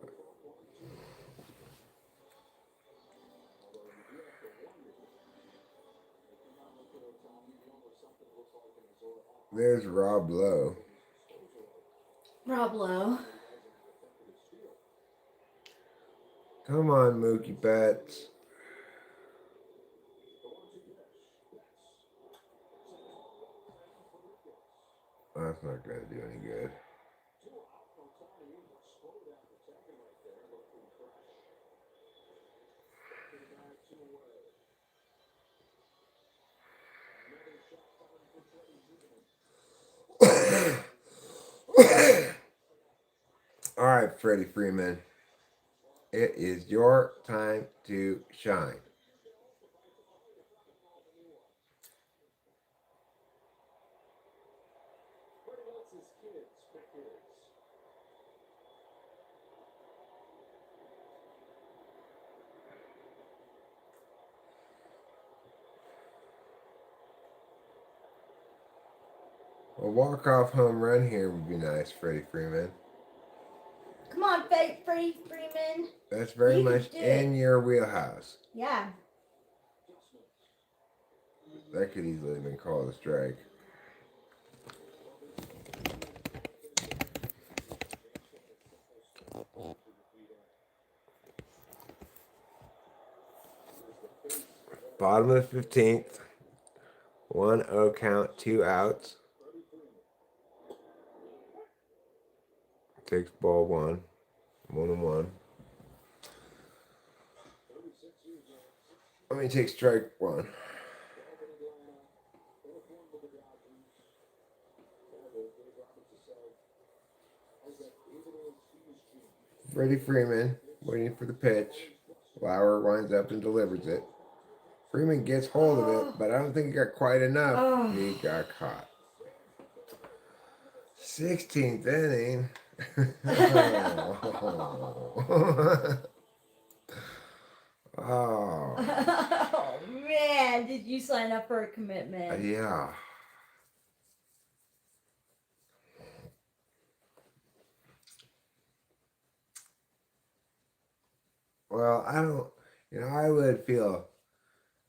There's Rob Lowe. Rob Lowe. Come on, Mookie Betts. That's not going to do any good. All right, Freddie Freeman. It is your time to shine. A walk-off home run here would be nice, Freddie Freeman. Come on, Freddie Freeman. That's very You can much do in it. your wheelhouse. Yeah. That could easily have been called a strike. Bottom of the 15th. 1-0 count, 2 outs. Takes ball one. 1-1. Let me take strike one. Freddie Freeman waiting for the pitch. Lauer winds up and delivers it. Freeman gets hold of it, but I don't think he got quite enough. Oh. He got caught. 16th inning. Oh. Oh man, did you sign up for a commitment? Yeah. Well, I would feel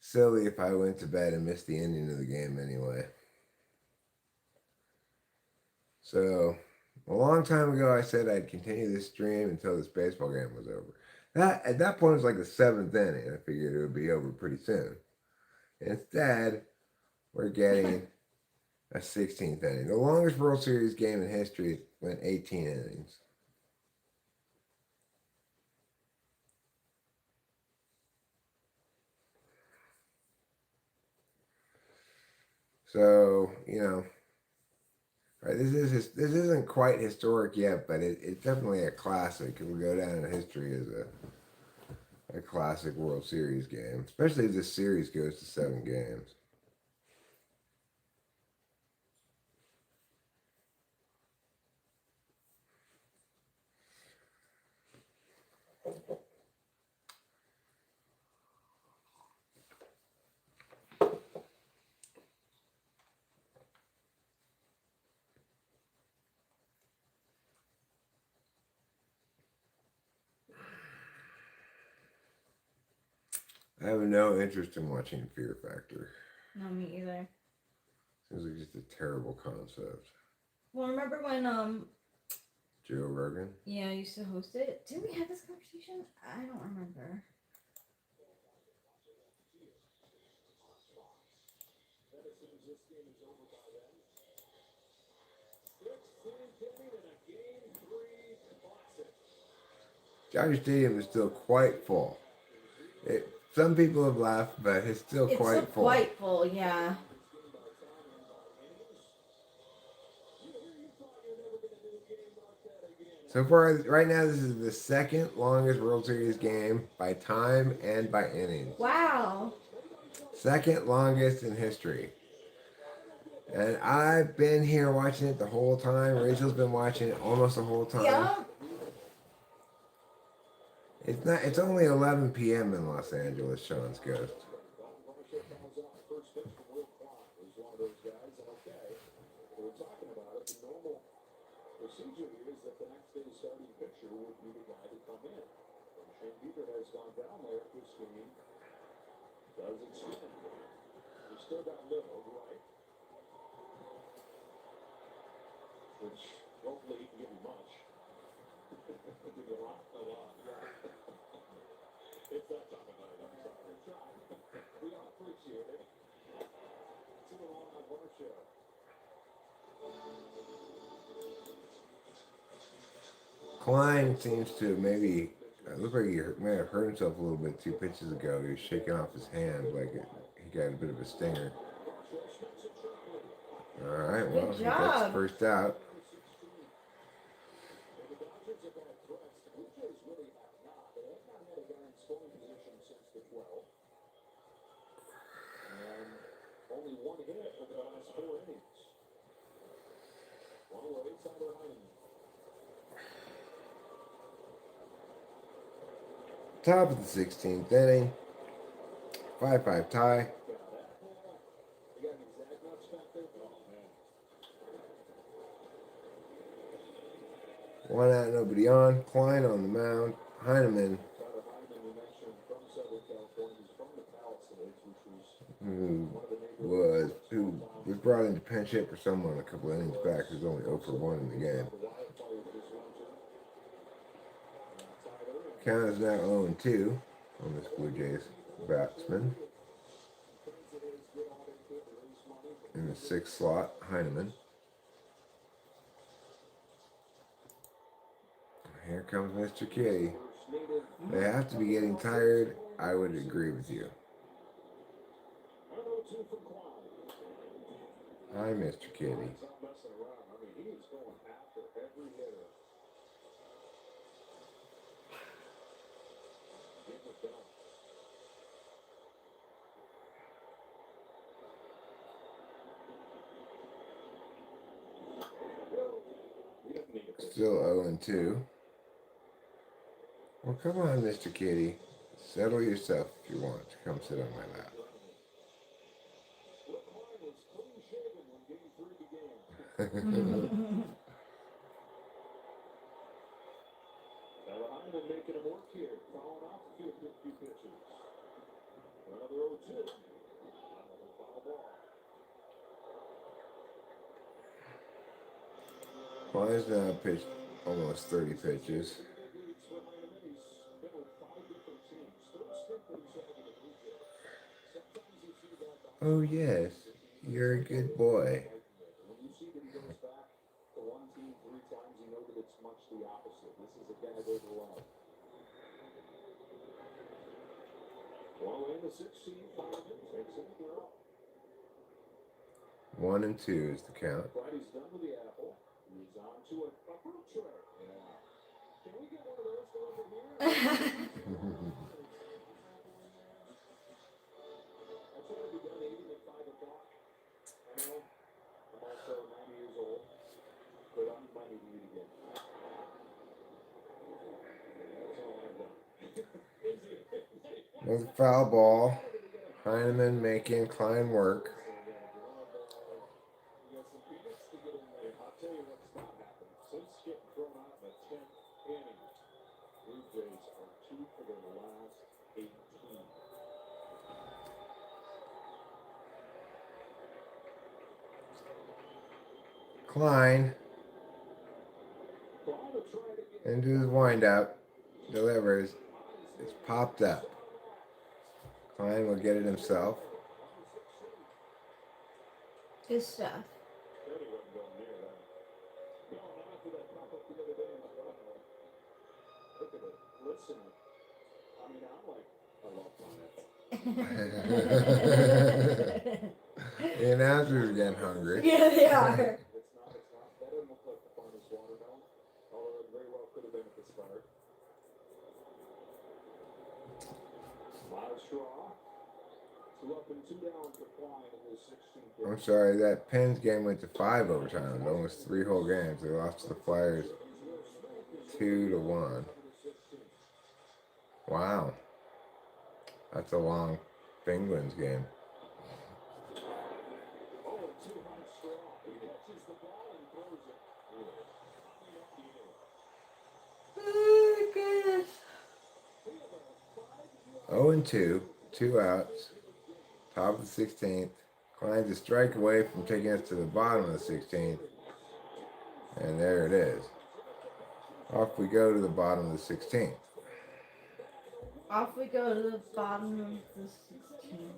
silly if I went to bed and missed the ending of the game anyway. So, a long time ago, I said I'd continue this stream until this baseball game was over. At that point, it was like the 7th inning. I figured it would be over pretty soon. Instead, we're getting a 16th inning. The longest World Series game in history went 18 innings. So, right, this isn't quite historic yet, but it's definitely a classic. It will go down in history as a classic World Series game, especially if this series goes to 7 games. I have no interest in watching Fear Factor. No, me either. Seems like just a terrible concept. Well, remember when Joe Rogan? I used to host it. Did we have this conversation? I don't remember. Dodger Stadium is still quite full. Some people have left, but it's still quite full. Quite full, yeah. So far, right now, this is the second longest World Series game by time and by innings. Wow. Second longest in history. And I've been here watching it the whole time. Rachel's been watching it almost the whole time. Yup. It's not. It's only 11 p.m. in Los Angeles. Sean's Ghost. Klein seems to maybe. It looked like he may have hurt himself a little bit 2 pitches ago. He was shaking off his hand like he got a bit of a stinger. All right, well, Good he gets job. first out. Top of the 16th inning. 5-5 tie. One out, nobody on. Klein on the mound. Heineman, who was brought into pinch hit for someone a couple innings back, who's only 0 for 1 in the game. Count is now 0-2 on this Blue Jays batsman. In the 6th slot, Heineman. Here comes Mr. Kitty. They have to be getting tired. I would agree with you. Hi, Mr. Kitty. Still 0-2. Well, come on, Mr. Kitty. Settle yourself if you want to come sit on my lap. Klein's now pitched almost 30 pitches. Oh, yes. You're a good boy. One and 2 is the count. Another foul ball. Heineman making Klein work. Klein into his windup, delivers. It's popped up. Klein will get it himself. Good stuff. The announcers are getting hungry. Yeah, they are. I'm sorry, that Pens game went to 5 overtimes, almost 3 whole games. They lost to the Flyers 2-1. Wow, that's a long Penguins game. Oh, goodness. 0-2, 2 outs, top of the 16th. Climbs a strike away from taking us to the bottom of the 16th. And there it is. Off we go to the bottom of the 16th. Off we go to the bottom of the 16.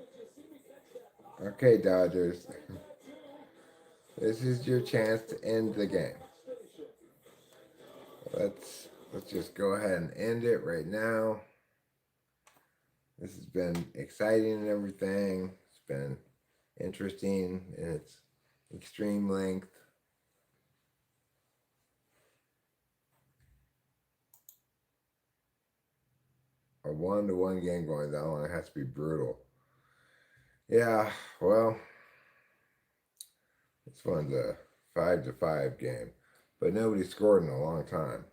Okay, Dodgers. This is your chance to end the game. Let's just go ahead and end it right now. This has been exciting and everything. It's been interesting in its extreme length. A 1-1 game going that long, it has to be brutal. Yeah, well, this one's a 5-5 game, but nobody scored in a long time.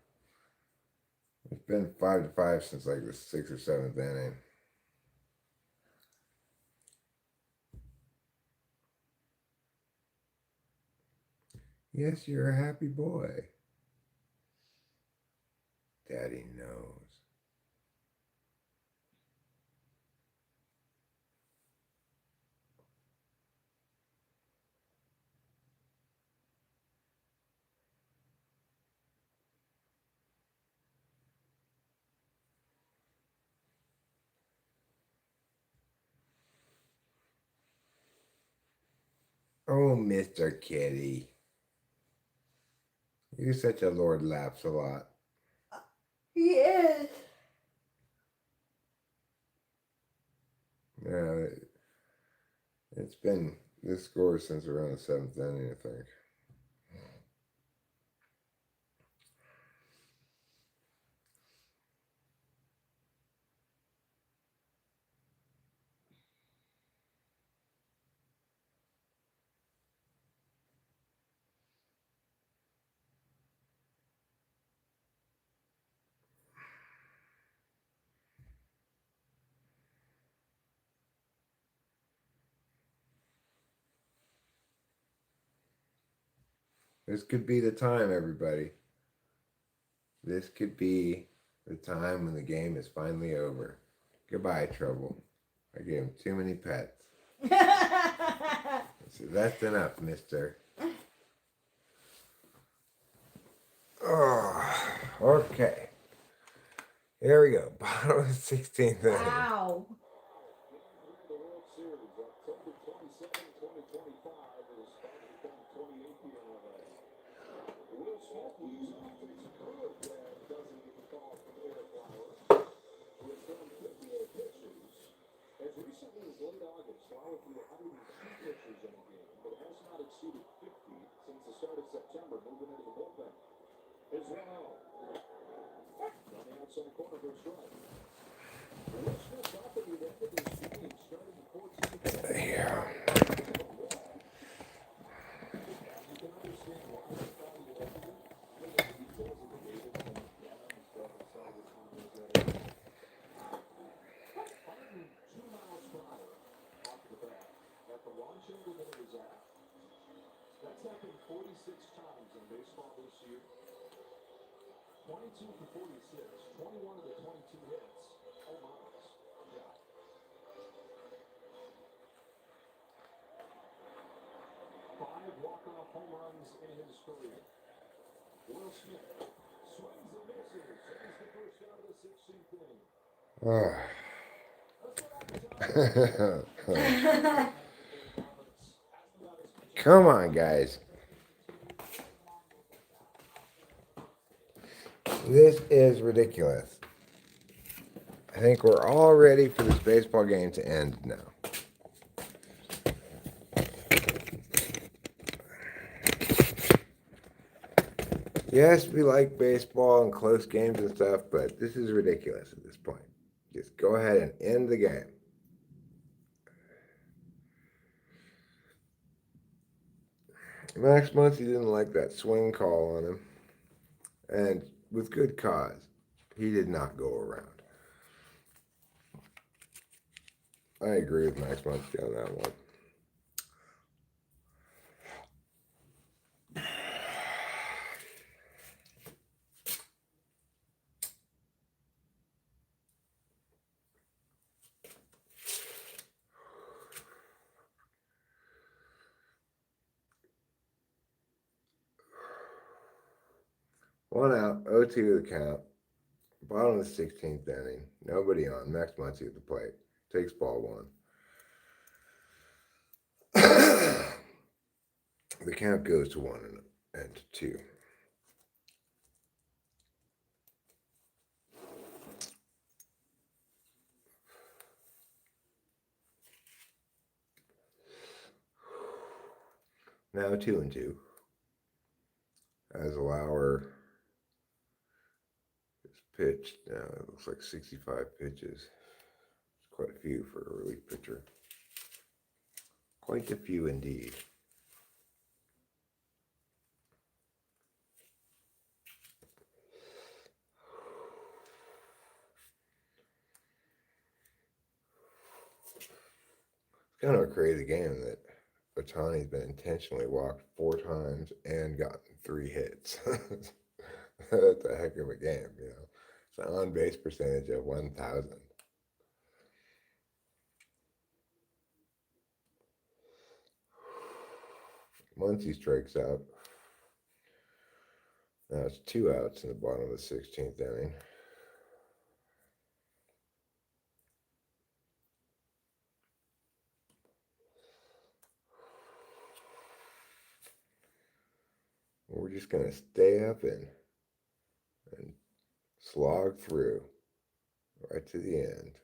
It's been 5-5 since like the 6th or 7th inning. Yes, you're a happy boy. Daddy knows. Oh, Mr. Kitty. You're such a Lord Laughs a lot. Yes. Yeah, it's been this score since around the 7th inning, I think. This could be the time, everybody. This could be the time when the game is finally over. Goodbye, Trouble. I gave him too many pets. So that's enough, mister. Oh, okay. Here we go. Bottom of the 16th inning. Wow. Yeah. Oh. Come on, guys. This is ridiculous. I think we're all ready for this baseball game to end now. Yes, we like baseball and close games and stuff, but this is ridiculous at this point. Just go ahead and end the game. Max Muncy didn't like that swing call on him, and with good cause. He did not go around. I agree with Max Muncy on that one. One out, 0-2 the count. Bottom of the 16th inning. Nobody on. Max Muncy at the plate. Takes ball one. The count goes to 1-2. Now 2-2. As Lauer is pitched, now it looks like 65 pitches. It's quite a few for a relief pitcher. Quite a few indeed. It's kind of a crazy game that Otani's been intentionally walked 4 times and gotten 3 hits. That's a heck of a game, you know. It's an on base percentage of 1,000. Muncy strikes out. Now it's 2 outs in the bottom of the 16th inning. We're just going to stay up and slog through right to the end.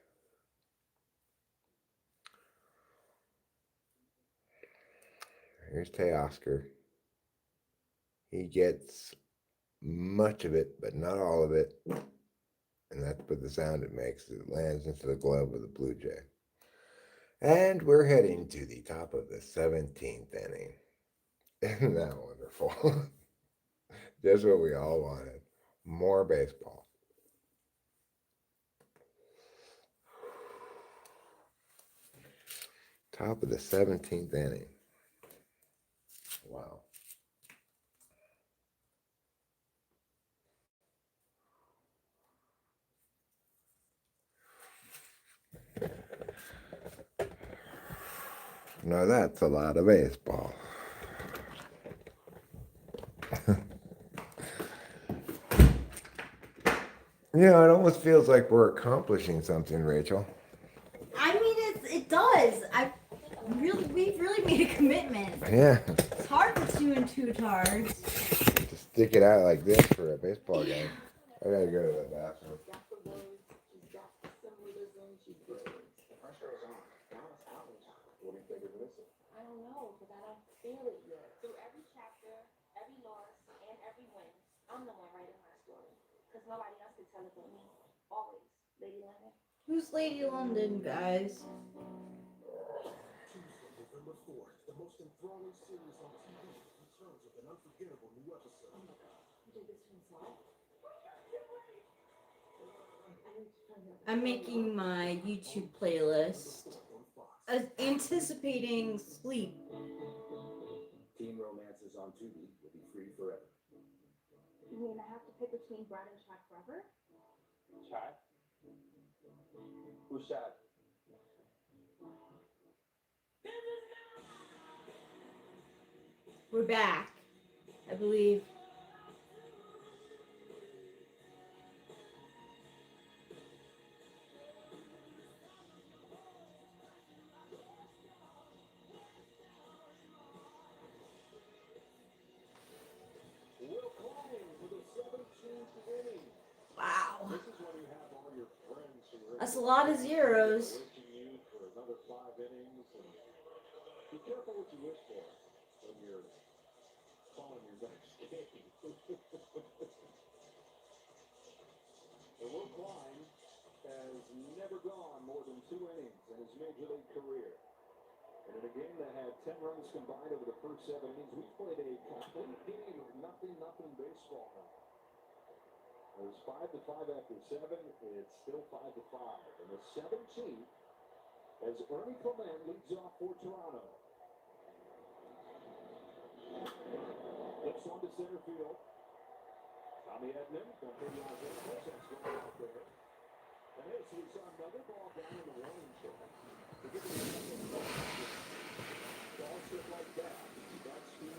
Here's Teoscar. He gets much of it, but not all of it. And that's what the sound it makes. It lands into the glove of the Blue Jay. And we're heading to the top of the 17th inning. Isn't that wonderful? Just what we all wanted. More baseball. Top of the 17th inning. Wow. Now that's a lot of baseball. Yeah, it almost feels like we're accomplishing something, Rachel. I mean, it does. We've really made a commitment. Yeah. It's hard with 2 tards. To stick it out like this for a baseball game. I gotta go to the bathroom. I don't know, because I don't feel it yet. Through every chapter, every loss, and every win, I'm the one writing my story. Because nobody else can tell it but me. Always. Lady London. Who's Lady London, guys? November 4th, the most enthralling series on TV returns with an unforgettable new episode. Oh my god. You did this to himself? I'm making my YouTube playlist. Anticipating sleep. Teen romances on Tubi will be free forever. You mean I have to pick between Brad and Shaq forever? Shaq? Who's Shaq? We're back, I believe. Wow. That's a lot of zeros. Be careful what you wish for when you're calling your next game. And Will Klein has never gone more than 2 innings in his major league career. And in a game that had 10 runs combined over the first 7 innings, we played a complete game of nothing baseball now. It was 5-5 after 7. It's still 5-5. In the 17th, as Ernie Clement leads off for Toronto. Flips one to center field. Tommy Edman from Los Angeles has gone out there. And as we saw another ball down in the warning track. Ball shit like that.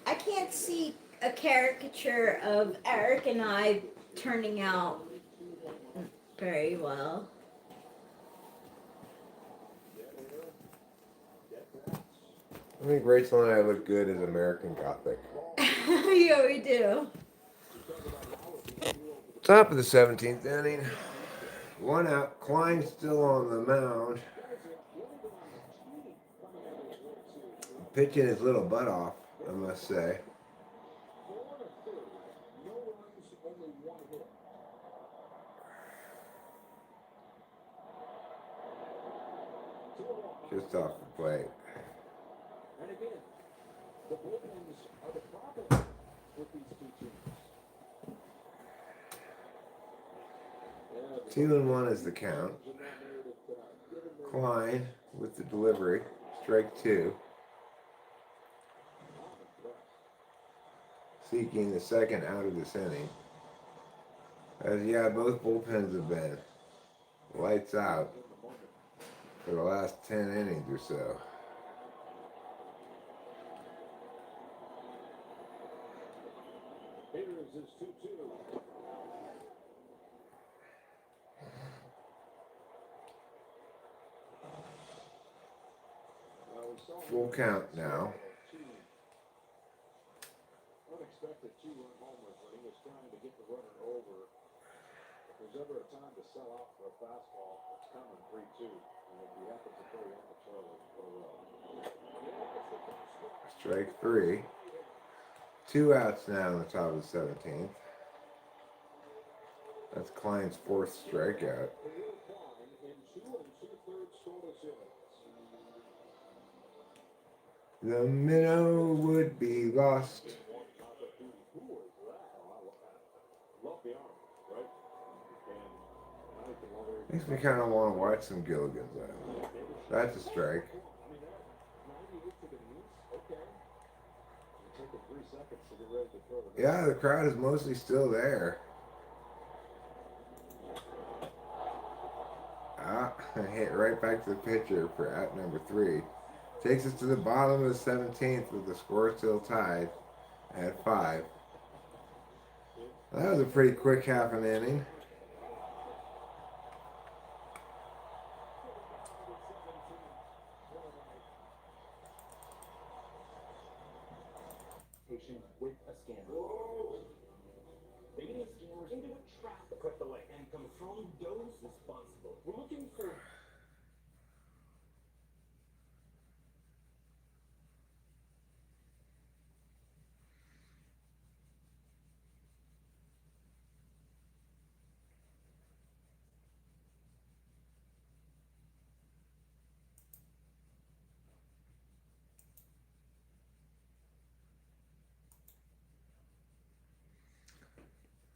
I can't see a caricature of Eric and I turning out very well. I think Rachel and I look good as American Gothic. Yeah, we do. Top of the 17th inning. 1 out. Klein's still on the mound. Pitching his little butt off, I must say. Just off the plate. And again, the bullpens are the problem with these two teams. 2-1 is the count. Klein with the delivery. Strike 2. Seeking the second out of this inning. As yeah, both bullpens have been lights out for the last 10 innings or so. Here's his 2-2. Full count now. Unexpected 2-run homers when he was trying to get the runner over. If there's ever a time to sell out for a fastball, it's coming 3-2. And if he happens to throw one to Charlie, Strike 3. 2 outs now in the top of the 17th. That's Klein's 4th strikeout. The minnow would be lost. Makes me kind of want to watch some Gilligan's Island. That's a strike. Yeah, the crowd is mostly still there. Hit right back to the pitcher for out number 3. Takes us to the bottom of the 17th with the score still tied at 5. That was a pretty quick half an inning. With a scammer. Baiting scammers into a trap across the way and confront those responsible. We're looking for.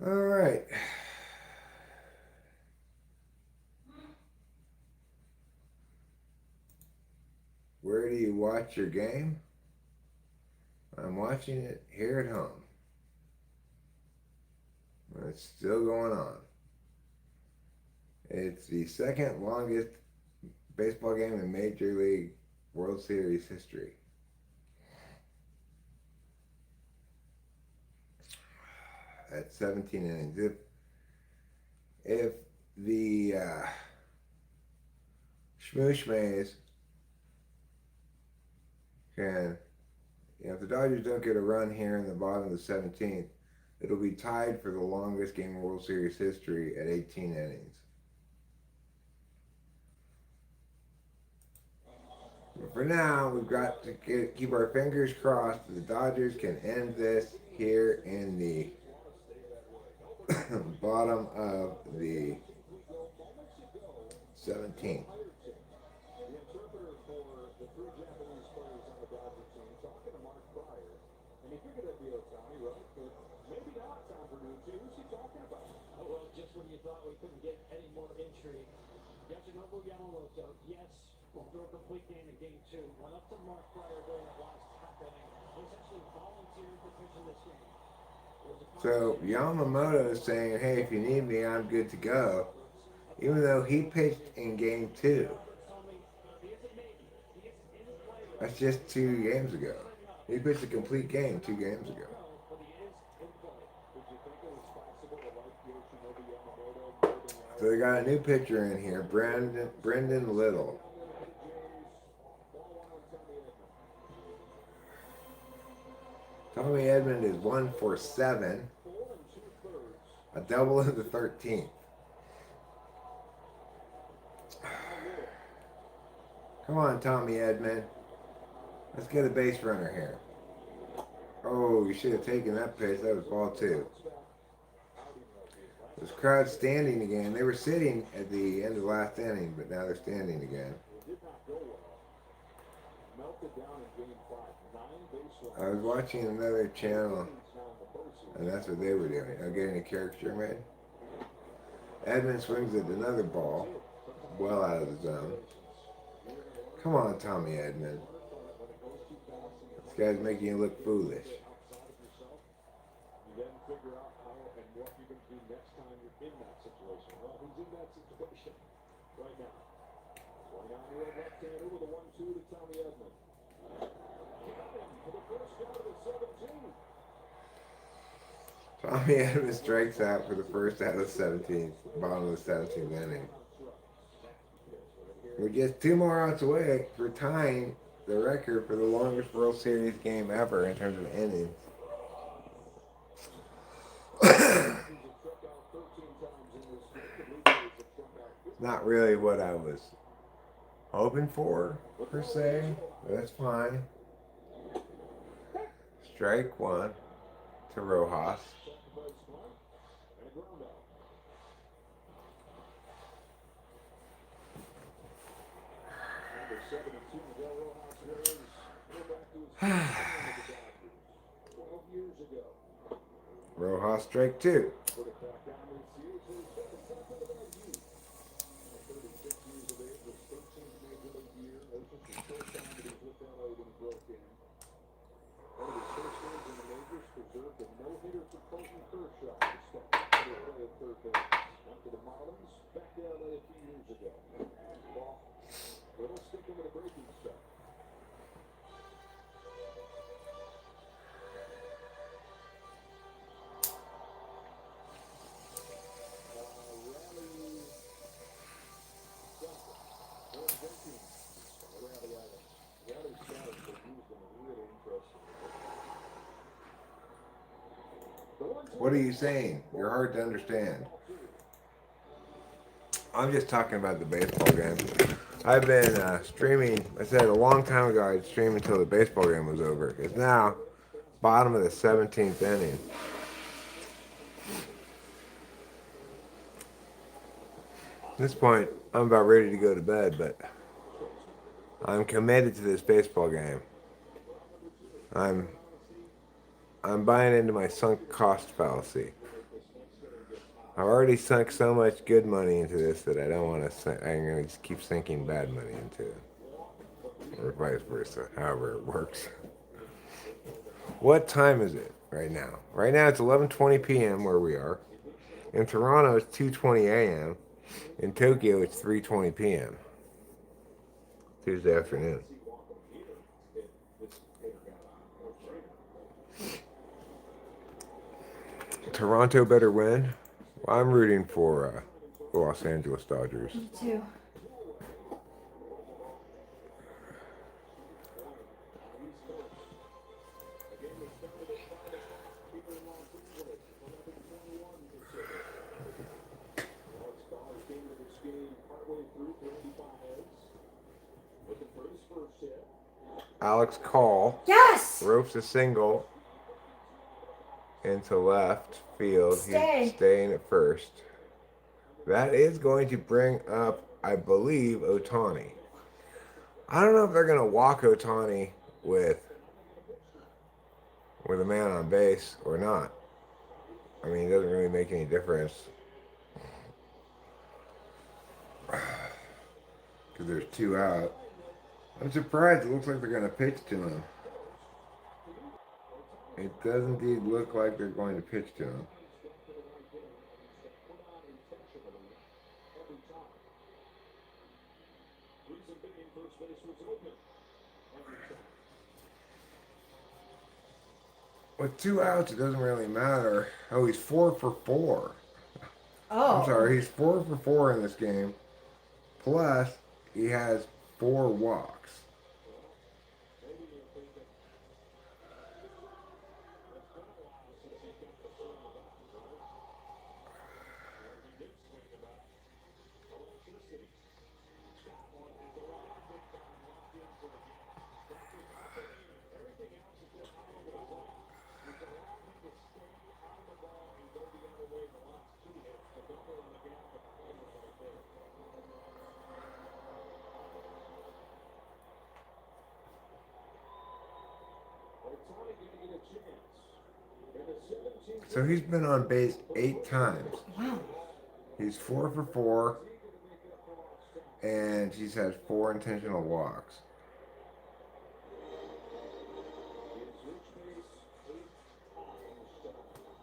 All right. Where do you watch your game? I'm watching it here at home. It's still going on. It's the second longest baseball game in Major League World Series history. At 17 innings. If the Schmooshmays can, if the Dodgers don't get a run here in the bottom of the 17th, it'll be tied for the longest game in World Series history at 18 innings. But for now, we've got to keep our fingers crossed that the Dodgers can end this here in the bottom of the 17th. The interpreter for the 3 Japanese players And he figured that'd be Otani, right? But maybe not, Tom Verducci. Who's he talking about? Oh, well, just when you thought we couldn't get any more intrigue. Yasunobu Yamamoto, yes, will throw a complete game in game 2. Went up to Mark Fryer during that last half inning. He's actually volunteered to pitch in this game. So Yamamoto is saying, hey, if you need me, I'm good to go. Even though he pitched in game 2. That's just 2 games ago. He pitched a complete game 2 games ago. So they got a new pitcher in here, Brendan Little. Tommy Edman is 1 for 7. A double in the 13th. Come on, Tommy Edman. Let's get a base runner here. Oh, you should have taken that pitch. That was ball 2. This crowd's standing again. They were sitting at the end of the last inning, but now they're standing again. I was watching another channel, and that's what they were doing. I'm getting a caricature made. Edmund swings at another ball, well out of the zone. Come on, Tommy Edmund. This guy's making you look foolish. You then figure out how and what you're going to do next time you're in that situation. Well, he's in that situation right now. Swing on the left-hander with a 1-2 to Tommy Edman. For the first out of the 17th. Tommy Edman strikes out for the first out of the 17th, bottom of the 17th inning. We're just 2 more outs away for tying the record for the longest World Series game ever in terms of innings. Not really what I was hoping for, per se, but that's fine. Strike 1 to Rojas. Rojas strike 2. What are you saying? You're hard to understand. I'm just talking about the baseball game. I've been streaming. I said a long time ago I'd stream until the baseball game was over. It's now bottom of the 17th inning. At this point, I'm about ready to go to bed, but I'm committed to this baseball game. I'm buying into my sunk cost fallacy. I've already sunk so much good money into this that I don't want to. I'm going to just keep sinking bad money into it, or vice versa. However it works. What time is it right now? Right now it's 11:20 p.m. where we are. In Toronto it's 2:20 a.m. In Tokyo it's 3:20 p.m. Tuesday afternoon. Toronto better win. Well, I'm rooting for the Los Angeles Dodgers. Me too. Alex Call Yes! ropes a single into left field. Stay. He's staying at first. That is going to bring up, I believe, Otani. I don't know if they're going to walk Otani with with a man on base or not. I mean, it doesn't really make any difference because there's 2 out. I'm surprised. It looks like they're going to pitch to him. It does indeed look like they're going to pitch to him. With 2 outs, it doesn't really matter. Oh, he's 4 for 4. Oh. I'm sorry, he's 4 for 4 in this game. Plus, he has 4 walks. So he's been on base 8 times. Wow. He's 4 for 4, and he's had 4 intentional walks.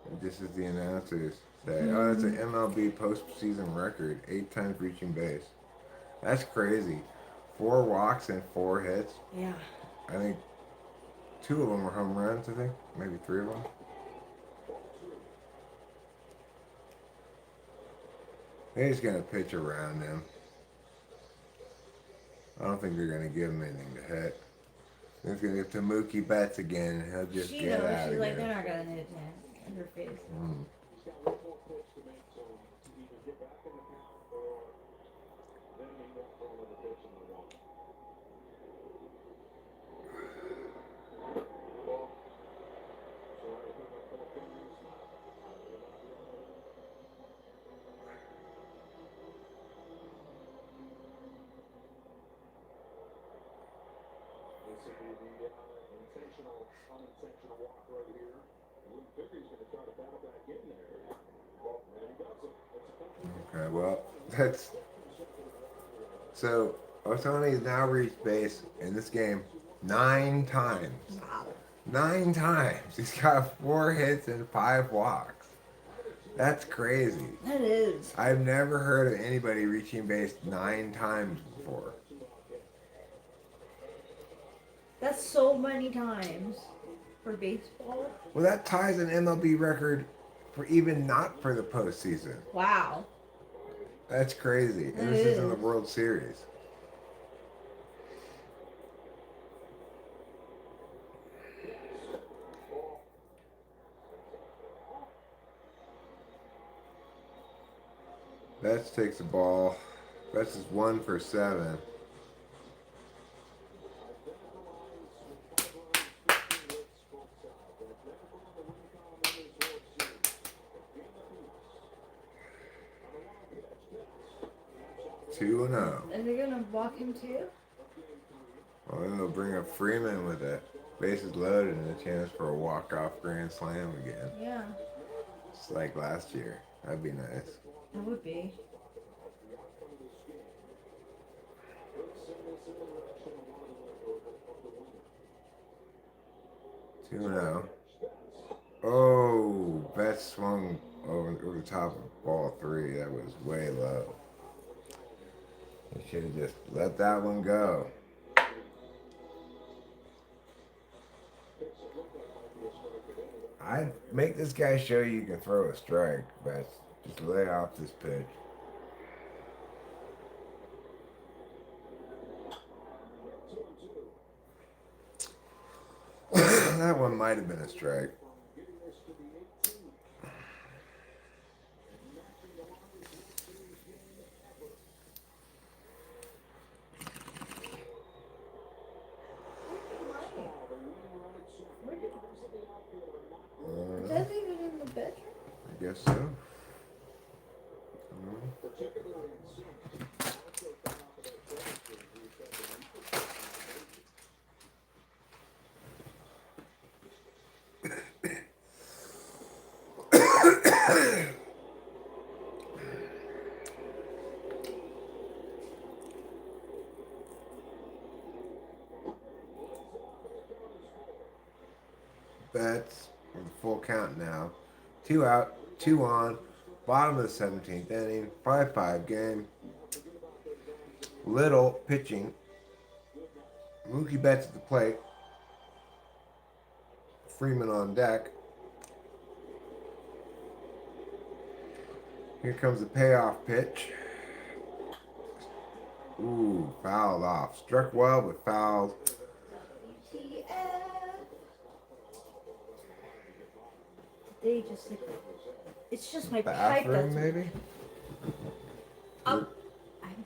And this is the announcers say, oh, that's an MLB postseason record, 8 times reaching base. That's crazy. 4 walks and 4 hits. Yeah. I think 2 of them were home runs, I think. Maybe 3 of them. He's going to pitch around him. I don't think they're going to give him anything to hit. He's going to get to Mookie Betts again, and he'll just She get knows. out She's of like, here. they're not gonna hit him in her face. Unintentional walk right here. Luke Figure's going to try to battle back in there. Well, and he does it. Okay, well, that's... So, Ohtani's now reached base in this game 9 times. Wow. 9 times. He's got 4 hits and 5 walks. That's crazy. That is. I've never heard of anybody reaching base 9 times before. That's so many times for baseball. Well, that ties an MLB record for even not for the postseason. Wow. That's crazy. And this is in the World Series. Betts takes the ball. Betts is 1 for 7. Two and 0. Are they gonna walk him too? Well, they'll bring up Freeman with it. Bases loaded and a chance for a walk-off grand slam again. Yeah, Just like last year. That'd be nice. that would be. 2-0. Oh, Betts swung over the top of ball 3. That was way low. He should have just let that one go. I'd make this guy show you can throw a strike, but just lay off this pitch. That one might have been a strike. Is that even in the bedroom? I guess so. bets with a full count now. 2 out, 2 on. Bottom of the 17th inning. 5-5 game. Little pitching. Mookie Betts at the plate. Freeman on deck. Here comes the payoff pitch. Ooh, fouled off. Struck well, but fouled. WTF. They just like, it's just my pipe Bathroom, that's. maybe? I'm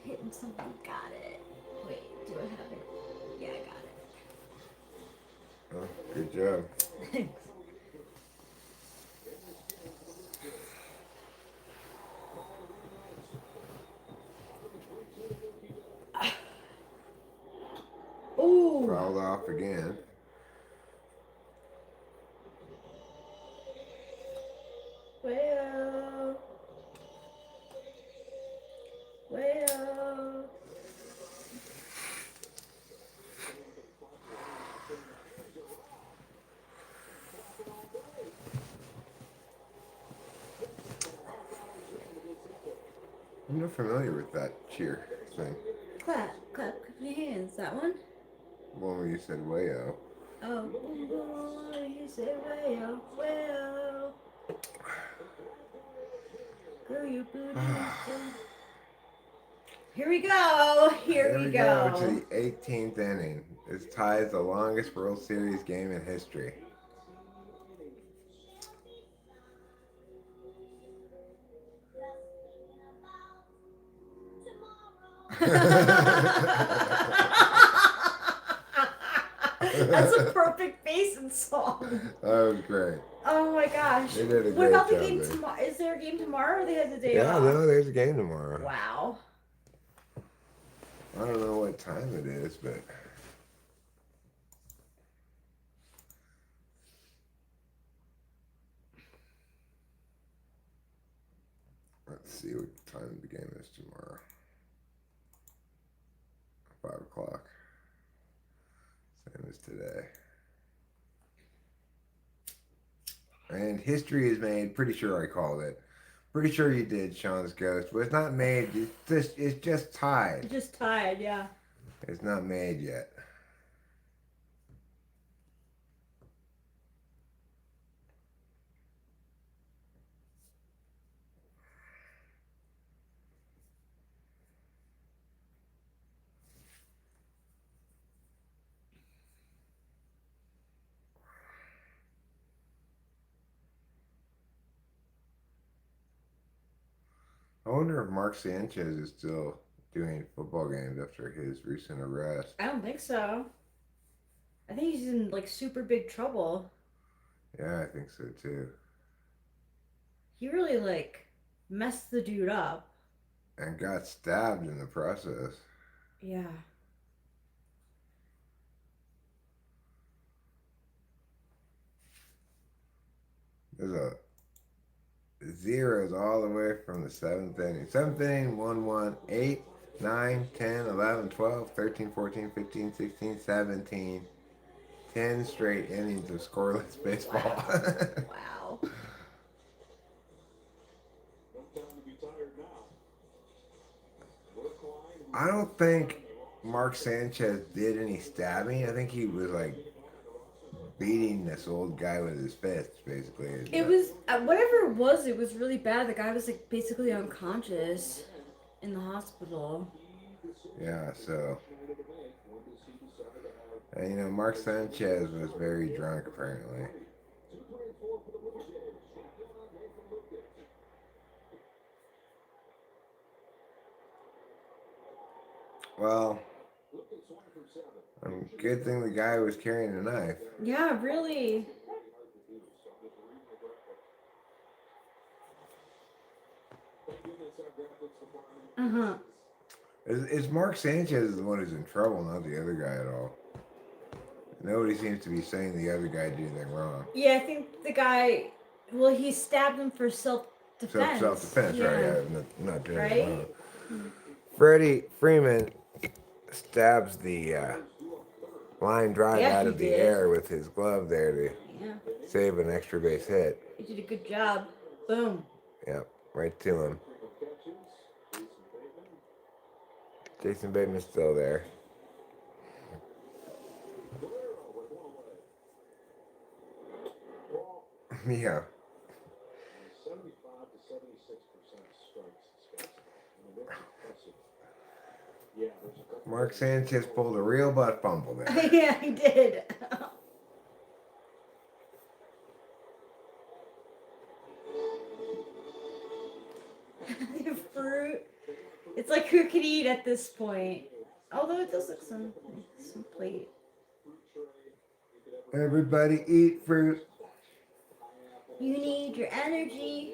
hitting something. Got it. Wait, do I have it? Yeah, I got it. Oh, good job. Thanks. Ooh. Fouled off again. Well. Well. I'm not familiar with that cheer thing. Clap, clap, clap your hands. That one? One where you said wayo. Oh, you say well, well. Girl, you booty. Here we go. Here we go. To the 18th inning. This ties the longest World Series game in history. That's a perfect basin song. That was great. Oh my gosh. They did a What great about the job game there. tomorrow? Is there a game tomorrow or they have the day Yeah, off? no, there's a game tomorrow. Wow. I don't know what time it is, but let's see what time the game is tomorrow. 5 o'clock. Same as today. And history is made. Pretty sure I called it. Pretty sure you did, Sean's Ghost. But it's not made. It's just tied. Just tied, yeah. It's not made yet. I wonder if Mark Sanchez is still doing football games after his recent arrest. I don't think so. I think he's in like super big trouble. Yeah, I think so too. He really like messed the dude up. And got stabbed in the process. Yeah. There's a zeros all the way from the 7th inning. 7th inning, 1-1, 8, 9, 10, 11, 12, 13, 14, 15, 16, 17. 10 straight innings of scoreless baseball. Wow. I don't think Mark Sanchez did any stabbing. I think he was like beating this old guy with his fists, basically. It was whatever it was really bad. The guy was like basically unconscious in the hospital. Yeah, so. And you know, Mark Sanchez was very drunk apparently. Well, good thing the guy was carrying a knife. Yeah, really. Uh-huh. Is Mark Sanchez the one who's in trouble, not the other guy at all? Nobody seems to be saying the other guy did anything wrong. Yeah, I think the guy, well, he stabbed him for self-defense. Self-defense, yeah. right? Yeah, not doing anything Right? wrong. Freddie Freeman stabs the line drive Yeah, out he of the did. air with his glove there to Yeah, save an extra base hit. he did a good job. Boom. Yep, right to him. Jason Bateman's still there. Yeah. 75 to 76% strikes this guy's got. I mean, that's impressive. Yeah, there's a couple. Mark Sanchez pulled a real butt fumble there. Yeah, he did. Fruit. It's like who could eat at this point. Although it does look some plate. Everybody eat fruit. You need your energy.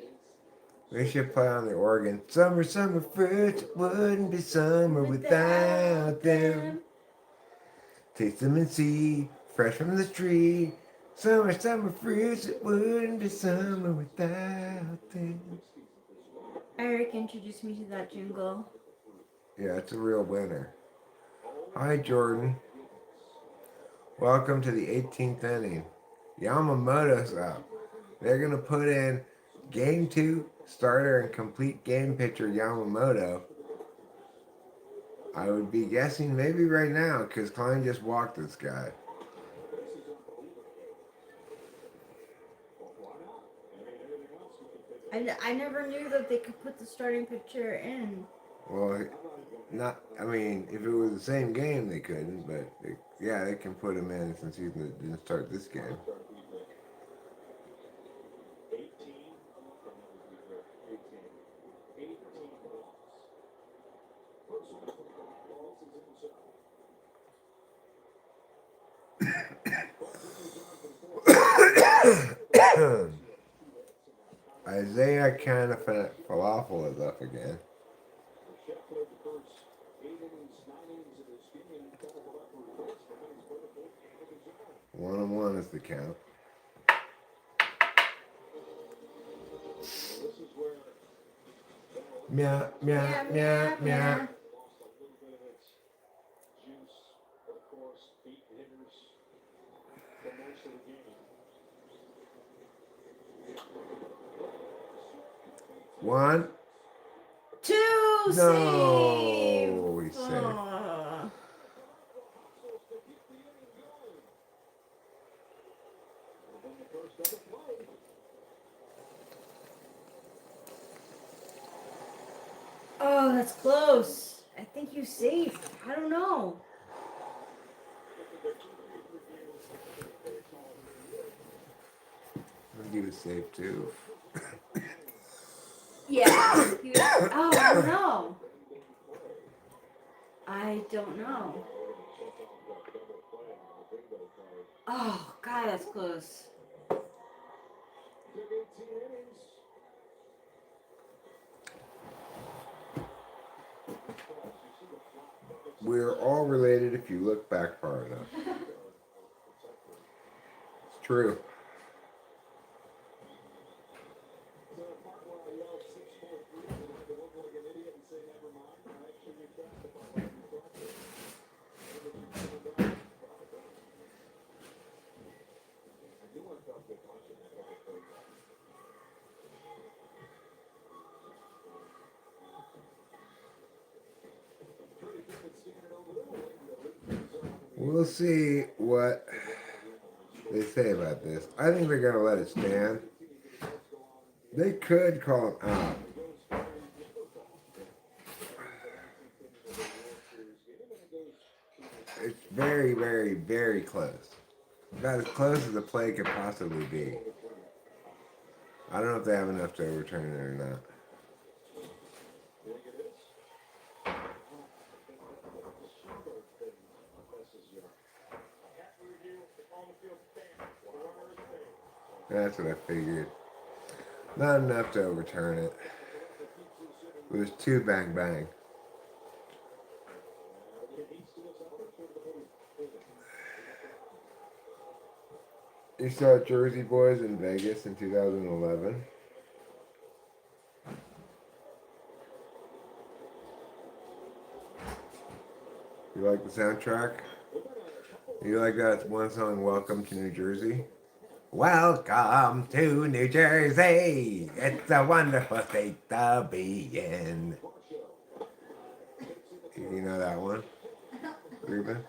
We should play on the organ. Summer, summer fruits. It wouldn't be summer without them. Taste them and see, fresh from the tree. Summer, summer fruits. It wouldn't be summer without them. Eric introduced me to that jingle. Yeah, it's a real winner. Hi, Jordan. Welcome to the 18th inning. Yamamoto's up. They're going to put in Game 2 starter and complete game pitcher Yamamoto. I would be guessing maybe right now because Klein just walked this guy. I never knew that they could put the starting pitcher in. Well, I mean, if it was the same game, they couldn't, but they can put him in since he didn't start this game. Isaiah kind of falafel is up again. 1-1 is the count. Meow, meow, meow, meow. One. Two. No, he's safe. Oh, that's close. I think you safe. I don't know. I think he was safe too. Yeah. Oh, I don't know. I don't know. Oh, God, that's close. We're all related if you look back far enough. It's true. We'll see what they say about this. I think they're going to let it stand. They could call him out. It's very, very, very close. About as close as the play could possibly be. I don't know if they have enough to overturn it or not. That's what I figured. Not enough to overturn it. It was 2 bang bang. You saw Jersey Boys in Vegas in 2011. You like the soundtrack? You like that one song, Welcome to New Jersey? Welcome to New Jersey. It's a wonderful state to be in. You know that one, Ruben?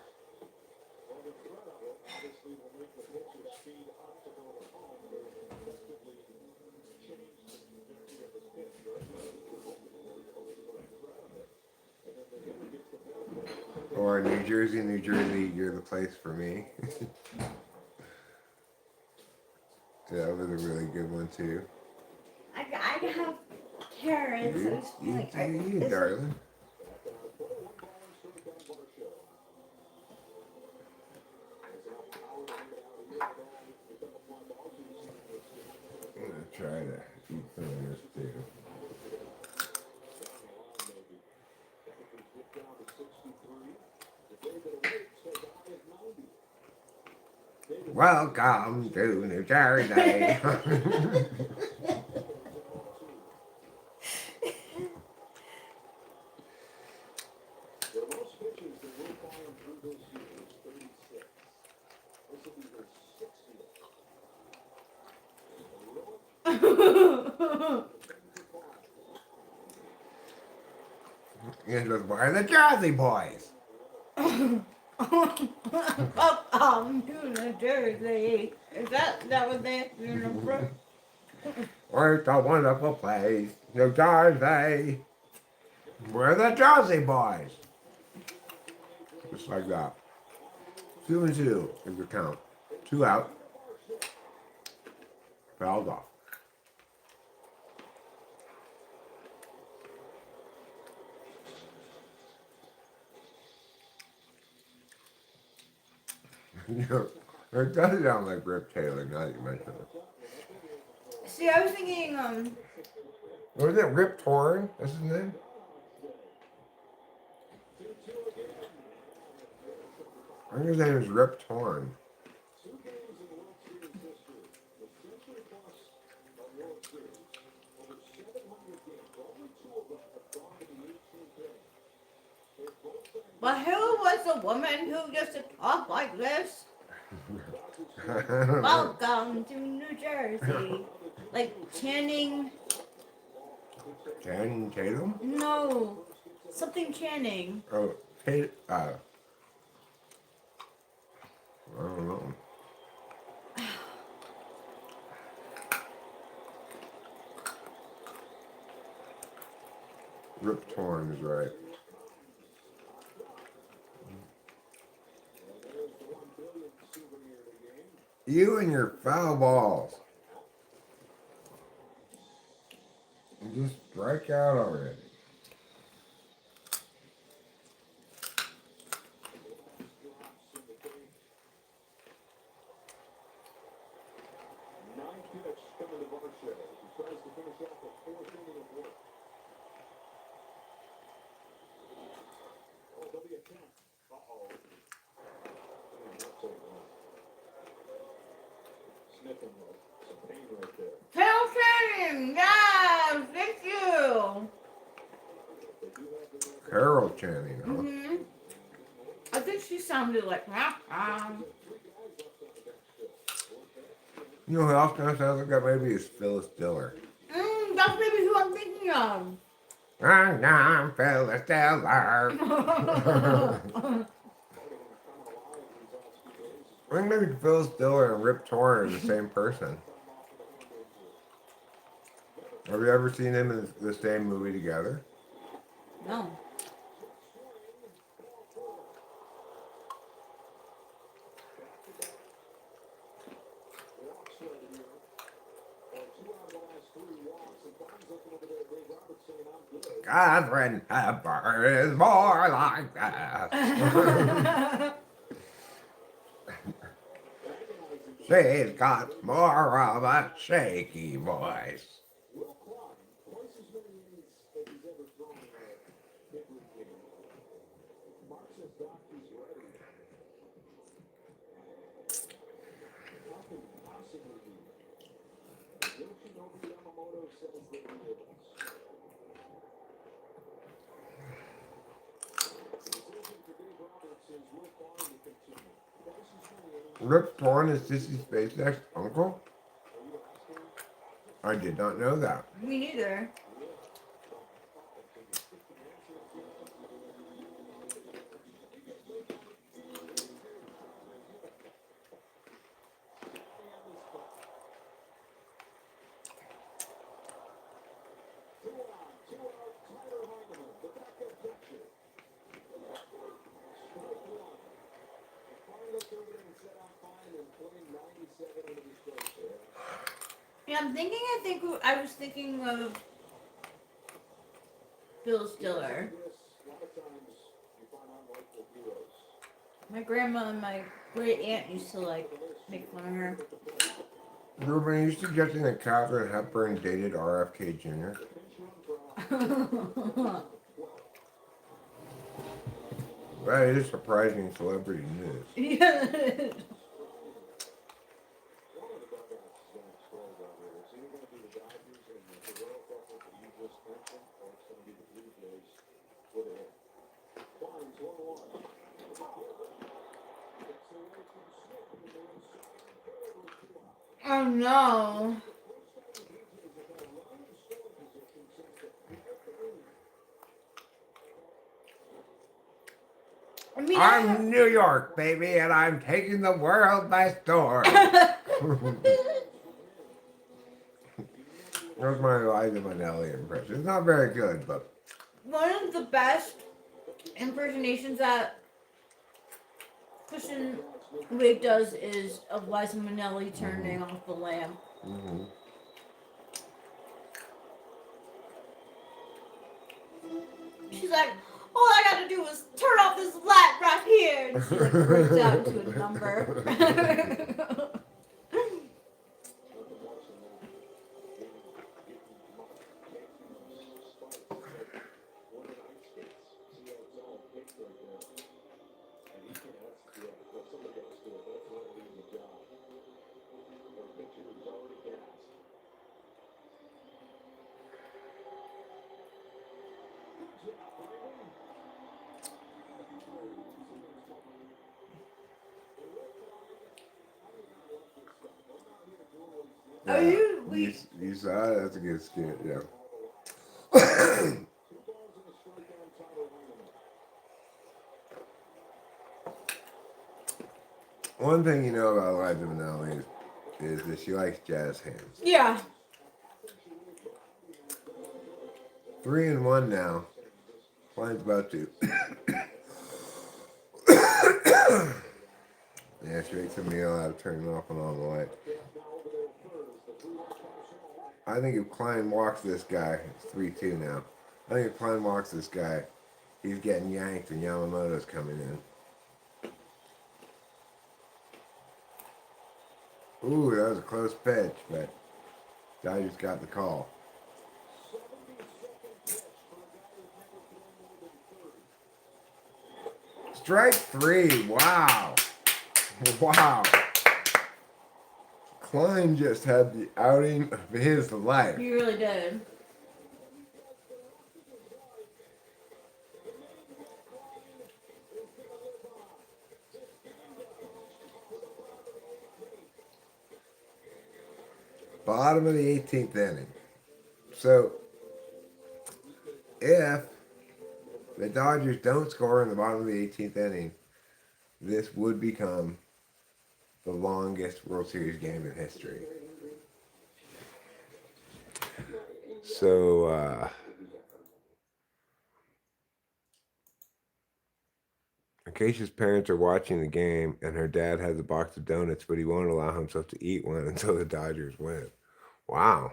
Or New Jersey, New Jersey, you're the place for me. Yeah, that was a really good one too. I have carrots. I was like, is darling. I'm gonna try to eat some of this too. Welcome to New Jersey. It was by the Jersey Boys. Welcome to New Jersey. Is that what they remember? It's a wonderful place, New Jersey. We're the Jersey Boys. Just like that. 2 and 2 is the count. 2 out. Fouled off. You know, it does sound like Rip Taylor now that you mention it. See, I was thinking, Was it Rip Torn? That's his name? I think his name is Rip Torn. but who was the woman who used to talk like this? Welcome to New Jersey. Like Channing. Channing Tatum? No. Something Channing. Oh, I don't know. Rip Torn is right. You and your foul balls. You just strike out already. Tell Channing. Yes, thank you. Carol Channing, huh? Mm-hmm. I think she sounded like, You know who else kind of sounds like that? Maybe it's Phyllis Diller. That's maybe who I'm thinking of. I'm Phyllis Diller. I think maybe Phyllis Diller and Rip Torn are the same person. Have you ever seen them in the same movie together? No. Catherine Hepburn is more like that. She's got more of a shaky voice. Rip Torn is Sissy SpaceX uncle? I did not know that. Me neither. Yeah, I was thinking of Bill Stiller. My grandma and my great aunt used to like make fun of her. Ruben, are you suggesting that Katharine Hepburn dated RFK Jr.? That is surprising celebrity news. Yeah. Oh no. I mean, I'm New York, baby, and I'm taking the world by storm. That's my Liza Minnelli impression. It's not very good, but one of the best impersonations that Christian Wig does is of Liza Minnelli turning off the lamp. mm-hmm. She's like, all I gotta do is turn off this light right here. And she like breaks out into a number. Yeah, you saw it? That's a good skit, yeah. One thing you know about Liza Minnelli is that she likes jazz hands. Yeah. 3-1 now. Line's about to. Yeah, she makes a meal out of turning off and on the light. I think if Klein walks this guy, it's 3-2 now. I think if Klein walks this guy, he's getting yanked and Yamamoto's coming in. Ooh, that was a close pitch, but Dodgers got the call. Strike 3. Wow. Wow. Klein just had the outing of his life. He really did. Bottom of the 18th inning. So, if the Dodgers don't score in the bottom of the 18th inning, this would become the longest World Series game in history. So, Acacia's parents are watching the game, and her dad has a box of donuts, but he won't allow himself to eat one until the Dodgers win. Wow.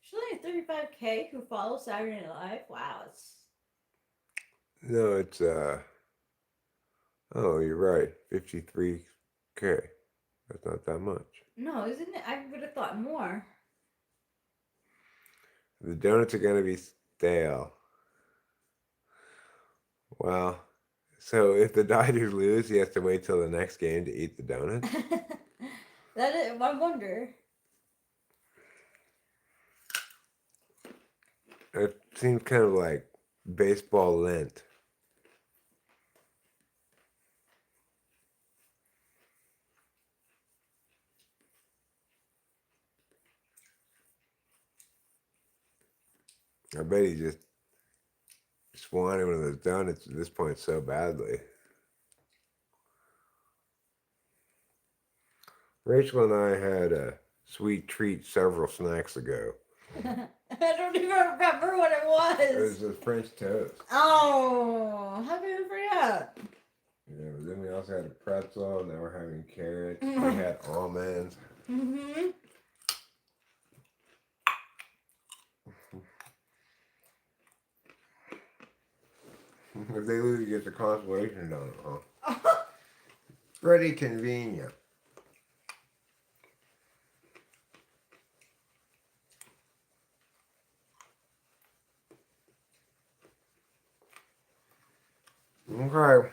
She's only 35K who follows Saturday Night Live. Wow, it's. No, it's, oh, you're right. 53K. That's not that much. No, isn't it? I would have thought more. The donuts are going to be stale. Well, so if the Dodgers lose, he has to wait till the next game to eat the donuts? That is, I wonder. It seems kind of like baseball lint. I bet he just wanted one of those donuts at this point so badly. Rachel and I had a sweet treat several snacks ago. I don't even remember what it was. It was a French toast. Oh, how could we forget? Yeah, but then we also had a pretzel, and now we're having carrots. We had almonds. Mm-hmm. If they lose, you get the consolation donut, huh? Pretty convenient. Okay.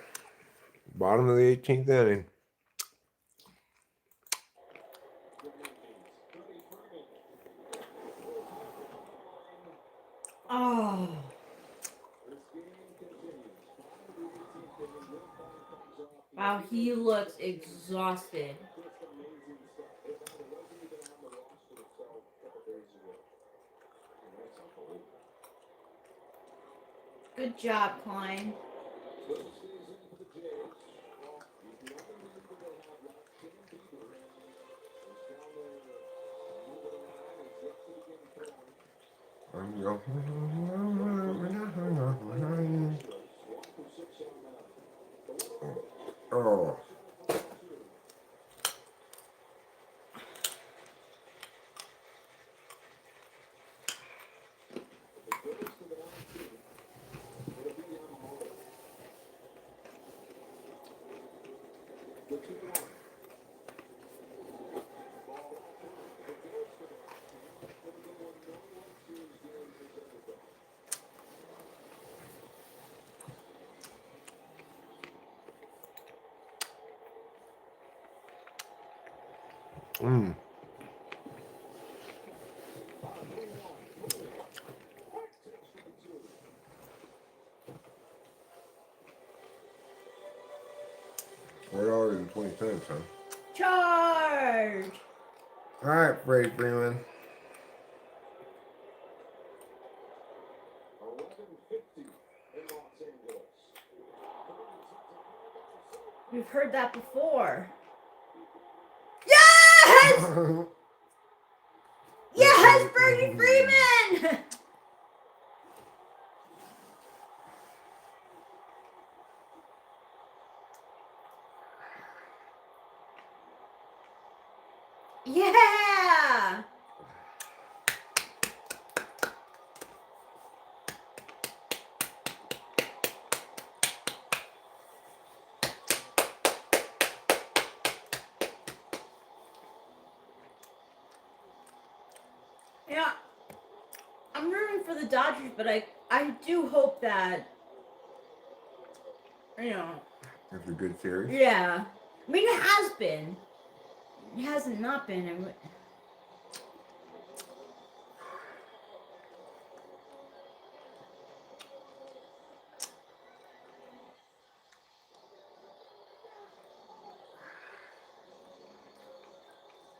Bottom of the 18th inning. Oh. Wow, he looks exhausted. Good job, Klein. Oh. Mm. $4.20, huh? Charge! All right, Freddie Freeman. 11:50 in Los Angeles. We've heard that before. Yes! Yes, Bernie Freeman! Yeah! Yeah, I'm rooting for the Dodgers, but I do hope that, you know, That's a good series. yeah. I mean, it has been. It hasn't not been.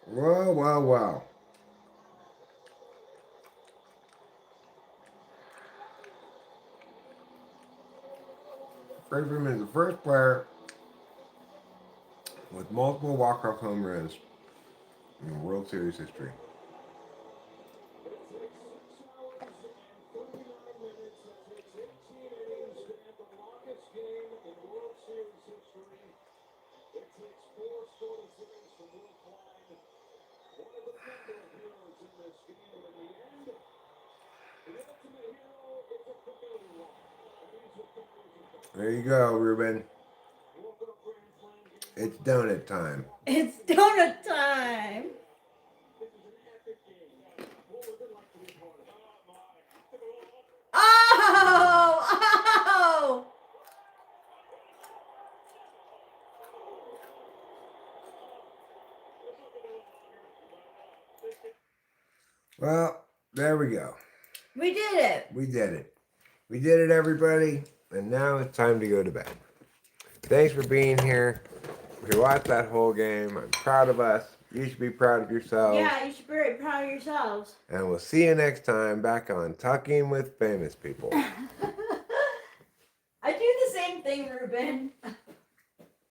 Wow, wow, wow. Freddie Freeman is the first player with multiple walk-off home runs in World Series history. There you go, Ruben. It's donut time. It's donut time! Oh! Oh! Well, there we go. We did it. We did it. We did it, everybody. And now it's time to go to bed. Thanks for being here. We watched that whole game. I'm proud of us. You should be proud of yourselves. Yeah, you should be very proud of yourselves. And we'll see you next time back on Talking with Famous People. I do the same thing, Ruben.